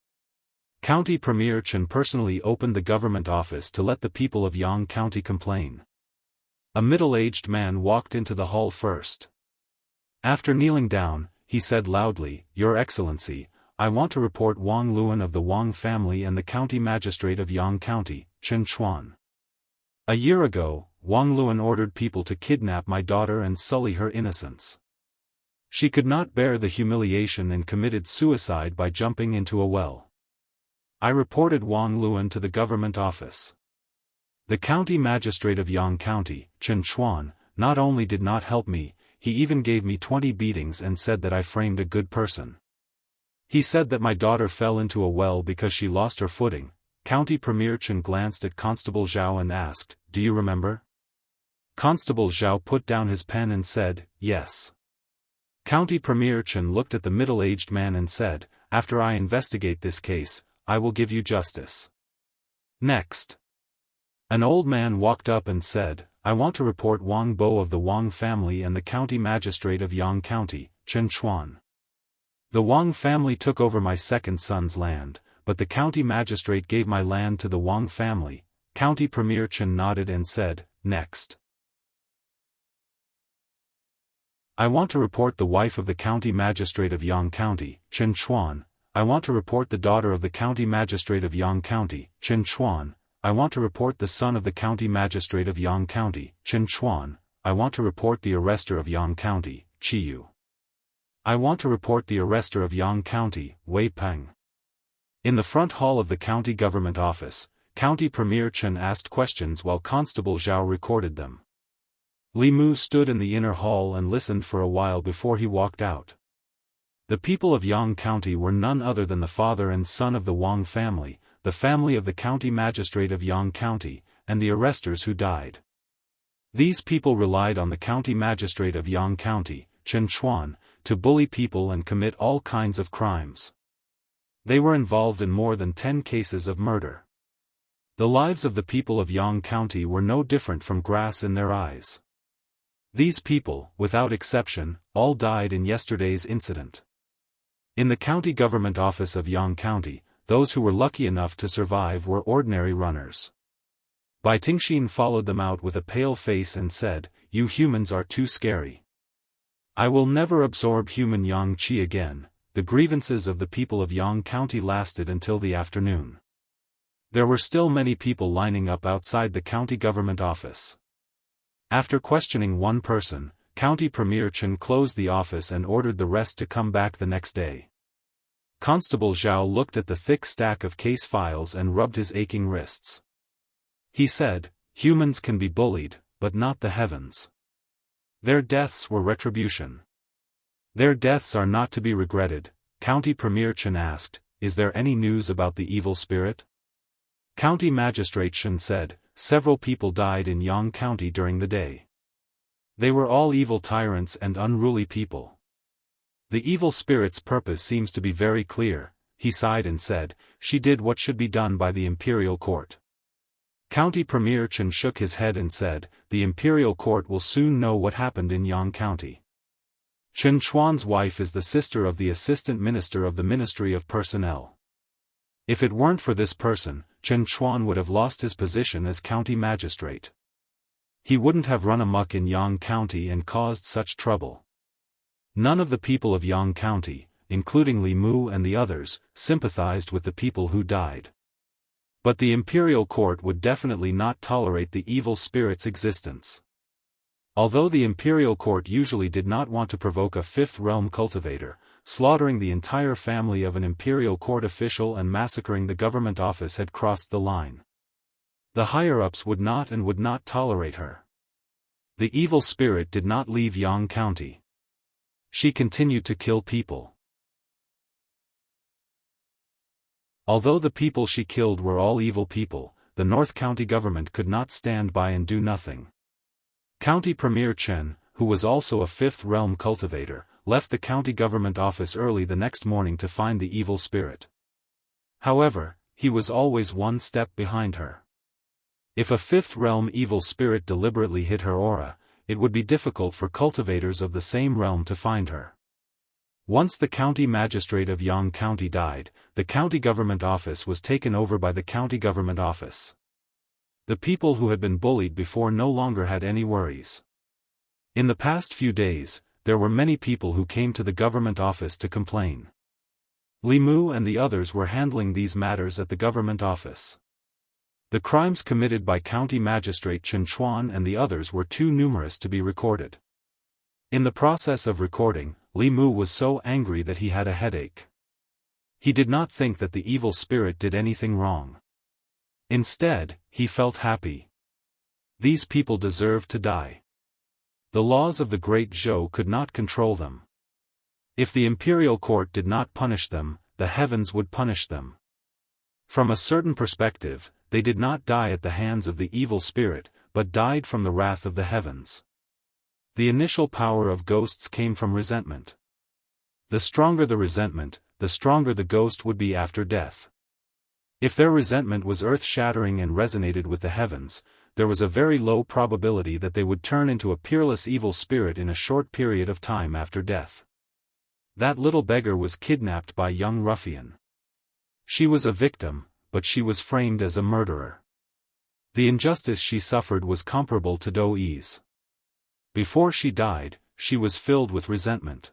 County Premier Chen personally opened the government office to let the people of Yang County complain. A middle-aged man walked into the hall first. After kneeling down, he said loudly, "Your Excellency, I want to report Wang Luan of the Wang family and the county magistrate of Yang County, Chen Chuan. A year ago, Wang Luan ordered people to kidnap my daughter and sully her innocence. She could not bear the humiliation and committed suicide by jumping into a well. I reported Wang Luan to the government office. The county magistrate of Yang County, Chen Chuan, not only did not help me, he even gave me 20 beatings and said that I framed a good person. He said that my daughter fell into a well because she lost her footing." County Premier Chen glanced at Constable Zhao and asked, "Do you remember?" Constable Zhao put down his pen and said, "Yes." County Premier Chen looked at the middle-aged man and said, "After I investigate this case, I will give you justice." Next. An old man walked up and said, "I want to report Wang Bo of the Wang family and the county magistrate of Yang County, Chen Chuan. The Wang family took over my second son's land, but the county magistrate gave my land to the Wang family. County Premier Chen nodded and said, next. I want to report the wife of the county magistrate of Yang County, Chen Chuan. I want to report the daughter of the county magistrate of Yang County, Chen Chuan. I want to report the son of the county magistrate of Yang County, Chen Chuan. I want to report the arrestor of Yang County, Chiyu. I want to report the arrestor of Yang County, Wei Peng. In the front hall of the county government office, County Premier Chen asked questions while Constable Zhao recorded them. Li Mu stood in the inner hall and listened for a while before he walked out. The people of Yang County were none other than the father and son of the Wang family, the family of the county magistrate of Yang County, and the arresters who died. These people relied on the county magistrate of Yang County, Chen Chuan, to bully people and commit all kinds of crimes. They were involved in more than 10 cases of murder. The lives of the people of Yang County were no different from grass in their eyes. These people, without exception, all died in yesterday's incident. In the county government office of Yang County, those who were lucky enough to survive were ordinary runners. Bai Tingxin followed them out with a pale face and said, "You humans are too scary. I will never absorb human yang qi again." The grievances of the people of Yang County lasted until the afternoon. There were still many people lining up outside the county government office. After questioning one person, County Premier Chen closed the office and ordered the rest to come back the next day. Constable Zhao looked at the thick stack of case files and rubbed his aching wrists. He said, "Humans can be bullied, but not the heavens. Their deaths were retribution. Their deaths are not to be regretted." County Premier Chen asked, "Is there any news about the evil spirit?" County Magistrate Chen said, "Several people died in Yang County during the day. They were all evil tyrants and unruly people. The evil spirit's purpose seems to be very clear." He sighed and said, "She did what should be done by the imperial court." County Premier Chen shook his head and said, "The imperial court will soon know what happened in Yang County. Chen Chuan's wife is the sister of the assistant minister of the Ministry of Personnel. If it weren't for this person, Chen Chuan would have lost his position as county magistrate. He wouldn't have run amok in Yang County and caused such trouble." None of the people of Yang County, including Li Mu and the others, sympathized with the people who died. But the imperial court would definitely not tolerate the evil spirit's existence. Although the imperial court usually did not want to provoke a fifth realm cultivator, slaughtering the entire family of an imperial court official and massacring the government office had crossed the line. The higher-ups would not tolerate her. The evil spirit did not leave Yang County. She continued to kill people. Although the people she killed were all evil people, the North County government could not stand by and do nothing. County Premier Chen, who was also a fifth realm cultivator, left the county government office early the next morning to find the evil spirit. However, he was always one step behind her. If a fifth realm evil spirit deliberately hid her aura, it would be difficult for cultivators of the same realm to find her. Once the county magistrate of Yang County died, the county government office was taken over by the county government office. The people who had been bullied before no longer had any worries. In the past few days, there were many people who came to the government office to complain. Li Mu and the others were handling these matters at the government office. The crimes committed by County Magistrate Chen Chuan and the others were too numerous to be recorded. In the process of recording, Li Mu was so angry that he had a headache. He did not think that the evil spirit did anything wrong. Instead, he felt happy. These people deserved to die. The laws of the Great Zhou could not control them. If the imperial court did not punish them, the heavens would punish them. From a certain perspective, they did not die at the hands of the evil spirit, but died from the wrath of the heavens. The initial power of ghosts came from resentment. The stronger the resentment, the stronger the ghost would be after death. If their resentment was earth-shattering and resonated with the heavens, there was a very low probability that they would turn into a peerless evil spirit in a short period of time after death. That little beggar was kidnapped by young ruffian. She was a victim, but she was framed as a murderer. The injustice she suffered was comparable to Do-E's. Before she died, she was filled with resentment.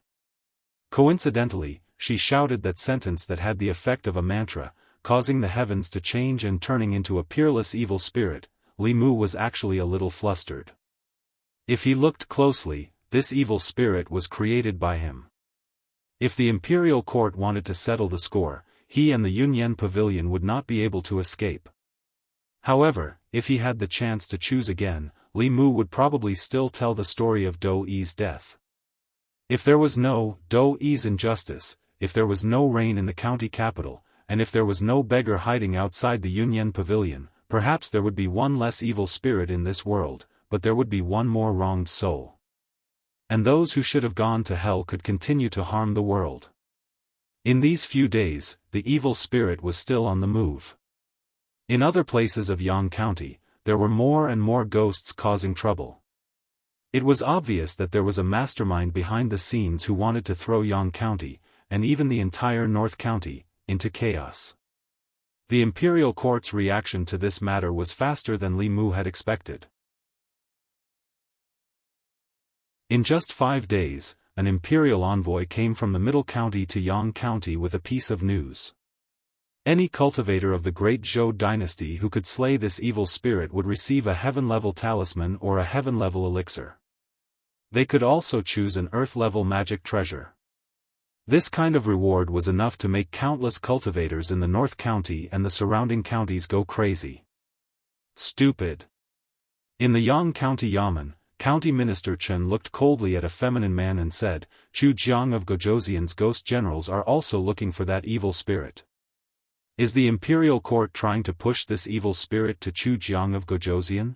Coincidentally, she shouted that sentence that had the effect of a mantra, causing the heavens to change and turning into a peerless evil spirit. Li Mu was actually a little flustered. If he looked closely, this evil spirit was created by him. If the imperial court wanted to settle the score, he and the Yunyan Pavilion would not be able to escape. However, if he had the chance to choose again, Li Mu would probably still tell the story of Do-E's death. If there was no Do-E's injustice, if there was no rain in the county capital, and if there was no beggar hiding outside the Yunyan Pavilion, perhaps there would be one less evil spirit in this world, but there would be one more wronged soul. And those who should have gone to hell could continue to harm the world. In these few days, the evil spirit was still on the move. In other places of Yang County, there were more and more ghosts causing trouble. It was obvious that there was a mastermind behind the scenes who wanted to throw Yang County, and even the entire North County, into chaos. The imperial court's reaction to this matter was faster than Li Mu had expected. In just 5 days, an imperial envoy came from the Middle County to Yang County with a piece of news. Any cultivator of the great Zhou dynasty who could slay this evil spirit would receive a heaven-level talisman or a heaven-level elixir. They could also choose an earth-level magic treasure. This kind of reward was enough to make countless cultivators in the North County and the surrounding counties go crazy. Stupid. In the Yang County Yamen, County Minister Chen looked coldly at a feminine man and said, Chu Jiang of Gojoseon's ghost generals are also looking for that evil spirit. Is the imperial court trying to push this evil spirit to Chu Jiang of Gojoseon?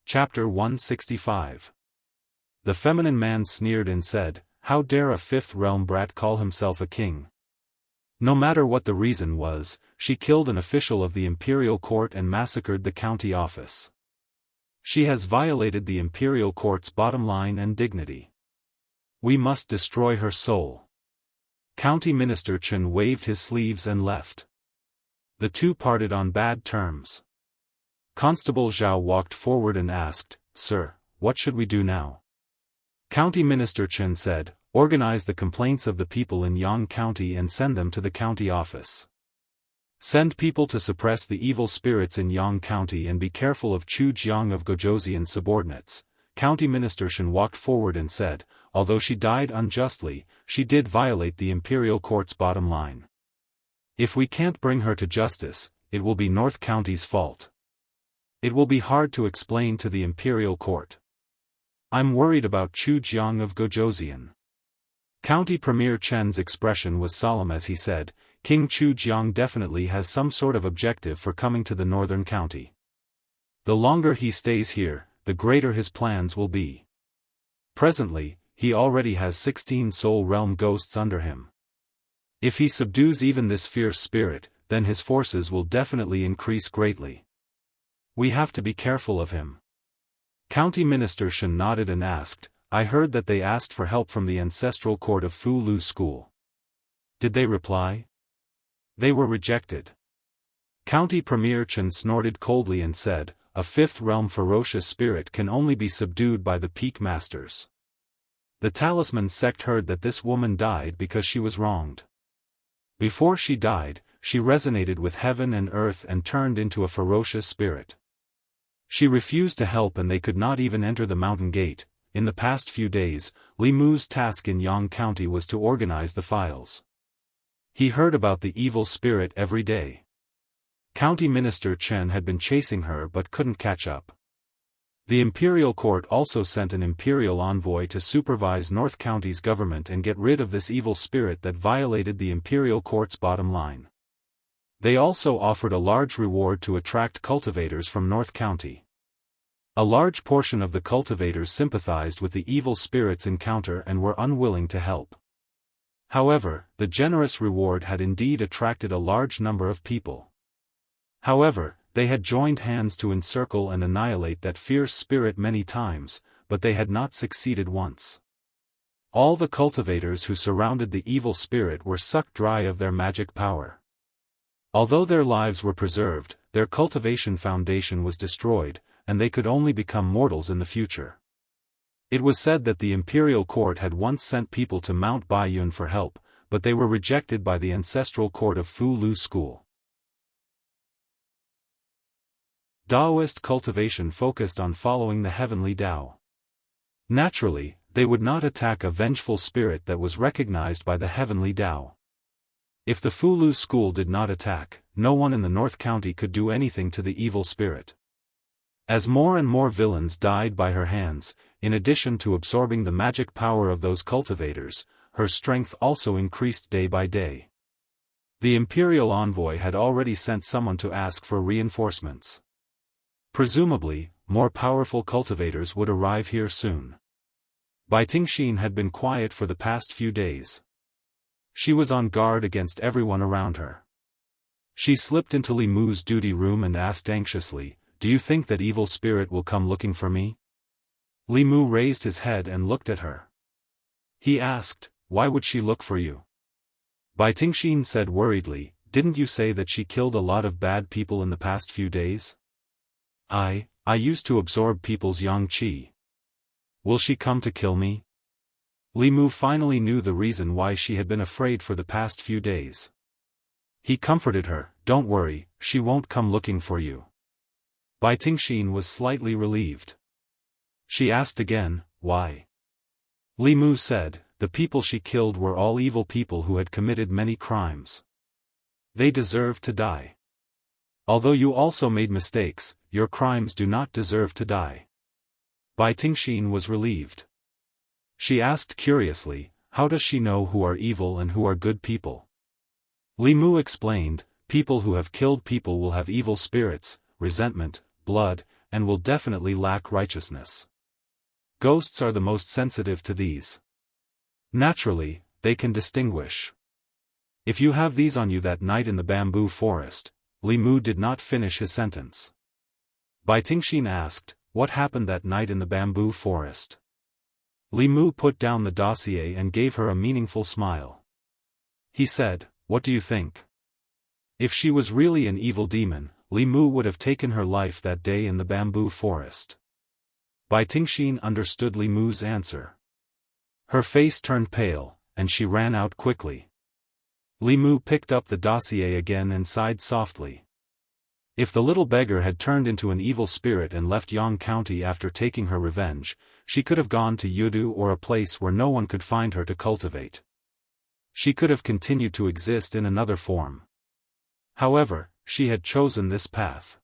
Chapter 165. The feminine man sneered and said, How dare a fifth realm brat call himself a king? No matter what the reason was, she killed an official of the imperial court and massacred the county office. She has violated the imperial court's bottom line and dignity. We must destroy her soul. County Minister Chen waved his sleeves and left. The two parted on bad terms. Constable Zhao walked forward and asked, Sir, what should we do now? County Minister Chen said, Organize the complaints of the people in Yang County and send them to the county office. Send people to suppress the evil spirits in Yang County and be careful of Chu Jiang of Gojoseon's subordinates. County Minister Chen walked forward and said, Although she died unjustly, she did violate the imperial court's bottom line. If we can't bring her to justice, it will be North County's fault. It will be hard to explain to the imperial court. I'm worried about Chu Jiang of Gojoseon. County Premier Chen's expression was solemn as he said, King Chu Jiang definitely has some sort of objective for coming to the northern county. The longer he stays here, the greater his plans will be. Presently, he already has 16 soul realm ghosts under him. If he subdues even this fierce spirit, then his forces will definitely increase greatly. We have to be careful of him. County Minister Shen nodded and asked, I heard that they asked for help from the ancestral court of Fu Lu School. Did they reply? They were rejected. County Premier Chen snorted coldly and said, A fifth realm ferocious spirit can only be subdued by the peak masters. The talisman sect heard that this woman died because she was wronged. Before she died, she resonated with heaven and earth and turned into a ferocious spirit. She refused to help and they could not even enter the mountain gate. In the past few days, Li Mu's task in Yang County was to organize the files. He heard about the evil spirit every day. County Minister Chen had been chasing her but couldn't catch up. The imperial court also sent an imperial envoy to supervise North County's government and get rid of this evil spirit that violated the imperial court's bottom line. They also offered a large reward to attract cultivators from North County. A large portion of the cultivators sympathized with the evil spirit's encounter and were unwilling to help. However, the generous reward had indeed attracted a large number of people. However, they had joined hands to encircle and annihilate that fierce spirit many times, but they had not succeeded once. All the cultivators who surrounded the evil spirit were sucked dry of their magic power. Although their lives were preserved, their cultivation foundation was destroyed, and they could only become mortals in the future. It was said that the imperial court had once sent people to Mount Baiyun for help, but they were rejected by the ancestral court of Fu Lu School. Taoist cultivation focused on following the heavenly Tao. Naturally, they would not attack a vengeful spirit that was recognized by the heavenly Tao. If the Fu Lu school did not attack, no one in the North County could do anything to the evil spirit. As more and more villains died by her hands, in addition to absorbing the magic power of those cultivators, her strength also increased day by day. The imperial envoy had already sent someone to ask for reinforcements. Presumably, more powerful cultivators would arrive here soon. Bai Tingxin had been quiet for the past few days. She was on guard against everyone around her. She slipped into Li Mu's duty room and asked anxiously, "Do you think that evil spirit will come looking for me?" Li Mu raised his head and looked at her. He asked, "Why would she look for you?" Bai Tingxin said worriedly, "Didn't you say that she killed a lot of bad people in the past few days?" I used to absorb people's yang qi. Will she come to kill me?" Li Mu finally knew the reason why she had been afraid for the past few days. He comforted her, "Don't worry, she won't come looking for you." Bai Tingxin was slightly relieved. She asked again, "Why?" Li Mu said, "The people she killed were all evil people who had committed many crimes. They deserved to die. Although you also made mistakes, your crimes do not deserve to die." Bai Tingxin was relieved. She asked curiously, "How does she know who are evil and who are good people?" Li Mu explained, "People who have killed people will have evil spirits, resentment, blood, and will definitely lack righteousness. Ghosts are the most sensitive to these. Naturally, they can distinguish. If you have these on you that night in the bamboo forest." Li Mu did not finish his sentence. Bai Tingxin asked, "What happened that night in the bamboo forest?" Li Mu put down the dossier and gave her a meaningful smile. He said, "What do you think?" If she was really an evil demon, Li Mu would have taken her life that day in the bamboo forest. Bai Tingxin understood Li Mu's answer. Her face turned pale, and she ran out quickly. Li Mu picked up the dossier again and sighed softly. If the little beggar had turned into an evil spirit and left Yang County after taking her revenge, she could have gone to Yudu or a place where no one could find her to cultivate. She could have continued to exist in another form. However, she had chosen this path.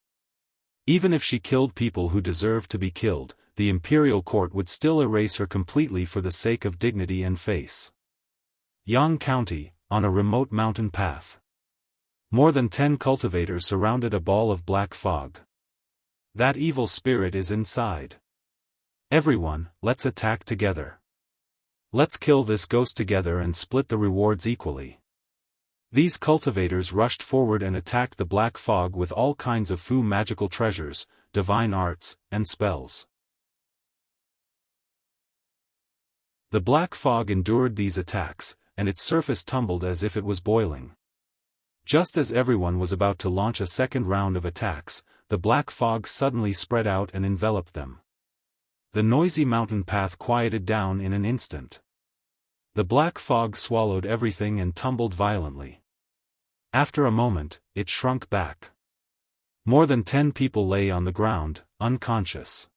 Even if she killed people who deserved to be killed, the imperial court would still erase her completely for the sake of dignity and face. Yang County, on a remote mountain path. More than 10 cultivators surrounded a ball of black fog. That evil spirit is inside. Everyone, let's attack together. Let's kill this ghost together and split the rewards equally. These cultivators rushed forward and attacked the black fog with all kinds of Fu magical treasures, divine arts, and spells. The black fog endured these attacks, and its surface tumbled as if it was boiling. Just as everyone was about to launch a second round of attacks, the black fog suddenly spread out and enveloped them. The noisy mountain path quieted down in an instant. The black fog swallowed everything and tumbled violently. After a moment, it shrunk back. More than 10 people lay on the ground, unconscious.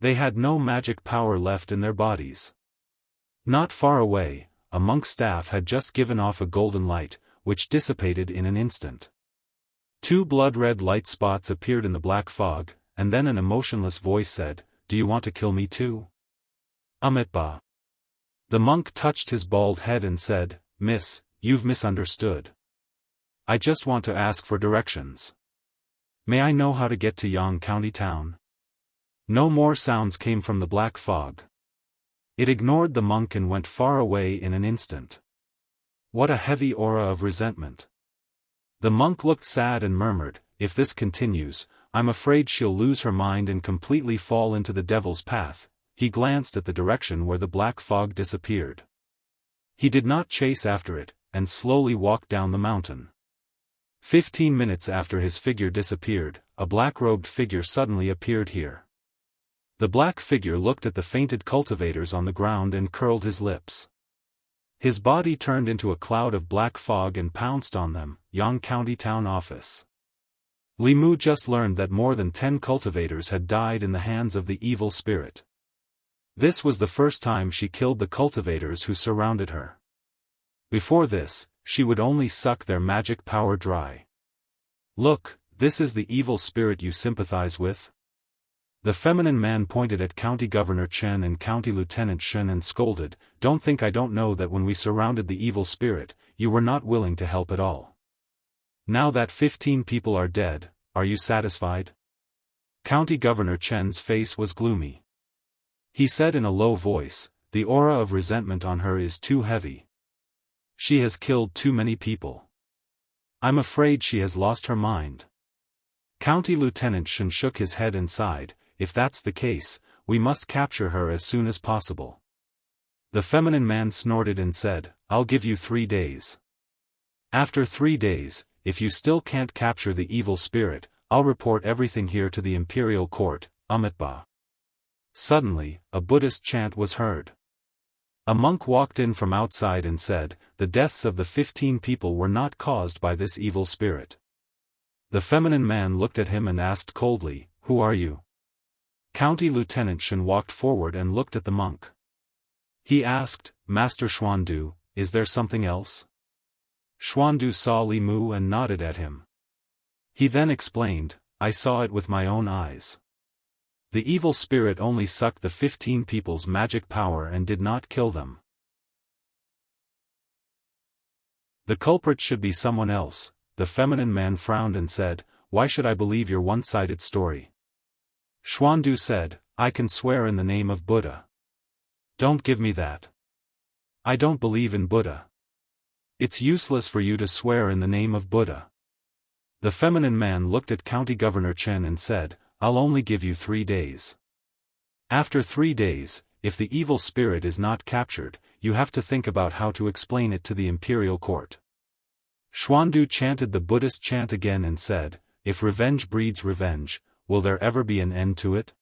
They had no magic power left in their bodies. Not far away, a monk's staff had just given off a golden light, which dissipated in an instant. 2 blood-red light spots appeared in the black fog, and then an emotionless voice said, "Do you want to kill me too?" Amitba. The monk touched his bald head and said, "Miss, you've misunderstood. I just want to ask for directions. May I know how to get to Yang County town?" No more sounds came from the black fog. It ignored the monk and went far away in an instant. What a heavy aura of resentment. The monk looked sad and murmured, "If this continues, I'm afraid she'll lose her mind and completely fall into the devil's path." he glanced at the direction where the black fog disappeared. He did not chase after it, and slowly walked down the mountain. 15 minutes after his figure disappeared, a black-robed figure suddenly appeared here. The black figure looked at the fainted cultivators on the ground and curled his lips. His body turned into a cloud of black fog and pounced on them. Yang County Town Office. Li Mu just learned that more than 10 cultivators had died in the hands of the evil spirit. This was the first time she killed the cultivators who surrounded her. Before this, she would only suck their magic power dry. Look, this is the evil spirit you sympathize with? The feminine man pointed at County Governor Chen and County Lieutenant Shen and scolded, "Don't think I don't know that when we surrounded the evil spirit, you were not willing to help at all. Now that 15 people are dead, are you satisfied?" County Governor Chen's face was gloomy. He said in a low voice, "The aura of resentment on her is too heavy. She has killed too many people. I'm afraid she has lost her mind." County Lieutenant Shen shook his head and sighed, "If that's the case, we must capture her as soon as possible." The feminine man snorted and said, "I'll give you 3 days. After 3 days, if you still can't capture the evil spirit, I'll report everything here to the imperial court, Amitabha." Suddenly, a Buddhist chant was heard. A monk walked in from outside and said, "The deaths of the 15 people were not caused by this evil spirit." The feminine man looked at him and asked coldly, "Who are you?" County Lieutenant Shen walked forward and looked at the monk. He asked, "Master Xuandu, is there something else?" Xuandu saw Li Mu and nodded at him. He then explained, "I saw it with my own eyes. The evil spirit only sucked the 15 people's magic power and did not kill them. The culprit should be someone else." The feminine man frowned and said, "Why should I believe your one-sided story?" Xuandu said, "I can swear in the name of Buddha." "Don't give me that. I don't believe in Buddha. It's useless for you to swear in the name of Buddha." The feminine man looked at County Governor Chen and said, "I'll only give you 3 days. After 3 days, if the evil spirit is not captured, you have to think about how to explain it to the imperial court." Xuandu chanted the Buddhist chant again and said, "If revenge breeds revenge, will there ever be an end to it?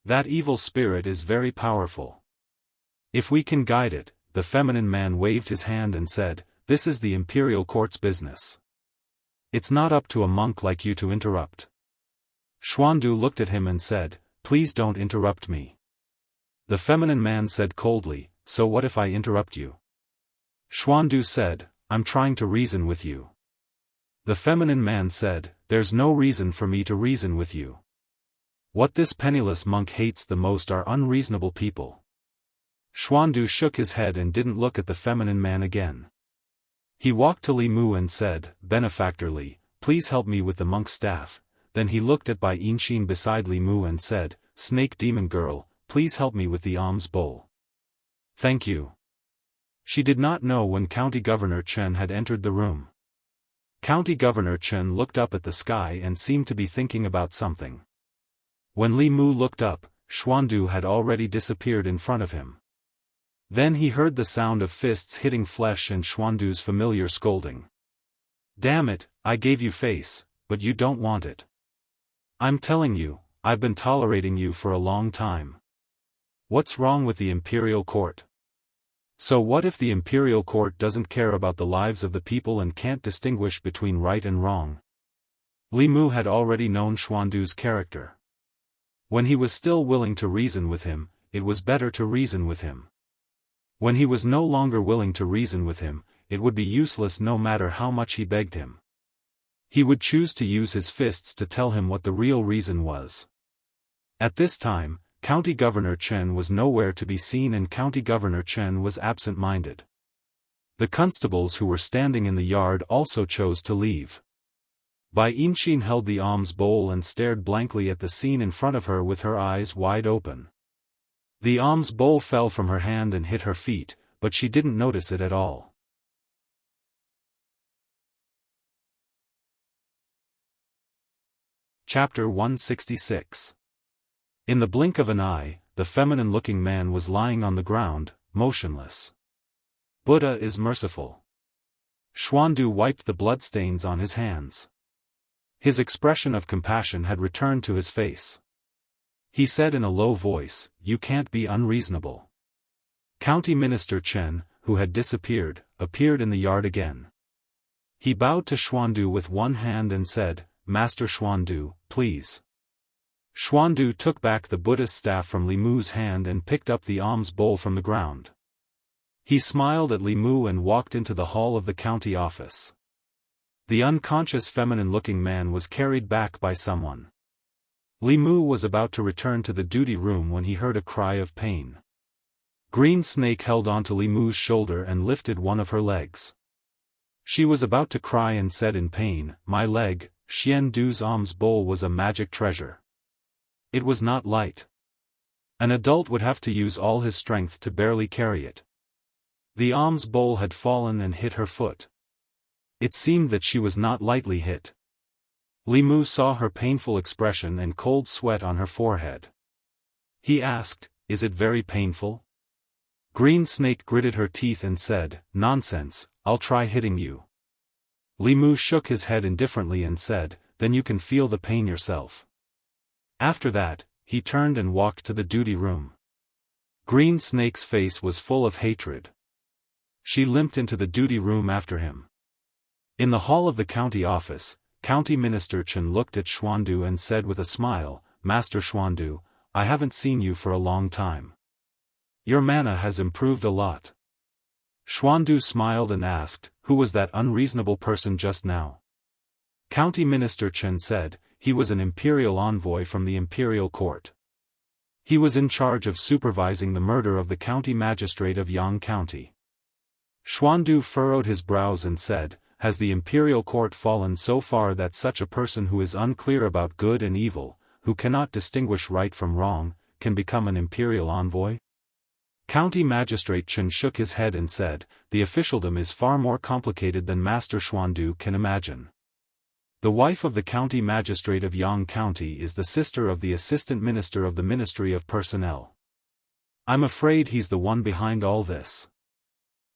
That evil spirit is very powerful. If we can guide it." The feminine man waved his hand and said, "This is the imperial court's business. It's not up to a monk like you to interrupt." Xuandu looked at him and said, "Please don't interrupt me." The feminine man said coldly, "So what if I interrupt you?" Xuandu said, "I'm trying to reason with you." The feminine man said, "There's no reason for me to reason with you. What this penniless monk hates the most are unreasonable people." Xuandu shook his head and didn't look at the feminine man again. He walked to Li Mu and said, "Benefactor Li, please help me with the monk's staff." Then he looked at Bai Yinshin beside Li Mu and said, "Snake Demon Girl, please help me with the alms bowl." "Thank you." She did not know when County Governor Chen had entered the room. County Governor Chen looked up at the sky and seemed to be thinking about something. When Li Mu looked up, Xuandu had already disappeared in front of him. Then he heard the sound of fists hitting flesh and Xuandu's familiar scolding. "Damn it, I gave you face, but you don't want it. I'm telling you, I've been tolerating you for a long time. What's wrong with the imperial court? So what if the imperial court doesn't care about the lives of the people and can't distinguish between right and wrong?" Li Mu had already known Xuandu's character. When he was still willing to reason with him, it was better to reason with him. When he was no longer willing to reason with him, it would be useless no matter how much he begged him. He would choose to use his fists to tell him what the real reason was. At this time, County Governor Chen was nowhere to be seen and County Governor Chen was absent-minded. The constables who were standing in the yard also chose to leave. Bai Yinshin held the alms bowl and stared blankly at the scene in front of her with her eyes wide open. The alms bowl fell from her hand and hit her feet, but she didn't notice it at all. Chapter 166. In the blink of an eye, the feminine-looking man was lying on the ground, motionless. Buddha is merciful. Xuandu wiped the bloodstains on his hands. His expression of compassion had returned to his face. He said in a low voice, "You can't be unreasonable." County Minister Chen, who had disappeared, appeared in the yard again. He bowed to Xuandu with one hand and said, "Master Xuandu, please." Xuandu took back the Buddha's staff from Li Mu's hand and picked up the alms bowl from the ground. He smiled at Li Mu and walked into the hall of the county office. The unconscious feminine-looking man was carried back by someone. Li Mu was about to return to the duty room when he heard a cry of pain. Green Snake held onto Li Mu's shoulder and lifted one of her legs. She was about to cry and said in pain, "My leg." Xian Du's alms bowl was a magic treasure. It was not light. An adult would have to use all his strength to barely carry it. The alms bowl had fallen and hit her foot. It seemed that she was not lightly hit. Li Mu saw her painful expression and cold sweat on her forehead. He asked, "Is it very painful?" Green Snake gritted her teeth and said, "Nonsense, I'll try hitting you." Li Mu shook his head indifferently and said, "Then you can feel the pain yourself." After that, he turned and walked to the duty room. Green Snake's face was full of hatred. She limped into the duty room after him. In the hall of the county office, County Minister Chen looked at Xuandu and said with a smile, "Master Xuandu, I haven't seen you for a long time. Your mana has improved a lot." Xuandu smiled and asked, "Who was that unreasonable person just now?" County Minister Chen said, "He was an imperial envoy from the imperial court. He was in charge of supervising the murder of the county magistrate of Yang County." Xuandu furrowed his brows and said, "Has the imperial court fallen so far that such a person who is unclear about good and evil, who cannot distinguish right from wrong, can become an imperial envoy?" County Magistrate Chen shook his head and said, "The officialdom is far more complicated than Master Xuandu can imagine. The wife of the county magistrate of Yang County is the sister of the assistant minister of the Ministry of Personnel. I'm afraid he's the one behind all this.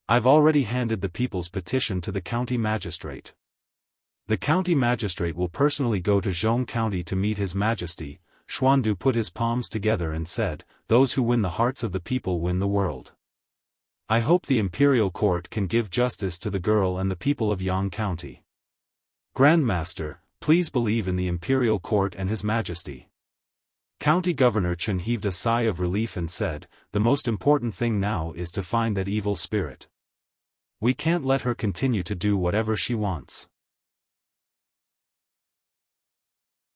I've already handed the people's petition to the county magistrate. The county magistrate will personally go to Zhong County to meet His Majesty." Xuandu put his palms together and said, "Those who win the hearts of the people win the world. I hope the imperial court can give justice to the girl and the people of Yang County. Grandmaster, please believe in the imperial court and His Majesty." County Governor Chen heaved a sigh of relief and said, "The most important thing now is to find that evil spirit. We can't let her continue to do whatever she wants.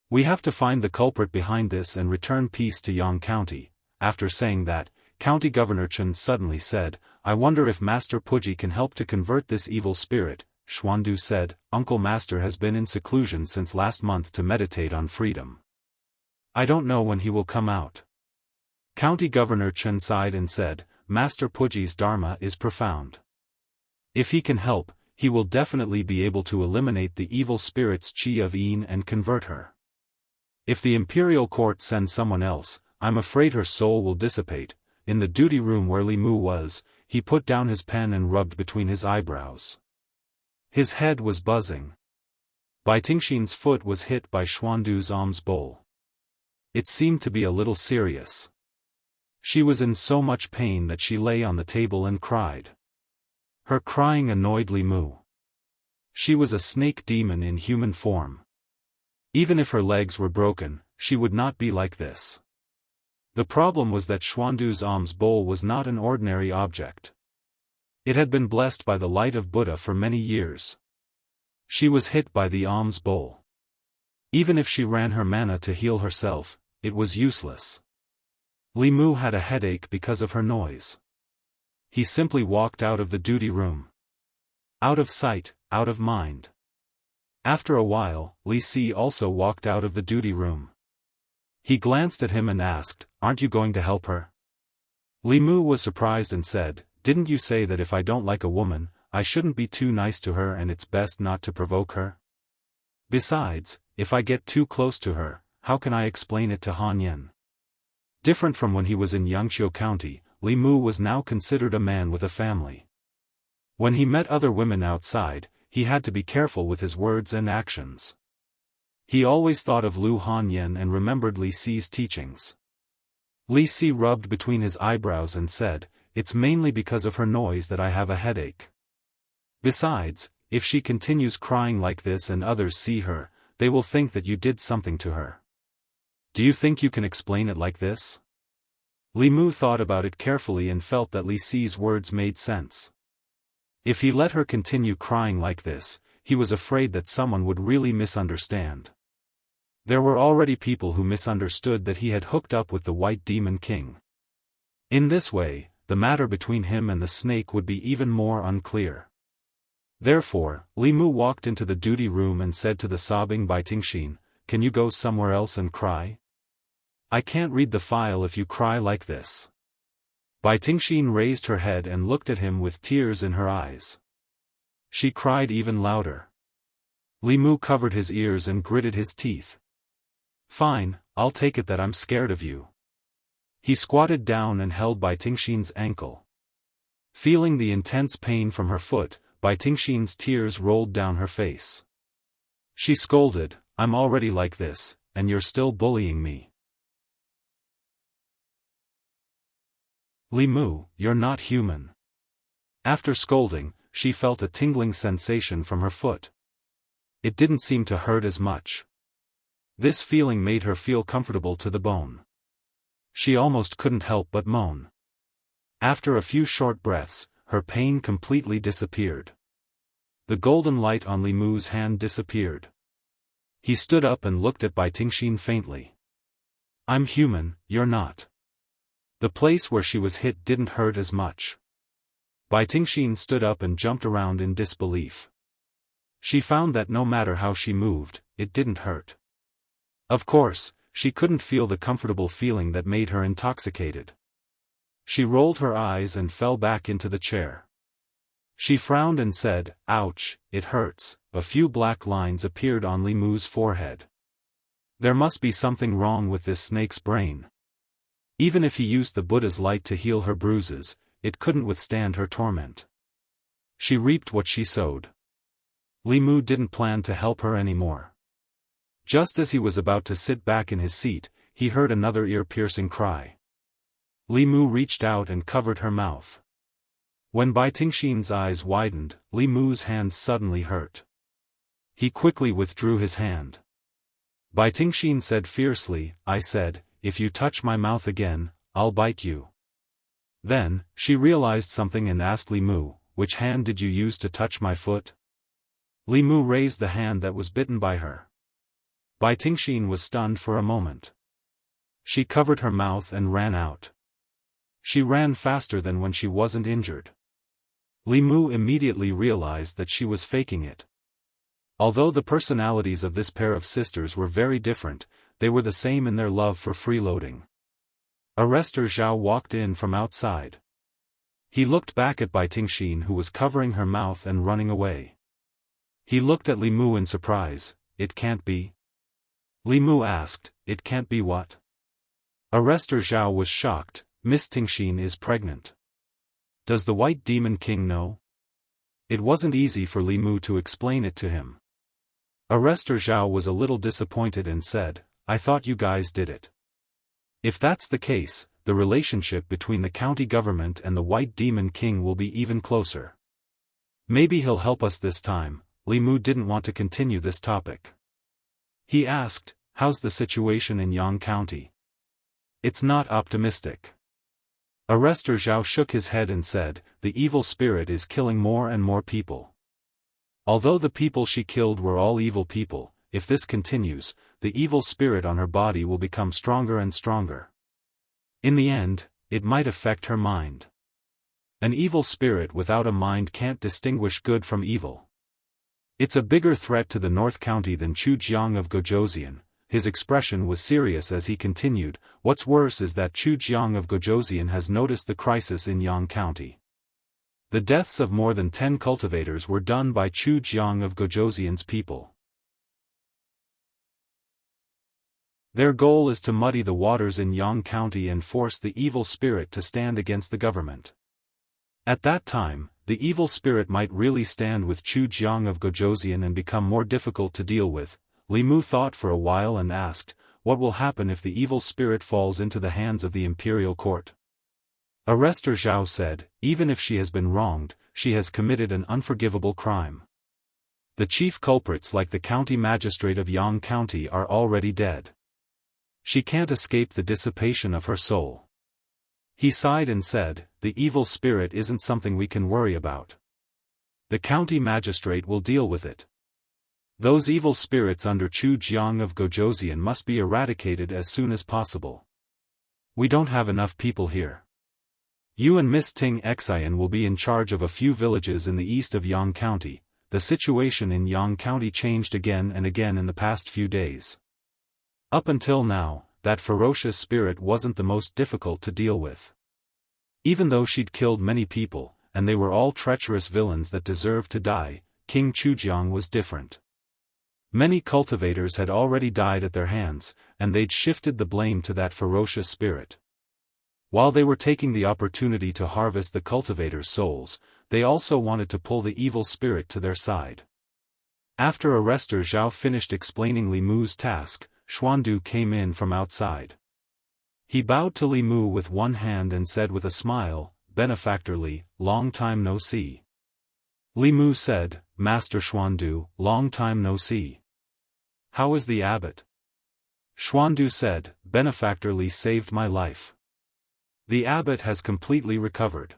We have to find the culprit behind this and return peace to Yang County." After saying that, County Governor Chen suddenly said, "I wonder if Master Puji can help to convert this evil spirit." Xuandu said, "Uncle Master has been in seclusion since last month to meditate on freedom. I don't know when he will come out." County Governor Chen sighed and said, "Master Puji's dharma is profound. If he can help, he will definitely be able to eliminate the evil spirit's chi of Yin and convert her. If the imperial court sends someone else, I'm afraid her soul will dissipate." In the duty room where Li Mu was, he put down his pen and rubbed between his eyebrows. His head was buzzing. Bai Tingxin's foot was hit by Xuandu's alms bowl. It seemed to be a little serious. She was in so much pain that she lay on the table and cried. Her crying annoyed Li Mu. She was a snake demon in human form. Even if her legs were broken, she would not be like this. The problem was that Xuandu's alms bowl was not an ordinary object. It had been blessed by the light of Buddha for many years. She was hit by the alms bowl. Even if she ran her mana to heal herself, it was useless. Li Mu had a headache because of her noise. He simply walked out of the duty room. Out of sight, out of mind. After a while, Li Si also walked out of the duty room. He glanced at him and asked, "Aren't you going to help her?" Li Mu was surprised and said, "Didn't you say that if I don't like a woman, I shouldn't be too nice to her and it's best not to provoke her? Besides, if I get too close to her, how can I explain it to Han Yan? Different from when he was in Yangqiu County, Li Mu was now considered a man with a family. When he met other women outside, he had to be careful with his words and actions. He always thought of Lu Hanyan and remembered Li Si's teachings. Li Si rubbed between his eyebrows and said, "It's mainly because of her noise that I have a headache. Besides, if she continues crying like this and others see her, they will think that you did something to her. Do you think you can explain it like this?" Li Mu thought about it carefully and felt that Li Si's words made sense. If he let her continue crying like this, he was afraid that someone would really misunderstand. There were already people who misunderstood that he had hooked up with the White Demon King. In this way, the matter between him and the snake would be even more unclear. Therefore, Li Mu walked into the duty room and said to the sobbing Bai Tingxin, "Can you go somewhere else and cry? I can't read the file if you cry like this." Bai Tingxin raised her head and looked at him with tears in her eyes. She cried even louder. Li Mu covered his ears and gritted his teeth. "Fine, I'll take it that I'm scared of you." He squatted down and held Bai Tingxin's ankle. Feeling the intense pain from her foot, Bai Tingxin's tears rolled down her face. She scolded, "I'm already like this, and you're still bullying me. Li Mu, you're not human." After scolding, she felt a tingling sensation from her foot. It didn't seem to hurt as much. This feeling made her feel comfortable to the bone. She almost couldn't help but moan. After a few short breaths, her pain completely disappeared. The golden light on Li Mu's hand disappeared. He stood up and looked at Bai Tingxin faintly. "I'm human, you're not." The place where she was hit didn't hurt as much. Bai Tingxin stood up and jumped around in disbelief. She found that no matter how she moved, it didn't hurt. Of course, she couldn't feel the comfortable feeling that made her intoxicated. She rolled her eyes and fell back into the chair. She frowned and said, "Ouch, it hurts." A few black lines appeared on Li Mu's forehead. There must be something wrong with this snake's brain. Even if he used the Buddha's light to heal her bruises, it couldn't withstand her torment. She reaped what she sowed. Li Mu didn't plan to help her anymore. Just as he was about to sit back in his seat, he heard another ear-piercing cry. Li Mu reached out and covered her mouth. When Bai Tingxin's eyes widened, Li Mu's hand suddenly hurt. He quickly withdrew his hand. Bai Tingxin said fiercely, "I said, if you touch my mouth again, I'll bite you." Then, she realized something and asked Li Mu, "Which hand did you use to touch my foot?" Li Mu raised the hand that was bitten by her. Bai Tingxin was stunned for a moment. She covered her mouth and ran out. She ran faster than when she wasn't injured. Li Mu immediately realized that she was faking it. Although the personalities of this pair of sisters were very different, they were the same in their love for freeloading. Arrestor Zhao walked in from outside. He looked back at Bai Tingxin, who was covering her mouth and running away. He looked at Li Mu in surprise. "It can't be." Li Mu asked, "It can't be what?" Arrestor Zhao was shocked. "Miss Tingxin is pregnant. Does the White Demon King know?" It wasn't easy for Li Mu to explain it to him. Arrestor Zhao was a little disappointed and said, "I thought you guys did it." If that's the case, the relationship between the county government and the White Demon King will be even closer. Maybe he'll help us this time. Li Mu didn't want to continue this topic. He asked, "How's the situation in Yang County?" "It's not optimistic." Arrestor Zhao shook his head and said, "The evil spirit is killing more and more people. Although the people she killed were all evil people, if this continues, the evil spirit on her body will become stronger and stronger. In the end, it might affect her mind. An evil spirit without a mind can't distinguish good from evil. It's a bigger threat to the North County than Chu Jiang of Gojoseon." His expression was serious as he continued, "What's worse is that Chu Jiang of Gojoseon has noticed the crisis in Yang County. The deaths of more than 10 cultivators were done by Chu Jiang of Gojoseon's people. Their goal is to muddy the waters in Yang County and force the evil spirit to stand against the government. At that time, the evil spirit might really stand with Chu Jiang of Gojoseon and become more difficult to deal with. Li Mu thought for a while and asked, what will happen if the evil spirit falls into the hands of the imperial court? Arrestor Zhao said, even if she has been wronged, she has committed an unforgivable crime. The chief culprits like the county magistrate of Yang County are already dead. She can't escape the dissipation of her soul. He sighed and said, the evil spirit isn't something we can worry about. The county magistrate will deal with it. Those evil spirits under Chu Jiang of Gojoseon must be eradicated as soon as possible. We don't have enough people here. You and Miss Ting Xian will be in charge of a few villages in the east of Yang County. The situation in Yang County changed again and again in the past few days. Up until now, that ferocious spirit wasn't the most difficult to deal with. Even though she'd killed many people, and they were all treacherous villains that deserved to die, King Chujiang was different. Many cultivators had already died at their hands, and they'd shifted the blame to that ferocious spirit. While they were taking the opportunity to harvest the cultivators' souls, they also wanted to pull the evil spirit to their side. After Arrestor Zhao finished explaining Li Mu's task, Xuandu came in from outside. He bowed to Li Mu with one hand and said with a smile, Benefactor Li, long time no see. Li Mu said, Master Xuandu, long time no see. How is the abbot? Xuandu said, Benefactor Li saved my life. The abbot has completely recovered.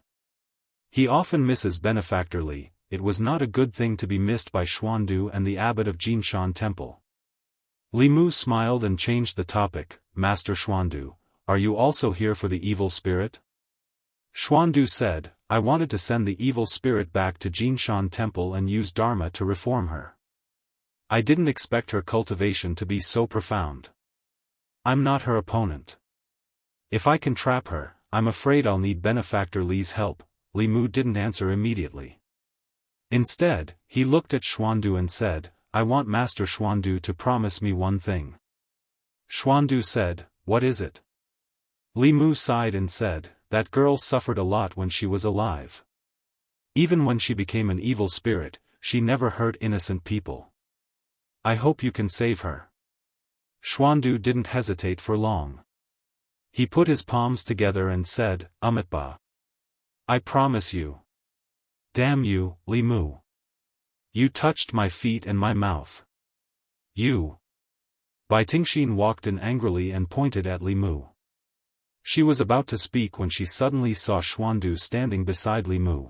He often misses Benefactor Li. It was not a good thing to be missed by Xuandu and the abbot of Jinshan Temple. Li Mu smiled and changed the topic, Master Xuandu, are you also here for the evil spirit? Xuandu said, I wanted to send the evil spirit back to Jinshan Temple and use Dharma to reform her. I didn't expect her cultivation to be so profound. I'm not her opponent. If I can trap her, I'm afraid I'll need Benefactor Li's help. Li Mu didn't answer immediately. Instead, he looked at Xuandu and said, I want Master Xuandu to promise me one thing. Xuandu said, what is it? Li Mu sighed and said, that girl suffered a lot when she was alive. Even when she became an evil spirit, she never hurt innocent people. I hope you can save her. Xuandu didn't hesitate for long. He put his palms together and said, Amitba. I promise you. Damn you, Li Mu. You touched my feet and my mouth. You. Bai Tingxin walked in angrily and pointed at Li Mu. She was about to speak when she suddenly saw Xuandu standing beside Li Mu.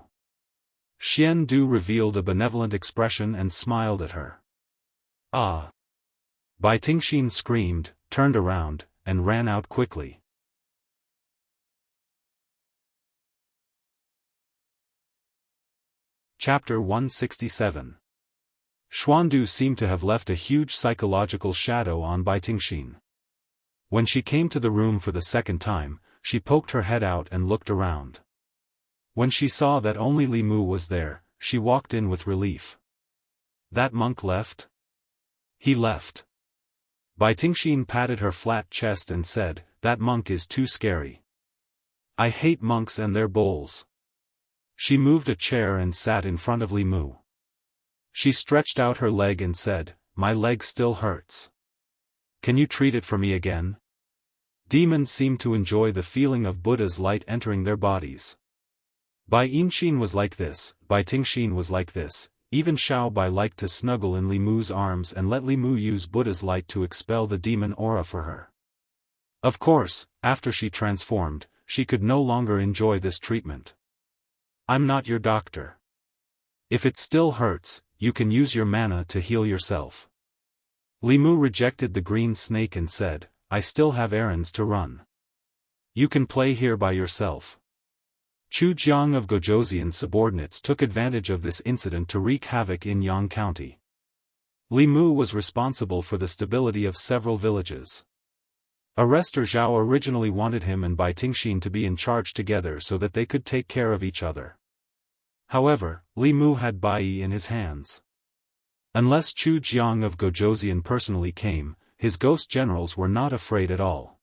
Xian Du revealed a benevolent expression and smiled at her. Ah! Bai Tingxin screamed, turned around, and ran out quickly. Chapter 167. Xuandu seemed to have left a huge psychological shadow on Bai Tingxin. When she came to the room for the second time, she poked her head out and looked around. When she saw that only Li Mu was there, she walked in with relief. That monk left? He left. Bai Tingxin patted her flat chest and said, that monk is too scary. I hate monks and their bowls. She moved a chair and sat in front of Li Mu. She stretched out her leg and said, my leg still hurts. Can you treat it for me again? Demons seem to enjoy the feeling of Buddha's light entering their bodies. Bai Yinxin was like this, Bai Tingxin was like this, even Xiao Bai liked to snuggle in Li Mu's arms and let Li Mu use Buddha's light to expel the demon aura for her. Of course, after she transformed, she could no longer enjoy this treatment. I'm not your doctor. If it still hurts, you can use your mana to heal yourself. Li Mu rejected the green snake and said, I still have errands to run. You can play here by yourself. Chu Jiang of Gojoseon's subordinates took advantage of this incident to wreak havoc in Yang County. Li Mu was responsible for the stability of several villages. Arrestor Zhao originally wanted him and Bai Tingxin to be in charge together so that they could take care of each other. However, Li Mu had Bai Yi in his hands. Unless Chu Jiang of Gojoseon personally came, his ghost generals were not afraid at all.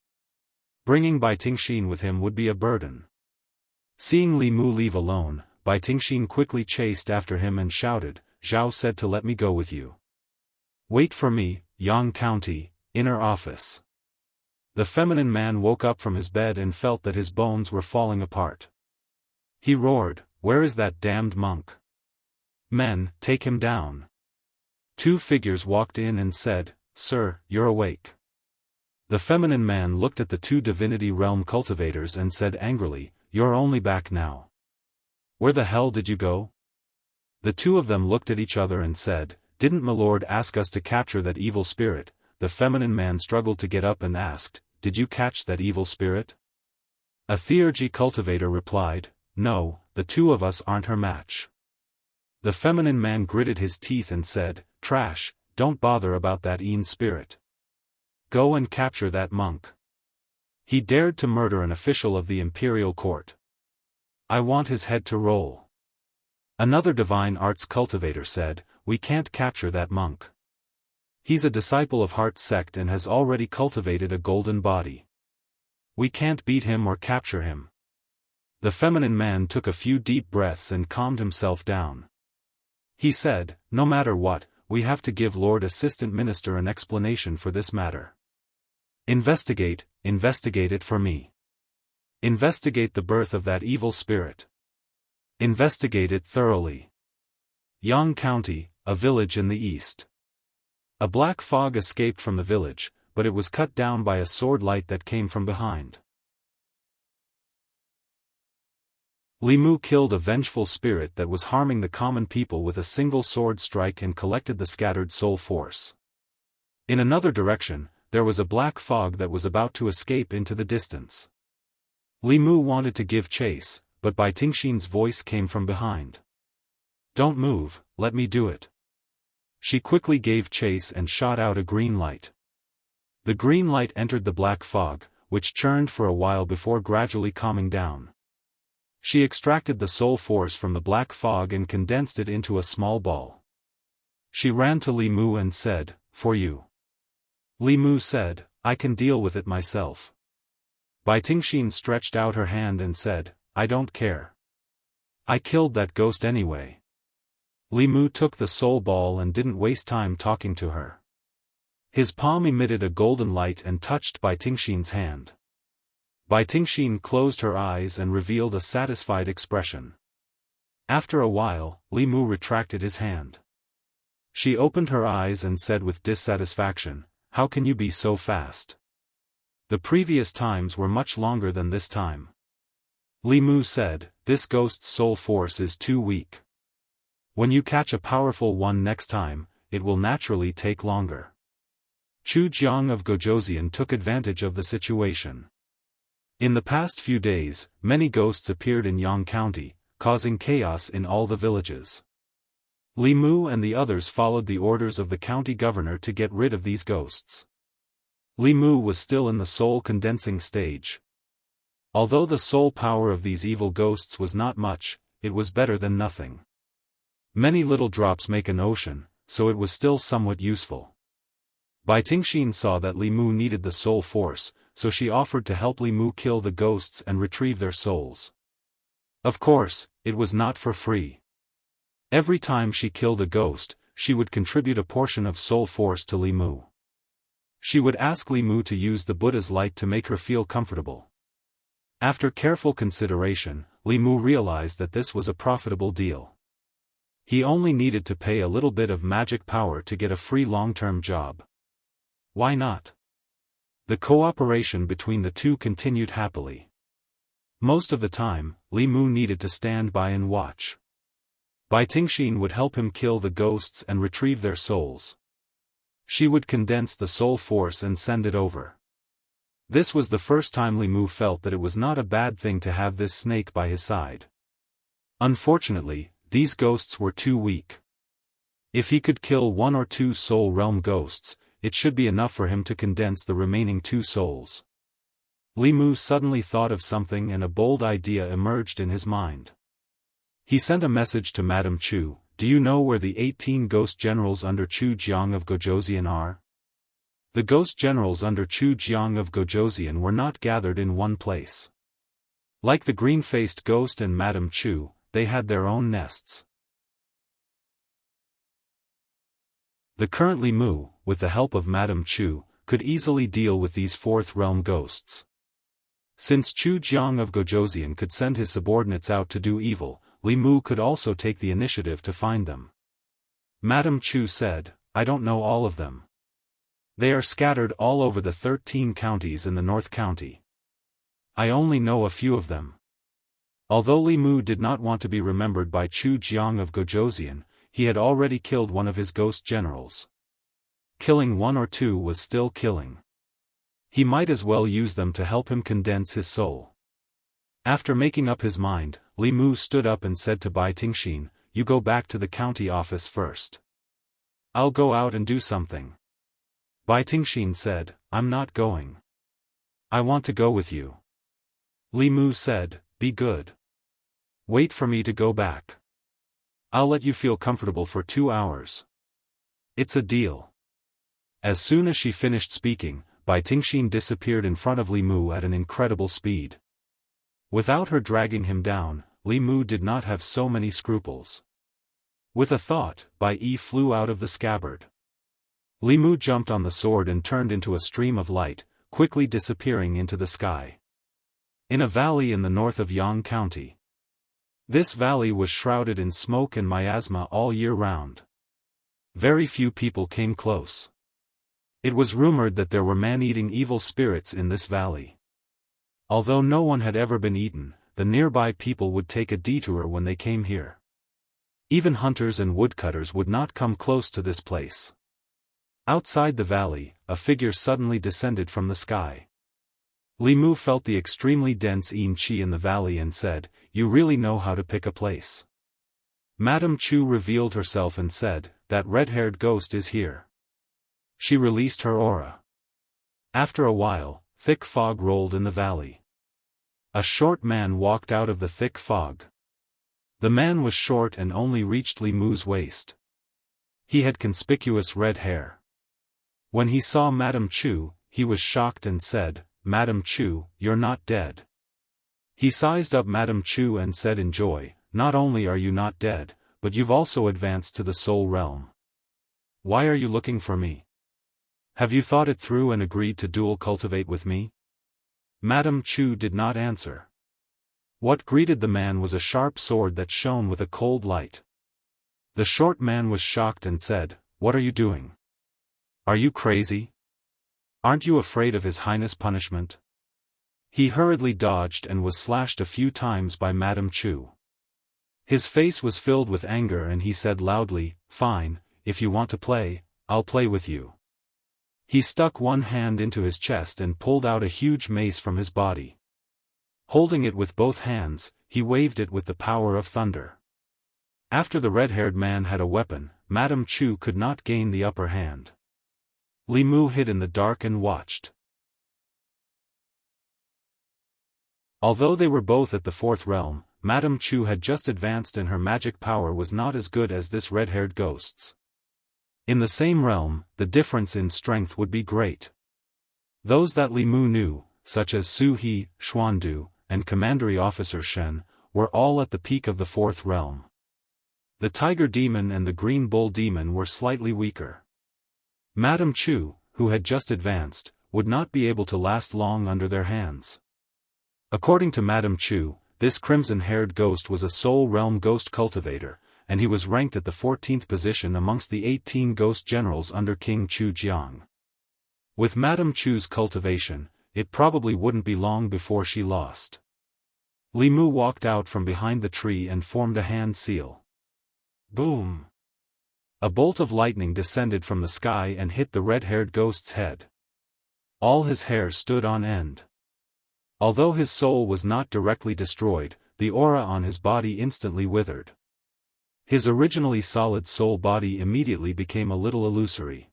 Bringing Bai Tingxin with him would be a burden. Seeing Li Mu leave alone, Bai Tingxin quickly chased after him and shouted, "Zhao said to let me go with you. Wait for me, Yang County, inner office." The feminine man woke up from his bed and felt that his bones were falling apart. He roared, "Where is that damned monk? Men, take him down." Two figures walked in and said, "Sir, you're awake." The feminine man looked at the two divinity realm cultivators and said angrily, "You're only back now. Where the hell did you go?" The two of them looked at each other and said, "Didn't my lord ask us to capture that evil spirit?" The feminine man struggled to get up and asked, "Did you catch that evil spirit?" A theurgy cultivator replied, "No, the two of us aren't her match." The feminine man gritted his teeth and said, "Trash, don't bother about that spirit. Go and capture that monk. He dared to murder an official of the imperial court. I want his head to roll." Another divine arts cultivator said, "We can't capture that monk. He's a disciple of Heart sect and has already cultivated a golden body. We can't beat him or capture him." The feminine man took a few deep breaths and calmed himself down. He said, "No matter what, we have to give Lord Assistant Minister an explanation for this matter. Investigate it for me. Investigate the birth of that evil spirit. Investigate it thoroughly." Yang County, a village in the east. A black fog escaped from the village, but it was cut down by a sword light that came from behind. Li Mu killed a vengeful spirit that was harming the common people with a single sword strike and collected the scattered soul force. In another direction, there was a black fog that was about to escape into the distance. Li Mu wanted to give chase, but Bai Tingxin's voice came from behind. "Don't move, let me do it." She quickly gave chase and shot out a green light. The green light entered the black fog, which churned for a while before gradually calming down. She extracted the soul force from the black fog and condensed it into a small ball. She ran to Li Mu and said, "For you." Li Mu said, "I can deal with it myself." Bai Tingxin stretched out her hand and said, "I don't care. I killed that ghost anyway." Li Mu took the soul ball and didn't waste time talking to her. His palm emitted a golden light and touched Bai Tingxin's hand. Bai Tingxin closed her eyes and revealed a satisfied expression. After a while, Li Mu retracted his hand. She opened her eyes and said with dissatisfaction, "How can you be so fast? The previous times were much longer than this time." Li Mu said, "This ghost's soul force is too weak. When you catch a powerful one next time, it will naturally take longer." Chu Jiang of Gojoseon took advantage of the situation. In the past few days, many ghosts appeared in Yang County, causing chaos in all the villages. Li Mu and the others followed the orders of the county governor to get rid of these ghosts. Li Mu was still in the soul condensing stage. Although the soul power of these evil ghosts was not much, it was better than nothing. Many little drops make an ocean, so it was still somewhat useful. Bai Tingxin saw that Li Mu needed the soul force, so she offered to help Li Mu kill the ghosts and retrieve their souls. Of course, it was not for free. Every time she killed a ghost, she would contribute a portion of soul force to Li Mu. She would ask Li Mu to use the Buddha's light to make her feel comfortable. After careful consideration, Li Mu realized that this was a profitable deal. He only needed to pay a little bit of magic power to get a free long-term job. Why not? The cooperation between the two continued happily. Most of the time, Li Mu needed to stand by and watch. Bai Tingxin would help him kill the ghosts and retrieve their souls. She would condense the soul force and send it over. This was the first time Li Mu felt that it was not a bad thing to have this snake by his side. Unfortunately, these ghosts were too weak. If he could kill one or two soul realm ghosts, it should be enough for him to condense the remaining two souls. Li Mu suddenly thought of something and a bold idea emerged in his mind. He sent a message to Madame Chu, "Do you know where the 18 ghost generals under Chu Jiang of Gojoseon are?" The ghost generals under Chu Jiang of Gojosian were not gathered in one place. Like the green-faced ghost and Madame Chu, they had their own nests. The current Li Mu, with the help of Madame Chu, could easily deal with these fourth realm ghosts. Since Chu Jiang of Gojosian could send his subordinates out to do evil, Li Mu could also take the initiative to find them. Madame Chu said, "I don't know all of them. They are scattered all over the 13 counties in the North County. I only know a few of them." Although Li Mu did not want to be remembered by Chu Jiang of Gojosian, he had already killed one of his ghost generals. Killing one or two was still killing. He might as well use them to help him condense his soul. After making up his mind, Li Mu stood up and said to Bai Tingxin, "You go back to the county office first. I'll go out and do something." Bai Tingxin said, "I'm not going. I want to go with you." Li Mu said, "Be good. Wait for me to go back. I'll let you feel comfortable for 2 hours. It's a deal." As soon as she finished speaking, Bai Tingxin disappeared in front of Li Mu at an incredible speed. Without her dragging him down, Li Mu did not have so many scruples. With a thought, Bai Yi flew out of the scabbard. Li Mu jumped on the sword and turned into a stream of light, quickly disappearing into the sky. In a valley in the north of Yang County. This valley was shrouded in smoke and miasma all year round. Very few people came close. It was rumored that there were man-eating evil spirits in this valley. Although no one had ever been eaten, the nearby people would take a detour when they came here. Even hunters and woodcutters would not come close to this place. Outside the valley, a figure suddenly descended from the sky. Li Mu felt the extremely dense yin qi in the valley and said, "You really know how to pick a place." Madame Chu revealed herself and said, "That red-haired ghost is here." She released her aura. After a while, thick fog rolled in the valley. A short man walked out of the thick fog. The man was short and only reached Li Mu's waist. He had conspicuous red hair. When he saw Madame Chu, he was shocked and said, "Madame Chu, you're not dead." He sized up Madame Chu and said in joy, "Not only are you not dead, but you've also advanced to the soul realm. Why are you looking for me? Have you thought it through and agreed to dual cultivate with me?" Madame Chu did not answer. What greeted the man was a sharp sword that shone with a cold light. The short man was shocked and said, "What are you doing? Are you crazy? Aren't you afraid of His Highness' punishment?" He hurriedly dodged and was slashed a few times by Madame Chu. His face was filled with anger and he said loudly, "Fine, if you want to play, I'll play with you." He stuck one hand into his chest and pulled out a huge mace from his body. Holding it with both hands, he waved it with the power of thunder. After the red-haired man had a weapon, Madame Chu could not gain the upper hand. Li Mu hid in the dark and watched. Although they were both at the fourth realm, Madame Chu had just advanced and her magic power was not as good as this red-haired ghost's. In the same realm, the difference in strength would be great. Those that Li Mu knew, such as Su He, Xuandu, and Commandery Officer Shen, were all at the peak of the fourth realm. The Tiger Demon and the Green Bull Demon were slightly weaker. Madame Chu, who had just advanced, would not be able to last long under their hands. According to Madame Chu, this crimson-haired ghost was a soul realm ghost cultivator, and he was ranked at the 14th position amongst the 18 ghost generals under King Chu Jiang. With Madame Chu's cultivation, it probably wouldn't be long before she lost. Li Mu walked out from behind the tree and formed a hand seal. Boom! A bolt of lightning descended from the sky and hit the red-haired ghost's head. All his hair stood on end. Although his soul was not directly destroyed, the aura on his body instantly withered. His originally solid soul body immediately became a little illusory.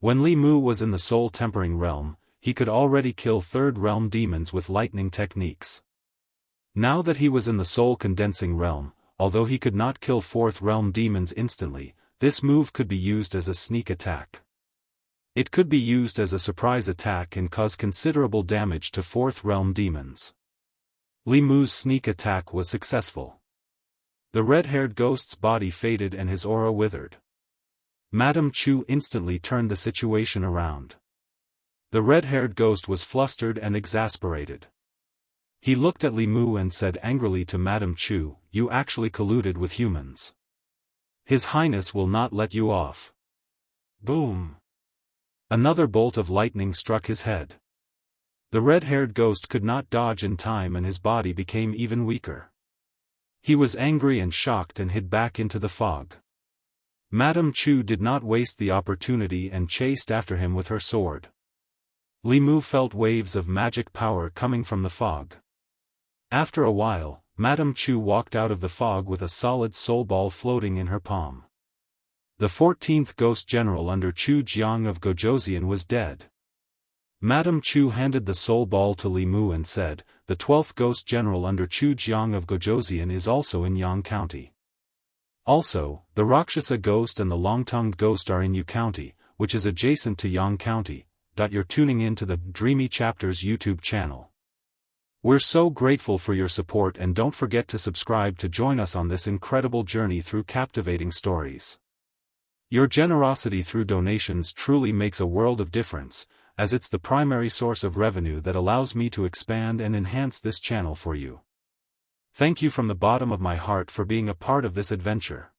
When Li Mu was in the soul tempering realm, he could already kill third realm demons with lightning techniques. Now that he was in the soul condensing realm, although he could not kill fourth realm demons instantly, this move could be used as a sneak attack. It could be used as a surprise attack and cause considerable damage to Fourth Realm demons. Li Mu's sneak attack was successful. The red-haired ghost's body faded and his aura withered. Madame Chu instantly turned the situation around. The red-haired ghost was flustered and exasperated. He looked at Li Mu and said angrily to Madame Chu, "You actually colluded with humans. His Highness will not let you off." Boom! Another bolt of lightning struck his head. The red-haired ghost could not dodge in time and his body became even weaker. He was angry and shocked and hid back into the fog. Madame Chu did not waste the opportunity and chased after him with her sword. Li Mu felt waves of magic power coming from the fog. After a while, Madame Chu walked out of the fog with a solid soul ball floating in her palm. The 14th Ghost General under Chu Jiang of Gojoseon was dead. Madame Chu handed the soul ball to Li Mu and said, "The 12th Ghost General under Chu Jiang of Gojoseon is also in Yang County. Also, the Rakshasa Ghost and the Long-Tongued Ghost are in Yu County, which is adjacent to Yang County." You're tuning in to the Dreamy Chapters YouTube channel. We're so grateful for your support and don't forget to subscribe to join us on this incredible journey through captivating stories. Your generosity through donations truly makes a world of difference, as it's the primary source of revenue that allows me to expand and enhance this channel for you. Thank you from the bottom of my heart for being a part of this adventure.